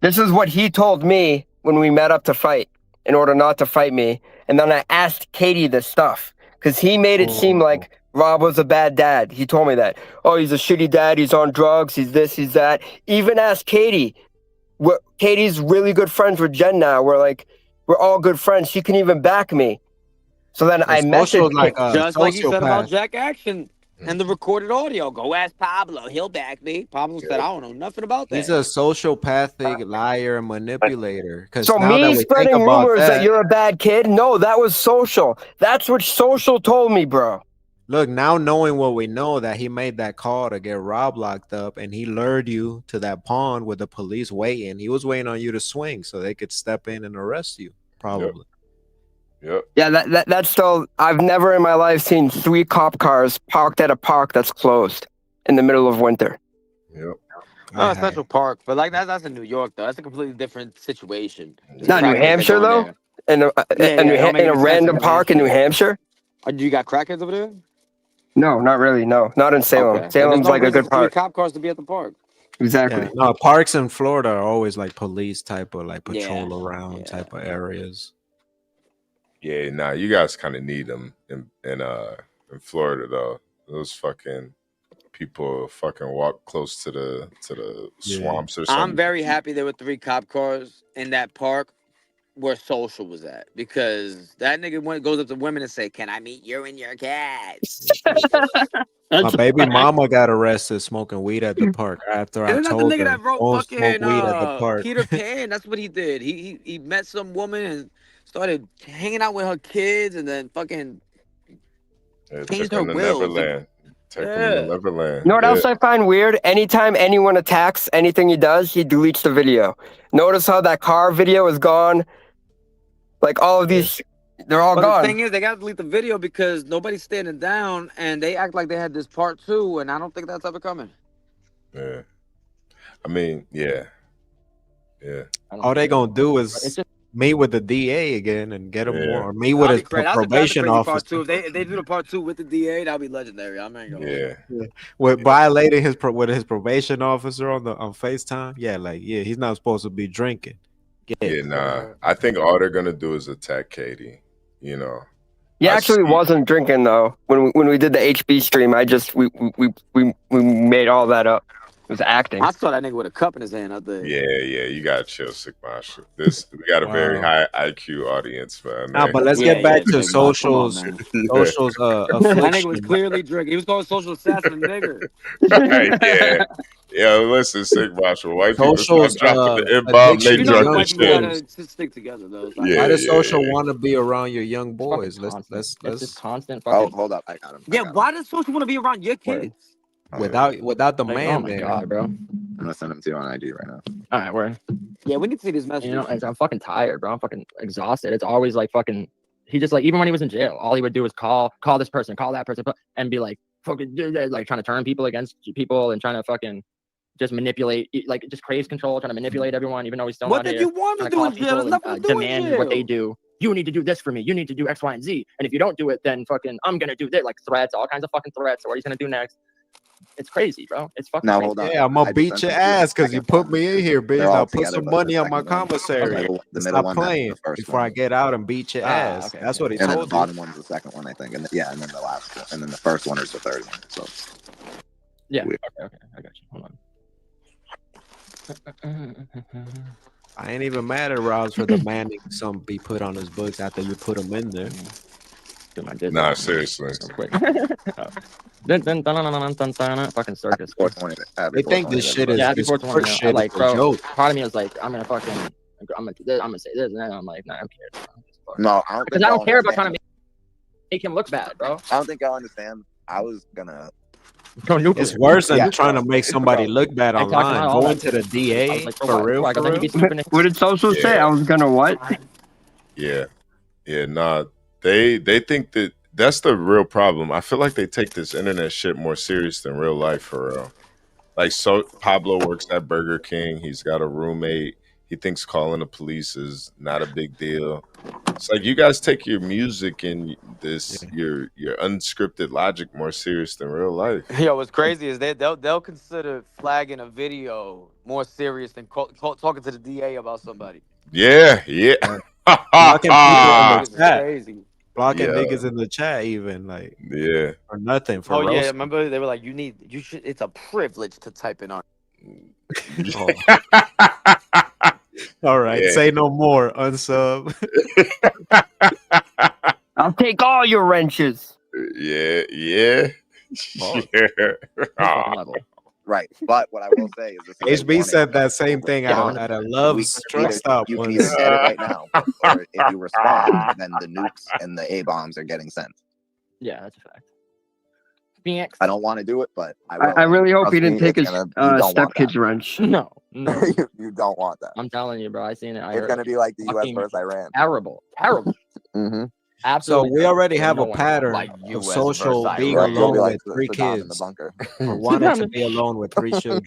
this is what he told me when we met up to fight, in order not to fight me. And then I asked Katie this stuff, because he made it seem like Rob was a bad dad. He told me that. Oh, he's a shitty dad. He's on drugs. He's this, he's that. Even asked Katie. Katie's really good friends with Jen now. We're all good friends. She can even back me. So then I messaged just like you said about Jack Action and the recorded audio. Go ask Pablo. He'll back me. Pablo said, I don't know nothing about that. He's a sociopathic liar and manipulator. So me spreading rumors that you're a bad kid? No, that was social. That's what social told me, bro. Look, now knowing what we know, that he made that call to get Rob locked up and he lured you to that pond with the police waiting. He was waiting on you to swing so they could step in and arrest you, probably. Yep. Yeah, that's still, I've never in my life seen 3 cop cars parked at a park that's closed in the middle of winter. Yep. Oh, Central Park, but like that's in New York though. That's a completely different situation. Not New Hampshire though? In a random park in New Hampshire? You got crackheads over there? No, not really. No, not in Salem. Okay. Salem's like a good for 3 park. cop cars to be at the park. Exactly. Yeah. No, parks in Florida are always like police type of like Yeah. patrol around type of areas. Yeah, nah, you guys kind of need them in Florida though. Those fucking people fucking walk close to the swamps or something. I'm very happy there were 3 cop cars in that park where social was at, because that nigga goes up to women and say, "Can I meet you and your cats?" My baby mama got arrested smoking weed at the park after I Isn't that the told nigga her that wrote don't smoke fucking weed at the park. Peter Pan? That's what he did. He met some woman and started hanging out with her kids, and then fucking Yeah, changed took her them to will. Neverland. Take them to Neverland. You know what Yeah. else I find weird? Anytime anyone attacks anything he does, he deletes the video. Notice how that car video is gone? Like all of these, they're all But gone. the thing is, they gotta delete the video because nobody's standing down, and they act like they had this part 2, and I don't think that's ever coming. Yeah. I mean, yeah. All they gonna do is meet with the DA again and get him Yeah. more, or meet with his probation Part officer 2. If they do the part 2 with the DA, that'll be legendary. I mean, Yeah. with violating his probation officer on FaceTime. Yeah, he's not supposed to be drinking. Yeah, nah. I think all they're gonna do is attack Katie. You know. He I actually see- wasn't drinking though. When we did the HB stream, we made all that up. was acting. I saw that nigga with a cup in his hand out there. Yeah, you gotta chill, Sick Mash. We got a very high IQ audience, man. Nah, but let's get back to socials. Socials. That nigga was clearly drinking. He was calling social assassin a nigga. Yeah. Yeah, listen, Sick Mash. White people Socials, start dropping the N-bomb, they addiction. drunk the White people gotta shit. just stick together though. It's Yeah, like- Why does yeah, social yeah. want to be around your young boys? It's Let's just constant Oh, fucking. hold up. I got him. Yeah, why does social want to be around your kids? without the Like, man oh my there. god, bro. I'm gonna send him to you on IG right now. All right, we're. Yeah, we need to see this message. You know, I'm fucking tired, bro. I'm fucking exhausted. It's always like fucking. He just like even when he was in jail, all he would do was call this person, call that person, and be like fucking like trying to turn people against people and trying to fucking just manipulate, like just craze control, trying to manipulate everyone, even though he's still What not did here. you want to Trying to do call in jail? people There's and, nothing to do in demand what they jail. do. You need to do this for me. You need to do X, Y, and Z. And if you don't do it, then fucking I'm gonna do this. Like threats, all kinds of fucking threats. Or what he's gonna do next. It's crazy, bro. It's fucking Now crazy. hold on. Yeah, I'm I gonna just beat sent your them to you. ass because you Second put one. me in here, bitch. They're all Now put together, some but money the on my second one- commissary. The middle Stop one, that's playing the first before one. I get out and beat your ass. okay, That's what he And then the told you. bottom one's the second one, I think. And and then the last one. And then the first one is the third one. So Yeah. Weird. Okay. I got you. Hold on. I ain't even mad at Robs for demanding some be put on his books after you put him in there. Do my Disney. Nah, seriously. Real quick. Fucking circus. 420. They think this shit is Yeah, this before sports 20, shit is like, a bro, joke. part of me was like, I'm gonna do this, I'm gonna say this, and then I'm like, nah, I'm scared. No, I don't Because think I y'all don't care about understand. trying to make him look bad, bro. I don't think y'all understand. I was gonna. It's worse than Yeah. trying to make somebody look bad I talked online. about all Going that to the shit. DA I was like, for real, Why? for 'Cause then real. he'd be sleeping next- What did social say? I was gonna what? Yeah. Nah. They think that that's the real problem. I feel like they take this internet shit more serious than real life for real. Like, so Pablo works at Burger King. He's got a roommate. He thinks calling the police is not a big deal. It's like you guys take your music and your unscripted logic more serious than real life. Yo, what's crazy is they'll consider flagging a video more serious than talking to the DA about somebody. Yeah. Blocking people in It's the chat. crazy. Blocking Yeah. niggas in the chat even like Yeah. or nothing for Oh yeah, roast. remember they were like, you should. It's a privilege to type it on. All right, Yeah. say no more. Unsub. I'll take all your wrenches. Yeah. Fucking Yeah. level. Right. But what I will say is this is a HB warning. said that same thing at a Love's truck stop You can once. either get it right now, or if you respond, then the nukes and the A-bombs are getting sent. Yeah, that's a fact. Phoenix. I don't want to do it, but I will. I really hope Trust he didn't me, take it's his gonna- you don't want stepkid's that. wrench. No. you don't want that. I'm telling you, bro. I seen it. I It's heard gonna be like the U.S. fucking versus Iran. Terrible. Mm-hmm. So Absolutely. we already have No a one pattern like of US social versus being Right, you'll alone be like with three Saddam in the kids bunker. or wanting to be alone with three children.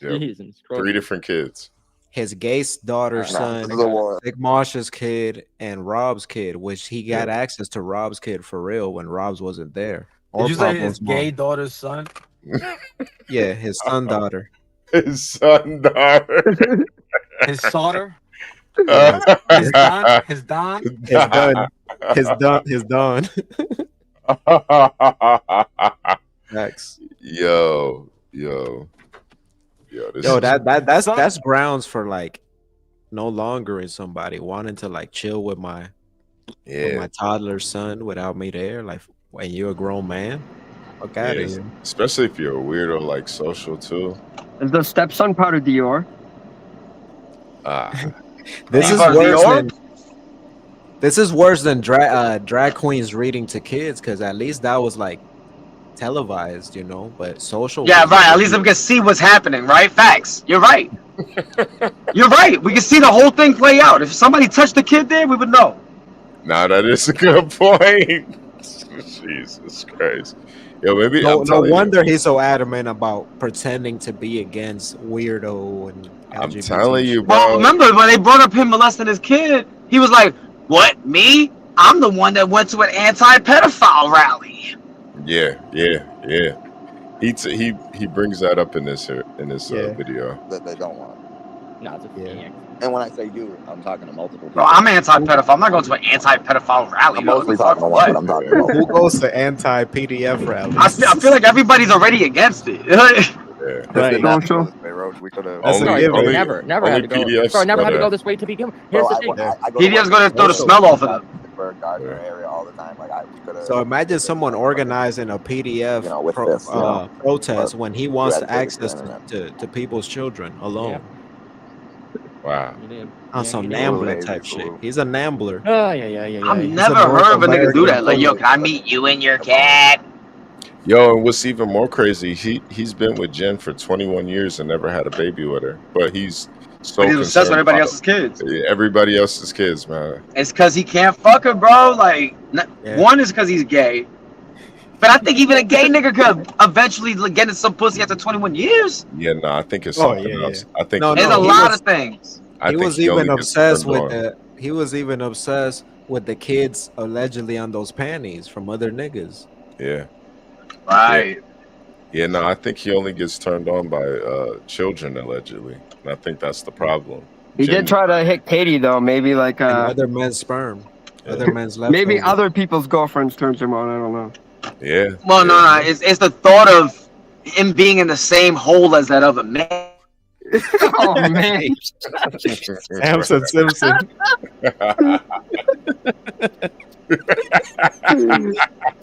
Yep. Jesus Christ. 3 different kids. His gay's daughter's No, son, this is a war. Nick Marsh's kid, and Rob's kid, which he got access to Rob's kid for real when Rob's wasn't there. Or Did you say Pablo's his gay mom. daughter's son? Yeah, his son daughter. His son daughter. His daughter? His Don? His Don? His done. His done. Facts. Yo. This Yo, is- that's grounds for like no longer is somebody wanting to like chill with my toddler son without me there. Like when you're a grown man, fuck out of Yes. here. Especially if you're a weirdo like social too. Is the stepson part of Dior? This is Diva worse Dior? than this is worse than drag queens reading to kids because at least that was like televised, you know. But social, Yeah, right. At least we can see what's happening, right? Facts. You're right. You're right. We can see the whole thing play out. If somebody touched the kid there, we would know. Nah, that is a good point. Jesus Christ. Yo, maybe No, I'm no telling you. wonder he's so adamant about pretending to be against weirdo and I'm LGBT telling you, shit. bro. Well, remember when they brought up him molesting his kid? He was like, "What? Me? I'm the one that went to an anti-pedophile rally." Yeah. He brings that up in this video. That they don't want. No, it's a Phoenix. And when I say you, I'm talking to multiple people. Bro, I'm anti-pedophile. I'm not going to an anti-pedophile rally. I'm bro. mostly Fuck talking to what? one, but I'm talking about. Who goes to anti-PDF rallies? I feel like everybody's already against it. Yeah. This Right. didn't have to Social. go this way, Roach. We could have. That's a No, given. it never had to go. PDFs Bro, it never had to gotta- go this way to begin with. Here's the thing. PDF's gonna throw the smell off of them. Gardner area all the time. Like we could have. So imagine someone organizing a PDF with this, protest when he wants had to access to people's children alone. Wow. On some Yeah, Nambler type shit. He's a Nambler. Oh, yeah. I've He's never a North heard of a nigga do that. American Like, yo, can I meet you and your cat? Yo, and what's even more crazy, he's been with Jen for 21 years and never had a baby with her. But he's so But he's obsessed with concerned everybody about else's kids. everybody else's kids, man. It's because he can't fuck her, bro. Like, one is because he's gay. But I think even a gay nigga could eventually get in some pussy after 21 years. Yeah, no, I think it's Oh, something yeah, else. I think No, There's no, a he lot was- of things. I He think was he only even gets obsessed turned with on. the. He was even obsessed with the kids allegedly on those panties from other niggas. Yeah. Right. Yeah, no, I think he only gets turned on by children allegedly, and I think that's the problem. He did try to hit Katie though. Maybe like And other men's sperm, other men's leftovers. maybe other people's girlfriends turns him on. I don't know. Yeah. Well, no. It's the thought of him being in the same hole as that other man. Oh man. Samson Simpson.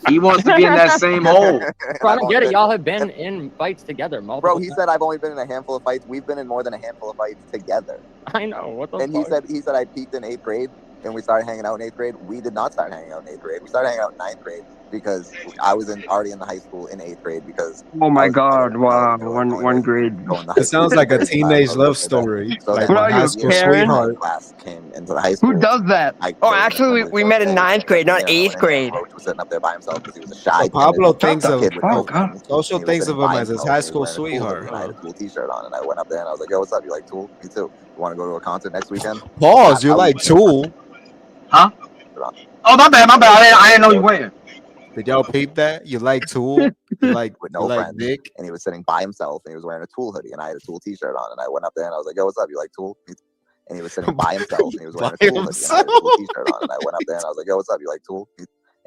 He wants to be in that same hole. Bro, I don't get it. Y'all have been in fights together, multiple Bro, he said I've only been in a handful of fights. We've been in more than a handful of fights together. I know. What the And fuck? he said I peaked in 8th grade and we started hanging out in 8th grade. We did not start hanging out in 8th grade. We started hanging out in 9th grade because I was already in the high school in 8th grade because Oh my God! Wow, one grade. It sounds like a teenage love story. So Like then What my are high you, school Karen? sweetheart. class came into the high school. Who does that? Oh, actually, we met in 9th grade, not 8th grade. Roach was sitting up there by himself because he was a shy So Pablo timid thinks of kid with no friends. Social He was thinks of sitting him by as his himself high and he school was wearing a Tool hoodie, sweetheart. and I had a Tool t-shirt on and I went up there and I was like, yo, what's up? You like Tool? Me too. You want to go to a concert next weekend? Pause. You like Tool? Huh? Oh, my bad. I didn't know you went. Did y'all peep that? You like Tool? You like with you no like friends. Dick? And he was sitting by himself and he was wearing a Tool hoodie and I had a Tool t-shirt on and I went up there and I was like, yo, what's up? You like Tool? And he was sitting by himself and he was wearing a By Tool hoodie and I had a Tool t-shirt on and I went up there and I was like, yo, what's up? You like Tool?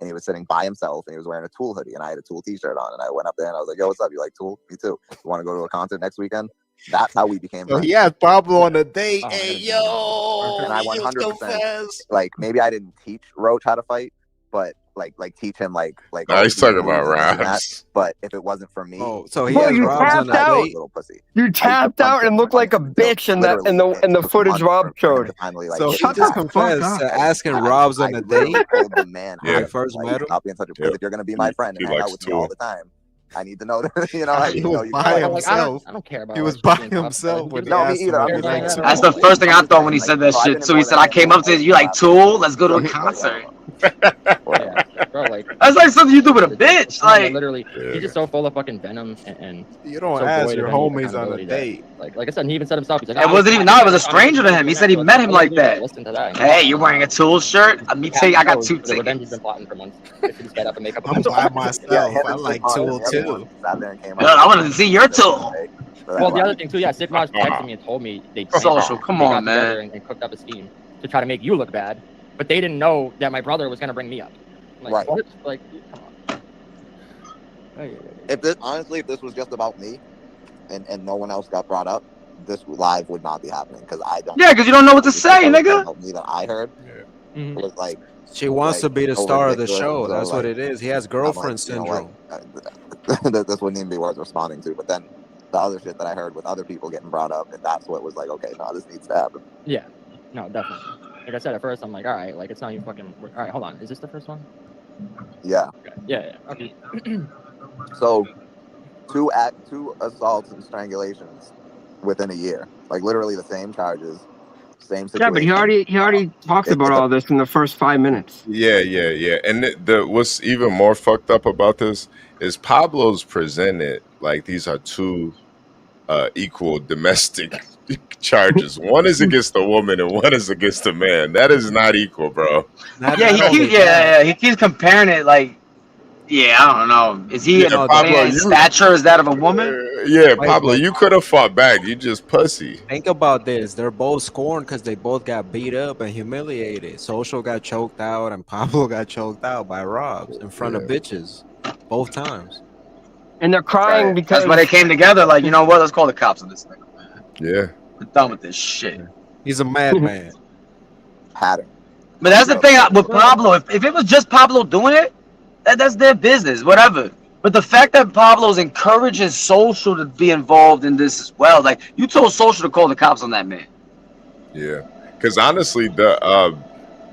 And he was sitting by himself and he was wearing a Tool hoodie and I had a Tool t-shirt on and I went up there and I was like, yo, what's up? You like Tool? Me too. You want to go to a concert next weekend? That's how we became So friends. he had Pablo on a date. Hey, yo, and I 100% like maybe I didn't teach Roach how to fight, but like teach him like Nah, he's do talking moves about and this and that. Robs. But if it wasn't for me, Oh, so he Bro, has you Robs on tapped a out. date. little pussy. You tapped out and looked like a bitch in the footage Rob showed. Finally, like, So hit he me just back. confessed to asking Robs on a literally date. told the man Yeah. I When first like, met him? I'll be in touch with because Yeah. if you're gonna be my friend He and hang out likes with me all Tool. the time, I need to know that you know. I He need to was know you. by like, himself. I don't care about He was us by being tough, himself but when he they No, me asked either. him I'm if just he saying, liked Tool. That's the first thing I thought when he said that So I shit. didn't So he know said, that I came up to you like Tool. Let's go to a concert. Yeah, bro, like That's like something you do with a bitch. Like, literally, he's just so full of fucking venom and You don't so ask void your of any homies on a accountability that- date. Like I said, he even said himself. He's like, it wasn't even. No, it was a stranger to him. He said he met him like that. Listen to that. Hey, you're wearing a Tool shirt? Let me tell you, I got 2 The revenge has tickets. been plotting for months. If you just get up and make up. I'm by myself. him I and like Sid Tool Roth and the other too. one sat there and came Yo, up I with wanted to see your Tool. Well, the other thing too, yeah, Sid Ross texted me and told me they Social, come they got on, man. together and cooked up a scheme to try to make you look bad, but they didn't know that my brother was gonna bring me up. I'm like, Right. what? Like, come on. If this honestly, if this was just about me, and no one else got brought up, this live would not be happening because I don't. Yeah, because you don't know what to say, nigga. Help me that I heard was like She wants like, to be the over star of the ridiculous, show. so, That's what like, it is. He has I'm girlfriend like, you know syndrome. what? This wouldn't even be worth responding to. But then the other shit that I heard with other people getting brought up, and that's what was like, okay, no, this needs to happen. Yeah, no, definitely. Like I said at first, I'm like, all right, like it's not even fucking. All right, hold on, is this the first one? Yeah. Okay. Yeah, okay. So, two assaults and strangulations within a year, like literally the same charges, same situation. Yeah, but he already talked about all this in the first 5 minutes. Yeah. And the what's even more fucked up about this is Pablo's presented like these are two equal domestic charges. One is against the woman and one is against the man. That is not equal, bro. He keeps comparing it like, yeah, I don't know. Is he Yeah, a Pablo, man's you- stature is that of a woman? Yeah, Pablo, you could have fought back. You just pussy. Think about this. They're both scorned because they both got beat up and humiliated. Social got choked out and Pablo got choked out by Robs in front of bitches. Both times. And they're crying Right. because That's why they came together. Like, you know what? Let's call the cops on this thing. Yeah. We're done with this shit. He's a madman. Pattern. But that's the thing with Pablo. If it was just Pablo doing it, that's their business, whatever. But the fact that Pablo's encouraging Social to be involved in this as well, like you told Social to call the cops on that man. Yeah, because honestly, I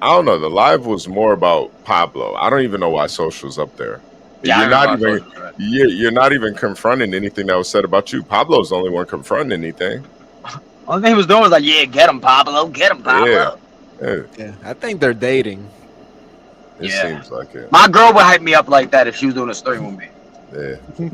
don't know. The live was more about Pablo. I don't even know why Social's up there. Yeah, you're not even you're not even confronting anything that was said about you. Pablo's the only one confronting anything. Only thing he was doing was like, "Yeah, get him, Pablo, get him, Pablo." Yeah, I think they're dating. It seems like it. My girl would hype me up like that if she was doing a story with me. Yeah,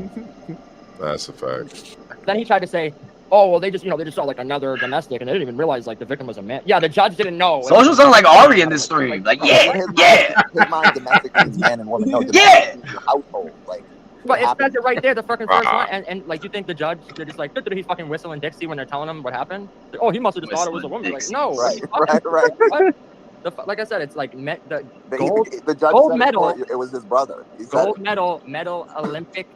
that's a fact. Then he tried to say, "Oh, well, they just saw like another domestic, and they didn't even realize like the victim was a man." Yeah, the judge didn't know. Social sound like Ari in this stream. Like, yeah. His mind domestic means man and woman. No, Yeah. your household. Like, But it says it right there, the fucking first one, and like you think the judge, they're just like, he's fucking whistling Dixie when they're telling him what happened. Like, oh, he must have just thought it was a woman. Like, no, Right. What? Like I said, it's like the gold, the judge gold said medal. it was his brother. He said Gold it. medal, Olympic,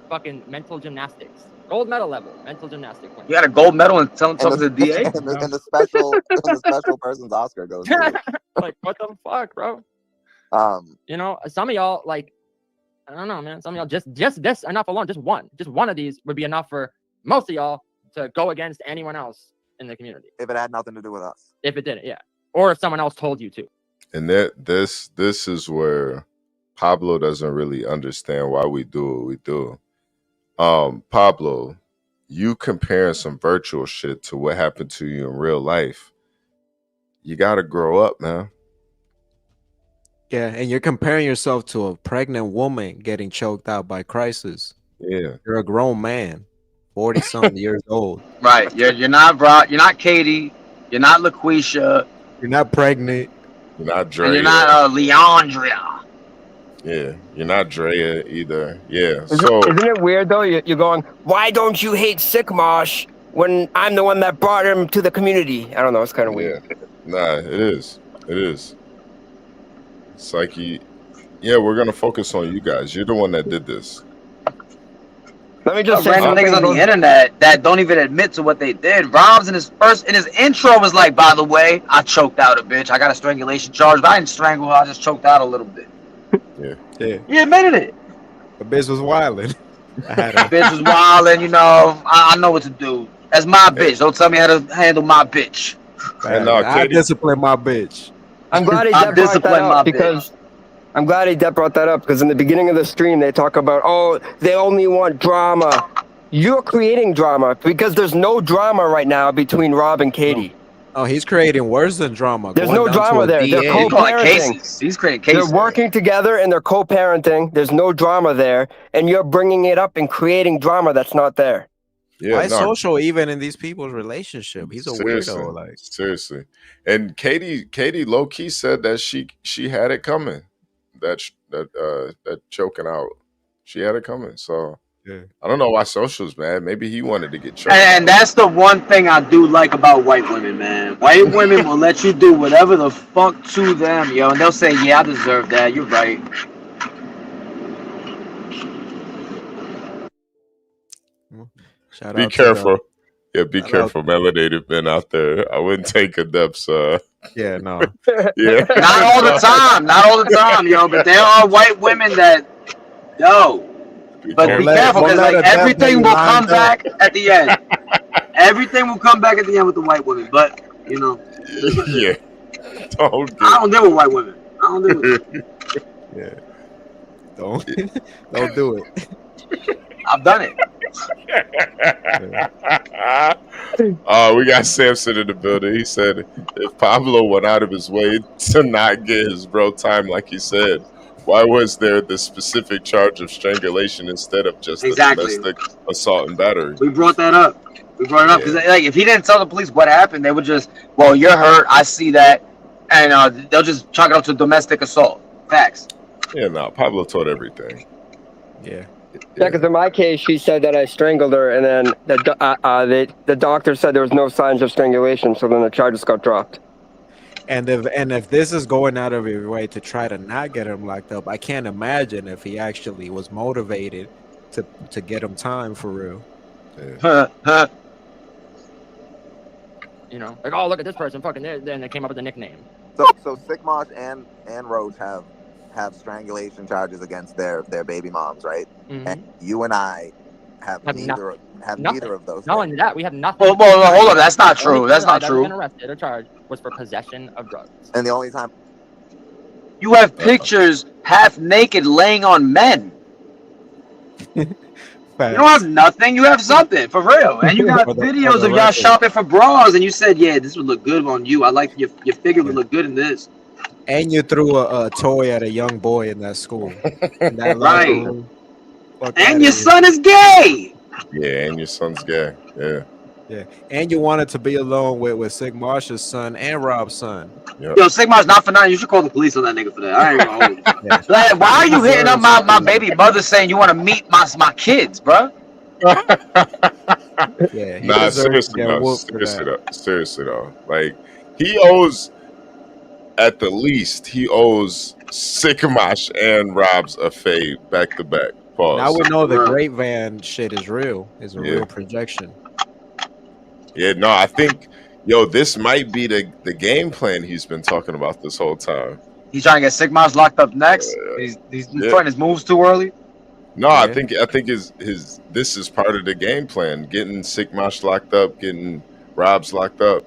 fucking mental gymnastics. Gold medal level, mental gymnastics. You got a gold medal and telling something to the DA? And the special person's Oscar goes to it. Like, what the fuck, bro? You know, some of y'all, like, I don't know, man. Some of y'all just this enough alone, just one of these would be enough for most of y'all to go against anyone else in the community. If it had nothing to do with us. If it didn't, yeah. Or if someone else told you to. And this is where Pablo doesn't really understand why we do what we do. Pablo, you comparing some virtual shit to what happened to you in real life. You gotta grow up, man. Yeah, and you're comparing yourself to a pregnant woman getting choked out by Crisis. Yeah. You're a grown man, 40-something years old. Right. You're not Brock. You're not Katie. You're not LaQuisha. You're not pregnant. You're not Drea. And you're not Leandria. Yeah, you're not Drea either. Yeah. Isn't it weird though? You're going, why don't you hate Sickmosh when I'm the one that brought him to the community? I don't know. It's kind of weird. Nah, it is. It is. It's like we're gonna focus on you guys. You're the one that did this. Let me just say random niggas on the internet that don't even admit to what they did. Robs in his intro was like, by the way, I choked out a bitch. I got a strangulation charge, but I didn't strangle her. I just choked out a little bit. Yeah. He admitted it. The bitch was wilding. The bitch was wilding, you know. I know what to do. That's my bitch. Don't tell me how to handle my bitch. And I discipline my bitch. I'm glad he brought that up because I'm glad he brought that up because in the beginning of the stream they talk about, oh, they only want drama. You're creating drama because there's no drama right now between Rob and Katie. Oh, he's creating worse than drama. There's Going no down to drama a there. DA. They're co-parenting. He's creating cases. They're working together and they're co-parenting. There's no drama there, and you're bringing it up and creating drama that's not there. Yeah, Why Social even in these people's relationship? He's a weirdo. Like seriously. And Katie low key said that she had it coming. That choking out. She had it coming. So yeah. I don't know why Social's mad. Maybe he wanted to get choked. And that's the one thing I do like about white women, man. White women will let you do whatever the fuck to them, yo. And they'll say, yeah, I deserve that. You're right. Shout Be out to careful. the- Yeah, be Shout careful, melanated men out there. I wouldn't take Adept's Yeah, no. yeah. Not all the time. Not all the time, yo. But there are white women that, yo. But be careful because like everything will come back at the end. Everything will come back at the end with the white women. But you know, Yeah. I don't deal with white women. I don't deal with them. Yeah. Don't do it. I've done it. We got Samson in the building. He said if Pablo went out of his way to not get his bro time, like he said, why was there the specific charge of strangulation instead of just Exactly. the domestic assault and battery? We brought that up. We brought it up because like if he didn't tell the police what happened, they would just, well, you're hurt. I see that, and they'll just chalk it up to domestic assault. Facts. Yeah, no, Pablo told everything. Yeah. Yeah, because in my case, she said that I strangled her, and then the doctor said there was no signs of strangulation, so then the charges got dropped. And if this is going out of your way to try to not get him locked up, I can't imagine if he actually was motivated to get him time for real. You know, like, oh, look at this person, fucking. Then they came up with a nickname. So Sigmosh and Roach have strangulation charges against their baby moms, right? Mhm. And you and I have neither of those. Not only that, we have nothing. Well, hold on. That's not The only true. That's time not I've ever true. been arrested or charged was for possession of drugs. And the only time You have pictures half naked laying on men. You don't have nothing. You have something for real, and you got For the videos of y'all record. shopping for bras, and you said, "Yeah, this would look good on you. I like your figure would look good in this." And you threw a toy at a young boy in that school. In that locker Right. room. Fuck And outta your here. son is gay. Yeah, and your son's gay. Yeah. Yeah. And you wanted to be alone with Sigmarsh's son and Rob's son. Yep. Yo, Sigmar's not for nothing. You should call the police on that nigga for that. I ain't gonna hold you. Like, why are you hitting up my baby mother saying you want to meet my kids, bro? Yeah, he Nah, deserves to seriously get though. whooped for Seriously though. Like he owes, at the least, he owes Sigmash and Rob's a fade back to back. Pause. Now we know the Great Van shit is real. Is a Yeah. real projection. Yeah, no, I think, yo, this might be the game plan he's been talking about this whole time. He's trying to get Sigmar's locked up next. He's Yeah. putting his moves too early. No, I think his this is part of the game plan. Getting Sigmash locked up, getting Rob's locked up.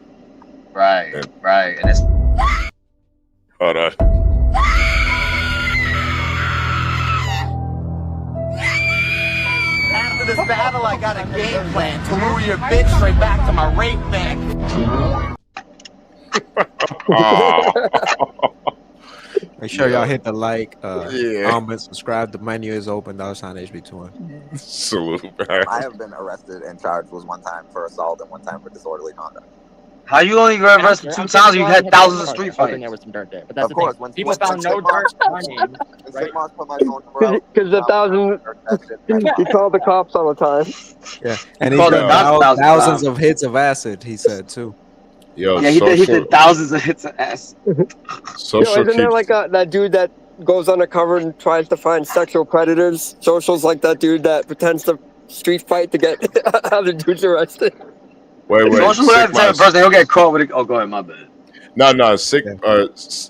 Right, right. And it's Hold on. After this battle, I got a game plan to lure your bitch straight back to my rape bank. Make sure y'all hit the like, Yeah. comment, subscribe. The menu is open. $HB21. Salute, I have been arrested and charged was one time for assault and one time for disorderly conduct. how you only got arrested two times? You've had thousands of street fights. There was some dirt there, but that's Of course, the when thing. People found no dirt on him. Sigmash put my phone number out. Because the thousand, he called the cops all the time. Yeah, and he Called did it thousands thousands of of hits of acid. He said too. Yo, Yeah, he did thousands of hits of ass. Yo, social isn't there keeps- like that dude that goes undercover and tries to find sexual predators? Socials like that dude that pretends to street fight to get other dudes arrested. Wait. Social every time a Sigmash- person he'll get caught with it. Oh, go ahead, my bad. No,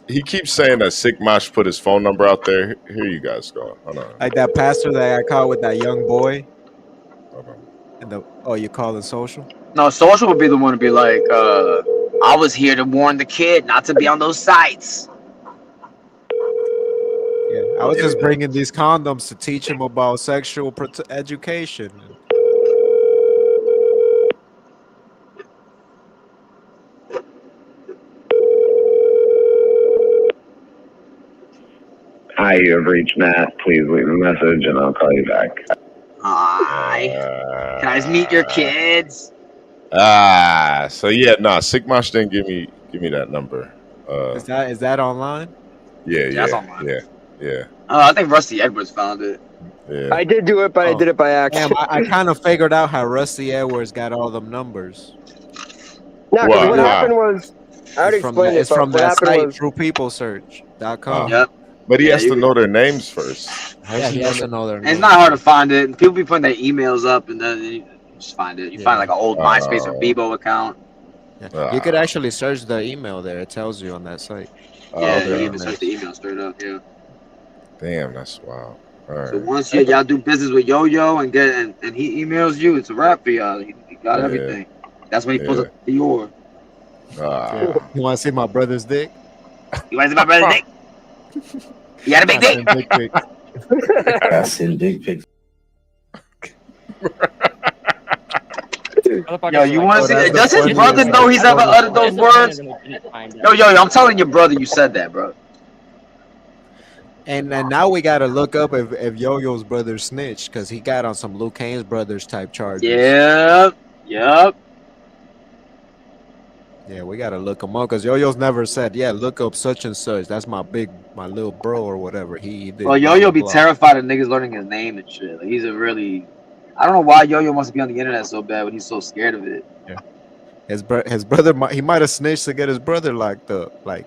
he keeps saying that Sigmash put his phone number out there. Here you guys go. Hold on. Like that pastor that got caught with that young boy. Hold on. And you calling social? No, social would be the one to be like, I was here to warn the kid not to be on those sites. Yeah, I was just bringing these condoms to teach him about sexual education. Hi, you have reached Matt. Please leave a message and I'll call you back. Hi. Can I just meet your kids? So yeah, nah, Sigmash didn't give me that number. Is that online? Yeah, That's yeah, online. yeah. I think Rusty Edwards found it. Yeah. I did do it, but I did it by accident. Damn, I kind of figured out how Rusty Edwards got all them numbers. No, 'cause Wow, what wow. happened was, I already explained It's it. from What that happened site, was, TruePeopleSearch.com. Yep. But he Yeah, has you to can- know their names first. Yeah, he has to know their And it's name. not hard to find it. People be putting their emails up and then you just find it. You find like an old MySpace or Bebo account. You could actually search the email there. It tells you on that site. Yeah, okay. you even search the email straight up. Yeah. Damn, that's wild. All right. So once y'all do business with Yo-Yo and he emails you, it's a wrap for y'all. He got Yeah. everything. That's when he pulls Yeah. up the Dior. You want to see my brother's dick? You want to see my brother's dick? You got a big dick? Dick pics. I send dick pics. Yo, you want to see? that's Does the his funniest brother thing. know he's ever uttered those words? Yo, I'm telling your brother you said that, bro. And now we gotta look up if Yo-Yo's brother snitched because he got on some Luke Kane's brothers type charges. Yep. Yeah, we gotta look him up because Yo-Yo's never said, yeah, look up such and such. That's my little bro or whatever. He did. Well, Yo-Yo be terrified of niggas learning his name and shit. Like, he's a really, I don't know why Yo-Yo wants to be on the internet so bad when he's so scared of it. Yeah. His brother, he might have snitched to get his brother locked up, like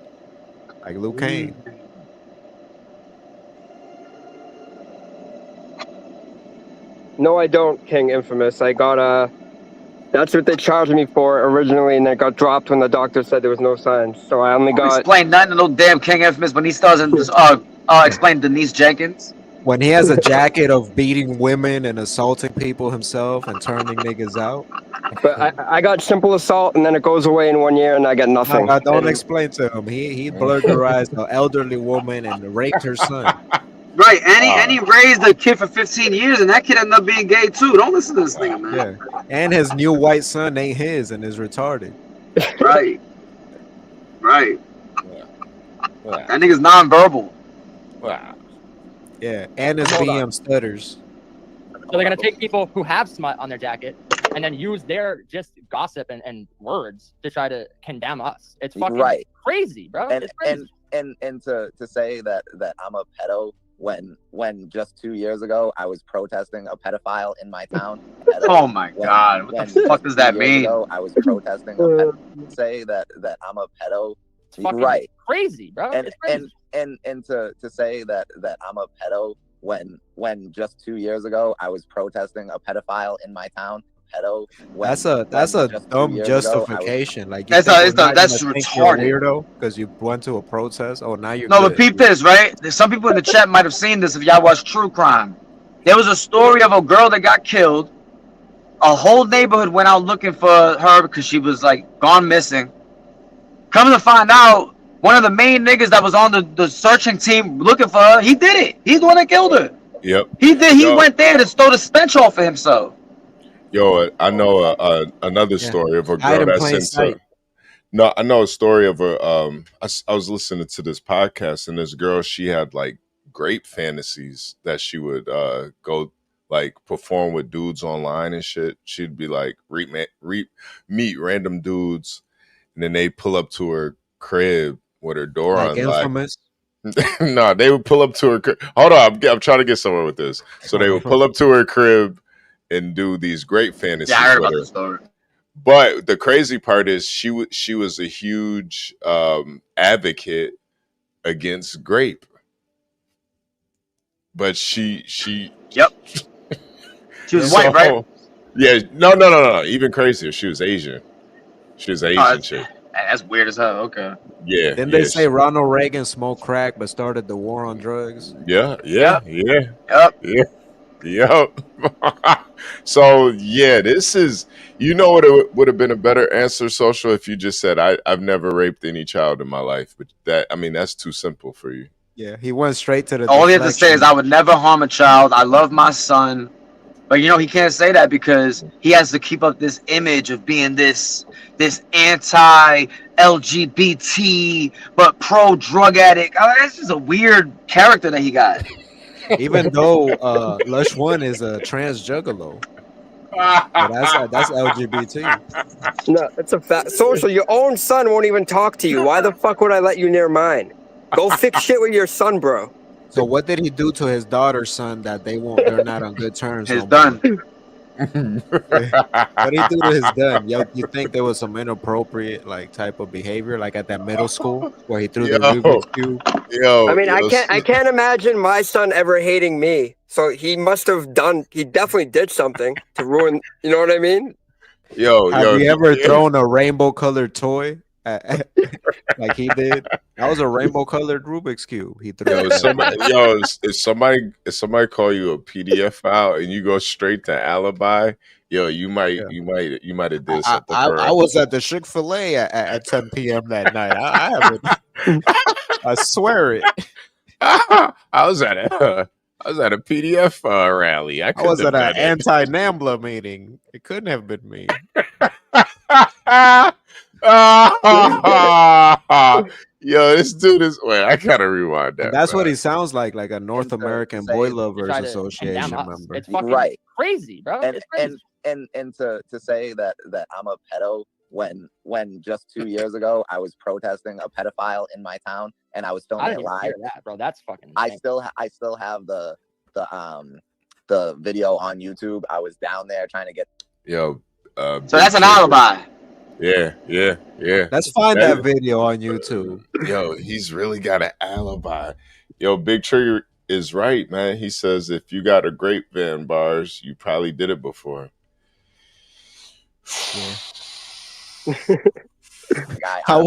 Luke Kane. No, I don't, King Infamous. I got that's what they charged me for originally, and it got dropped when the doctor said there was no signs. So I only got. Explain nothing to no damn King Infamous when he starts and just explain Denise Jenkins. When he has a jacket of beating women and assaulting people himself and turning niggas out. But I got simple assault, and then it goes away in 1 year, and I get nothing. No, don't explain to him. He burglarized an elderly woman and raped her son. Right, and he raised a kid for 15 years, and that kid ended up being gay too. Don't listen to this nigga, man. Yeah, and his new white son ain't his and is retarded. Right. That nigga's nonverbal. Yeah, and his Hold BM stutters. So they're gonna take people who have smut on their jacket and then use their just gossip and words to try to condemn us. It's fucking crazy, bro. And it's crazy. and to say that I'm a pedo when just 2 years ago I was protesting a pedophile in my town. Oh my God, what the fuck does that mean? I was protesting a pedophile. Say that I'm a pedo. It's fucking crazy, bro. And it's crazy. and to say that I'm a pedo when just 2 years ago I was protesting a pedophile in my town. Pedo. That's a dumb justification. Like that's retarded. Weirdo, because you went to a protest. Oh, now you're no. good. But peep this, right? There's some people in the chat might have seen this if y'all watch true crime. There was a story of a girl that got killed. A whole neighborhood went out looking for her because she was like gone missing. Come to find out, one of the main niggas that was on the searching team looking for her, he did it. He's the one that killed her. Yep. He did. He went there to throw the stench off of himself. Yo, I know another story of a girl that's into. No, I know a story of a. I was listening to this podcast, and this girl, she had like great fantasies that she would go like perform with dudes online and shit. She'd be like meet random dudes, and then they pull up to her crib with her door like unlocked. Infamous? No, they would pull up to her crib. Hold on, I'm trying to get somewhere with this. So they would pull up to her crib and do these great fantasies. Yeah, I heard with about her. this story. But the crazy part is she was a huge advocate against grape. But she yep. She was white, right? Yeah, no. Even crazier. She was Asian. She was Asian chick. That's weird as hell. Okay. Yeah. Didn't they say Ronald Reagan smoked crack but started the war on drugs? Yep. So yeah, this is, you know what, it would have been a better answer, Social, if you just said I've never raped any child in my life. But that's too simple for you. Yeah, he went straight to the. All he had to say is, I would never harm a child. I love my son. But he can't say that because he has to keep up this image of being this anti-LGBT but pro drug addict. That's just a weird character that he got. Even though Lush One is a trans juggalo. That's LGBT. No, it's a fact. Social, your own son won't even talk to you. Why the fuck would I let you near mine? Go fix shit with your son, bro. So what did he do to his daughter's son that they're not on good terms? His done. What did he do to his done? Yo, you think there was some inappropriate type of behavior like at that middle school where he threw the Rubik's Cube? I mean, I can't imagine my son ever hating me. So he definitely did something to ruin, you know what I mean? Have you ever thrown a rainbow colored toy like he did? That was a rainbow colored Rubik's Cube. He threw. If somebody call you a PDF file and you go straight to alibi, you might have did something. I was at the Chick-fil-A at 10 p.m. that night. I haven't. I swear it. I was at a PDF rally. I was at an anti-NAMBLA meeting. It couldn't have been me. Yo, this dude is. Wait, I gotta rewind that. And that's what he sounds like a North American Boy Lovers Association member. It's fucking crazy, bro. And it's crazy. and to say that I'm a pedo when just 2 years ago I was protesting a pedophile in my town and I was filming it live. That, bro. That's fucking. I still have the video on YouTube. I was down there trying to get. So that's an alibi. Yeah. Let's find that video on YouTube. Yo, he's really got an alibi. Yo, Big Trigger is right, man. He says if you got a grape van bars, you probably did it before. I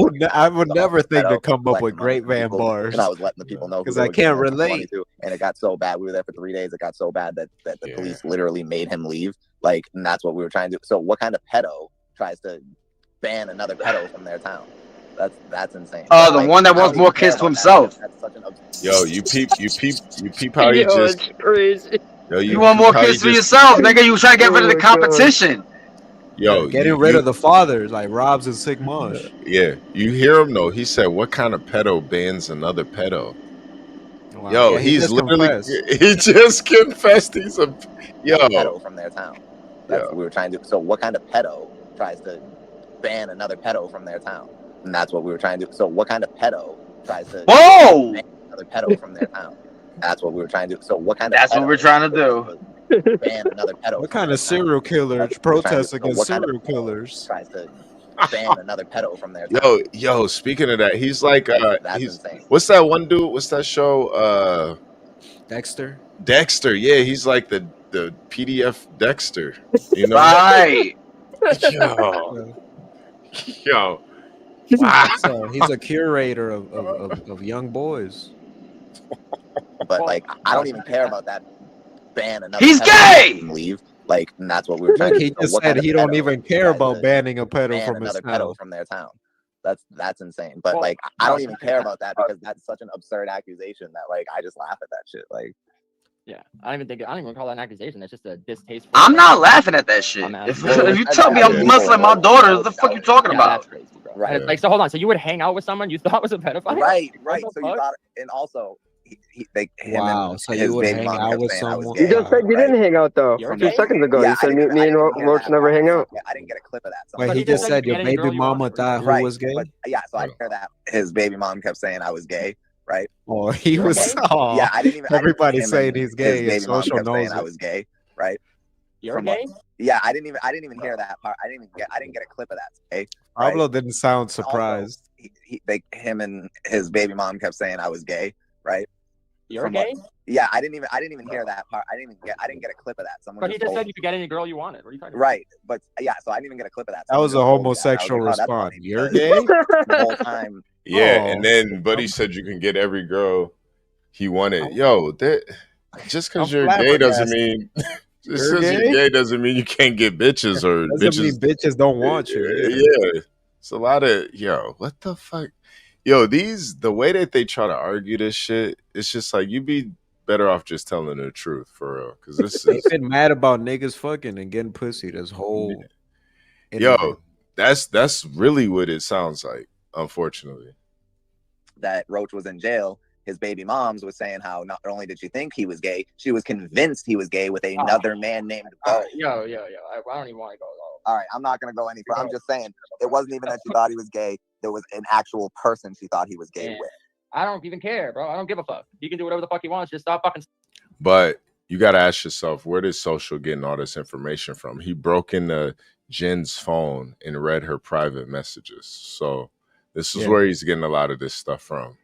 would never think to come up with great van bars. And I was letting the people know because I can't relate. And it got so bad. We were there for 3 days. It got so bad that the police literally made him leave. Like, and that's what we were trying to do. So what kind of pedo tries to ban another pedo from their town? That's insane. Oh, the one that wants more kids to himself. Yo, you peep how he just crazy. Yo, You want more kids for yourself, nigga. You trying to get rid of the competition. Yo, getting rid of the fathers like Robs and Sigmarsh. Yeah, you hear him though. He said, "What kind of pedo bans another pedo?" Wow. Yo, Yeah, he's literally he just confessed he's a pedo from their town. That's what we were trying to do. So what kind of pedo tries to ban another pedo from their town? And that's what we were trying to do. So what kind of pedo tries to ban another pedo from their town? That's what we were trying to do. So what kind of That's what we're trying to do. ban another pedo? What kind of serial killer protests against what kind of serial killers? Tries to ban another pedo from their town. Yo, speaking of that, he's like That's he's insane. what's that one dude? What's that show? Dexter. Dexter, yeah, he's like the PDF Dexter. You know? Right. Yo. Wow. So he's a curator of young boys. But like, I don't even care about that ban another. He's pedo gay! from leave. Like, and that's what we were trying Like to he do. So just what said kind of he don't pedo even care tries about to banning a pedo ban from his another pedo town. from their town? That's insane. But like, I don't even care about that because that's such an absurd accusation that like I just laugh at that shit. Like, Yeah, I don't even call that an accusation. It's just a distasteful. I'm not laughing at that shit. If you tell me I'm Muslim, my daughter, what the fuck you talking about? That's crazy, bro. Right. And it's like, so hold on. So you would hang out with someone you thought was a pedophile? right. What So the you fuck? thought, and also, him Wow, and so his you would baby hang mom out kept with saying I was someone? gay. You just said you didn't hang out though. You're A few gay? seconds ago, Yeah, you said I me didn't and hear Roach that never part. hang out. I didn't get a clip of that. So Wait, But he he just just said said your get any baby girl you mama want. thought who right, was gay? but yeah, so I hear that his baby mom kept saying I was gay, right? Oh, he You're was. gay? Oh, Yeah, I didn't even. everybody him saying and he's his gay, and baby mom social kept saying knows I it. was gay, right? You're From what- gay? Yeah, I didn't even hear that part. I didn't get a clip of that. Okay, right? Pablo didn't sound Also, surprised. him and his baby mom kept saying I was gay, right? You're From gay? Yeah, I didn't even hear that part. I didn't get a clip of that. Someone But he just told said me. you could get any girl you wanted. What are you talking about? Right, but yeah, so I didn't even get a clip of that. That was a Someone just told me that, and I homosexual was like, oh, that's response. funny You're because gay? the whole time. Yeah, Oh. and then Buddy said you can get every girl he wanted. Yo, that just because I'm you're gay doesn't flabbergasted. mean just You're because you're gay? gay doesn't mean you can't get bitches or Doesn't mean bitches. bitches don't want you. Yeah, it's a lot of what the fuck? Yo, the way that they try to argue this shit, it's just like you be better off just telling the truth for real. Because this They've is been mad about niggas fucking and getting pussy this whole. yo, that's really what it sounds like, unfortunately. That Roach was in jail, his baby moms was saying how not only did she think he was gay, she was convinced he was gay with another man named Bo. Yo. I don't even want to go. All right, I'm not gonna go any further. I'm just saying it wasn't even that she thought he was gay. There was an actual person she thought he was gay Yeah. with. I don't even care, bro. I don't give a fuck. He can do whatever the fuck he wants. Just stop fucking. But you got to ask yourself, where did Social getting all this information from? He broke into Jen's phone and read her private messages. So this is where he's getting a lot of this stuff from.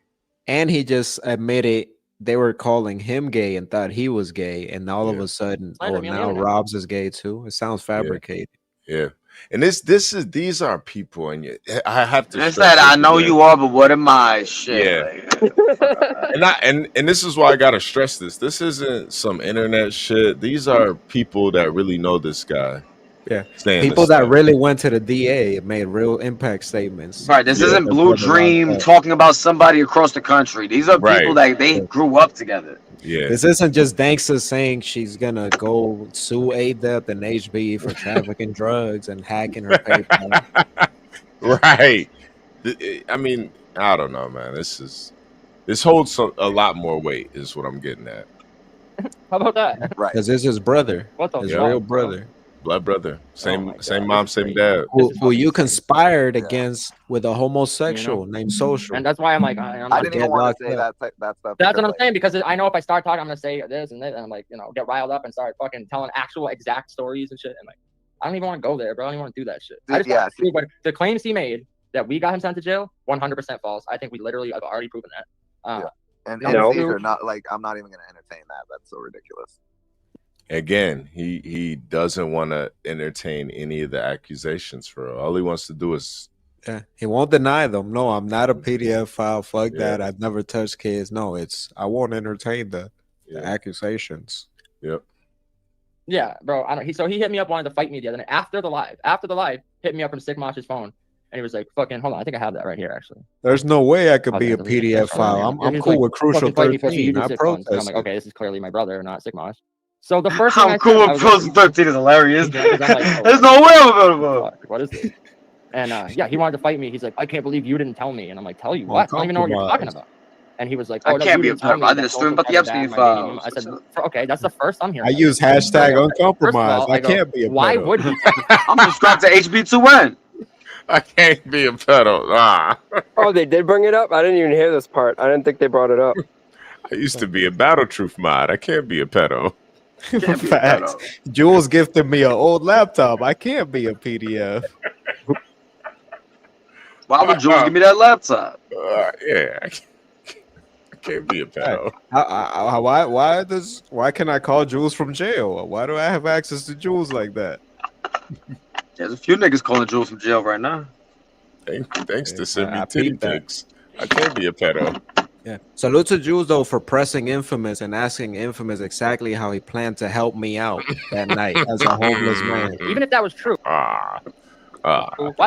And he just admitted they were calling him gay and thought he was gay, and all of a sudden, Slander oh, me on the now internet. Robs is gay too. It sounds fabricated. Yeah. And these are people, and I have to. It's stress that I this know again. you are, but what am I? Shit. Yeah. And this is why I gotta stress this. This isn't some internet shit. These are people that really know this guy. Yeah. Saying People this that stuff. really went to the DA and made real impact statements. Right, this isn't Their Blue brother Dream locked up. talking about somebody across the country. These are people that they grew up together. Yeah. This isn't just Danksa saying she's gonna go sue ADEP and HB for trafficking drugs and hacking her PayPal. Right. I mean, I don't know, man. This holds a lot more weight, is what I'm getting at. How about that? Right. Because this is his brother. What the his fuck, real bro? brother. Blood brother. Oh Same mom, same dad. Who you conspired against with a homosexual named Social. And that's why I'm like, I'm I not didn't even want to say that stuff. That's what because, I'm like, saying, because I know if I start talking, I'm gonna say this and this, and I'm like, get riled up and start fucking telling actual exact stories and shit. And like, I don't even want to go there, bro. I don't even want to do that shit. I just want to see what the claims he made that we got him sent to jail, 100% false. I think we literally have already proven that. And No. these are not like I'm not even gonna entertain that. That's so ridiculous. Again, he doesn't want to entertain any of the accusations for real. All he wants to do is Yeah, he won't deny them. No, I'm not a PDF file. Fuck that. I've never touched kids. No, I won't entertain the accusations. Yep. Yeah, bro. I don't. So he hit me up, wanted to fight me the other night after the live. After the live, hit me up from Sick Mosh's phone, and he was like, "Fucking hold on, I think I have that right here actually." There's no way I could Okay, be a delete it. PDF file. I'm cool with Crucial 13. I And I'm protest. like, okay, this is clearly my brother, not Sick Mosh. So the first thing I'm I cool said, I with was Crucial 13 is hilarious. Yeah, 'cause I'm like, oh, There's no way I'm about to fuck, what is this? And yeah, he wanted to fight me. He's like, I can't believe you didn't tell me. And I'm like, tell you what? I don't even know what you're talking about. And he was like, I oh, no, can't you be didn't a tell perp. me I that didn't social stream about the media Epstein bad, my baby files. mama. I said, okay, that's the first I'm hearing. I use hashtag uncompromised. I go, can't be a why pedo. would he? I'm subscribed to HB2N. I can't be a pedo. Ah. Oh, they did bring it up? I didn't even hear this part. I didn't think they brought it up. I used to be a Battle Truth mod. I can't be a pedo. Facts. Jules gifted me an old laptop. I can't be a PDF. Why would Jules give me that laptop? Yeah, I can't be a pedo. Why can I call Jules from jail? Why do I have access to Jules like that? There's a few niggas calling Jules from jail right now. Thanks to send me I titty peeped that. pics. I can't be a pedo. Yeah. Salute to Jules though for pressing Infamous and asking Infamous exactly how he planned to help me out that night as a homeless man. Even if that was true. Why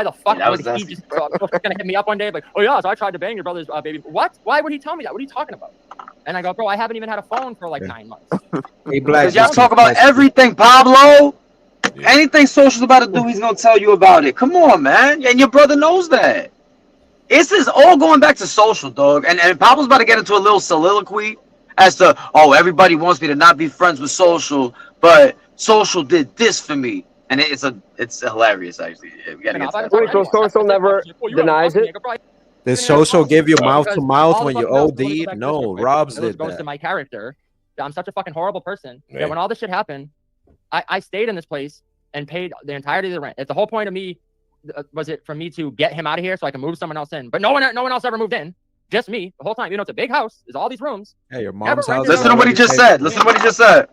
the fuck Yeah, would that he was- just gonna hit me up one day like, oh yeah, so I tried to bang your brother's baby. What? Why would he tell me that? What are you talking about? And I go, bro, I haven't even had a phone for like 9 months. Hey, Black, Because y'all talk about everything, Pablo. Anything Social's about to do, he's gonna tell you about it. Come on, man. And your brother knows that. This is all going back to Social, dog. And Pablo's about to get into a little soliloquy as to, oh, everybody wants me to not be friends with Social, but Social did this for me. And it's hilarious, actually. Yeah, we gotta get to that. Wait, so Social never denies it? Did Social give you mouth to Because mouth all when the you fuck- no, let me go OD'd? back to No, this real quick. Rob's It did goes to that. my character. That I'm such a fucking horrible person Yeah. that when all this shit happened, I stayed in this place and paid the entirety of the rent. If the whole point of me was it for me to get him out of here so I can move someone else in, but no one else ever moved in. Just me the whole time. You know, it's a big house. There's all these rooms. Hey, your Never mom's house. rented is Listen to what he already just paid said. for. Listen to what he just said.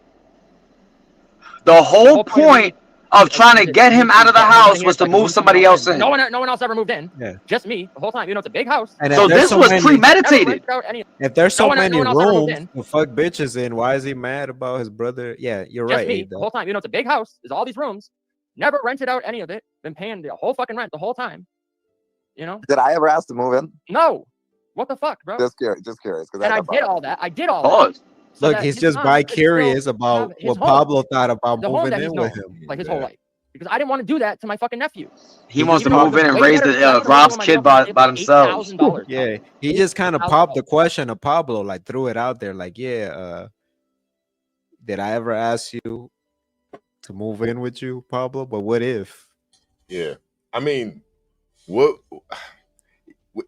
The whole point of trying to get him out of the house was to move somebody else in. No one else ever moved in. Yeah. Just me the whole time. You know, it's a big house. And So if there's this so was many- premeditated. Never rented out any- If there's so No one many else ever moved rooms in. to fuck bitches in, why is he mad about his brother? Yeah, you're Just right. me A-Dub. the whole time. You know, it's a big house. There's all these rooms. Never rented out any of it. Been paying the whole fucking rent the whole time. You know? Did I ever ask to move in? No. What the fuck, bro? Just curious. Just curious. And I did all that. I did all that. Pause. so Look, that he's his just son bi could still curious about have his what home. Pablo thought about The home moving that he's in known with him. like his whole life. Because I didn't want to do that to my fucking nephew. He wants to Even though move it was in and way raise better the because I could've Rob's moved kid with my girlfriend by for themselves. $8,000. Yeah, he just kind of popped the $8,000. question of Pablo, like threw it out there, like, yeah, did I ever ask you to move in with you, Pablo? But what if? Yeah. I mean, what?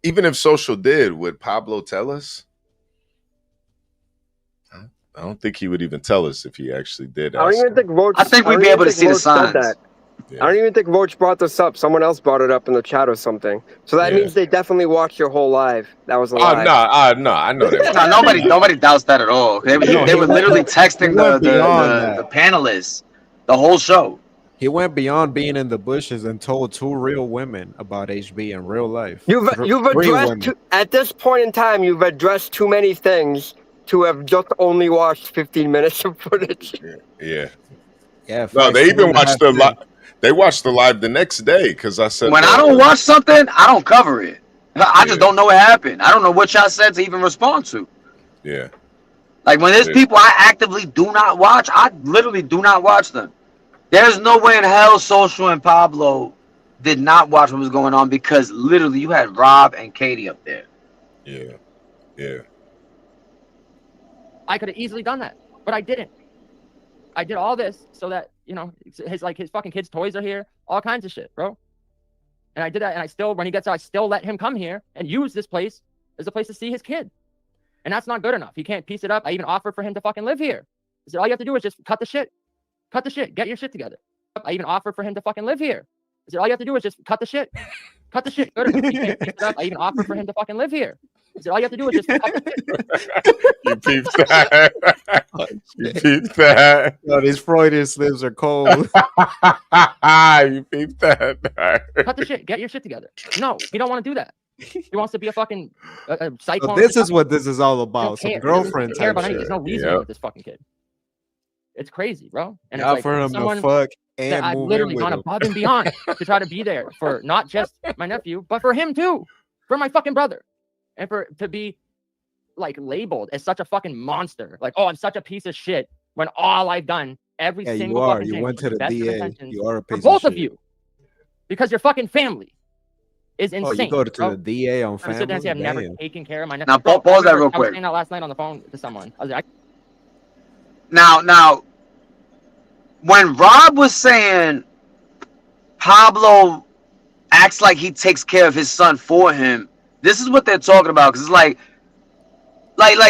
Even if Social did, would Pablo tell us? I don't think he would even tell us if he actually did. I don't ask even him. think Roach. I think we'd don't be even able to think see the Roach said signs. that. I don't even think Roach brought this up. Someone else brought it up in the chat or something. So that Yeah. means they definitely watched your whole live. That was a Oh lie. no, I know that. No, nobody doubts that at all. They were literally texting went beyond the panelists the whole show. He went beyond being in the bushes and told 2 real women about HB in real life. You've Three addressed women. at this point in time. You've addressed too many things to have just only watched 15 minutes of footage. Yeah. Yeah. No, they even watched the live. live. They watched the live the next day because I said When I don't watch something, I don't cover it. I just don't know what happened. I don't know what y'all said to even respond to. Yeah. Like when there's Yeah. people I actively do not watch, I literally do not watch them. There's no way in hell Social and Pablo did not watch what was going on because literally you had Rob and Katie up there. Yeah. Yeah. I could have easily done that, but I didn't. I did all this so that, you know, his fucking kids' toys are here, all kinds of shit, bro. And I did that, and I still, when he gets out, I still let him come here and use this place as a place to see his kid. And that's not good enough. He can't piece it up. I even offered for him to fucking live here. I said, all you have to do is just cut the shit. Cut the shit. Get your shit together. I even offered for him to fucking live here. I said, all you have to do is just cut the shit. Cut the shit. Good enough. He can't piece it up. I even offered for him to fucking live here. All you have to do is just You peeped that. You peeped that. Yo, these Freudian slips are cold. You peeped that. cut the shit. Get your shit together. No, he don't want to do that. He wants to be a fucking psycho. So this is what this is all about. Some Care. girlfriend Care type about shit. anything. There's no reason with this fucking kid. It's crazy, bro. And Y'all it's like for him to someone fuck that and I've move in literally with gone him. above and beyond to try to be there for not just my nephew, but for him too, for my fucking brother, and for to be like labeled as such a fucking monster. Like, oh, I'm such a piece of shit. When all I've done, every Yeah, you single are. fucking You thing, went to the best of DA. intentions You are a for piece both of of shit. you, because your fucking family is insane. Oh, you go to bro. the DA on I'm family? sitting there and say I've never Damn. taken care of my Now, Bro, pause that I real was quick. saying that last night on the phone to someone. I was like, Now, when Rob was saying Pablo acts like he takes care of his son for him, this is what they're talking about. Because it's like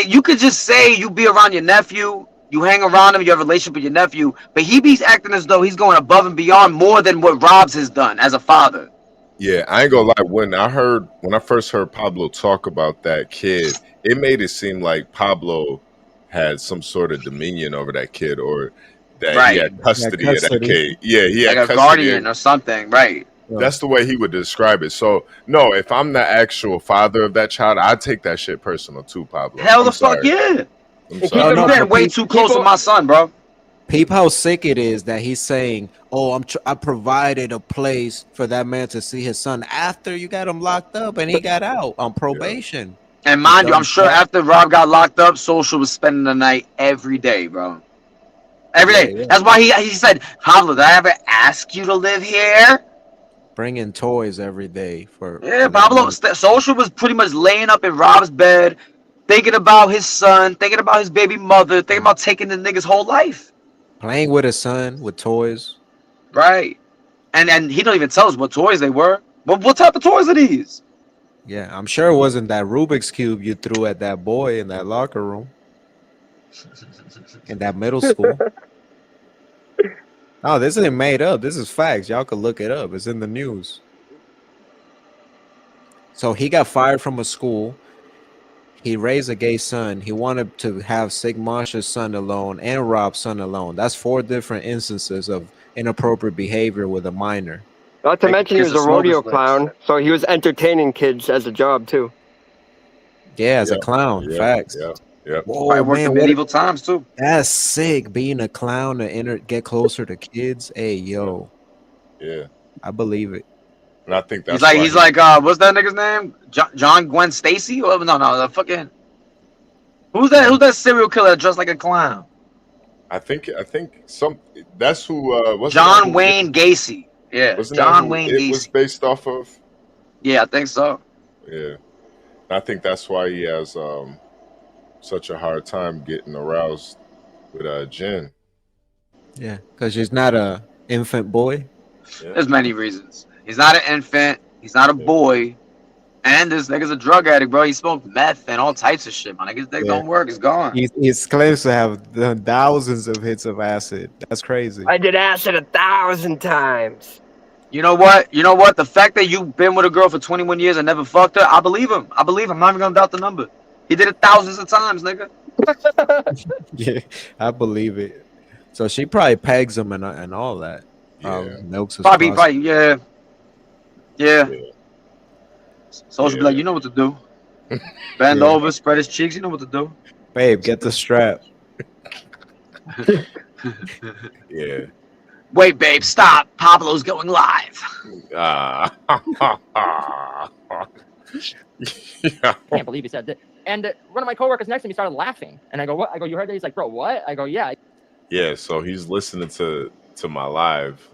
you could just say you be around your nephew, you hang around him, you have a relationship with your nephew, but he be acting as though he's going above and beyond more than what Rob's has done as a father. Yeah, I ain't gonna lie. When I first heard Pablo talk about that kid, it made it seem like Pablo had some sort of dominion over that kid, or that he Right. had custody of that custody. kid. Yeah, he had Like a custody. guardian or something, right? That's the way he would describe it. So no, if I'm the actual father of that child, I take that shit personal too, Pablo. Hell I'm the fuck sorry. yeah. I'm You're sorry. getting way too close to my son, bro. Peep how sick it is that he's saying, "Oh, I provided a place for that man to see his son after you got him locked up and he got out on probation." And mind you, I'm sure after Rob got locked up, Social was spending the night every day, bro. Every day. Yeah. That's why he said, Pablo, did I ever ask you to live here? Bringing toys every day for Yeah, Pablo. Social was pretty much laying up in Rob's bed, thinking about his son, thinking about his baby mother, thinking about taking the nigga's whole life. playing with his son with toys. Right. And he don't even tell us what toys they were. What type of toys are these? Yeah, I'm sure it wasn't that Rubik's Cube you threw at that boy in that locker room. In that middle school. No, this isn't made up. This is facts. Y'all can look it up. It's in the news. So he got fired from a school. He raised a gay son. He wanted to have Sigmasha's son alone and Rob's son alone. That's 4 different instances of inappropriate behavior with a minor. Not to Like mention he kids was a with rodeo smoker's clown, so he was entertaining kids as a job too. Yeah, as a clown. Facts. Yeah. Whoa, I worked in what- medieval times too. That's sick. Being a clown to get closer to kids. Hey, yo. Yeah. I believe it. And I think that's He's like, what's that nigga's name? John Gwen Stacy? Oh, no, the fucking. Who's that serial killer dressed like a clown? I think some. That's who. Wasn't that John who- Wayne Gacy. Yeah, Wasn't that John who Wayne it Gacy. was based off of? Yeah, I think so. Yeah, I think that's why he has such a hard time getting aroused with Jen. Yeah, because she's not a infant boy. There's many reasons. He's not an infant. He's not a boy. And this nigga's a drug addict, bro. He smoked meth and all types of shit, man. Like, his dick don't work. It's gone. He claims to have done thousands of hits of acid. That's crazy. I did acid 1,000 times. You know what? The fact that you've been with a girl for 21 years and never fucked her, I believe him. I'm not even gonna doubt the number. He did it thousands of times, nigga. Yeah, I believe it. So she probably pegs him and all that. Milks his Probably, prostate. yeah. Social be like, you know what to do. Bend over, spread his cheeks. You know what to do. Babe, get the strap. Yeah. Wait, babe, stop. Pablo's going live. Can't believe he said that. And one of my coworkers next to me started laughing. And I go, what? I go, you heard that? He's like, bro, what? I go, yeah. Yeah, so he's listening to my live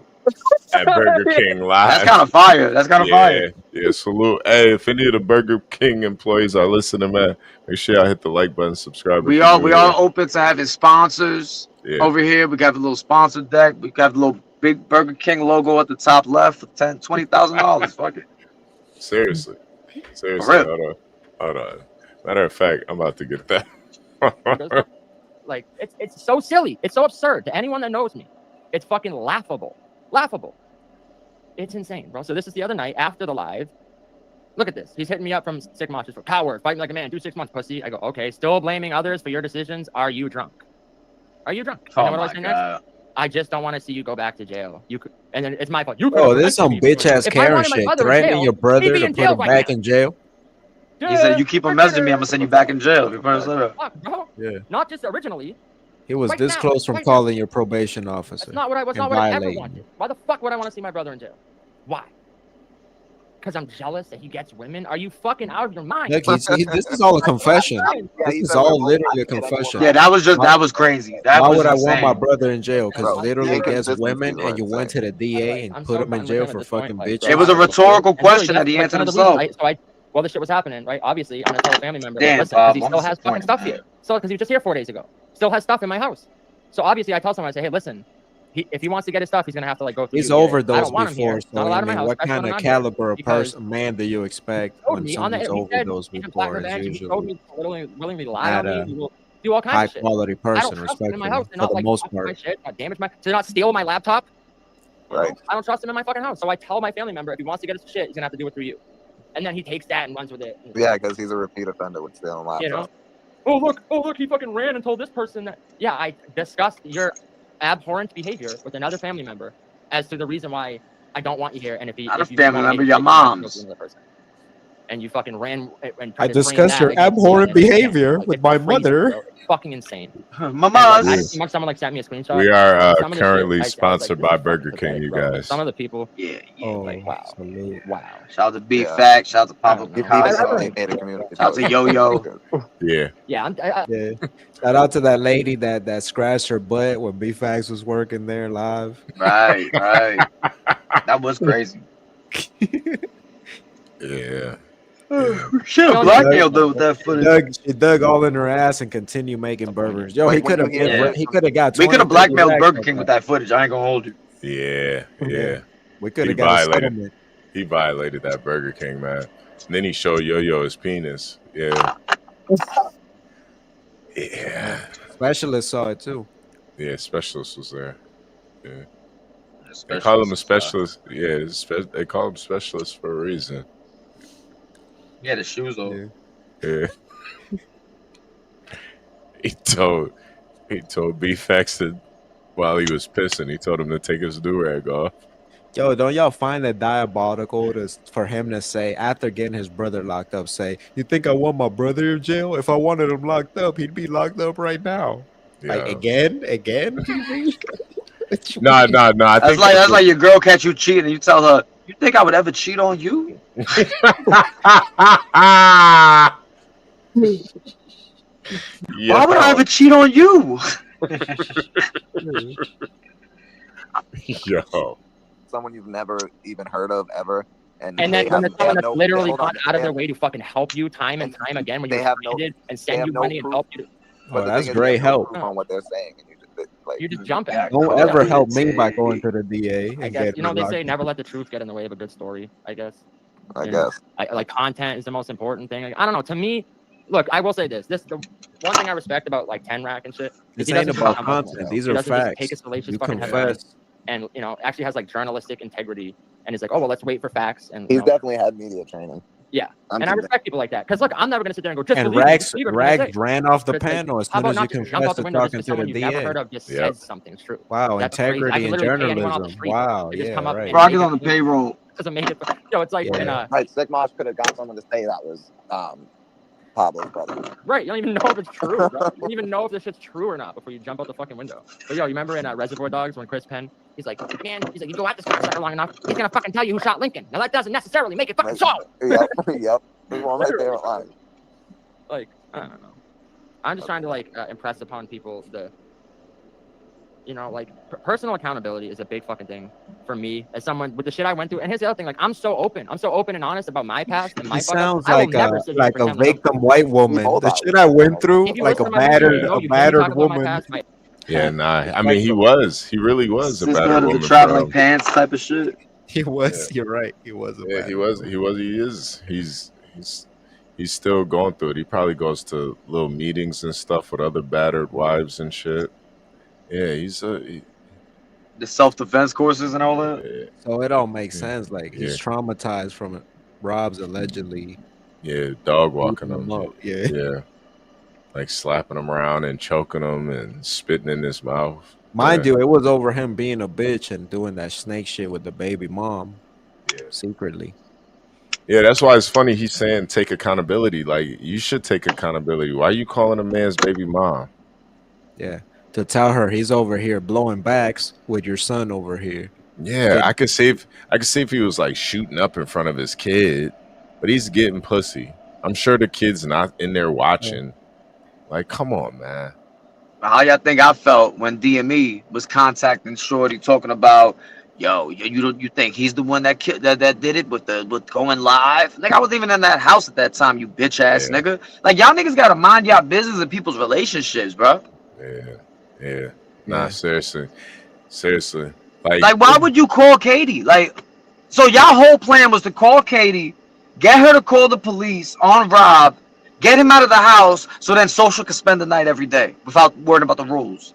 at Burger King live. That's kind of fire. That's kind of fire. Yeah, salute. Hey, if any of the Burger King employees are listening, man, make sure y'all hit the like button, subscribe. We are open to having sponsors over here. We got a little sponsor deck. We got a little big Burger King logo at the top left for $20,000. Fuck it. Seriously. For real. Hold on. Matter of fact, I'm about to get that. Like, it's so silly. It's so absurd to anyone that knows me. It's fucking laughable. Laughable. It's insane, bro. So this is the other night after the live. look at this. He's hitting me up from Sick Mosh for coward, fighting like a man, do 6 months, pussy. I go, okay, still blaming others for your decisions. Are you drunk? Are you drunk? And then what do I say next? I just don't want to see you go back to jail. You could, and then it's my fault. You could. Oh, this is some bitch ass Karen shit. Threatening your brother to put him back in jail. He said, "You keep on messaging me, I'm gonna send you back in jail." Yeah. Not just originally. He was Right this now, close from right calling your probation officer. That's not what I was. and Not what I ever violating wanted. you. Why the fuck would I want to see my brother in jail? Why? Because I'm jealous that he gets women. Are you fucking out of your mind? Look, this is all a confession. This is all literally a confession. Yeah, that was crazy. Why would I want insane. my brother in jail? Because Bro, literally the gets inconsistencies women, were and you went to the DA and put him in jail for fucking bitches. It was a rhetorical And really, question that that's he like answered one of the reasons, himself. right? While this shit was happening, right? Obviously, I'm gonna tell a family member, Damn, listen, because Bob, he what still was has the fucking point, stuff man? here. So, because he was just here 4 days ago, still has stuff in my house. So obviously, I tell someone, I say, hey, listen, if he wants to get his stuff, he's gonna have to like go through. He's you. I overdosed don't want him here. before, He's not so allowed I in my mean, house. what That's kind when of I'm here. caliber of Because person, man, do you expect told when me on the someone's he said overdosed he can plot before? Is revenge. He told usually me to willingly lie not on me. a He will do all kinds high of shit. quality I person, don't trust him in my respectfully, house to for not the like most fuck my part. shit, not damage my, to not steal my laptop. Right. I don't trust him in my fucking house. So I tell my family member if he wants to get his shit, he's gonna have to do it through you. And then he takes that and runs with it. Yeah, because he's a repeat offender with stealing laptops. You know? Oh look, he fucking ran and told this person that. Yeah, I discussed your abhorrent behavior with another family member as to the reason why I don't want you here. And if Not a if you family wanna member, make your it, you have to go mom's. to another person. And you fucking ran and I tried to frame discussed that your against me, abhorrent and it's behavior like, with it's my crazy, mother. bro. It's fucking insane. Mama's. I just someone like sent me a screenshot. We are Some of the shit, currently I was like, sponsored this by is fucking Burger King, pathetic, you bro. guys. Some of the people, Yeah. like wow, wow. Shout out to Big Yeah. Fat. Shout out to Papa I don't He know. Picasso. made a community. Shout out to Yo Yo. Yeah. Yeah, Yeah. Shout out to that lady that scratched her butt when B-Fax was working there live. Right. That was crazy. Yeah. Should have blackmailed them with that footage. She dug all in her ass and continued making burgers. Yo, he could have got. We could have 20, blackmailed 30 Burger racks King on with that footage. I ain't gonna hold you. Yeah. We could He have got a violated. settlement. He violated that Burger King, man. And then he showed Yo-Yo his penis. Yeah. Yeah. Specialist saw it too. Yeah, specialist was there. Yeah. They call him a specialist. Yeah, they call him specialist for a reason. He had his shoes on. Yeah. He told B-Fax that while he was pissing, he told him to take his do-rag off. Yo, don't y'all find it diabolical for him to say, after getting his brother locked up, say, you think I want my brother in jail? If I wanted him locked up, he'd be locked up right now. Like, again? No. I think That's like your girl catch you cheating and you tell her, you think I would ever cheat on you? Why would I ever cheat on you? Yo. Someone you've never even heard of ever. And then they when have- it's they have someone that's no- literally hold on, gone out of they their have- way to fucking help you time and time again when they you're have no- stranded and they send have you no money and proof. help you. But the that's thing is, great they have no help. proof on what they're saying, and You just jump at it. Don't ever help me by going to the DA and I guess getting you know me they say locked never up. let the truth get in the way of a good story. I guess. I You know? guess. Like content is the most important thing. Like, I don't know. To me, look, I will say this. The one thing I respect about like Ten Rack and shit. is This he ain't doesn't about jump out the content. window. These He are doesn't just facts. take his salacious You fucking headline confess. and actually has like journalistic integrity and is like, oh well, let's wait for facts and. He's definitely had media training. Yeah, I'm and I too respect people like that because look, I'm never gonna sit there and go just And believe me, Rags believe everything I say. ran off the But it's like, panel as how soon about as you not just jump confessed out the to window just talking because to someone the you've never DA. heard of just Yep. says something's true. Wow, That's crazy. I integrity could and literally pay anyone on the journalism. street Wow, to just yeah, come up right. and Brock make is it on the payroll. doesn't make it. Yo, it's like in a Right, Sick Mosh could have got someone to say that was Pablo's brother. right. You don't even know if it's true. Bro. You don't even know if this shit's true or not before you jump out the fucking window. But yo, you remember in Reservoir Dogs when Chris Penn, he's like, man, he's like, you go at this cocksucker long enough, he's gonna fucking tell you who shot Lincoln. Now that doesn't necessarily make it fucking so. Yep. This is one of my favorite lines. Like, I don't know. I'm just trying to like impress upon people the, you know, like personal accountability is a big fucking thing for me as someone with the shit I went through. And here's the other thing: like, I'm so open and honest about my past and my. He sounds I will like never a sit here and pretend like I'm victim white woman. hold The on. shit I went through, If you like a listen to my video, you know, you hear me talk about my woman. past, my- Yeah, nah. I mean, he really was a Sister battered under woman. the traveling bro. pants type of shit. He was. You're right. He was. Yeah, he is. He's still going through it. He probably goes to little meetings and stuff with other battered wives and shit. Yeah, The self-defense courses and all that. So it all makes sense. Like he's Yeah. traumatized from it. Rob's allegedly dog walking beating him. him up. Yeah. Like slapping him around and choking him and spitting in his mouth. Mind you, it was over him being a bitch and doing that snake shit with the baby mom. Secretly. Yeah, that's why it's funny. He's saying take accountability. Like, you should take accountability. Why are you calling a man's baby mom? Yeah. To tell her he's over here blowing backs with your son over here. Yeah, I could see if he was like shooting up in front of his kid, but he's getting pussy. I'm sure the kid's not in there watching. Like, come on, man. How y'all think I felt when DME was contacting Shorty talking about, yo, you think he's the one that that did it with going live? Like, I wasn't even in that house at that time, you bitch ass nigga. Like, y'all niggas gotta mind y'all business and people's relationships, bro. Yeah. Nah, seriously. Like, why would you call Katie? Like, so y'all whole plan was to call Katie, get her to call the police on Rob, get him out of the house, so then Social could spend the night every day without worrying about the rules.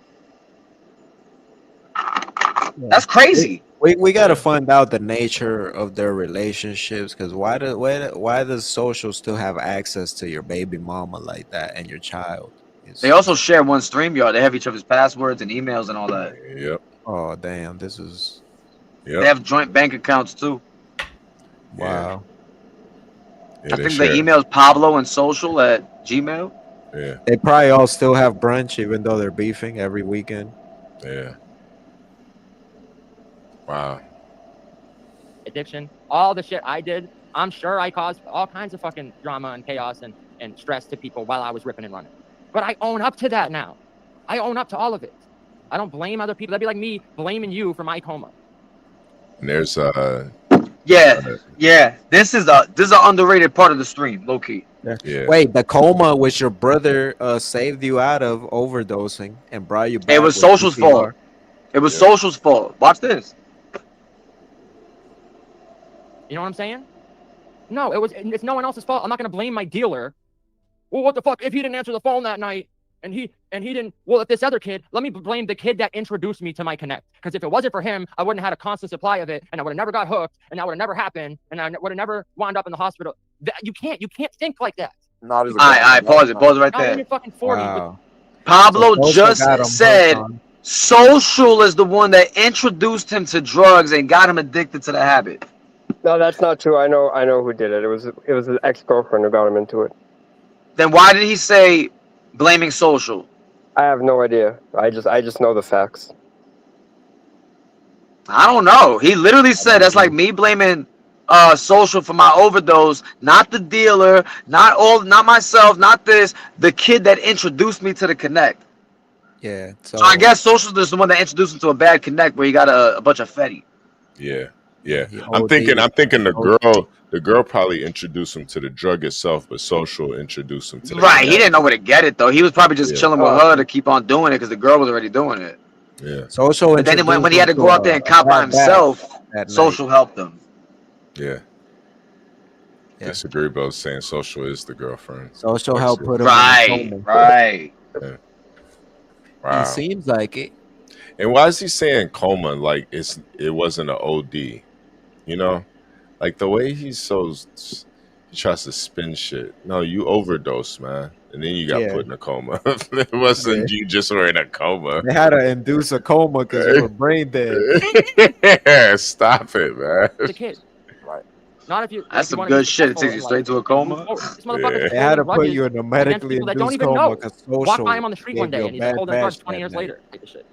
That's crazy. We got to find out the nature of their relationships, because why does Social still have access to your baby mama like that and your child? They also share one StreamYard. They have each other's passwords and emails and all that. Yep. Oh damn, this is. They have joint bank accounts too. Wow. I think the email's Pablo and Social at Gmail. Yeah. They probably all still have brunch, even though they're beefing every weekend. Yeah. Wow. Addiction, all the shit I did, I'm sure I caused all kinds of fucking drama and chaos and stress to people while I was ripping and running. But I own up to that now. I own up to all of it. I don't blame other people. That'd be like me blaming you for my coma. And there's Yeah. This is an underrated part of the stream, low key. Yeah. Wait, the coma which your brother saved you out of overdosing and brought you back. It was with Social's CPR. fault. It was Social's fault. Watch this. You know what I'm saying? No, it's no one else's fault. I'm not gonna blame my dealer. Well, what the fuck? If he didn't answer the phone that night and he didn't, well, if this other kid, let me blame the kid that introduced me to my Connect. Because if it wasn't for him, I wouldn't have had a constant supply of it, and I would have never got hooked, and that would have never happened, and I would have never wound up in the hospital. You can't think like that. Not as I pause it right Not when there. you're fucking 40. Wow. Pablo So just got him said hooked on. Social is the one that introduced him to drugs and got him addicted to the habit. No, that's not true. I know who did it. It was his ex-girlfriend who got him into it. Then why did he say blaming Social? I have no idea. I just know the facts. I don't know. He literally said that's like me blaming Social for my overdose, not the dealer, not myself, not this, the kid that introduced me to the Connect. Yeah. So I guess Social is the one that introduced him to a bad Connect where he got a bunch of Fetty. Yeah. I'm thinking the girl probably introduced him to the drug itself, but Social introduced him to the Right, he didn't know where to get it though. He was probably just chilling with her to keep on doing it because the girl was already doing it. Yeah. Social. But then when he had to go out there and cop by himself, Social helped him. Yeah. Disagree, but saying Social is the girlfriend. Social helped put him in the coma. Right. Yeah. Wow. It seems like it. And why is he saying coma like it wasn't an OD? You know, like the way he tries to spin shit. No, you overdose, man, and then you got put in a coma. It wasn't you just were in a coma. They had to induce a coma because you were brain dead. Yeah, stop it, man. It's a kid. Right. Not if you. That's some good shit. It takes you straight to a coma. This motherfucker's They had to holding put you in a medically against people that don't induced even coma know. because Walk Social by him on the street one gave day you and a he's bad holding drugs bash 20 that years night. later. Take the shit.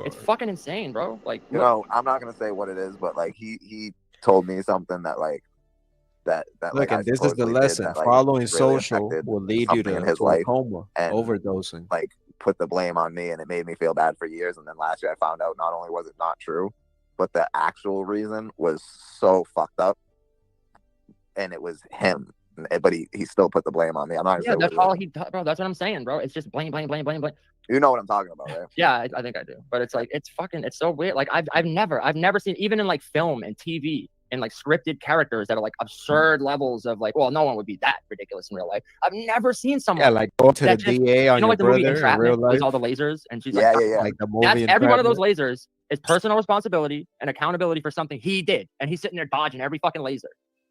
It's fucking insane, bro. Like, You know, I'm not gonna say what it is, but like he told me something that like that Look, like I and this is the supposedly did lesson. that, like, Following really Social affected will lead you something to in his a life coma, and overdosing. like put the blame on me, and it made me feel bad for years. And then last year I found out not only was it not true, but the actual reason was so fucked up, and it was him. But he still put the blame on me. I'm not. yeah, that's all he does, bro. That's what I'm saying, bro. It's just blame. You know what I'm talking about, right? Yeah, I think I do. But it's like it's so weird. Like I've never seen, even in like film and TV and like scripted characters that are like absurd levels of like, well, no one would be that ridiculous in real life. I've never seen someone. Yeah, like going to the that just- DA on you know, your like the movie brother in real Entrapment with life. all the lasers, and she's Yeah, like, yeah. Like the that's movie every one of those Entrapment. lasers is personal responsibility and accountability for something he did, and he's sitting there dodging every fucking laser.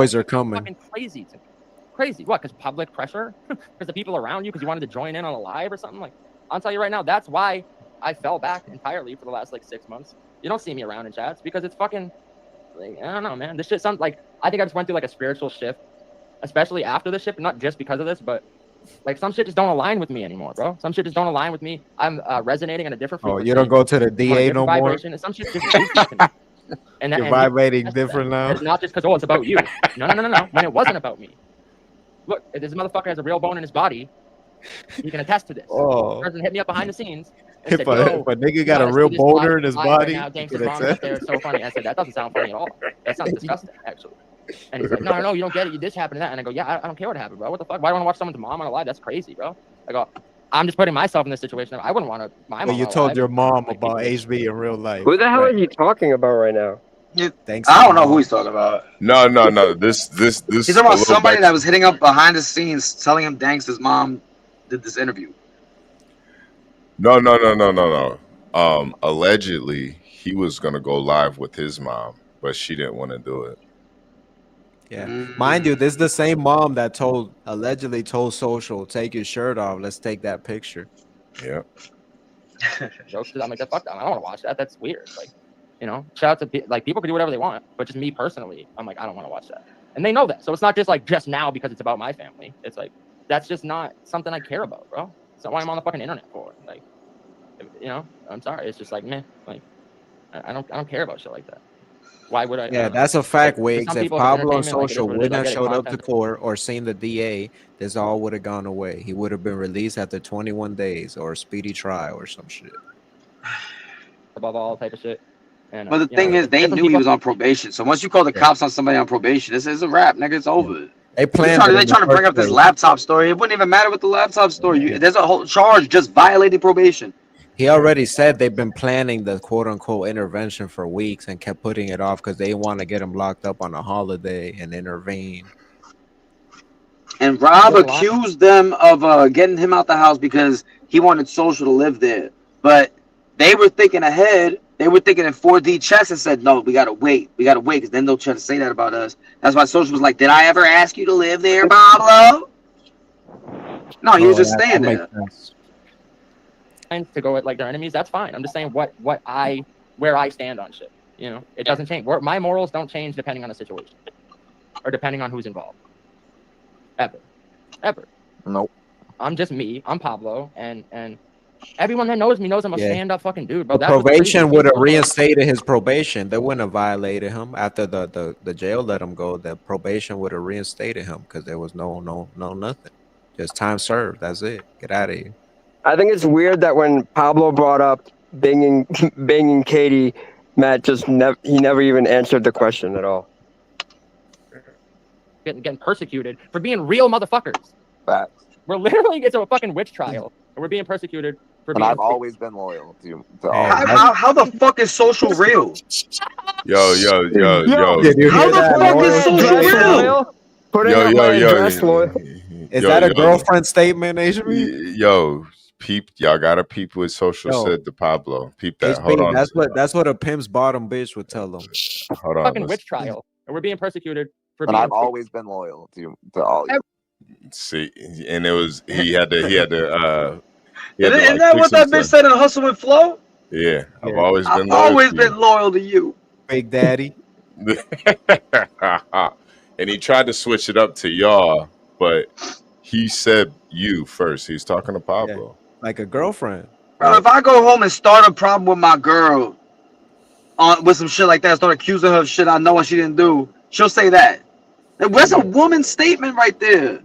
boys are coming. Fucking crazy to me. crazy. What? Because public pressure? Because the people around you? Because you wanted to join in on a live or something? Like, I'll tell you right now, that's why I fell back entirely for the last like 6 months. You don't see me around in chats because it's fucking, like, I don't know, man. This shit sounds like, I think I just went through like a spiritual shift, especially after the shift, not just because of this, but like some shit just don't align with me anymore, bro. Some shit just don't align with me. I'm resonating in a different frequency. Oh, you don't go to the on a DA different no more? vibration, and some shit just goofy to me. And You're vibrating different now? It's not just because, oh, it's about you. No. When it wasn't about me. Look, if this motherfucker has a real bone in his body, he can attest to this. Oh. The person hit me up behind the scenes. And If said, a nigga got a real boulder in his body, Now, Gangsta's mom up there is so funny. I said, that doesn't sound funny at all. That sounds disgusting, actually. And he's like, no, you don't get it. This happened to that. And I go, yeah, I don't care what happened, bro. What the fuck? Why do I want to watch someone's mom on a live? That's crazy, bro. I go, I'm just putting myself in this situation. I wouldn't want to. My mom you on a told live. your mom about HB in real life. Who the hell are you talking about right now? Thanks. I don't know who he's talking about. No. This. He's talking a about little somebody back- that was hitting up behind the scenes, telling him Dank's mom did this interview. No. Allegedly, he was gonna go live with his mom, but she didn't want to do it. Yeah, mind you, this is the same mom that allegedly told Social, take your shirt off, let's take that picture. Yeah. I'm like, fuck that. I don't want to watch that. That's weird. Like, you know, shout out to like people can do whatever they want, but just me personally, I'm like, I don't want to watch that. And they know that. So it's not just like just now because it's about my family. It's like that's just not something I care about, bro. It's not why I'm on the fucking internet for. Like, you know, I'm sorry. It's just like, man, like I don't care about shit like that. Why would I? Yeah, that's a fact, Like, Wiggs. some If people have Pablo and entertainment, like, it is Social what it is. wouldn't I have get it, showed up to content. court or seen the DA, this all would have gone away. He would have been released after 21 days or a speedy trial or some shit. Above all type of shit. And, But the thing is, they knew he was on probation. So once you call the cops on somebody on probation, this is a wrap, nigga. It's over. They They planned. trying to bring up this laptop story. It wouldn't even matter with the laptop story. There's a whole charge just violating probation. He already said they've been planning the quote unquote intervention for weeks and kept putting it off because they want to get him locked up on a holiday and intervene. And Rob accused them of getting him out the house because he wanted Social to live there. But they were thinking ahead. They were thinking in 4D chess and said, no, we got to wait. We got to wait because then they'll try to say that about us. That's why Social was like, did I ever ask you to live there, Pablo? No, he was just staying there. To go at like their enemies, that's fine. I'm just saying where I stand on shit. You know, it doesn't change. My morals don't change depending on the situation or depending on who's involved. Ever. Nope. I'm just me. I'm Pablo, and everyone that knows me knows I'm a stand-up fucking dude, bro. The That's what the probation crazy would have people- reinstated his probation. They wouldn't have violated him after the jail let him go. The probation would have reinstated him because there was no nothing. Just time served. That's it. Get out of here. I think it's weird that when Pablo brought up banging Katie, Matt just never even answered the question at all. getting persecuted for being real motherfuckers. Facts. We're literally getting to a fucking witch trial, and we're being persecuted for And being. I've always been loyal to all. How the fuck is Social real? Yo. How the fuck is Social real? Is that a girlfriend statement, HB? Yo, peep, y'all gotta peep what Social Yo. said to Pablo. Peep that. HB, Hold on. That's what a pimp's bottom bitch would tell them. Hold on. fucking witch trial, and we're being persecuted for And being. I've always been loyal to all. See, and it was he had to. Isn't like, that what fix that bitch himself. said in Hustle and Flow? Yeah, I've always been I've loyal. always to been loyal to you. Big Daddy. you. And he tried to switch it up to y'all, but he said you first. He's talking to Pablo. Like a girlfriend. Bro, if I go home and start a problem with my girl with some shit like that, start accusing her of shit I know and she didn't do, she'll say that. That's a woman's statement right there.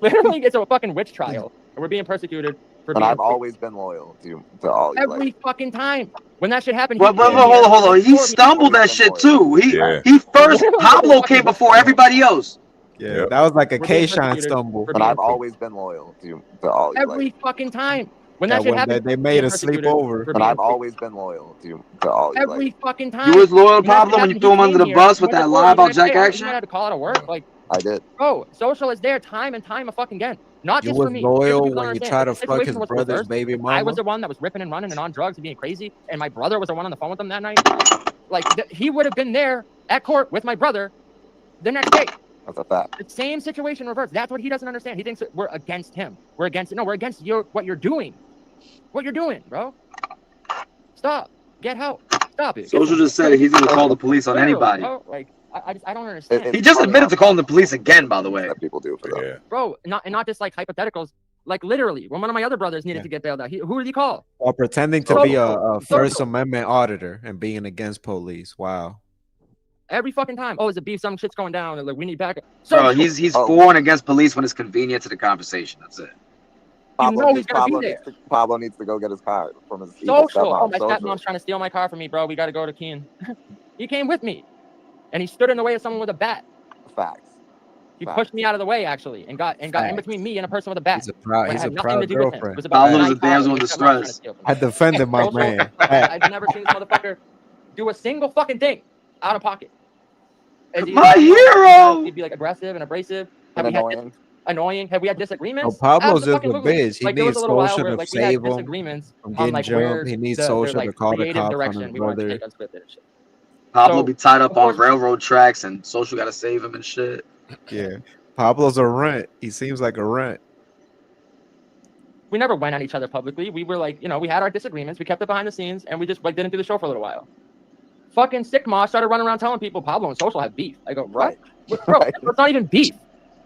Literally gets to a fucking witch trial, and we're being persecuted for And being. I've always been loyal to all. Every fucking time when that shit happened. Well, hold on. He stumbled that shit too. He first Pablo came before everybody else. Yeah, that was like a We're being K-Shine persecuted stumble. for And I've always been loyal to all. Every fucking time when that Yeah, shit when happened. they we're made being a persecuted sleepover. for And being- I've always been loyal to all. Every fucking time. You was loyal, When that shit Pablo, when you happened, threw him he under the came bus here. with that Remember lie about before, Jack you Action? had to call out of work, like. I did. Bro, Social is there time and time fucking again. Not You just was for me. loyal Here's what people when you understand. tried to The fuck situation his was brother's reversed. baby I mama. was the one that was ripping and running and on drugs and being crazy, and my brother was the one on the phone with him that night. Like, he would have been there at court with my brother the next day. That's a fact. The same situation reversed. That's what he doesn't understand. He thinks that we're against him. We're against what you're doing. What you're doing, bro. Stop. Get help. Stop it. Social just said he's gonna call the police on Literally, anybody. bro. Like I don't understand. He just admitted to calling the police again, by the way. People do for that. Yeah. Bro, not just like hypotheticals. Like literally, when one of my other brothers needed to get bailed out, who did he call? While pretending to Bro, be a First Social. Amendment auditor and being against police. Wow. Every fucking time. Oh, is it beef? Some shit's going down. And like we need backup. Bro, he's for and against police when it's convenient to the conversation. That's it. know he's gonna be there. Pablo needs to go get his car from his Social. stepmom. Oh, my Social. stepmom's trying to steal my car from me, bro. We got to go to Keene. He came with me, and he stood in the way of someone with a bat. Facts. He pushed me out of the way actually, and got in between me and a person with a bat. He's a proud, When it he's a had nothing proud to do with him. It girlfriend. was about Pablo's my a damsel car in that my stepmom was trying to distress. steal from me. I defended my Social, man. I've never seen this motherfucker do a single fucking thing out of pocket. As he- My hero! He'd be like aggressive and abrasive. And Have we had annoying. annoying? Have we had disagreements? No, Pablo's just a Absolutely. bitch. He Like, there was needs a little while Social where, to like, we had save him disagreements from on getting like where jumped. He needs the Social to like call the creative cops on direction his we wanted to brother. take Unscripted and shit. Pablo So, be tied up of on course- railroad tracks and Social got to save him and shit. Yeah. Pablo's a runt. He seems like a runt. We never went at each other publicly. We were like, we had our disagreements. We kept it behind the scenes, and we just like didn't do the show for a little while. Fucking Sick Moss started running around telling people Pablo and Social have beef. I go, what? Bro, it's not even beef.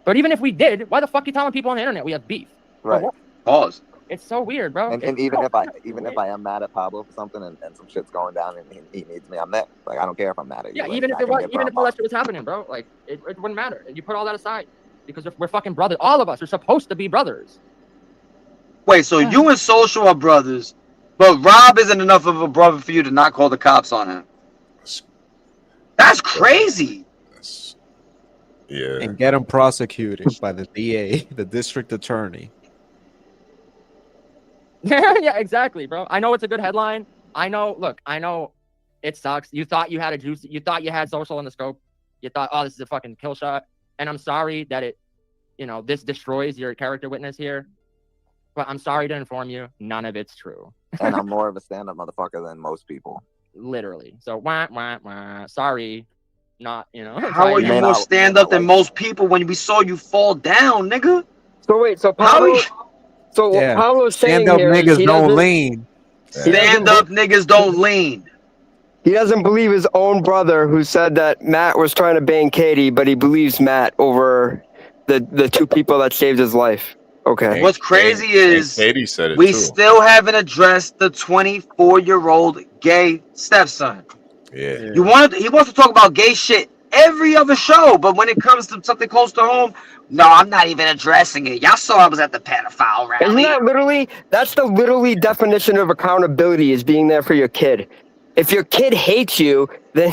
But even if we did, why the fuck you telling people on the internet we have beef? Right. Pause. It's so weird, bro. And It's even so if I am mad at Pablo for something and some shit's going down and he needs me, I'm there. Like I don't care if I'm mad at you. Yeah, Like, even if I it can was, get even if from all that shit was happening, bro, like it wouldn't matter. You put all that aside because we're fucking brothers. All of us are supposed to be brothers. Wait, so you and Social are brothers, but Rob isn't enough of a brother for you to not call the cops on him. That's crazy. Yeah. And get him prosecuted by the DA, the district attorney. Yeah, exactly, bro. I know it's a good headline. I know it sucks. You thought you had you thought you had Social in the scope. You thought, oh, this is a fucking kill shot. And I'm sorry that it, this destroys your character witness here. But I'm sorry to inform you, none of it's true. and I'm more of a stand-up motherfucker than most people. Literally. So wah wah wah. Sorry. Not, How are you more stand up than most people when we saw you fall down, nigga? So wait, so How Pablo, you- so what Yeah. Pablo's saying Stand up here is niggas he don't doesn't- lean. Stand up niggas don't lean. He doesn't believe his own brother who said that Matt was trying to bang Katie, but he believes Matt over the two people that saved his life. Okay. What's crazy is Katie said it we too. still haven't addressed the 24-year-old gay stepson. Yeah. He wants to talk about gay shit every other show, but when it comes to something close to home, no, I'm not even addressing it. Y'all saw I was at the pedophile rally. Isn't that that's the literally definition of accountability, is being there for your kid. If your kid hates you, then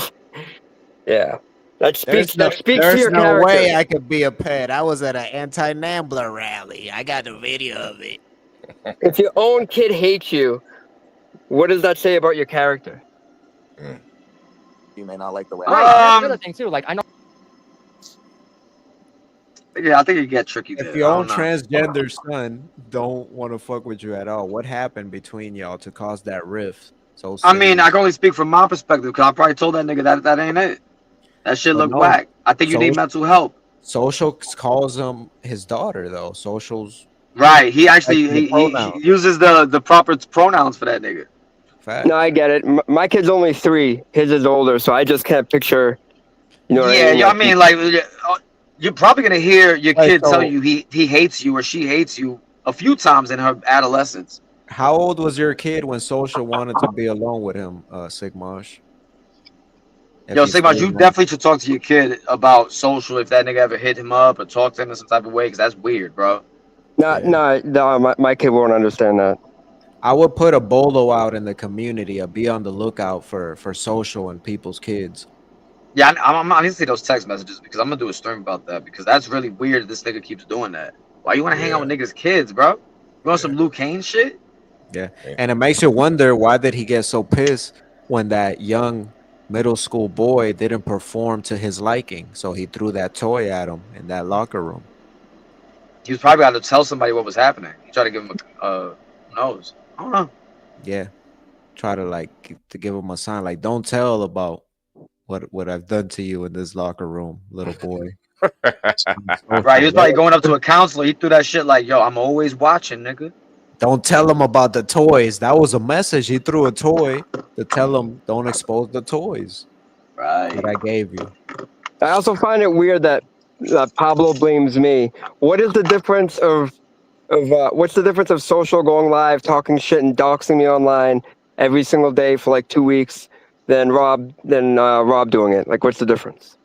yeah. That speaks to your no character. way I could be a pet. I was at an anti-Nambler rally. I got the video of it. If your own kid hates you, what does that say about your character? You may not like the way Right, I that's the other thing too. Like I know Yeah, I think it get tricky there. If your I own don't know. transgender son don't want to fuck with you at all, what happened between y'all to cause that rift? So I mean, I can only speak from my perspective because I probably told that nigga that ain't it. That shit look no. whack. I think you need mental help. Social calls him his daughter though. Social's Right. He actually Like the he pronoun. uses the proper pronouns for that nigga. fact. No, I get it. My kid's only 3. His is older, so I just can't picture. You know what Yeah, I mean? I mean, like you're probably gonna hear your Right, kid tell so- you he hates you or she hates you a few times in her adolescence. How old was your kid when Social wanted to be alone with him, Sigmosh? If Yo, he Sigma, still you wants- definitely should talk to your kid about Social if that nigga ever hit him up or talk to him in some type of way, because that's weird, bro. No, my kid won't understand that. I would put a bolo out in the community. I'd be on the lookout for Social and people's kids. Yeah, I need to see those text messages because I'm gonna do a stream about that because that's really weird. This nigga keeps doing that. Why you want to hang out with niggas' kids, bro? You want some Luke Kane shit? Yeah, and it makes you wonder, why did he get so pissed when that young middle school boy didn't perform to his liking? So he threw that toy at him in that locker room. He was probably got to tell somebody what was happening. He tried to give him a nose. I don't know. Yeah, try to to give him a sign, like, don't tell about what I've done to you in this locker room, little boy. Right, he was probably going up to a counselor. He threw that shit like, "Yo, I'm always watching, nigga." Don't tell him about the toys. That was a message. He threw a toy to tell him don't expose the toys that I gave you. I also find it weird that Pablo blames me. What is the difference of what's the difference of Social going live, talking shit, and doxing me online every single day for like 2 weeks than Rob doing it? Like, what's the difference?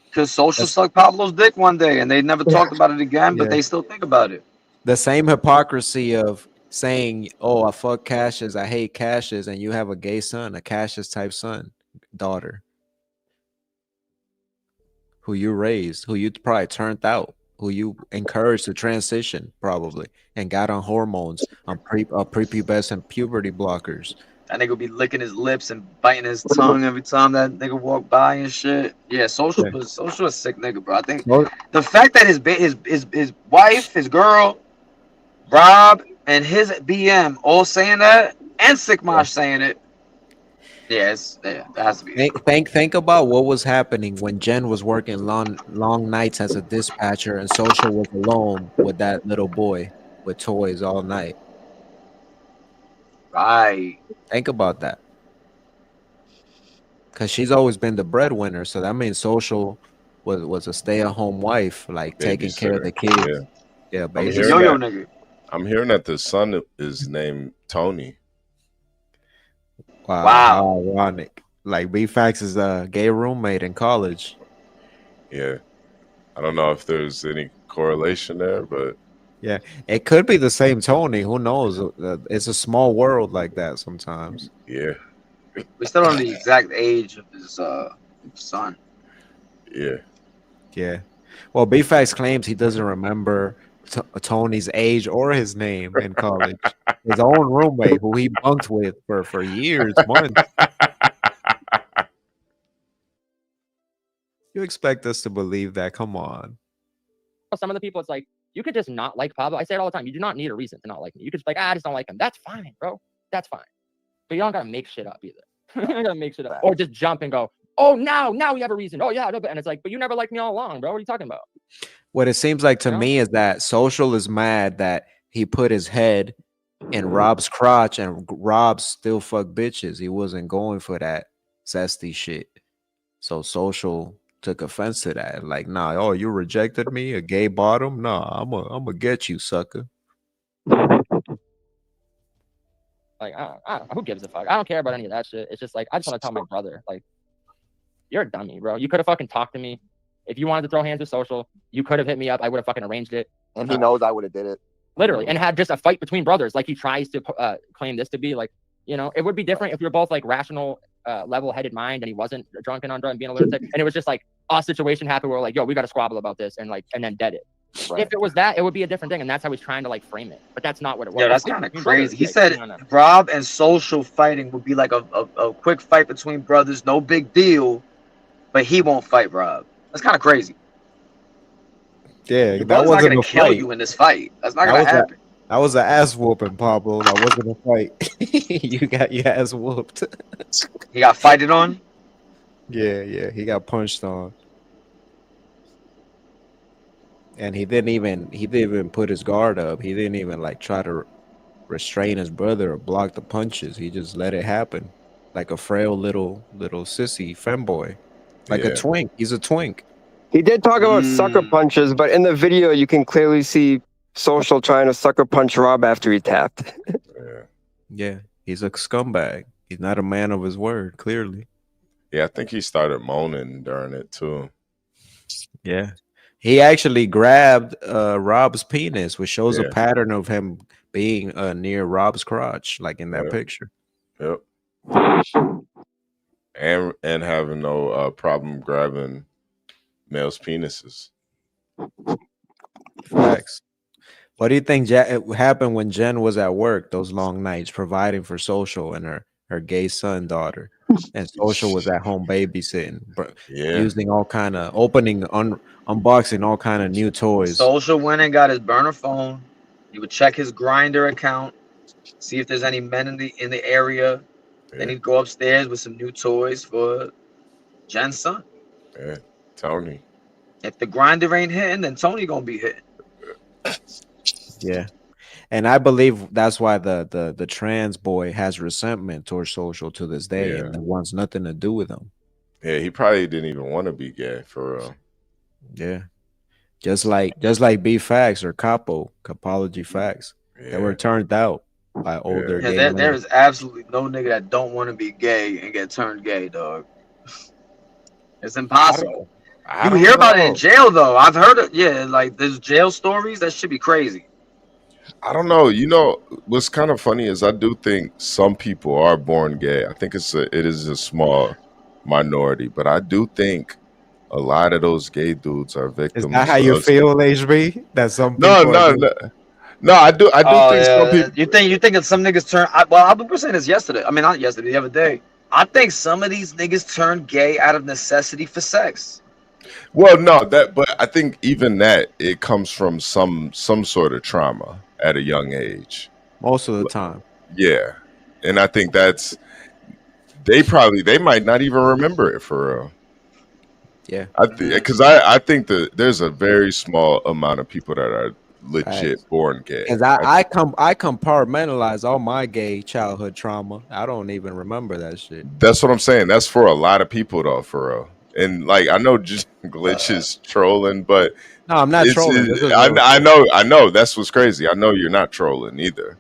Because Social sucked Pablo's dick one day, and they never talked about it again. But Yeah. they still think about it. The same hypocrisy of saying, "Oh, I fuck Cassius, I hate Cassius," and you have a gay son, a Cassius type daughter, who you raised, who you probably turned out, who you encouraged to transition probably, and got on hormones, on prepubescent puberty blockers. That nigga be licking his lips and biting his tongue every time that nigga walk by and shit. Yeah, Social a sick nigga, bro. I think the fact that his wife, his girl, Rob, and his BM all saying that, and Sick Mosh saying it. Yeah, that has to be. Think about what was happening when Jen was working long nights as a dispatcher and Social was alone with that little boy with toys all night. Right. Think about that. Because she's always been the breadwinner, so that means Social was a stay-at-home wife, like taking care of the kids. Yeah, basically. I'm hearing that the son is named Tony. Wow. How ironic. Like B-Fax is a gay roommate in college. Yeah. I don't know if there's any correlation there, but yeah, it could be the same Tony. Who knows? It's a small world like that sometimes. Yeah. We still don't know the exact age of his son. Yeah. Yeah. Well, B-Fax claims he doesn't remember Tony's age or his name in college. His own roommate, who he bunked with for years, months. You expect us to believe that? Come on. Some of the people, it's like, you could just not like Pablo. I say it all the time. You do not need a reason to not like me. You could just be like, I just don't like him. That's fine, bro. That's fine. But you don't gotta make shit up either. You don't gotta make shit up. Or just jump and go, oh, now we have a reason. Oh, yeah. And it's like, but you never liked me all along, bro. What are you talking about? What it seems like to me is that Social is mad that he put his head in Rob's crotch and Rob still fuck bitches. He wasn't going for that zesty shit. So Social took offense to that. Like, nah, oh, you rejected me, a gay bottom? Nah, I'm gonna get you, sucker. Like, who gives a fuck? I don't care about any of that shit. It's just like, I just want to tell my brother, like, you're a dummy, bro. You could have fucking talked to me. If you wanted to throw hands with Social, you could have hit me up. I would have fucking arranged it. And he knows I would have did it. Literally, and had just a fight between brothers. Like he tries to claim this to be like, you know, it would be different if we were both like rational, level-headed mind, and he wasn't drunk and on drugs and being a lunatic, and it was just like a situation happened where we're like, yo, we got to squabble about this, and like, and then dead it. Right. If it was that, it would be a different thing, and that's how he's trying to like frame it. But that's not what it was. Yeah, that's kind of crazy. He said Rob and Social fighting would be like a quick fight between brothers, no big deal, but he won't fight Rob. That's kind of crazy. Yeah, that wasn't gonna kill you in this fight. That's not gonna happen. That was an ass whooping, Pablo. That wasn't a fight. You got your ass whooped. He got fighted on? Yeah, he got punched on. And he didn't even put his guard up. He didn't even like try to restrain his brother or block the punches. He just let it happen. Like a frail little sissy femboy. Like a twink. He's a twink. He did talk about sucker punches, but in the video you can clearly see Social trying to sucker punch Rob after he tapped. Yeah, he's a scumbag. He's not a man of his word, clearly. Yeah, I think he started moaning during it too. Yeah. He actually grabbed Rob's penis, which shows a pattern of him being near Rob's crotch, like in that picture. Yep. And having no problem grabbing males' penises. Facts. What do you think happened when Jen was at work those long nights providing for Social and her gay son daughter, and Social was at home babysitting, using all kind of unboxing all kind of new toys. Social went and got his burner phone. He would check his Grindr account, see if there's any men in the area. Then he'd go upstairs with some new toys for Jen's son. Yeah, Tony. If the grinder ain't hitting, then Tony gonna be hitting. Yeah. And I believe that's why the trans boy has resentment towards Social to this day, Yeah. and it wants nothing to do with him. Yeah, he probably didn't even want to be gay for real. Yeah. Just like B Facts or Capology Facts. They were turned out by older gay men. There is absolutely no nigga that don't want to be gay and get turned gay, dog. It's impossible. You hear about it in jail though. I've heard it. Yeah, like there's jail stories. That should be crazy. I don't know. You know, what's kind of funny is I do think some people are born gay. I think it is a small minority, but I do think a lot of those gay dudes are victims. Is that how you feel, HB? That some people No, I do think some people. You think some niggas turn? I was saying this yesterday. I mean, not yesterday, the other day. I think some of these niggas turn gay out of necessity for sex. Well, no, but I think even that it comes from some sort of trauma at a young age. Most of the time. Yeah, and I think that's they might not even remember it for real. Yeah, because I think that there's a very small amount of people that are legit born gay. Because I compartmentalize all my gay childhood trauma. I don't even remember that shit. That's what I'm saying. That's for a lot of people though, for real. And like I know just Glitch is trolling, but no, I'm not trolling. I know that's what's crazy. I know you're not trolling either.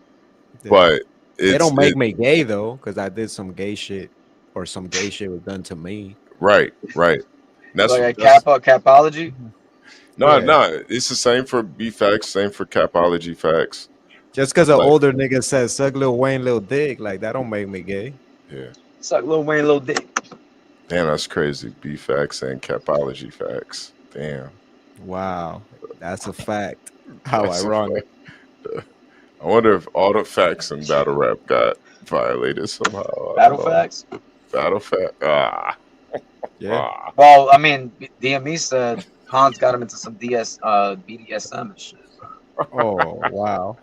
Yeah. But they don't make me gay though, because I did some gay shit or some gay shit was done to me. Right. That's like Capology. No, it's the same for B Facts, same for Capology Facts. Just because an older nigga says suck Lil Wayne little dick, like that don't make me gay. Yeah. Suck Lil Wayne little dick. Damn, that's crazy. B Facts and Capology Facts. Damn. Wow. That's a fact. How ironic. I wonder if all the facts in battle rap got violated somehow. Battle facts? Battle fact. Yeah. Well, I mean, DME said Hans got him into some BDSM and shit. Oh, wow.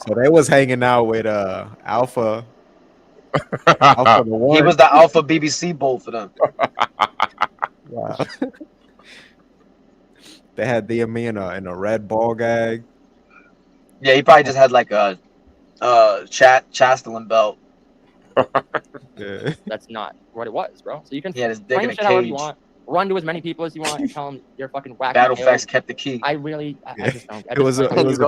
So they was hanging out with Alpha. Alpha the One. He was the Alpha BBC bull for them. Wow. They had DME in a red ball gag. Yeah, he probably just had like a Chastelin belt. Yeah. That's not what it was, bro. So you can his dick in a shit however cage. you want. Run to as many people as you want and tell them you're fucking whack. Battle Facts kept the key. I just don't. It was a pink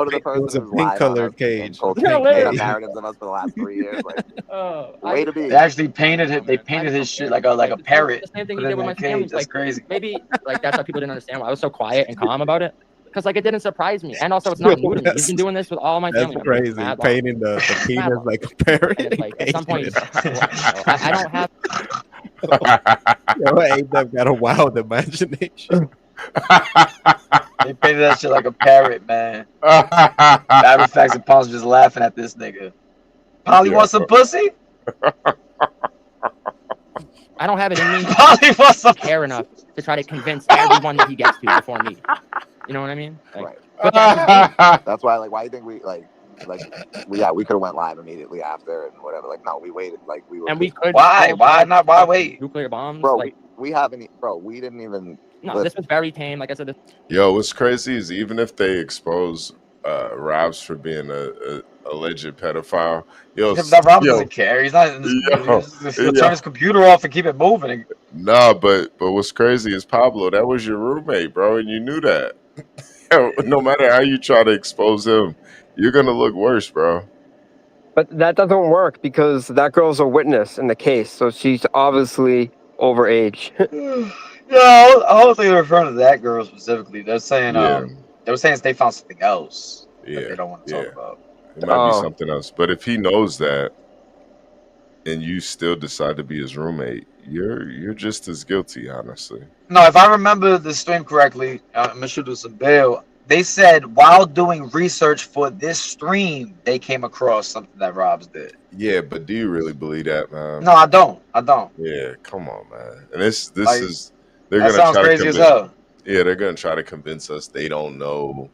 colored cage. Narratives of us for the last 3 years. Like, way to be. They actually painted it. They painted his shit like a parrot. The same thing Put he it did with in my that family. cage. That's crazy. Maybe like that's why people didn't understand why I was so quiet and calm about it. Because like it didn't surprise me, and also it's not new to me. He's been doing this with all my family. That's crazy. Painting the penis like a parrot. Like at some point, I don't have. Yo, A-Dub got a wild imagination. They painted that shit like a parrot, man. Battle Facts and Palms just laughing at this nigga. Polly wants some pussy? I don't have it in me. Polly wants some care enough to try to convince everyone that he gets to before me. You know what I mean? Like, right. But that's why, like, why do you think we we could have went live immediately after and whatever. Like, no, we waited. Like, we were. And we could. Why not? Why wait? Nuclear bombs, bro. like, we haven't, bro. We didn't even. No, this was very tame. Like I said, Yo, what's crazy is even if they expose Robs for being a alleged pedophile, Rob doesn't care. He's not. He'll turn his computer off and keep it moving. Nah, but what's crazy is Pablo. That was your roommate, bro, and you knew that. No matter how you try to expose him, you're gonna look worse, bro. But that doesn't work because that girl's a witness in the case, so she's obviously overage. Yeah, I don't think they're referring to that girl specifically. They're saying they were saying they found something else that they don't want to talk about. It might be something else. But if he knows that and you still decide to be his roommate, you're just as guilty, honestly. No, if I remember the stream correctly, I'm gonna shoot some bail. They said while doing research for this stream, they came across something that Robs did. Yeah, but do you really believe that, man? No, I don't. Yeah, come on, man. And this Like, is they're that gonna sounds try crazy to as hell. Yeah, they're gonna try to convince us they don't know.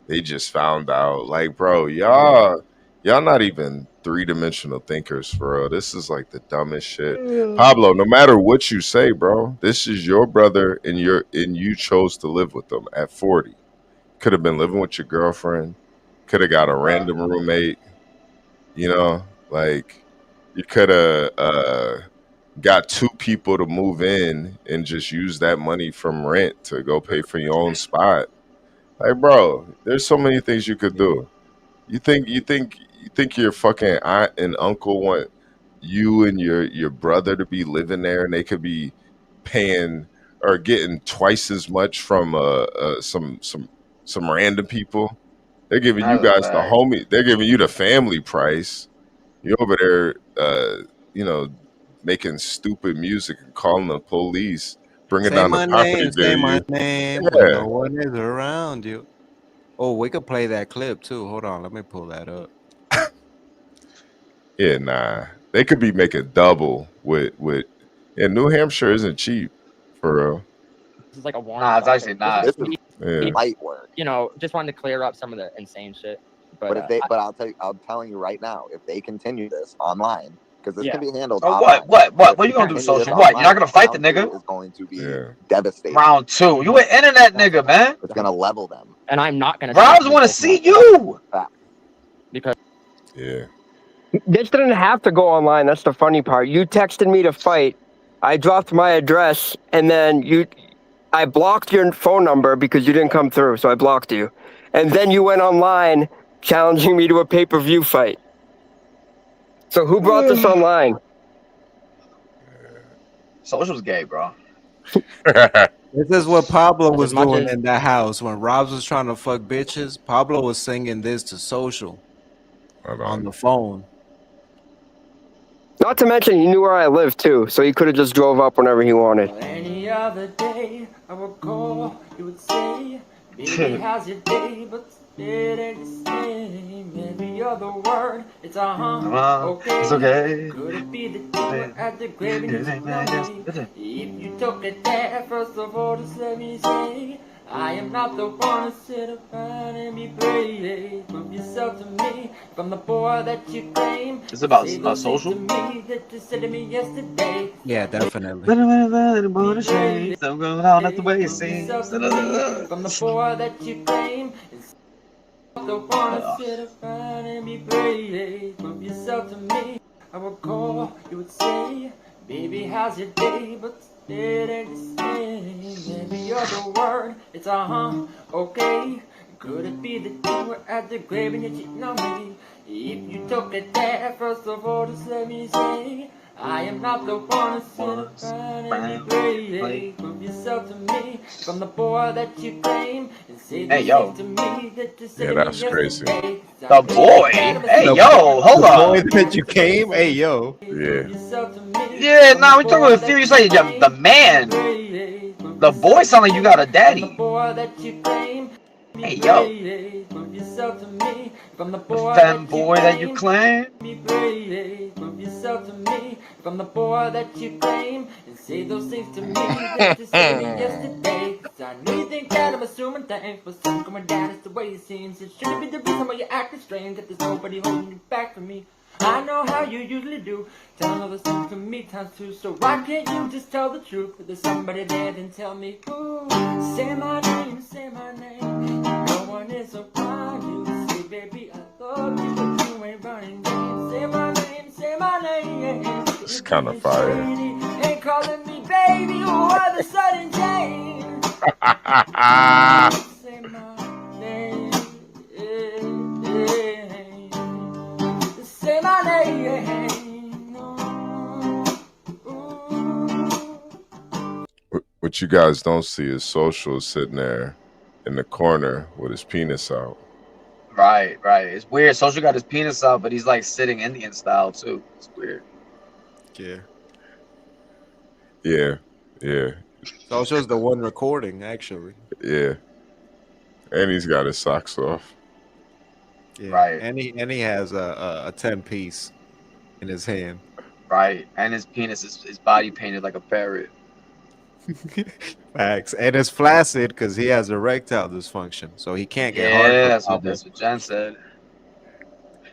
They just found out. Like, bro, y'all Y'all not even 3-dimensional thinkers for real. This is like the dumbest shit. Pablo, no matter what you say, bro, this is your brother and you chose to live with them at 40. Could have been living with your girlfriend, could have got a random roommate, you know, like you could have got 2 people to move in and just use that money from rent to go pay for your own spot. Like, bro, there's so many things you could do. You think your fucking aunt and uncle want you and your brother to be living there, and they could be paying or getting twice as much from some random people? They're giving you guys the homie. They're giving you the family price. You're over there, making stupid music and calling the police, bringing down the property Say my value. name, Yeah. when no one is around you. Oh, we could play that clip too. Hold on, let me pull that up. Yeah, nah. They could be making double with and New Hampshire isn't cheap for real. This is like a warm. Nah, it's actually not. This is Yeah. light work. You know, just wanted to clear up some of the insane shit. But if they, but I'm telling you right now, if they continue this online, because this Yeah. can be handled. Oh, online. what you gonna do, social? What? You're not gonna fight the nigga? Is going to be devastating. Round 2. You an internet nigga, man. It's gonna level them. And I'm not gonna. Rounds want to see you. Because yeah. This didn't have to go online. That's the funny part. You texted me to fight. I dropped my address, and then I blocked your phone number because you didn't come through, so I blocked you. And then you went online challenging me to a pay-per-view fight. So who brought this online? Social's gay, bro. This is what Pablo was As much doing as- in that house when Robs was trying to fuck bitches. Pablo was singing this to Social on the phone. Not to mention, he knew where I lived, too, so he could have just drove up whenever he wanted. Any other day, I would call, you would say, baby, how's your day? But it ain't the same. Every other word, it's okay. It's okay. Could it be the day at the grave and you know me? If you took it there, first of all, just let me say, I am not the one to sit around and be brave. From yourself to me, from the boy that you claim. It's about Say those things social. to me that you said to me yesterday. Yeah, definitely. Something going on, that's the way it seems. From the boy that you claim. Don't wanna sit around and be brave. From yourself to me, I would call, you would say, baby, how's your day? But it ain't the same. Every other word, it's okay. Could it be the day we're at the grave and you're cheating on me? If you took it there, first of all, just let me say, I am not the one to sit around and be brave. From yourself to me, from the boy that you claim, and say the Hey, yo. things to me that you said Yeah, to me that's crazy. yesterday. The boy. Hey, yo, hold The on. boy that you came? Hey, yo. Yeah. Yeah, nah, we talking about Furious like the man. The boy sound like you got a daddy. Hey, yo. The fanboy that you claim. Be brave from yourself to me, from the boy that you claim, and say those things to me that you said to me yesterday. 'Cause I know you think that I'm assuming things, but something going down is the way it seems. It shouldn't be the reason why you're acting strange, that there's nobody holding you back from me. I know how you usually do, telling all the things to me times two. So why can't you just tell the truth? If there's somebody there, then tell me who. Say my name, say my name. No one is around you. Say, baby, I love you, but you ain't running games. Say my name, say my name. It's kind of fire. Ain't calling me baby, you are the sudden change. Say my name, say my name. What you guys don't see is Social sitting there in the corner with his penis out. Right. It's weird. Social got his penis out, but he's like sitting Indian style too. It's weird. Yeah. Social's the one recording, actually. Yeah. And he's got his socks off. Yeah. Right. And he has a 10-piece in his hand. Right. And his penis is body painted like a parrot. Facts. And it's flaccid because he has erectile dysfunction, so he can't get hard. Yeah, that's what Jen said.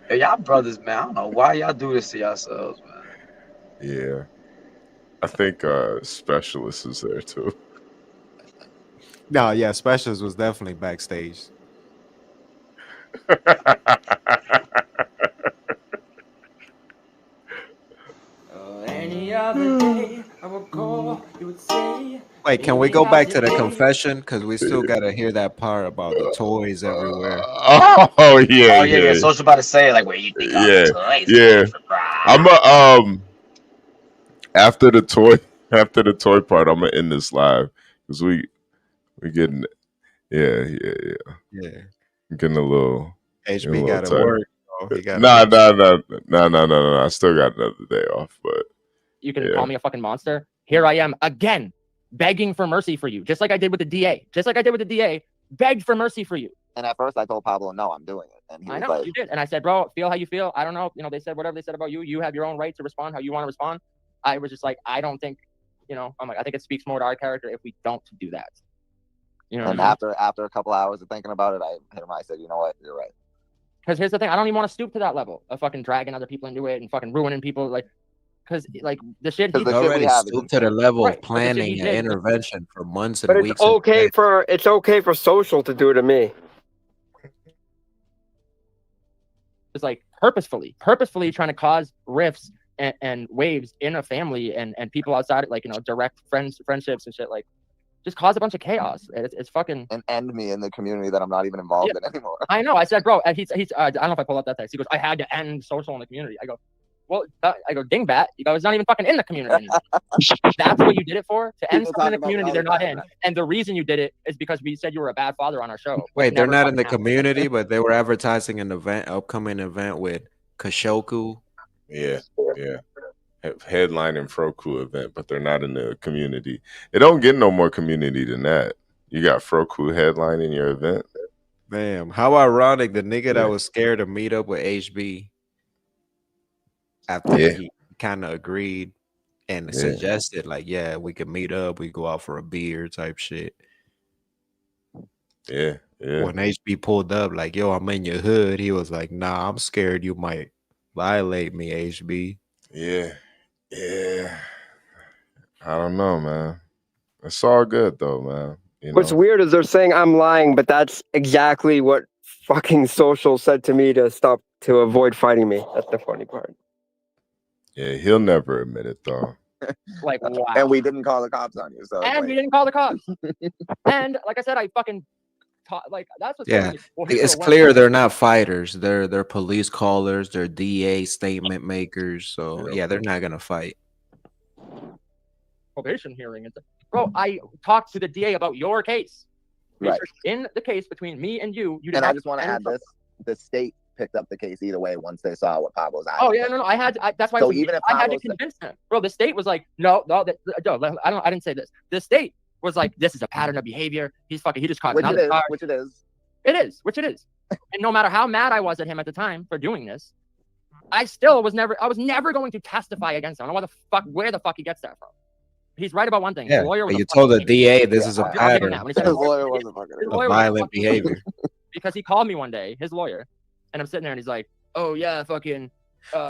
Hey, y'all brothers, man. I don't know why y'all do this to yourselves, man. Yeah. I think Specialist is there too. No, yeah, Specials was definitely backstage. Any other day, I will call, you would say. Wait, can we go back to the confession? Because we still gotta hear that part about the toys everywhere. Oh yeah, yeah. Social about to say like, where you think all yeah, the toys? yeah. I'm a after the toy part, I'm gonna end this live because we getting yeah. Yeah. I'm getting a little HB got to work. So he got No. I still got another day off, but You can call me a fucking monster. Here I am again, begging for mercy for you, just like I did with the DA. Begged for mercy for you. And at first I told Pablo, no, I'm doing it. And he I was know like, you did. And I said, bro, feel how you feel. I don't know. You know, they said whatever they said about you. You have your own right to respond how you want to respond. I was just like, I don't think, I'm like, I think it speaks more to our character if we don't do that. You know. And after a couple hours of thinking about it, I hit him. I said, you know what, you're right. Because here's the thing, I don't even want to stoop to that level of fucking dragging other people into it and fucking ruining people. Like, because like the shit He already stooped to the level of planning and intervention for months and But weeks. it's okay for Social to do to me. It's like purposefully trying to cause rifts and waves in a family and people outside it, like, direct friendships and shit, like just cause a bunch of chaos. It's fucking and end me in the community that I'm not even involved in anymore. I know. I said, bro, and he's I don't know if I pulled up that text. He goes, I had to end Social in the community. I go, well, I go, dingbat. You go, it's not even fucking in the community anymore. That's what you did it for? To end something in the community they're not in. And the reason you did it is because we said you were a bad father on our show. Wait, they're not in the community, but they were advertising an upcoming event with Kashoku. Yeah. Headlining Froku event, but they're not in the community. It don't get no more community than that. You got Froku headlining your event. Damn, how ironic! The nigga that was scared to meet up with HB after he kind of agreed and suggested, like, yeah, we could meet up, we go out for a beer type shit. Yeah. When HB pulled up, like, yo, I'm in your hood, he was like, nah, I'm scared you might violate me, HB. Yeah. I don't know, man. It's all good though, man. What's weird is they're saying I'm lying, but that's exactly what fucking Social said to me to avoid fighting me. That's the funny part. Yeah, he'll never admit it though. Like, wow. And we didn't call the cops on you. So we didn't call the cops. And like I said, I fucking like that's what's Yeah, it's clear they're not fighters. They're police callers. They're DA statement makers. So yeah, they're not gonna fight. Probation hearing. Bro, I talked to the DA about your case. Right. In the case between me and you. And I just want to add this: the state picked up the case either way once they saw what Pablo's. Oh yeah, no. That's why. So even if I had to convince them, bro. The state was like, no, I didn't say this. The state was like, this is a pattern of behavior. He just caught another car. Which it is. And no matter how mad I was at him at the time for doing this, I was never going to testify against him. I don't know where the fuck he gets that from. He's right about one thing. Yeah, His lawyer was you told the DA this is a pattern of his violent behavior. Because he called me one day, his lawyer, and I'm sitting there and he's like, oh yeah, fucking.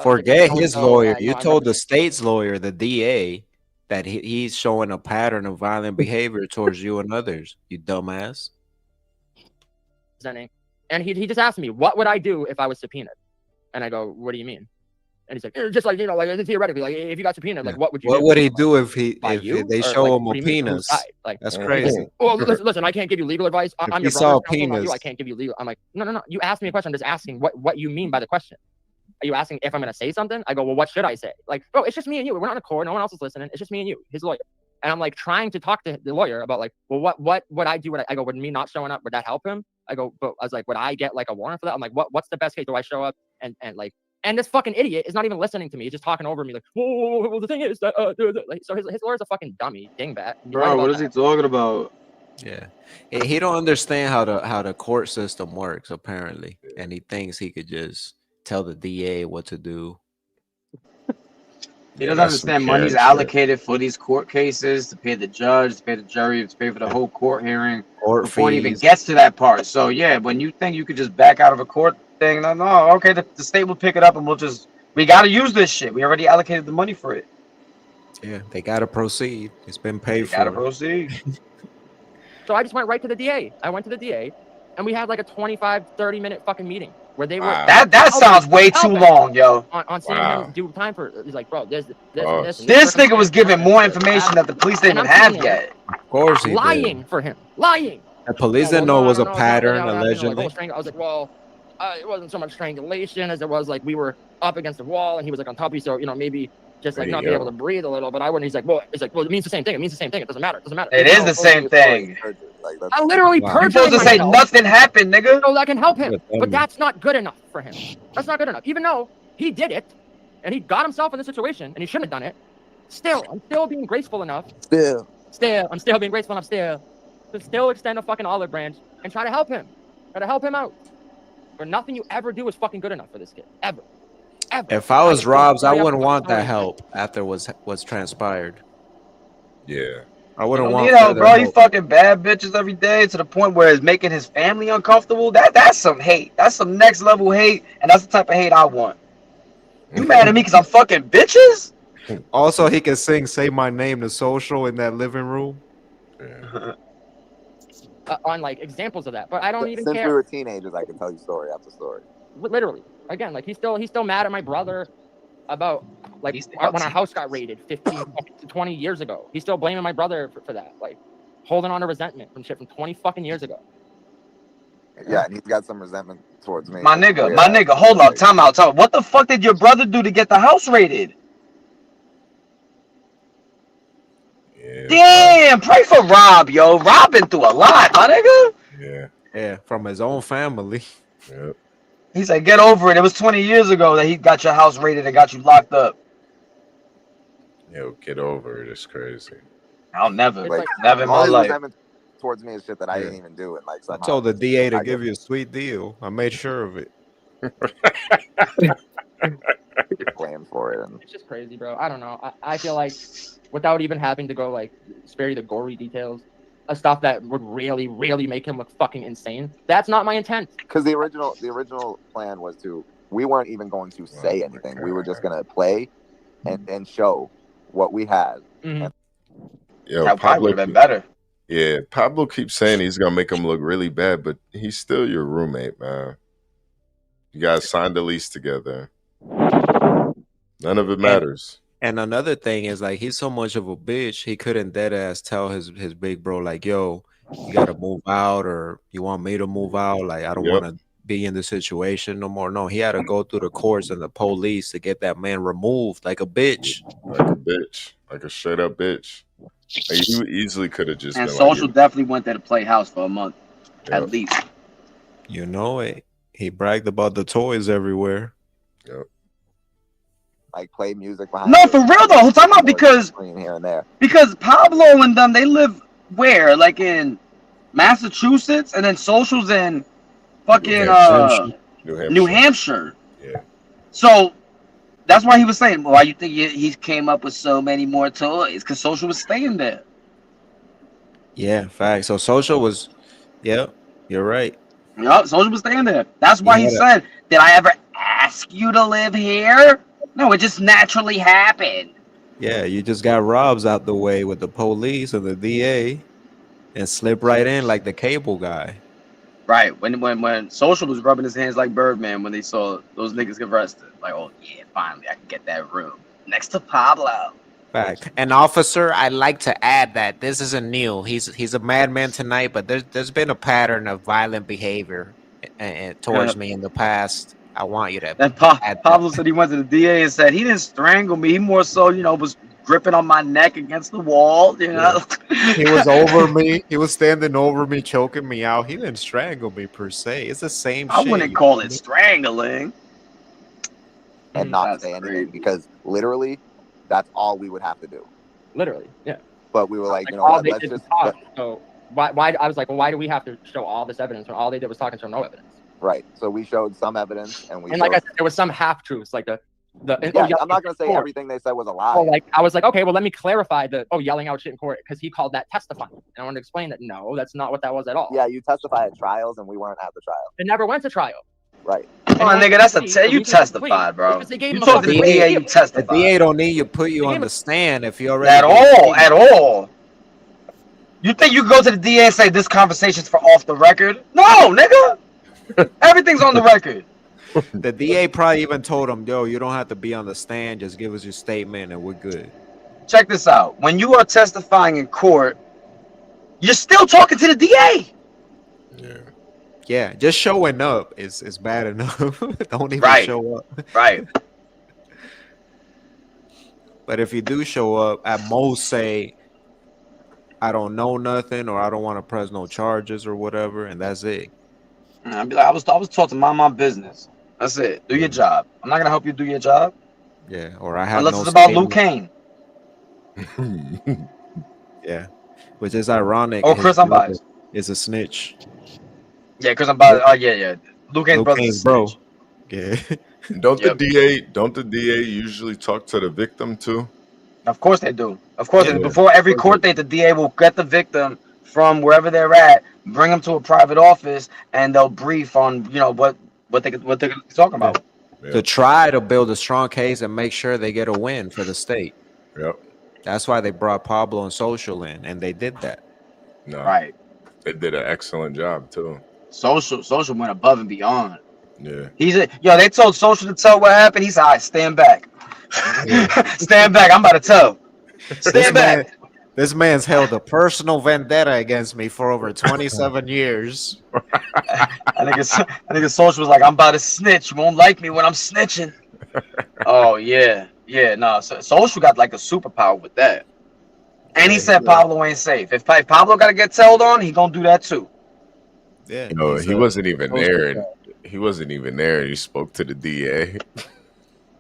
Forget his lawyer. You told the state's lawyer, the DA, that he's showing a pattern of violent behavior towards you and others. You dumbass. And he just asked me, what would I do if I was subpoenaed? And I go, what do you mean? And he's like, just like, like theoretically, like if you got subpoenaed, like what would you do? What would he do if they show him a penis? Like that's crazy. Well, listen, I can't give you legal advice. I'm your brother. I can't give you legal. I'm like, no. You asked me a question. I'm just asking what you mean by the question. Are you asking if I'm gonna say something? I go, well, what should I say? Like, bro, it's just me and you. We're not in a court. No one else is listening. It's just me and you, his lawyer. And I'm like trying to talk to the lawyer about like, well, what would I do? I go, would me not showing up, would that help him? I go, but I was like, would I get like a warrant for that? I'm like, what's the best case? Do I show up and this fucking idiot is not even listening to me. He's just talking over me like, whoa, well, the thing is that, so his lawyer's a fucking dummy, dingbat. Bro, what is he talking about? Yeah, he don't understand how the court system works apparently, and he thinks he could just tell the DA what to do. He doesn't understand money's allocated for these court cases to pay the judge, to pay the jury, to pay for the whole court hearing before it even gets to that part. So yeah, when you think you could just back out of a court thing. No, okay, the state will pick it up and we got to use this shit. We already allocated the money for it. Yeah, they gotta proceed. It's been paid for. Gotta proceed. So I just went right to the DA. I went to the DA, and we had like a 25-30 minute fucking meeting where they were. That sounds way too long, yo. On seeing him do time for. He's like, bro, this. This nigga was giving more information that the police didn't have yet. Of course he lying did. for him. Lying. The police didn't know it was a pattern, allegedly. I was like, well, it wasn't so much strangulation as it was like we were up against the wall and he was like on top of you, so maybe just like not be able to breathe a little. But I wouldn't. He's like, well, it means the same thing. It means the same thing. It doesn't matter. It doesn't matter. It is the same thing. I literally You're supposed to say nothing happened, nigga. So that can help him, but that's not good enough for him. That's not good enough. Even though he did it and he got himself in the situation and he shouldn't have done it. I'm still being graceful enough. I'm still being graceful enough to still extend a fucking olive branch and try to help him. Try to help him out. But nothing you ever do is fucking good enough for this kid. Ever. If I was Robs, I wouldn't want that help after what's transpired. Yeah. I wouldn't want. Bro, he fucking bad bitches every day to the point where it's making his family uncomfortable. That's some hate. That's some next level hate, and that's the type of hate I want. You mad at me because I'm fucking bitches? Also, he can sing "Say My Name" to Social in that living room. Yeah. On like examples of that, but I don't even Since care. we were teenagers, I can tell you story after story. Literally, again, like he's still mad at my brother about like when our house got raided 15 to 20 years ago. He's still blaming my brother for that, like holding on to resentment from shit from 20 fucking years ago. Yeah, and he's got some resentment towards me. My nigga, hold up, time out. What the fuck did your brother do to get the house raided? Yeah. Damn, pray for Rob, yo. Rob been through a lot, my nigga. Yeah, from his own family. Yep. He said, get over it. It was 20 years ago that he got your house raided and got you locked up. Yo, get over it. It's crazy. I'll never, Like, never in all my his life. resentment towards me is shit that I didn't even do. And like, I somehow told the DA to I give get- you a sweet deal. I made sure of it. blamed for it. And It's just crazy, bro. I don't know. I feel like without even having to go like spare you the gory details of stuff that would really, really make him look fucking insane. That's not my intent. because the original plan was we weren't even going to say anything. We were just gonna play and show what we had. Mm-hmm. Yo, That probably Pablo would have been better. Yeah, Pablo keeps saying he's gonna make him look really bad, but he's still your roommate, man. You guys signed the lease together. None of it matters. And another thing is like he's so much of a bitch, he couldn't dead ass tell his big bro like, yo, you gotta move out or you want me to move out. Like I don't Yep. want to be in this situation no more. No, he had to go through the courts and the police to get that man removed like a bitch. Like a straight up bitch. Like, you easily could have just And been Social like, definitely went there to play house for a month, at least. You know it. He bragged about the toys everywhere. Yep. Like play music behind. No, it. for real though. I'm talking about because Screen here and there. Pablo and them, they live where? Like in Massachusetts, and then Social's in fucking New Hampshire. Yeah. So that's why he was saying, why you think he came up with so many more toys? Because Social was staying there. Yeah, fact. So Social was, yeah, you're right. Yup, Social was staying there. That's why he Yeah. said, did I ever ask you to live here? No, it just naturally happened. Yeah, you just got Robs out the way with the police and the DA and slip right in like the cable guy. Right. When Social was rubbing his hands like Birdman when they saw those niggas get arrested. Like, oh yeah, finally I can get that room next to Pablo. Fact. And officer, I'd like to add that this isn't new. He's a madman tonight, but there's been a pattern of violent behavior towards me in the past. I want you to. And Pablo said he went to the DA and said he didn't strangle me. He more so, was gripping on my neck against the wall. You know, He was over me. He was standing over me, choking me out. He didn't strangle me per se. It's the same I shit. wouldn't call it strangling. And not say anything because literally, that's all we would have to do. Literally, yeah. But we were like, you know all what? they Let's did was just. talk. So why? I was like, well, why do we have to show all this evidence when all they did was talk and show no evidence? Right. So we showed some evidence, and we. And like I showed- said, there was some half truths, like the. Yeah, I'm not gonna say everything they said was a lie. Oh, like I was like, okay, well, let me clarify the yelling out shit in court because he called that testifying, and I wanted to explain that no, that's not what that was at all. Yeah, you testify at trials, and we weren't at the trial. It never went to trial. Right. Come on, nigga, that's you testified, bro. You talk to the DA, you The testified. DA don't need you put you on the stand if you already At all. You think you can go to the DA and say this conversation's for off the record? No, nigga. Everything's on the record. The DA probably even told him, yo, you don't have to be on the stand. Just give us your statement and we're good. Check this out. When you are testifying in court, you're still talking to the DA. Yeah, just showing up is bad enough. Don't even show up. Right. But if you do show up, at most say, I don't know nothing, or I don't want to press no charges or whatever, and that's it. I'd be like, I was taught to mind my business. That's it. Do your job. I'm not gonna help you do your job. Yeah, or I have Unless no it's about statement. Luke Kane. Yeah, which is ironic. Oh, Chris, I'm biased. Is a snitch. Yeah, Chris, I'm biased. Oh, yeah. Luke Kane's brother's bro. snitch. Yeah. Don't the DA usually talk to the victim too? Of course they do. Of course, Yeah. before every court date, the DA will get the victim from wherever they're at, bring them to a private office, and they'll brief on what they're talking about. To try to build a strong case and make sure they get a win for the state. Yep. That's why they brought Pablo and Social in, and they did that. No. Right. They did an excellent job too. Social went above and beyond. Yeah. They told Social to tell what happened. He said, all right, stand back. Stand back. I'm about to tell. Stand back. This man's held a personal vendetta against me for over 27 years. I think Social was like, I'm about to snitch. You won't like me when I'm snitching. Oh, yeah. Yeah, no. So Social got like a superpower with that. And he said Pablo ain't safe. If Pablo got to get told on, he going to do that too. Yeah. No, he wasn't even there. He wasn't even there. He spoke to the DA.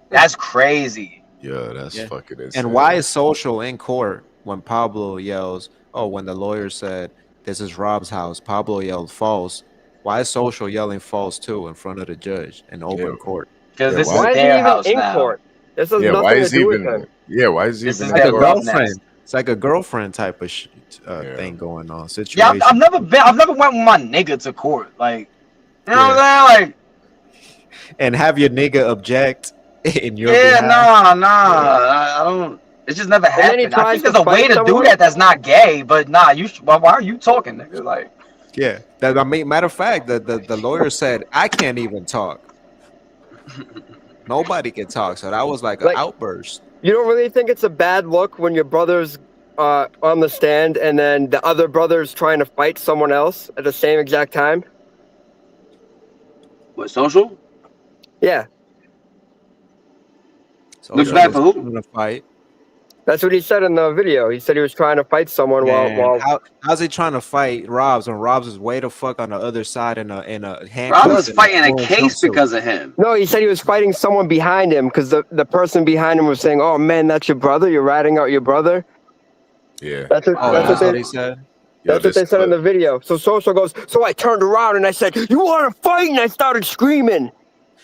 That's crazy. Yeah, that's fucking insane. And why is Social in court when Pablo yells, oh, when the lawyer said, this is Rob's house, Pablo yelled false. Why is Social yelling false too in front of the judge in open court? Because this why is is he their even house in now. court? This has Yeah, nothing why to is he do with even? him. Yeah, why is he This even? is Like their a rough girlfriend. nest. It's like a girlfriend type of thing going on. Yeah, Situation. I've never went with my nigga to court. Like, you know what I'm saying? Like, And have your nigga object in your yeah, behalf. I don't. It's just never then he happened. I tries think to there's a way fight to do someone? that that's not gay, but nah, why are you talking, nigga? Like, Yeah. I mean, matter of fact, the lawyer said, I can't even talk. Nobody can talk. So that was like an outburst. You don't really think it's a bad look when your brother's on the stand and then the other brother's trying to fight someone else at the same exact time? what, Social? Yeah, So Looks he bad was for who? trying to fight. that's what he said in the video. He said he was trying to fight someone Man, while how's he trying to fight Robs when Robs is way the fuck on the other side in a handcuffs? Rob was and fighting a full case jumpsuit? because of him. No, he said he was fighting someone behind him because the person behind him was saying, "Oh man, that's your brother. You're ratting out your brother." Yeah. That's what, Oh, that's that's what what they he said. That's what they said in the video. So Social goes, so I turned around and I said, "You want to fight?" And I started screaming.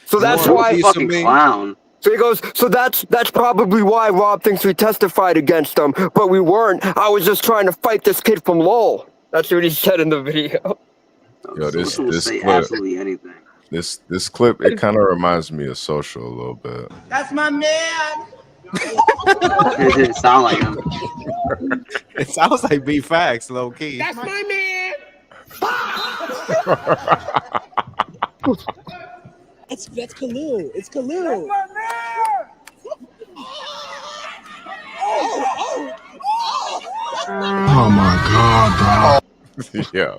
So that's wanna why piece of me? Clown. So he goes, so that's probably why Rob thinks we testified against him, but we weren't. I was just trying to fight this kid from Lowell. That's what he said in the video. Yo, this Social will this say clip, absolutely anything. this clip, it kind of reminds me of Social a little bit. That's my man. It didn't sound like him. It sounds like B Facts, low key. That's my man. That's Khalil. It's Khalil. That's my man. Oh my god, Yeah.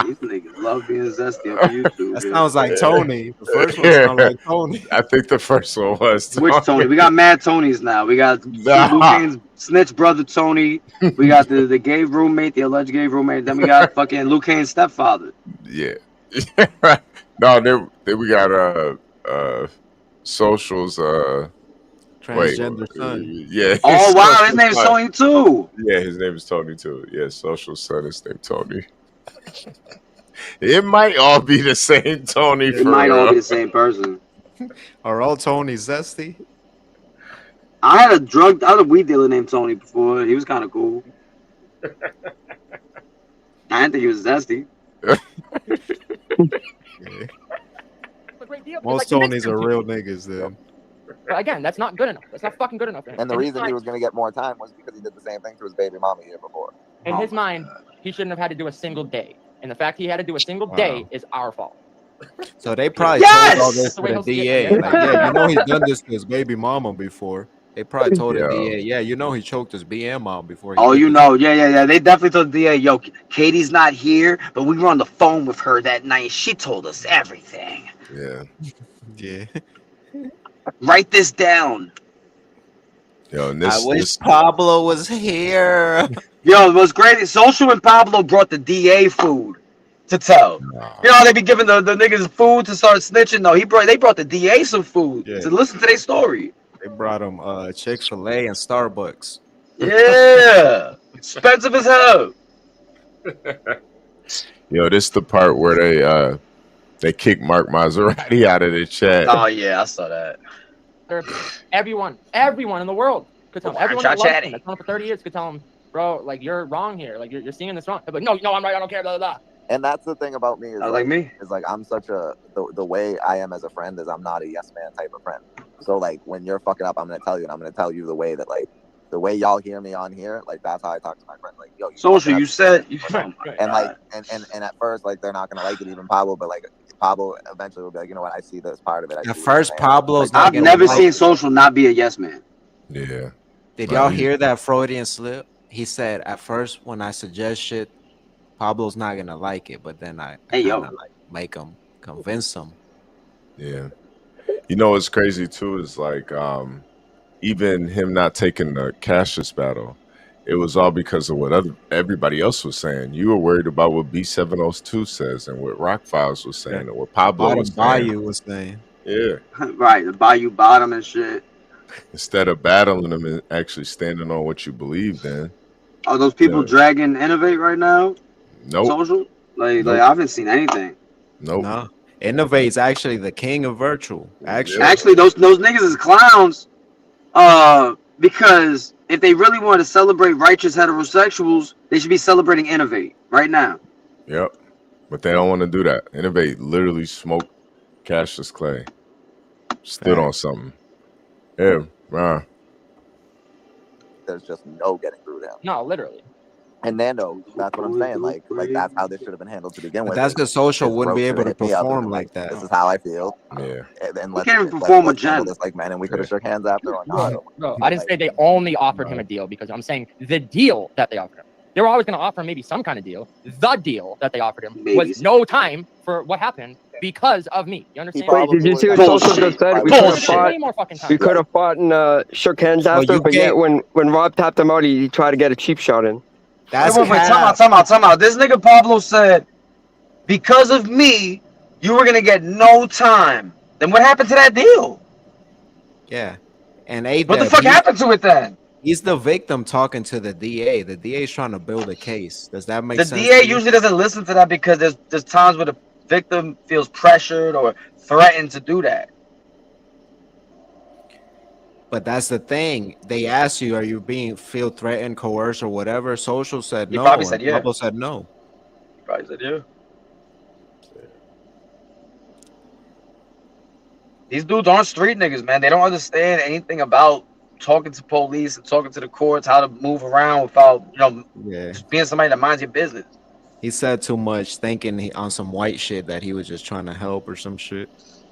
These niggas love being zesty on YouTube. That man. sounds like Tony. The first one sounded like Tony. I think the first one was Which Tony? We got mad Tonys now. We got Luke Kane's snitch brother Tony. We got the gay roommate, the alleged gay roommate. Then we got fucking Luke Kane's stepfather. Yeah. No, then we got Social's Transgender son. Yeah. Oh wow, his Social's name's son. Tony too. Yeah, his name is Tony too. Yeah, Social's son is named Tony. It might all be the same Tony. It might all be the same person. Are all Tony zesty? I had a weed dealer named Tony before. He was kind of cool. I didn't think he was zesty. a great deal. Most Like, it makes Tonys are sense. real niggas then. But again, that's not good enough. That's not fucking good enough for him. And the In his reason he mind- was going to get more time was because he did the same thing to his baby mama year before. in his mind, he shouldn't have had to do a single day. And the fact he had to do a single day is our fault. So they probably Yes! told all this That's the to way the he'll see DA. it. Like, yeah, you know he's done this to his baby mama before. They probably told the Yo. DA, yeah, you know he choked his BM mom before. He Oh, did you this. know, yeah. They definitely told the DA, yo, Katie's not here, but we were on the phone with her that night. She told us everything. Yeah. Yeah. Write this down. Yo, and I wish Pablo was here. Yo, it was great. Social and Pablo brought the DA food to tell. You know how they be giving the niggas food to start snitching? No, they brought the DA some food Yeah. to listen to their story. They brought him Chick-fil-A and Starbucks. Yeah. Expensive as hell. Yo, this the part where they kick Mark Maserati out of the chat. Oh, yeah, I saw that. Everyone in the world could tell him. Why Everyone aren't that y'all loves him, that's known him for 30 years, could tell him, bro, like, you're wrong here. Like, you're seeing this wrong. They're like, no, I'm right. I don't care, blah, blah, blah. And that's the thing about me is like me. Is like I'm such the way I am as a friend is I'm not a yes man type of friend. So like when you're fucking up, I'm gonna tell you, and I'm gonna tell you the way that like the way y'all hear me on here, like that's how I talk to my friend. Like yo, Social, you said, and like and at first like they're not gonna like it, even Pablo, but like Pablo eventually will be like, you know what, I see this part of it. I see At what first, you're saying. Pablo's Like, not I've gonna never like seen it. Social not be a yes man. Yeah. Did Right. y'all hear that Freudian slip? He said, at first, when I suggest shit, Pablo's not gonna like it, but then I Hey, yo. kinda, like make him, convince him. Yeah. You know what's crazy too is like even him not taking the Cassius battle, it was all because of what everybody else was saying. You were worried about what B702 says and what Rock Files was saying and what Pablo was saying. Bayou was saying. Yeah. Right, the Bayou Bottom and shit. Instead of battling them and actually standing on what you believed in. Are those people Yeah. dragging Innovate right now? Nope. Social? Like Nope. I haven't seen anything. Nope. No. Innovate's actually the king of virtual. Actually, those niggas is clowns. Because if they really want to celebrate righteous heterosexuals, they should be celebrating Innovate right now. Yep. But they don't want to do that. Innovate literally smoked Cassius Clay. Stood on something. Yeah. there's just no getting through to him. No, literally. And Nando, that's what I'm saying. Like that's how this should have been handled to begin But with. that's because Social wouldn't be able to hit me up and perform been like that. This is how I feel. Yeah. And let's, can't even let's- perform with let's handle Jen. this like men, and we could have shook hands after or not. Bro, I didn't say they only offered him a deal because I'm saying the deal that they offered him. They were always going to offer him maybe some kind of deal. The deal that they offered him was no time for what happened because of me. You understand? Wait, did you see what Social just said? We could have fought. Way more fucking time. We could have fought and shook hands after, you but yet when Rob tapped him out, he tried to get a cheap shot in. That's wait, cap. time out. This nigga Pablo said, because of me, you were gonna get no time. Then what happened to that deal? Yeah. And What the fuck happened to it then? He's the victim talking to the DA. The DA is trying to build a case. Does that make The sense? DA to you? usually doesn't listen to that because there's times where the victim feels pressured or threatened to do that. But that's the thing. They asked you, are you feel threatened, coerced, or whatever? Social said He no. probably and said yeah. Pablo said no. Probably said yeah. These dudes aren't street niggas, man. They don't understand anything about talking to police and talking to the courts, how to move around without, Yeah. just being somebody that minds your business. He said too much, thinking on some white shit that he was just trying to help or some shit.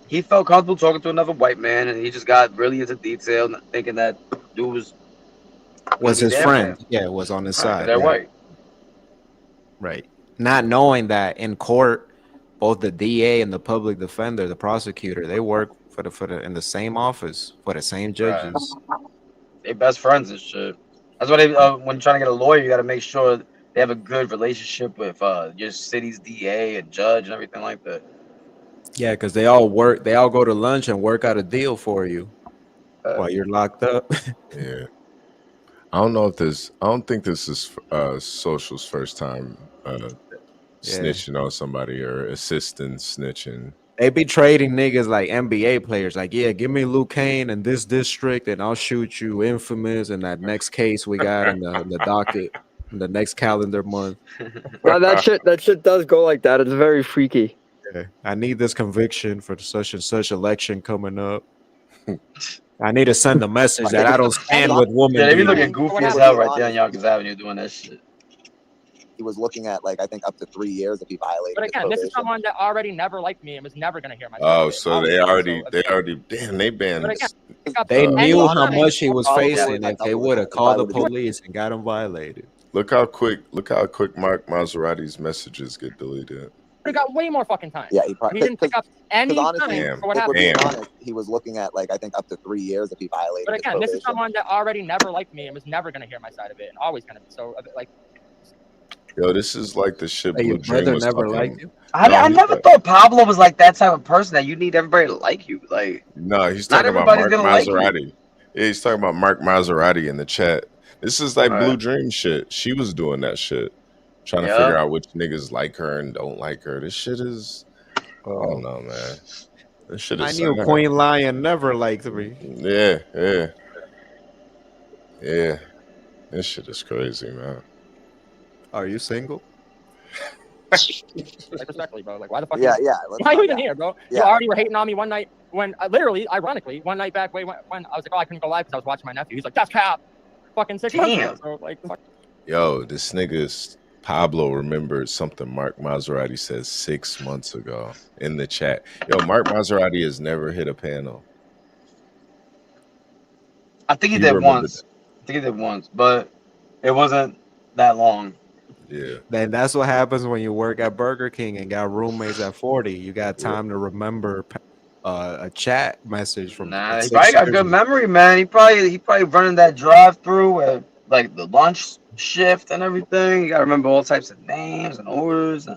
He felt comfortable talking to another white man, and he just got really into detail, thinking that dude was Was his their friend. man. Yeah, was on his Right, side. they're yeah. white. Right. Not knowing that in court, both the DA and the public defender, the prosecutor, they work in the same office for the same judges. They best friends and shit. That's why they when trying to get a lawyer, you got to make sure they have a good relationship with your city's DA and judge and everything like that. Yeah, because they all go to lunch and work out a deal for you while you're locked up. Yeah. I don't think this is Social's first time snitching on somebody or assisting snitching. They be trading niggas like NBA players. Like, yeah, give me Luke Kane in this district, and I'll shoot you Infamous in that next case we got in the docket in the next calendar month. Well, that shit does go like that. It's very freaky. Yeah, I need this conviction for such and such election coming up. I need to send a message that I don't stand with women. Yeah, they be beating. looking goofy as hell right there on Yonkers Avenue doing that shit. He was looking at like I think up to 3 years if he violated. But his again, this is probation. someone that already never liked me and was never gonna hear my. Oh, side. so they already damn, they banned. But again, They knew how anytime- much he was Oh, facing yeah. if they would have called the police and got him violated. Look how quick Mark Maserati's messages get deleted. He got way more fucking time. Yeah, he didn't pick up any Because honestly, time for what if we're being happened. honest, he was looking at like I think up to 3 years if he violated. But his again, this is probation. someone that already never liked me and was never gonna hear my side of it, and always gonna be. So like, Yo, this is like the shit Hey, Blue your Dream brother was never talking. liked you? I never thought Pablo was like that type of person that you need everybody to like you. Like, No, he's not talking about Mark everybody's gonna like you. Maserati. Yeah, he's talking about Mark Maserati in the chat. This is like Alright. Blue Dream shit. She was doing that shit, trying to Yeah. figure out which niggas like her and don't like her. This shit is, I don't know, man. This shit is. I knew sad. Queen Lion never liked me. Yeah. This shit is crazy, man. Are you single? like respectfully, bro. Like, why the fuck? Yeah, you, yeah, let's Why are you find even out. here, bro? Yeah. You already were hating on me one night when, literally, ironically, one night back when I was like, oh, I couldn't go live because I was watching my nephew. He's like, that's cap. Fucking 6 months ago. So like, fuck. Yo, this nigga's Pablo remembered something Mark Maserati said 6 months ago in the chat. Yo, Mark Maserati has never hit a panel. I think he You did remember once. I think he did once, but it wasn't that long. Yeah. Then that's what happens when you work at Burger King and got roommates at 40. You got time to remember a chat message from. Nah, he 6 probably got years good ago. memory, man. He probably running that drive-through at like the lunch shift and everything. You gotta remember all types of names and orders.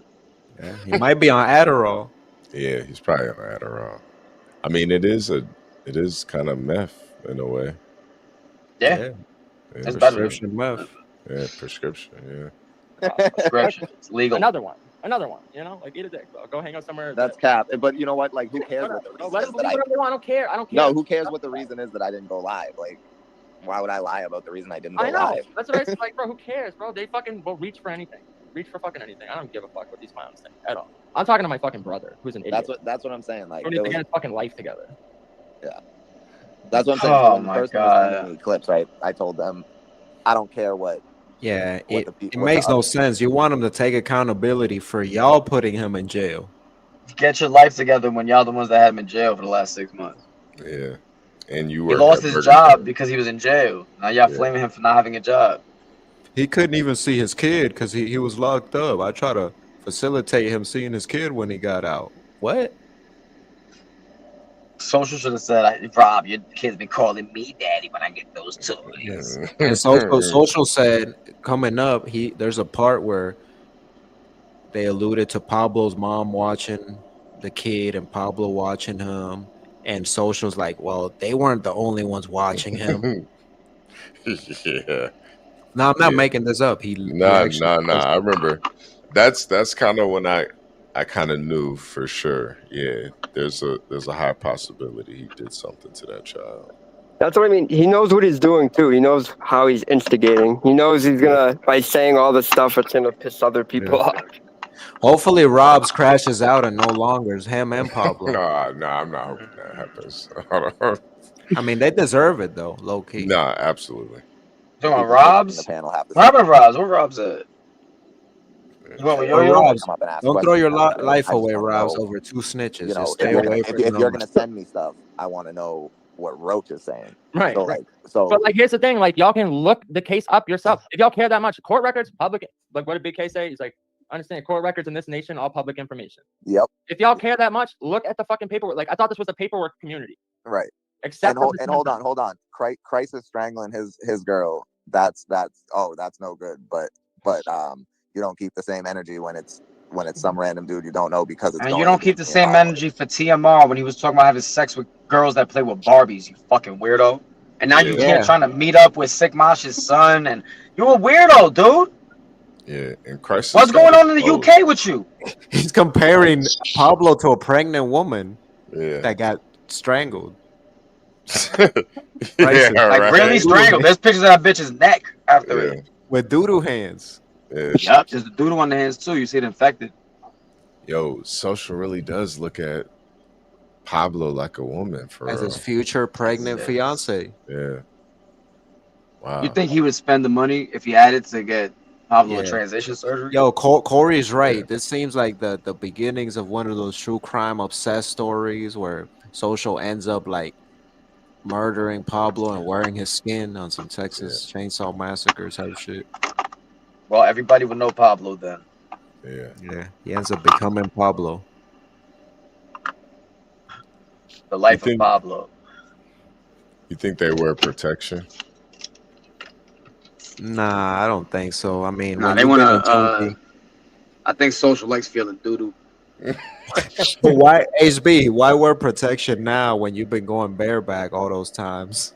Yeah, he might be on Adderall. Yeah, he's probably on Adderall. I mean, it is kind of meth in a way. Yeah. Yeah, It's better. Prescription meth. Yeah, prescription. Yeah. Prescription. It's legal. Another one. You know, like eat a dick, bro. Go hang out somewhere. That's cap. But you know what? Like, who cares what the Bro, reason let is them that believe whatever they want. I don't care. I don't care. No, who cares what the reason is that I didn't go live? Like, why would I lie about the reason I didn't go I know. live? That's what I said. Like, bro, who cares, bro? They fucking will reach for anything. Reach for fucking anything. I don't give a fuck what these clowns think at all. I'm talking to my fucking brother, who's an idiot. That's what I'm saying. Like, Who needs to get his fucking life together. yeah, that's what I'm saying. Oh So when the my person was God. sending me clips, right? I told them, I don't care what. Yeah, What it, the pe- it what the makes no other- sense. You want him to take accountability for y'all putting him in jail. Get your life together when y'all the ones that had him in jail for the last 6 months. Yeah. And you He were lost his job because he was in jail. Now y'all flaming him for not having a job. He couldn't even see his kid because he was locked up. I try to facilitate him seeing his kid when he got out. What? Social should have said, Rob, your kids been calling me daddy when I get those toys. And social said coming up, there's a part where they alluded to Pablo's mom watching the kid and Pablo watching him, and social's like, well, they weren't the only ones watching him. Yeah. No, I'm not making this up. Nah. I remember. That's kind of when I kind of knew for sure. Yeah, there's a high possibility he did something to that child. That's what I mean. He knows what he's doing too. He knows how he's instigating. He knows he's gonna, by saying all this stuff, it's gonna piss other people off. Hopefully, Rob's crashes out and no longer is him and Pablo. No, I'm not hoping that happens. I mean, they deserve it though, low key. Nah, absolutely. You want Rob's? The panel have to What happened to Rob's? Where Rob's at? You want with Yo, Yo-Yo? Robs, come up and ask don't throw your questions. life I just away, wanna Robs, know, over 2 snitches. You know, Just if stay you're, away gonna, from if you're them. gonna send me stuff, I want to know what Roach is saying. Right. So right. like, so But like, here's the thing: like, y'all can look the case up yourself if y'all care that much. Court records, public. Like, what did Big K say? He's like, understand, court records in this nation, all public information. yep, If y'all care that much, look at the fucking paperwork. Like, I thought this was a paperwork community. right. Except And hold on. Crisis strangling his girl. That's no good. But you don't keep the same energy when it's some random dude you don't know because it's. And going you don't keep the against same Obama. energy for TMR when he was talking about having sex with girls that play with Barbies, you fucking weirdo. And now you Yeah. can't trying to meet up with Sick Mosh's son, and you're a weirdo, dude. Yeah, and Crisis. What's going on in the UK with you? He's comparing Pablo to a pregnant woman Yeah. that got strangled. Yeah, Crisis. Like right. really strangled. There's pictures of that bitch's neck after Yeah. it. With doo-doo hands. Yeah. Yup, there's the doodle on the hands too. You see it infected. yo, Social really does look at Pablo like a woman for As real. his future pregnant fiance. Yeah. Wow. You think he would spend the money if he had it to get Pablo a Yeah. transition surgery? Yo, Corey's right. This seems like the beginnings of one of those true crime obsessed stories where Social ends up like murdering Pablo and wearing his skin on some Texas Chainsaw Massacre type shit. Well, everybody would know Pablo then. Yeah. He ends up becoming Pablo. The life think- of Pablo. You think they wear protection? Nah, I don't think so. I mean, Nah, when they you've want been a to. junkie- I think Social likes feeling doo doo. But why HB? Why wear protection now when you've been going bareback all those times?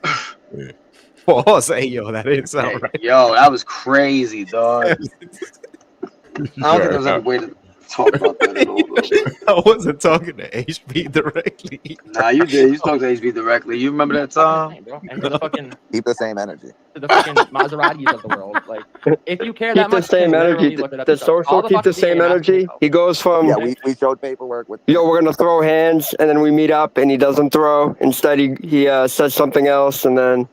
Pause. Hey, yo, that didn't sound right. Yo, that was crazy, dog. I don't think there's any way to talk about that at all. Though. I wasn't talking to HB directly. Nah, you did. You talked to HB directly. You remember that time? And to the fucking Keep the same energy. to the fucking Maseratis of the world. Like, if you care that Keep the much, same you can energy. literally look it up Does yourself. All Social the keep the fucking same DNA energy? He goes from Yeah, we showed paperwork with. yo, we're gonna throw hands, and then we meet up, and he doesn't throw. Instead, he says something else, and then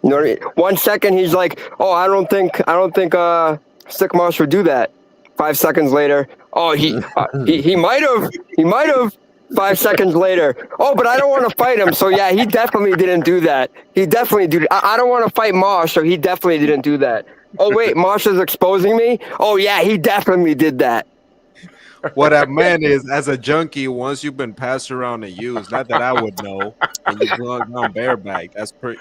you know what I mean? 1 second he's like, "Oh, I don't think Stick Mosh would do that." 5 seconds later, "Oh, he might have." 5 seconds later, "Oh, but I don't want to fight him, so yeah, he definitely didn't do that. He definitely did. I don't want to fight Mosh, so he definitely didn't do that. Oh wait, Mosh is exposing me. Oh yeah, he definitely did that." What I meant is, as a junkie, once you've been passed around and used, not that I would know, and you've gone bareback,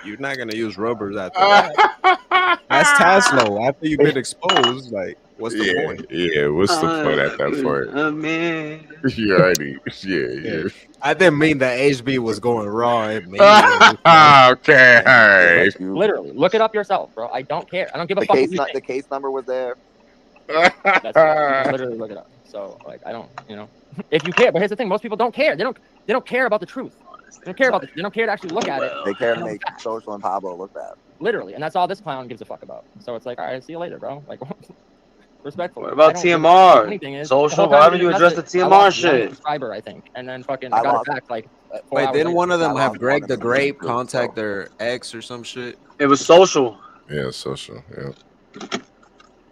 you're not gonna use rubbers after that. That's Taslow. After you've been exposed, like, what's the point? Yeah, what's the point at that point? Man. You already, yeah. I didn't mean that HB was going raw. It mean Okay, all right. Literally, look it up yourself, bro. I don't care. I don't give a The fuck. case, What you the think. case number was there. That's it. You can literally look it up. So like, I don't, if you care. But here's the thing: most people don't care. They don't care about the truth. They don't care about they don't care to actually look at it. They care to make Social and Pablo look bad. Literally, and that's all this clown gives a fuck about. So it's like, all right, see you later, bro. Like, respectfully. What about I don't give a TMR? fuck. Anything is, Social, the whole why time haven't you you addressed the message, I TMR lost one shit? subscriber, I think, and then fucking I I got lost- it back like 4 Wait, hours didn't later. one of them I have lost Greg one the of them. Grape contact their ex or some shit? It was Social. Yeah, Social. Yeah.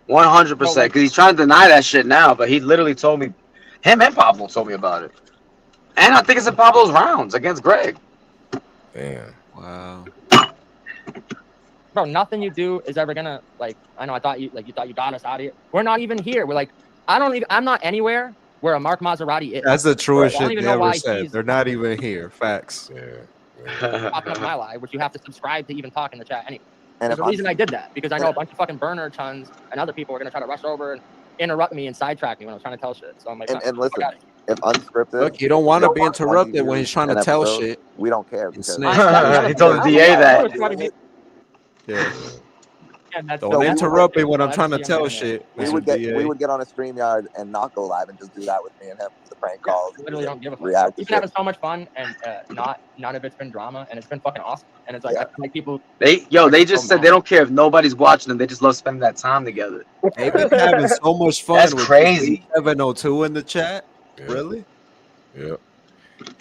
100%. Because he's trying to deny that shit now, but he literally told me, him and Pablo told me about it. And I think it's in Pablo's rounds against Greg. Damn. Wow. Bro, nothing you do is ever gonna like. I know. I thought you thought you got us out of here. We're not even here. We're like, I'm not anywhere where a Mark Maserati is. That's the truest I don't shit even they know ever why said. he's They're not even here. Facts. popping up my live, which you have to subscribe to even talk in the chat anyway. And There's if a I'm- reason I did that, because I know a bunch of fucking burner tons and other people are gonna try to rush over and interrupt me and sidetrack me when I'm trying to tell shit. So I'm like, And, nah, and fuck listen, outta here. if unscripted, Look, you don't want to don't be want interrupted 20 when he's trying to views tell an episode, shit. we don't care because snitch. He told the DA that. Yeah. And that's Don't we interrupt me when I'm That's trying to the tell amendment. shit. we Mr. would get DA. we would get on a StreamYard and not go live and just do that with me and him, the prank calls. I literally don't give a fuck. React to We've been having shit. so much fun, and none of it's been drama, and it's been fucking awesome. And it's like, I feel like people. They just said they don't care if nobody's watching them. They just love spending that time together. They've been having so much fun. That's with crazy. 702 in the chat. Really? Yeah.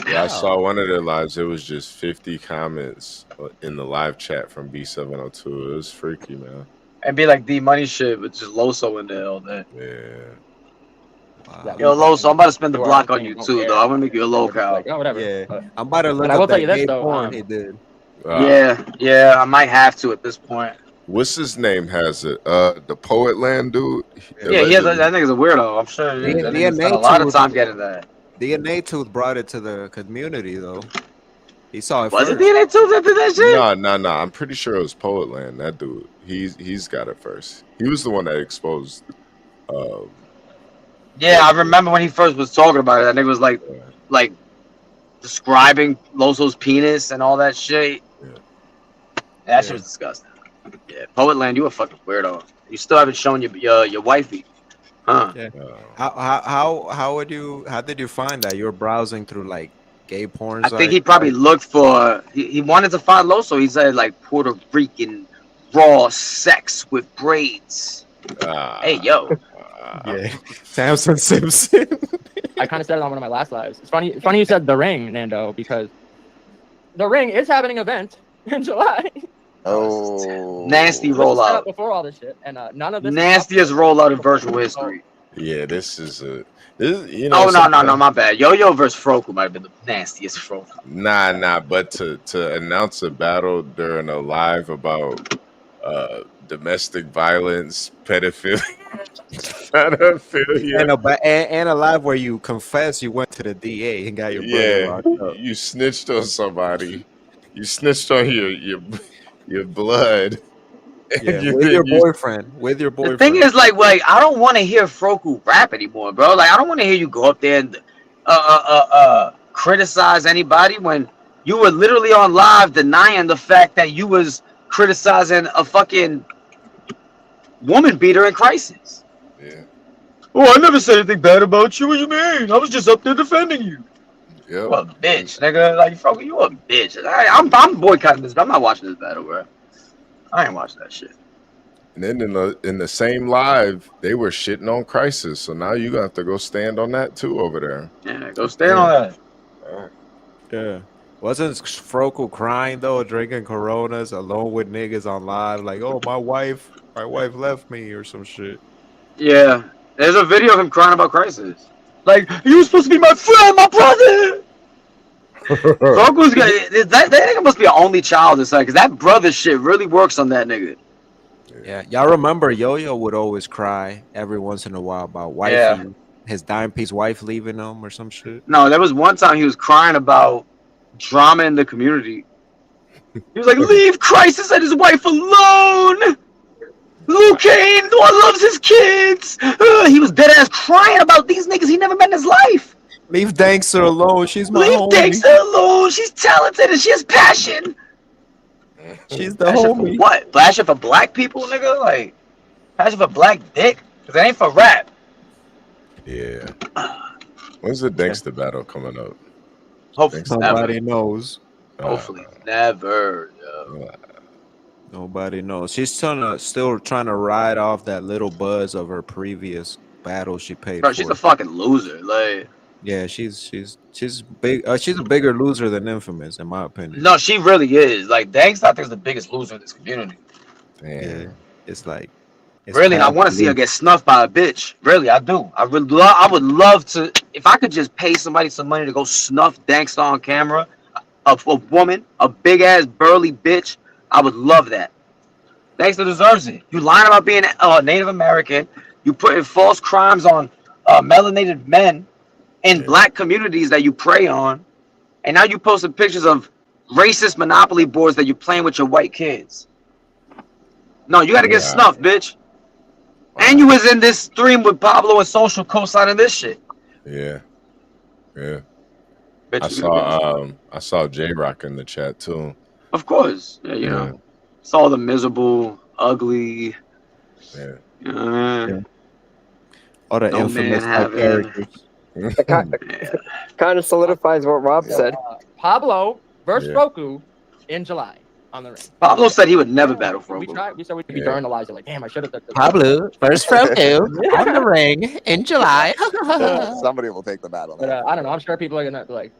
Yeah, I saw one of their lives. It was just 50 comments in the live chat from B702. It was freaky, man. And be like D Money shit with just Loso in there all day. Yeah. Yo, Loso, I'm about to spend the Do our block own on thing, you don't too, care. though. I'm gonna make you a low cow. Like, oh, whatever. Yeah. But I'm about to look I will up tell that you this, gay though, porn he did. Yeah, I might have to at this point. What's his name has it? The Poet Land dude? Yeah, that nigga's a weirdo. I'm sure that nigga spent a lot of time getting that. DNA Tooth brought it to the community, though. He saw it Was it first. DNA Tooth that did that shit? No. I'm pretty sure it was Poet Land. That dude. He's got it first. He was the one that exposed. Yeah, I remember when he first was talking about it. That nigga was like describing Loso's penis and all that shit. That shit was disgusting. Yeah, Poet Land, you a fucking weirdo. You still haven't shown your wifey, huh? Yeah. How did you find that? You were browsing through like gay porn. I think he probably looked for. He wanted to find Loso. He said like Puerto Rican raw sex with braids. Hey yo. Yeah, Samson Simpson. I kind of said it on one of my last lives. It's funny you said The Ring, Nando, because The Ring is having an event in July. Oh, Nasty It was set up rollout. before all this shit, and none of this. Nastiest rollout in virtual history. Yeah, this is Oh no, my bad. Yo-Yo versus Froku might have been the nastiest rollout. Nah, but to announce a battle during a live about domestic violence, pedophilia, And a live where you confess you went to the DA and got your brother locked up. you snitched on somebody, you snitched on your blood. Yeah, You with think your you- boyfriend. With your The boyfriend. thing is, like, I don't want to hear Froku rap anymore, bro. Like, I don't want to hear you go up there and criticize anybody when you were literally on live denying the fact that you was criticizing a fucking woman beater in Crisis. Yeah. Oh, I never said anything bad about you. What you mean? I was just up there defending you. Yep. You a bitch, nigga. Like, Froku, you a bitch. I'm boycotting this, but I'm not watching this battle, bro. I ain't watching that shit. And then in the same live, they were shitting on Crisis. So now you gonna have to go stand on that too over there. Yeah, go stand on that. Yeah. Wasn't Froku crying though, drinking Coronas alone with niggas on live? Like, oh, my wife left me or some shit. Yeah, there's a video of him crying about Crisis. Like, you were supposed to be my friend, my brother. Froku's got that nigga must be an only child inside, because that brother shit really works on that nigga. Yeah, y'all remember Yo-Yo would always cry every once in a while about wifey, his dime piece wife leaving him or some shit. No, there was one time he was crying about drama in the community. He was like, leave Crisis and his wife alone. Luke Kane, the one loves his kids. He was dead ass crying about these niggas he never met in his life. Leave Dankster alone. She's my Leave homie. Dankster alone. She's talented and she has passion. She's the Passion homie. for what? Passion for black people, nigga? Like, passion for black dick? Because it ain't for rap. Yeah. When's the Dankster battle coming up? Hopefully Nobody knows. Hopefully never. Yo. Nobody knows. She's still trying to ride off that little buzz of her previous battle she paid Bro, for. she's a fucking loser. Like, Yeah, she's big. She's a bigger loser than Infamous, in my opinion. no, she really is. Like, Dankster, I think, is the biggest loser in this community. Yeah, it's like Really, and I want to see her get snuffed by a bitch. Really, I do. I would love to. If I could just pay somebody some money to go snuff Dankster on camera, a woman, a big ass burly bitch, I would love that. Dankster deserves it. You lying about being Native American. You putting false crimes on melanated men in black communities that you prey on, and now you posting pictures of racist Monopoly boards that you're playing with your white kids. No, you got to get snuffed, bitch. And you was in this stream with Pablo and Social co-signing this shit. Yeah. Bitch, I saw J-Rock in the chat too. Of course. Yeah, you know. Saw the miserable, ugly. Yeah. You know what I mean? All the No infamous man type characters. It kind of solidifies what Rob said. Pablo versus Yeah. Froku in July on the ring. Pablo said he would never battle Froku. We said we could be journalizing. Like, damn, I should have. Pablo versus Froku on the ring in July. Somebody will take the battle. But I don't know. I'm sure people are gonna be like,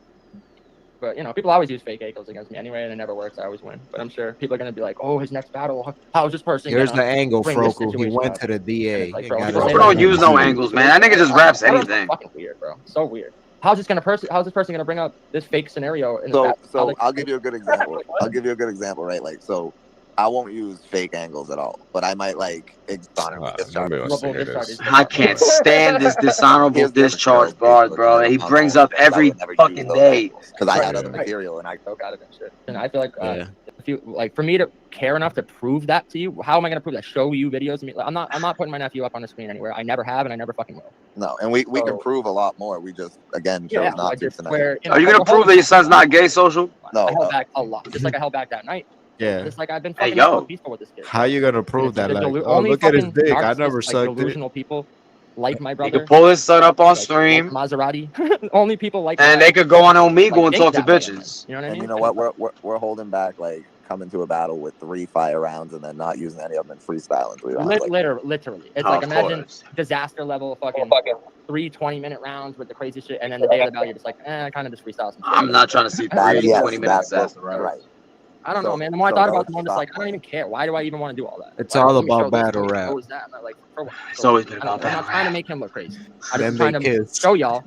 but you know, people always use fake ankles against me anyway, and it never works. I always win. But I'm sure people are gonna be like, oh, his next battle. How's this person? Here's gonna the angle, bring this Froku. He situation went up? to the DA. Like, and bro, got people his say don't that- use no angles, man. That nigga just raps That is anything. Fucking weird, bro. So weird. How's this person gonna bring up this fake scenario? In So, the so I'll give you a good example. Right? Like, so I won't use fake angles at all, but I might like dishonorable discharge. I can't stand this dishonorable discharge guard, bro. He brings up every fucking day. Because I had other material and I broke out of that shit. And I feel like if you like, for me to care enough to prove that to you, how am I gonna prove that? Show you videos of me? Like, I'm not putting my nephew up on the screen anywhere. I never have, and I never fucking will. No, and we can prove a lot more. We just again chose Yeah, not I to just tonight. swear, Are you gonna prove that your son's not gay, Social? No. I held back a lot, just like I held back that night. Yeah. Just like I've been Hey, fucking yo. peaceful with this kid. How you gonna prove that? The Like, oh, only look at his fucking dick. I narcissists, never like, sucked it. delusional people like my He brother. could pull his son up on stream, Maserati. Only people like and that, they could go on Omegle and think talk to that way. bitches. You know what I And mean? you know what? We're holding back, like coming to a battle with 3 fire rounds and then not using any of them in freestyle in 3 rounds. Like, Literally, it's Oh, like of imagine course. disaster level fucking 3 20-minute rounds with the crazy shit, and then the day of the battle, you're just like, I kind of just freestyle some shit. I'm not trying to see 20 minutes that's after, right? right. I don't So- know, man. The more I so thought those about it, the more I'm just stop like, I don't even care. Why do I even want to do all that? It's Like, all let me about show this battle to you. rap. What was that? And I'm like, for what? It's always been about I'm battle not trying to rap. make him look crazy. Then I'm just they trying to kiss. show y'all.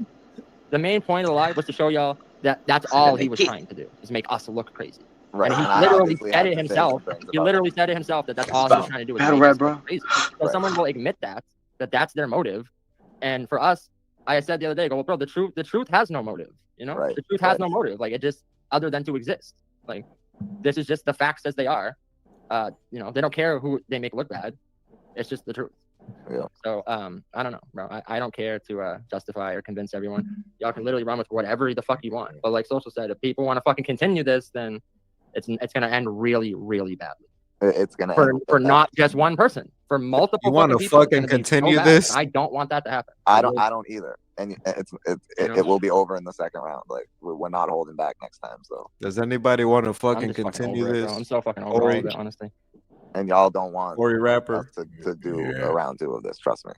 The main point of the live was to show y'all that that's all he was trying to do, is make us look crazy. Right. And he And I literally obviously said have it to say himself. some things He about literally said it himself that that's all he was trying to do. Is Battle make rap, us bro. look crazy. So someone will admit that that's their motive. And for us, I said the other day, I go, well, bro, the truth has no motive. You know, Right, the truth has right. no motive. Like, it just, other than to exist. Like, this is just the facts as they are. You know, they don't care who they make look bad. It's just the truth. Yeah. So I don't know, bro. I don't care to justify or convince everyone. Y'all can literally run with whatever the fuck you want. But like Social said, if people want to fucking continue this, then it's gonna end really, really badly. It's gonna For end for not just one person, for multiple. You wanna people, it's fucking gonna be so continue bad, this? and I don't want that to happen. I don't either. And You know? it will be over in the second round. Like we're not holding back next time. So Does anybody want to I'm fucking just fucking continue over it, this? bro. I'm so fucking over all Ori? of it, honestly. and y'all don't want Ori rapper. us to do a round 2 of this. Trust me.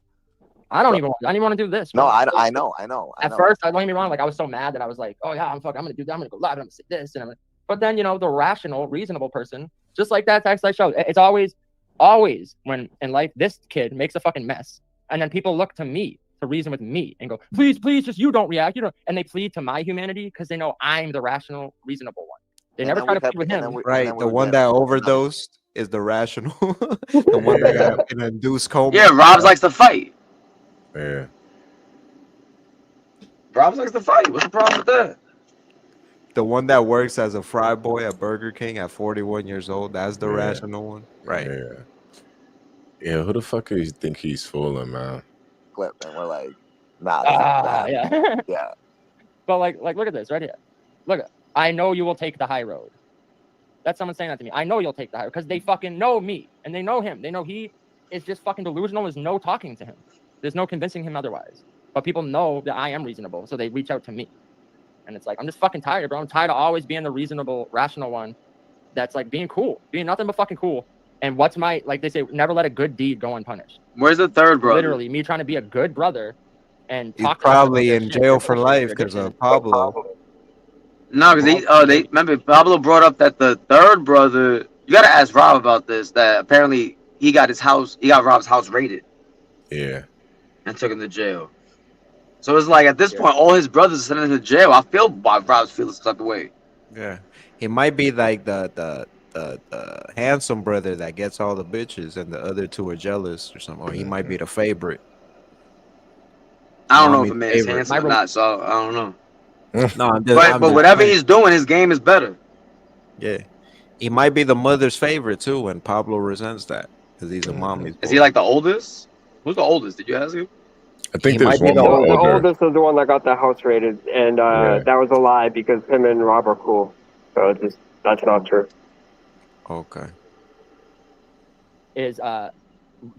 I don't even want to do this. No, bro. I know. At first, don't get me wrong. Like, I was so mad that I was like, "Oh yeah, I'm gonna do that. I'm gonna go live. And I'm gonna say this." And but then, you know, the rational, reasonable person, just like that text I showed, it's always when in life this kid makes a fucking mess, and then people look to me to reason with me and go, "Please, just you don't react." You know, and they plead to my humanity because they know I'm the rational, reasonable one. They never try to plead with him. Right, the one that overdosed is the rational. The one that got an induced coma. Yeah, Robs likes to fight. Yeah. Robs likes to fight. What's the problem with that? The one that works as a fry boy at Burger King at 41 years old. That's the rational one. Right. Yeah. Yeah, who the fuck do you think he's fooling, man? Clip, and we're like, nah. This ain't bad. Yeah. Yeah. But like, look at this right here. Look, I know you will take the high road. That's someone saying that to me. I know you'll take the high road because they fucking know me and they know him. They know he is just fucking delusional. There's no talking to him. There's no convincing him otherwise. But people know that I am reasonable, so they reach out to me. And it's like, I'm just fucking tired, bro. I'm tired of always being the reasonable, rational one that's like being cool, being nothing but fucking cool. And what's my, like they say, never let a good deed go unpunished. Where's the third brother? Literally, me trying to be a good brother and He's talk probably to in jail for life because of Pablo. No, because they remember Pablo brought up that the third brother. You gotta ask Rob about this. That apparently he got Rob's house raided Yeah. and took him to jail. So it's like at this point, all his brothers are sent into jail. I feel why Rob's feeling some type of way. Yeah. He might be like the handsome brother that gets all the bitches and the other two are jealous or something. Or he might be the favorite. I don't know Mommy if a man is favorite. handsome or not, so I don't know. No, I'm But whatever he's doing, his game is better. Yeah. He might be the mother's favorite too, and Pablo resents that because he's a mommy's boy. Is he like the oldest? Who's the oldest? Did you ask him? I think He there's might be one more The older. oldest is the one that got the house raided, and that was a lie because him and Rob are cool. So that's not true. Okay. is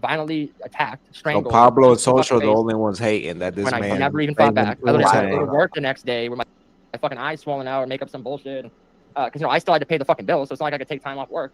violently attacked, So strangled. Pablo and punched in the Social are the face only ones hating that this when I man never even fought back. I literally had to go to insane. work the next day with my fucking eyes swollen out and make up some bullshit. Because I still had to pay the fucking bill, so it's not like I could take time off work.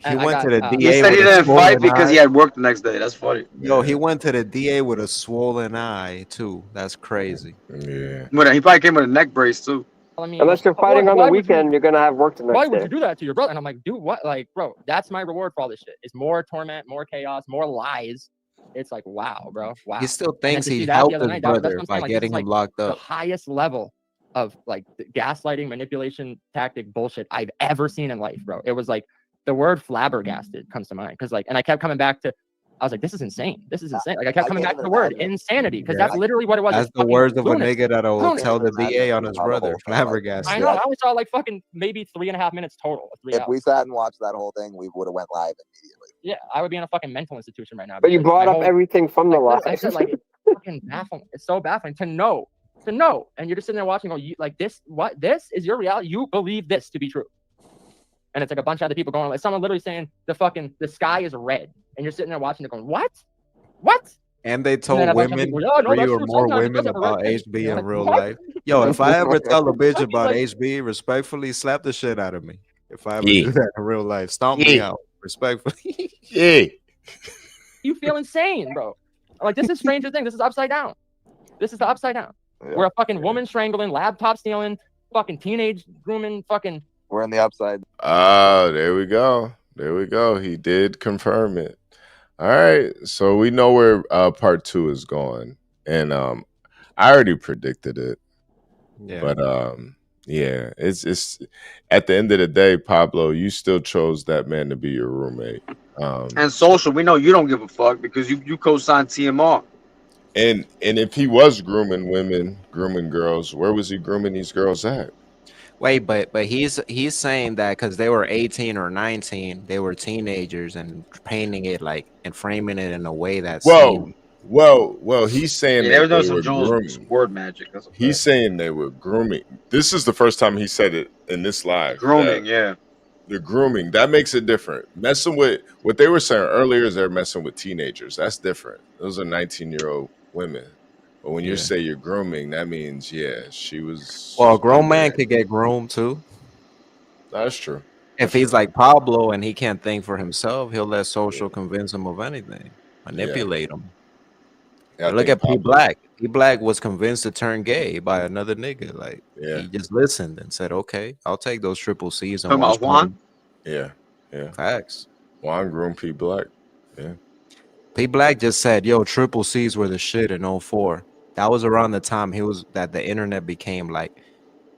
He went to the DA. He said he with a didn't fight swollen because he eye. had work the next day. That's funny. Yo, he went to the DA with a swollen eye too. That's crazy. Yeah. But he probably came with a neck brace too. I mean, Unless you're fighting on why the would you- weekend, you're gonna have work the Why next would day. you do that to your brother? And I'm like, dude, what? Like, bro, that's my reward for all this shit. It's more torment, more chaos, more lies. It's like, wow, bro, wow. He still And then thinks to see he that helped the other his night, that's brother what I'm by saying, like, this getting is, him locked the up. highest level of like the gaslighting, manipulation tactic bullshit I've ever seen in life, bro. It was like the word flabbergasted comes to mind because like, and I kept coming back to. I was like, this is insane. This is insane. Like I kept coming back to the word insanity because that's literally what it was. That's It's the fucking words of a lunacy. nigga that'll Lunacy. tell the DA on his brother. Flabbergasted. I know. I only saw like fucking maybe 3.5 minutes total. 3 If hours. we sat and watched that whole thing, we would have went live immediately. Yeah, I would be in a fucking mental institution right now. But you because brought my up whole- everything from the like, live. I said, like, it's fucking baffling. It's so baffling to know, and you're just sitting there watching. Go, you like this? What? This is your reality? You believe this to be true? And it's like a bunch of other people going, like someone literally saying the sky is red, and you're sitting there watching it, going, what? What? And they then told a bunch of women people, "Yeah, no, 3 that's or true. more Sometimes it women does have a about red face." HB You're in like, real what? life. Yo, if I ever tell a bitch He's about like- HB, respectfully slap the shit out of me. If I ever Yeah. do that in real life, stomp me Yeah. out. Respectfully. Yeah. You feel insane, bro. Like this is Stranger Things. This is upside down. This is the upside down. We're a fucking woman strangling, laptop stealing, fucking teenage grooming, fucking. We're in the upside. There we go. There we go. He did confirm it. All right. So we know where part 2 is going. And I already predicted it. Yeah. But yeah, it's at the end of the day, Pablo, you still chose that man to be your roommate. And Social, we know you don't give a fuck because you co-signed TMR. And if he was grooming women, grooming girls, where was he grooming these girls at? Wait, but he's saying that because they were 18 or 19, they were teenagers and painting it like and framing it in a way that's Well, he's saying Yeah, they were that doing they some were Jules grooming. word magic. That's okay. He's saying they were grooming. This is the first time he said it in this live. Grooming, that yeah. The grooming, that makes it different. Messing with what they were saying earlier is they're messing with teenagers. That's different. Those are 19-year-old women. But when you Yeah. say you're grooming, that means she was. Well, a grown man could get groomed too. That's true. If he's like Pablo and he can't think for himself, he'll let Social convince him of anything, manipulate him. Yeah, I Look think at P Pablo- Black. P Black was convinced to turn gay by another nigga. Like he just listened and said, "Okay, I'll take those triple C's." And Talking about watch Juan? Yeah, yeah. Facts. Juan groomed P Black. Yeah. P Black just said, "Yo, triple C's were the shit in 04." That was around the time that the internet became like,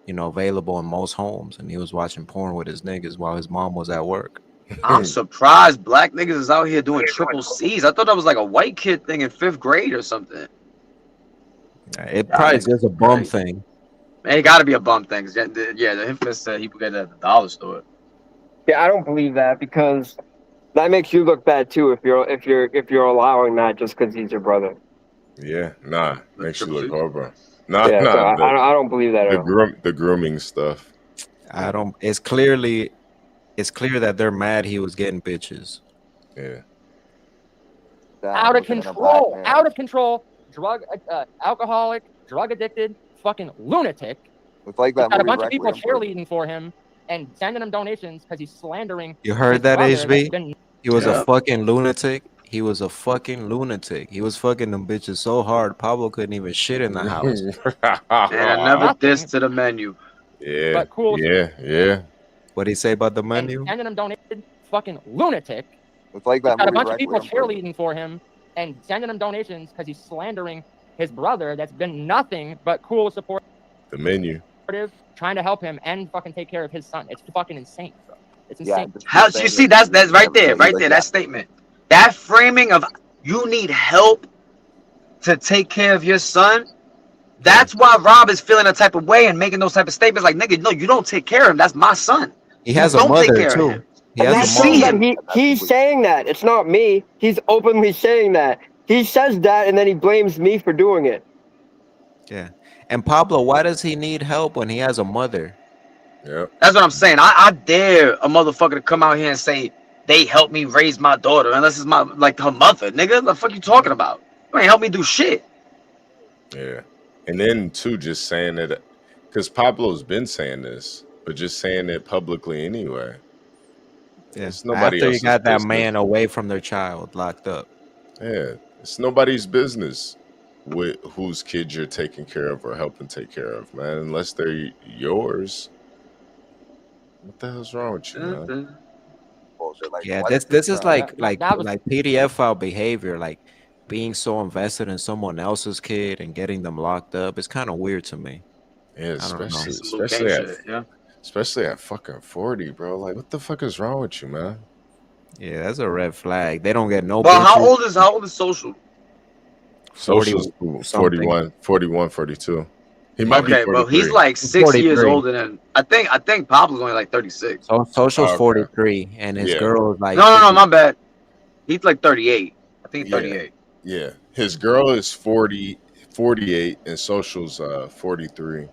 available in most homes, and he was watching porn with his niggas while his mom was at work. I'm surprised black niggas is out here doing triple C's. I thought that was like a white kid thing in 5th grade or something. It probably just a bum thing. Man, it got to be a bum thing. The infamous said he would get it at the dollar store. Yeah, I don't believe that because that makes you look bad too if you're allowing that just because he's your brother. Yeah, nah, makes you look horrible. Nah, Yeah, so nah. I don't believe that at all. The grooming stuff. I don't. It's clear that they're mad he was getting bitches. Yeah. Out of control, drug, alcoholic, drug addicted, fucking lunatic. It's like that Got a movie bunch of people Requiem. cheerleading for him and sending him donations because he's slandering. You heard his that, brother that's HB? been- He was Yeah. a fucking lunatic. He was a fucking lunatic. He was fucking them bitches so hard, Pablo couldn't even shit in the house. And another diss to the menu. Yeah. But cool. Yeah. What'd he say about the menu? Sending him donated, fucking lunatic. It's like that Got a movie bunch of people Requiem. cheerleading for him and sending him donations because he's slandering his brother that's been nothing but cool, supportive, The menu. trying to help him and fucking take care of his son. It's fucking insane, bro. It's Yeah, insane. How you see that's right there, that statement. That framing of you need help to take care of your son. That's why Rob is feeling a type of way and making those type of statements like, nigga, no, you don't take care of him. That's my son. He has You a don't take mother care of too. him. He has That's a mother. something that he's saying that. It's not me. He's openly saying that. He says that and then he blames me for doing it. Yeah. And Pablo, why does he need help when he has a mother? Yeah. That's what I'm saying. I dare a motherfucker to come out here and say they helped me raise my daughter, unless it's my her mother, nigga. The fuck you talking about? You ain't help me do shit. Yeah. And then too, just saying it because Pablo's been saying this, but just saying it publicly anyway. Yeah. It's nobody After you else's got that business. man away from their child, locked up. Yeah. It's nobody's business with whose kids you're taking care of or helping take care of, man, unless they're yours. What the hell's wrong with you, man? Bullshit. Like, Yeah, what this if is like that was- PDF file behavior, like being so invested in someone else's kid and getting them locked up. It's kind of weird to me. Yeah, I don't know. especially at fucking 40, bro. Like, what the fuck is wrong with you, man? Yeah, that's a red flag. They don't get no. Well, how bitches. old is Social? Social's 40 41, 42. He might be Okay, 43. bro, he's like 6 years 43. older than I think Pablo's only like 36. So Social's Oh, okay. 43, and his Yeah. girl is like. No, my bad. He's like 38. I think 38. Yeah. His girl is 40, 48, and Social's 43.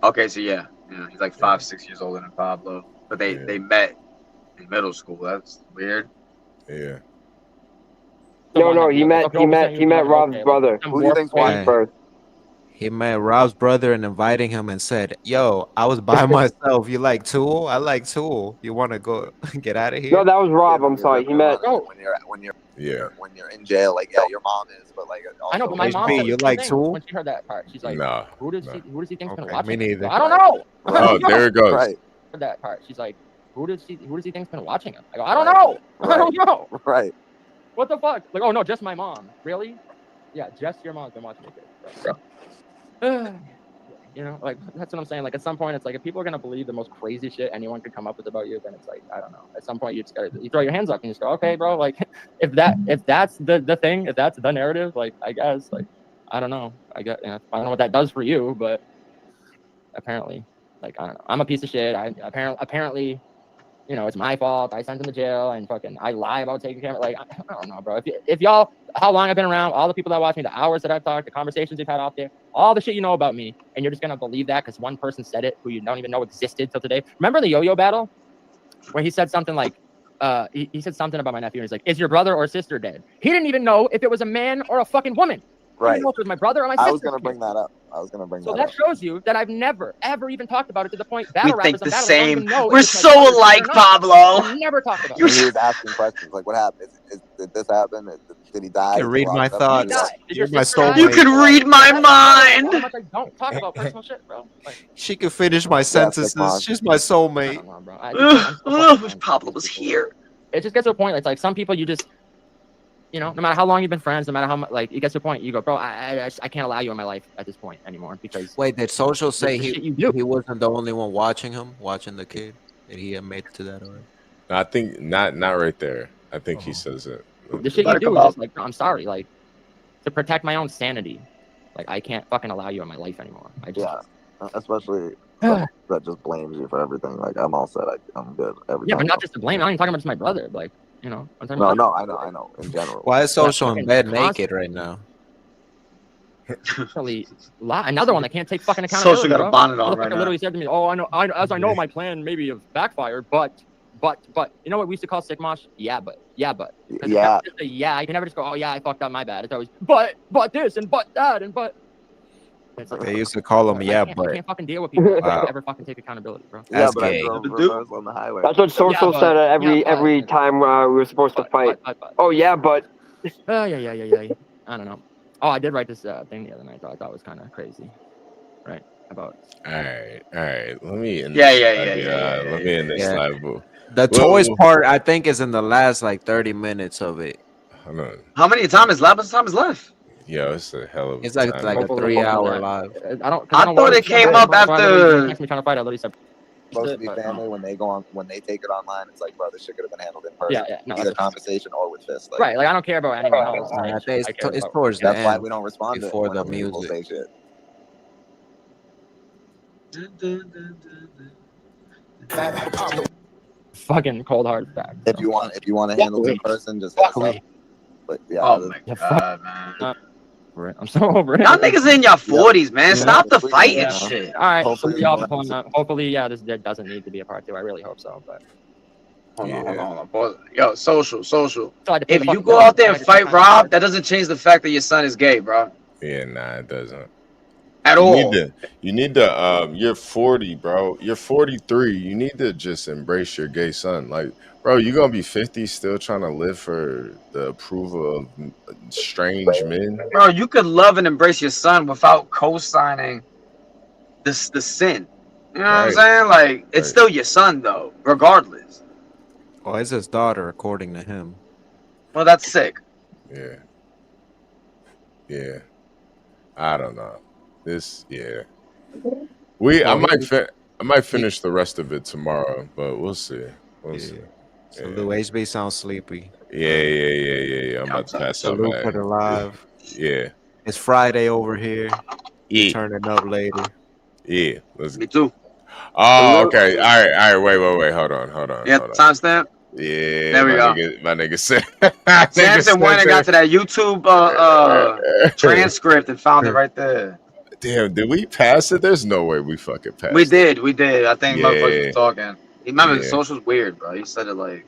Okay, so yeah, he's like 5-6 years older than Pablo, but they met in middle school. That's weird. Yeah. No, he met Rob's brother. Who do you think's watching first? He met Rob's brother and inviting him and said, "Yo, I was by myself. You like Tool? I like Tool. You want to go get out of here?" No, that was Rob. I'm sorry. He met. Yeah. when you're in jail. Like, yeah, your mom is, but like, I know, but my mom HB, said you the same like thing Tool? when she heard that part. She's like, Nah. who does he think's been Okay, watching? me neither. I don't know. I Oh, don't know. there it goes. Right. Heard that part. She's like, who does he think's been watching him? I go, I don't know. I don't know. Right. What the fuck? Like, oh no, just my mom. Really? Yeah, just your mom's been watching your kids. Bro. You know, like that's what I'm saying. Like at some point, it's like if people are gonna believe the most crazy shit anyone could come up with about you, then it's like I don't know. At some point, you just gotta throw your hands up and you just go, okay, bro. Like if that's the thing, if that's the narrative, like I guess, like I don't know. I don't know what that does for you, but apparently, like I don't know. I'm a piece of shit. I apparently. You know, it's my fault. I sent him to jail and fucking I lie about taking camera. Like, I don't know, bro. If y'all, how long I've been around, all the people that watch me, the hours that I've talked, the conversations we've had out there, all the shit you know about me, and you're just gonna believe that because one person said it who you don't even know existed till today. Remember the yo-yo battle where he said something like, he said something about my nephew and he's like, is your brother or sister dead? He didn't even know if it was a man or a fucking woman. He Right. didn't know if it was my brother or my sister. I was gonna bring that up. So that shows you that I've never, ever even talked about it to the point We battle think rappers the and battle same. don't even know if We're it's my so brother or alike, not. Pablo. I've never talked about He it. was asking questions like, "What happened? Did this happen? Did he die? You can read my thoughts. Did You're your my sister die? You soulmate. can read my How mind. much I don't talk about personal shit, bro. Like, She can finish my sentences. She's my I soulmate. don't know, bro. I'm so fucking If Pablo was here. It just gets to a point. It's like some people you just, you know, no matter how long you've been friends, no matter how much, like it gets to a point you go, bro, I can't allow you in my life at this point anymore because. Wait, did Social say the shit he you do. he wasn't the only one watching the kid? Did he have made it to that already? I think not right there. I think he says it. The shit you do is just like, I'm sorry, like to protect my own sanity, like I can't fucking allow you in my life anymore. I just. Yeah, especially someone that just blames you for everything. Like I'm all set. I'm good. Every Yeah, time. but not just to blame. I'm not even talking about just my brother. Like, you know, I'm talking No, about no, I know. In general. Why is Social fucking in bed constant- naked right now? Actually, another one that can't take fucking accountability. Social got a bro. bonnet on Motherfucker right now. literally said to me, "Oh, I know. As I know, my plan maybe have backfired, but you know what we used to call sick mosh? Yeah, but 'Cause it's Yeah. never just a yeah. You can never just go, oh yeah, I fucked up, my bad. It's always but this and but that and but. It's like, They used to call him I can't fucking deal with people that Wow. don't ever fucking take accountability, bro. That's but I gay. drove reverse on the highway. That's what Social said every time we were supposed to fight. Oh yeah, but Yeah. I don't know. Oh, I did write this thing the other night. I thought was kind of crazy, right? About. All right. Let me end Yeah. Let me end this Yeah. live. Boo. The Well, toys part, I think, is in the last like 30 minutes of it. Hold on. How many time is left? How much time is left? Yo, it's a hell of It's a like time. like a Hopefully, 3-hour live. I don't thought want it came up after. Next me trying to fight. I literally said. Supposed to be family when they take it online. It's like, bro, this shit could have been handled in person. Yeah, no, either conversation or with fists. Like, Right, like I don't care about anyone else. I Like, think I care it's about- towards the That's end. why we don't respond before to the when people music. say shit. Fucking cold hard fact. If you want to handle it in person, just hit us up. But yeah, Oh my god, man. I'm so over it. Y'all niggas in your 40s, man. Stop the fighting shit. All right, Hopefully hopefully, yeah, this doesn't need to be a part 2. I really hope so, but. Hold on. Pause. Yo, social. So I had to pay If the you fucking go bill. out there I and just fight kinda- Rob, that doesn't change the fact that your son is gay, bro. Yeah, nah, it doesn't. At all. You need to you're 40, bro. You're 43. You need to just embrace your gay son. Like, bro, you're gonna be 50 still trying to live for the approval of strange men. Bro, you could love and embrace your son without co-signing the sin. You know what I'm Right. saying? Like, it's Right. still your son, though, regardless. Oh, it's his daughter, according to him. Well, that's sick. Yeah. I don't know. I might finish the rest of it tomorrow, but we'll see. So Lou HB sounds sleepy. Yeah. I'm about to pass out. Salute for the live. Yeah. It's Friday over here. Yeah. Turning up later. Yeah. Let's Me too. Oh, okay. All right. Wait. Hold on. Yeah, timestamp. Yeah. There we go. My nigga said. Samson went and got to that YouTube transcript and found it right there. Damn, did we pass it? There's no way we fucking passed We it. did. I think motherfuckers were talking. Remember, the Yeah. social's weird, bro. He said it like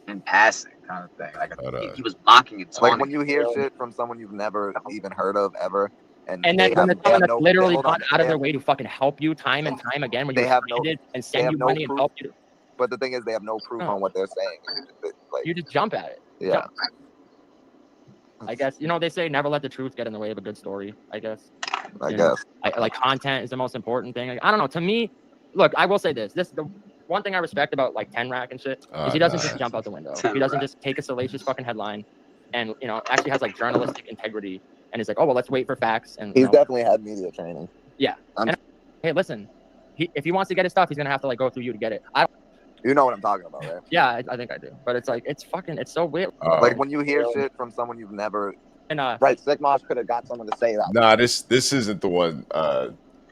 in passing kind of thing. Like Hold he was mocking and taunting. Like when you hear shit from someone you've never even heard of ever, And they then when have- the they someone have that's no- literally hold on, gone out of they their have- way to fucking help you time and time again when They you're have no stranded and they send have you no money and proof. help you. But the thing is, they have no proof on what they're saying. Like, You just jump at it. yeah. I guess they say never let the truth get in the way of a good story. I guess. I You know, guess. like content is the most important thing. Like, I don't know. To me, look, I will say this. The one thing I respect about like Ten Rack and shit is he doesn't just jump out the window. He doesn't just take a salacious fucking headline, and actually has like journalistic integrity. And he's like, oh well, let's wait for facts. And He's definitely had media training. yeah. And, hey, listen, if he wants to get his stuff, he's gonna have to like go through you to get it. You know what I'm talking about, right? Yeah, I think I do. But it's like it's so weird. Like when you hear shit from someone you've never. And right, Sick Mosh could have got someone to say that. Nah, this isn't the one,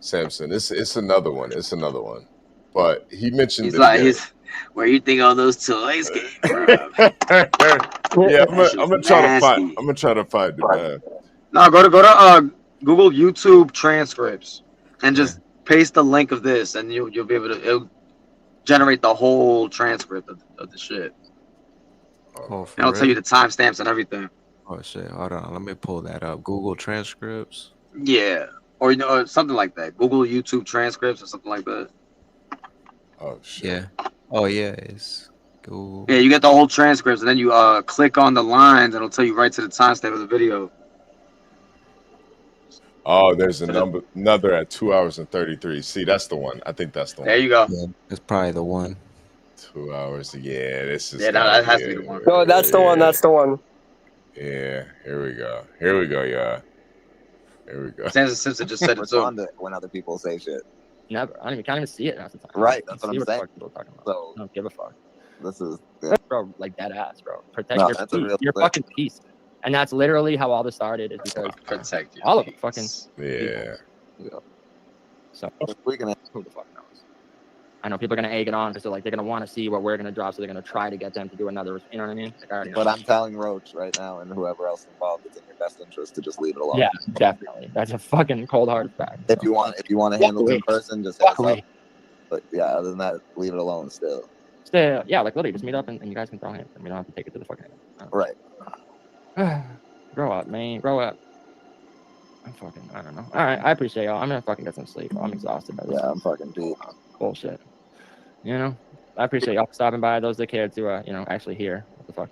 Samson. It's another one. It's another one. But he mentioned He's it like, again. where you think all those toys came from? Yeah, I'm gonna try to find. I'm gonna try to find it, man. No, go to Google YouTube transcripts and just paste the link of this, and you'll be able to it'll generate the whole transcript of the shit. Oh, And it'll tell you the timestamps and everything. Oh shit! Hold on, let me pull that up. Google transcripts. Yeah, or or something like that. Google YouTube transcripts or something like that. Oh shit. Yeah. Oh yeah, it's Google. Yeah, you get the whole transcripts, and then you click on the lines, and it'll tell you right to the timestamp of the video. Oh, there's another at 2 hours and 33. See, that's the one. I think that's the one. There you go. Yeah, that's probably the one. 2 hours. Yeah, this is. Yeah, no, that has to be the one. No, that's the one. That's the one. Yeah, here we go. Here we go, y'all. Here we go. Samson Simpson just said it too. Respond to when other people say shit. Never. I can't even see it half the time. Right, I that's can't what see I'm the saying. fuck people are talking about. So I don't give a fuck. this is Bro, like dead ass, bro. Protect No, your that's a peace. real Your thing. fucking peace. And that's literally how all this started, is because protect all of it fucking Yeah. so we can. who the fuck knows? I know people are gonna egg it on because they're gonna want to see what we're gonna drop, so they're gonna try to get them to do another. You know what I mean? Like, I already know. But I'm telling Roach right now, and whoever else involved, it's in your best interest to just leave it alone. Yeah, definitely. That's a fucking cold hard fact. If you want to handle it in person, just hit us away. up. But yeah, other than that, leave it alone. Still. Yeah, like literally, just meet up and you guys can throw hands, and we don't have to take it to the fucking. Right. Grow up, man. Grow up. I don't know. All right, I appreciate y'all. I'm gonna fucking get some sleep. I'm exhausted by this. Yeah, I'm fucking deep. Bullshit. I appreciate y'all stopping by. Those that cared to, actually hear what the fuck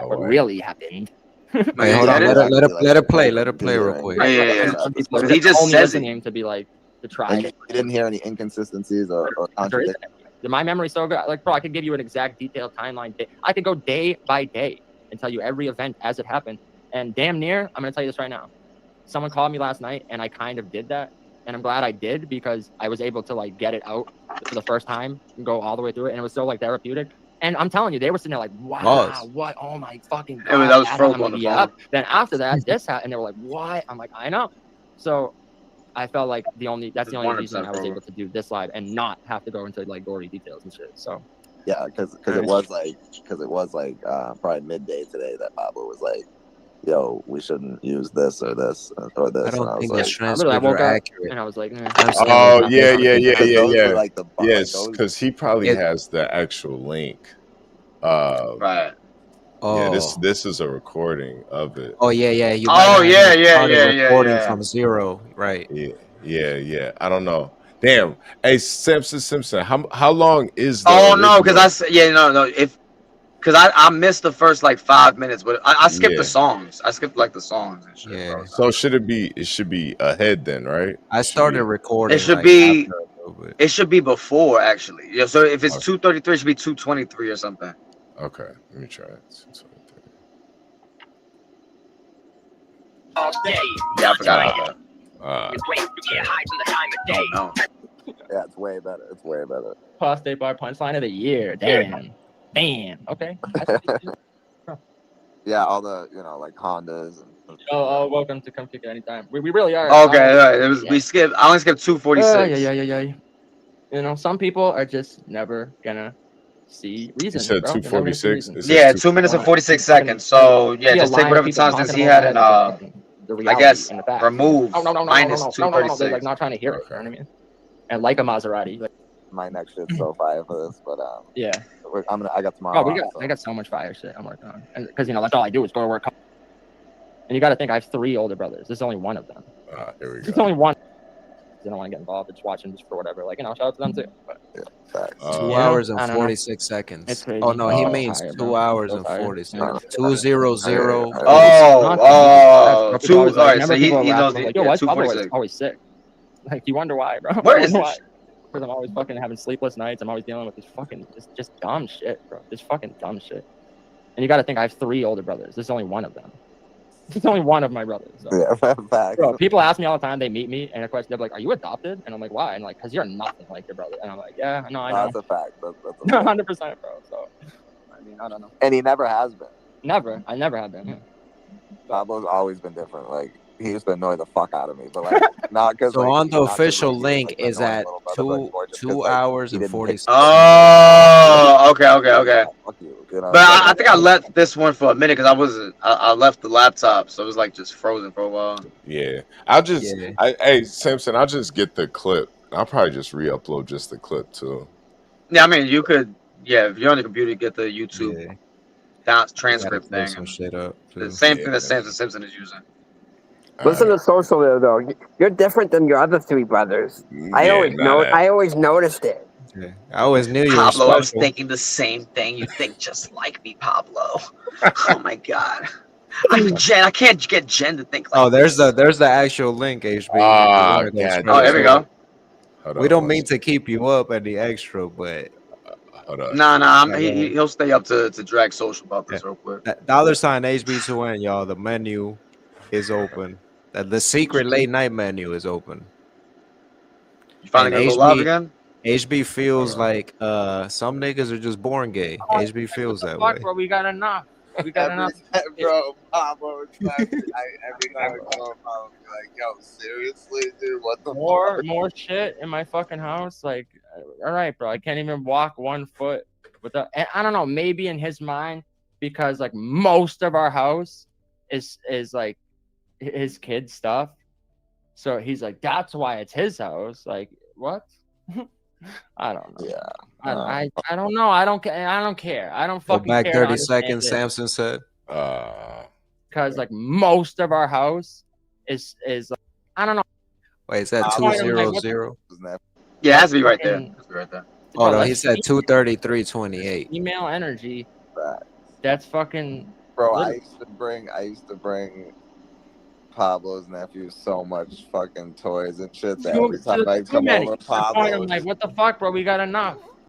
what really happened. Wait, hold on. Let it play. Let it play real quick. He just only says it. listening to be like to try. And you didn't hear any inconsistencies or There contradictions. isn't. My memory's so good. Like, bro, I could give you an exact detailed timeline. I could go day by day and tell you every event as it happened. And damn near, I'm gonna tell you this right now. Someone called me last night, and I kind of did that, and I'm glad I did because I was able to like get it out for the first time and go all the way through it, and it was so like therapeutic. And I'm telling you, they were sitting there like, "Wow, what? Oh my fucking god!" That was I'm frozen like, on the yeah. phone. Then after that, this happened, and they were like, "What?" I'm like, "I know." So I felt like that's the only reason I was able to do this live and not have to go into like gory details and shit. So Yeah, because it was like probably midday today that Pablo was like, "Yo, we shouldn't use this or this or this." I don't and I think was the like, transcripts I woke are up accurate. and I was like, Oh yeah. those were like the Yes, because he probably Yeah. has the actual link. Right. Yeah, Oh. this is a recording of it. Oh yeah. You Oh, might have yeah, started yeah, recording yeah. from zero, right? Yeah. I don't know. Damn. Hey, Samson Simpson, how long is the Oh no, original? because I missed the first like 5 minutes, but I skipped Yeah. the songs. I skipped like the songs and shit. Yeah. So it should be ahead then, right? I started recording. It should like, be after a little bit. it should be before actually. Yeah, so if it's 2:33, it should be 2:23 or something. Okay, let me try it. Yeah, I forgot about no. Yeah, it's way better. It's way better. prostate bar punchline of the year. Damn. Okay. Yeah, all the like Hondas and Oh, welcome to come kick it anytime. We really are. that. Okay, right. It was we skipped. I only skipped 2:46. Yeah. Some people are just never gonna see reason. said bro. They're never gonna see 2:46? reason. It says Yeah, 2 minutes and 46 seconds. So yeah, See a just take line of whatever people time since talking he about had that, an the I reality guess in the back. remove No, minus They're 236. like not trying to hear it. You know what I mean? And like a Maserati. Like, my next shit's so fire for this, but yeah. I got tomorrow. Oh, off, so. I got so much fire shit I'm working on, and because that's all I do is go to work. And you got to think I have 3 older brothers. This is only one of them. Here we It's go. only one. because they don't want to get involved. They just watch him just for whatever. Like, shout out to them too. But, 2 hours and I don't know. 46 seconds. It's crazy. Oh no, he I'm means tired, 2 bro. hours So and tired. 40 Yeah. seconds. 2:00. Oh, two. All right, so Whenever people he are knows. laughing, I'm like, Yeah, yo, why is Pablo 2:46. always sick? Like, you wonder why, bro. What is why? this? Because I'm always fucking having sleepless nights. I'm always dealing with this fucking just dumb shit, bro. Just fucking dumb shit. And you got to think I have 3 older brothers. This is only one of them. This is only one of my brothers. So. Yeah, facts. Bro, people ask me all the time. They meet me and they're like, "Are you adopted?" And I'm like, "Why?" And like, "Cause you're nothing like your brother." And I'm like, "Yeah, no, I know." That's a fact. That's a No, fact. 100%, bro. So, I mean, I don't know. And he never has been. Never. I never have been. Yeah. Pablo's always been different. Like, he used to annoy the fuck out of me, but like, not because. So like, on the not 'cause, official like, he was, link like, is annoying at little brother, but more just 'cause, 2 like, hours he and didn't 40 hit- seconds. Oh, okay. Fuck you, you know? But I think I left this one for a minute because I left the laptop, so it was like just frozen for a while. Yeah, hey Simpson, I'll just get the clip. I'll probably just re-upload just the clip too. Yeah, I mean you could. Yeah, if you're on the computer, get the YouTube transcript Gotta thing. some shit up. The same thing that Samson Simpson is using. Listen to Social though. You're different than your other 3 brothers. I always noticed it. Yeah. I always knew you Pablo, were I was special. thinking the same thing. You think just like me, Pablo. Oh my god. I'm Jen. I can't get Jen to think like Oh, there's the actual link, HB. Ah, If you wanna God, go Oh, here we go. We don't mean to keep you up at the extra, but Nah. He'll stay up to drag Social about this real quick. $sign HB2N, y'all. The menu is open. The secret late night menu is open. You finally And gonna go live again? HB feels like some niggas are just born gay. HB feels that way. Fuck, bro. We got enough. We got enough. Bro, Pablo, every time I come up, Pablo be like, yo, seriously, dude, what the fuck? More shit in my fucking house. Like, all right, bro. I can't even walk 1 foot without. And I don't know. Maybe in his mind, because like most of our house is like his kid stuff. So he's like, that's why it's his house. Like, what? I don't know. Yeah. I don't know. I don't care. I don't Go fucking back care. 30 seconds, Samson said. Because like most of our house is like, I don't know. Wait, is that 200? Yeah, it has to be right there. It has to be right there. Oh no, he said 233.28. Email energy. That's fucking. Bro, I used to bring Pablo's nephew so much fucking toys and shit that every time I come over, I'm Pablo. like, what the fuck, bro? We got enough.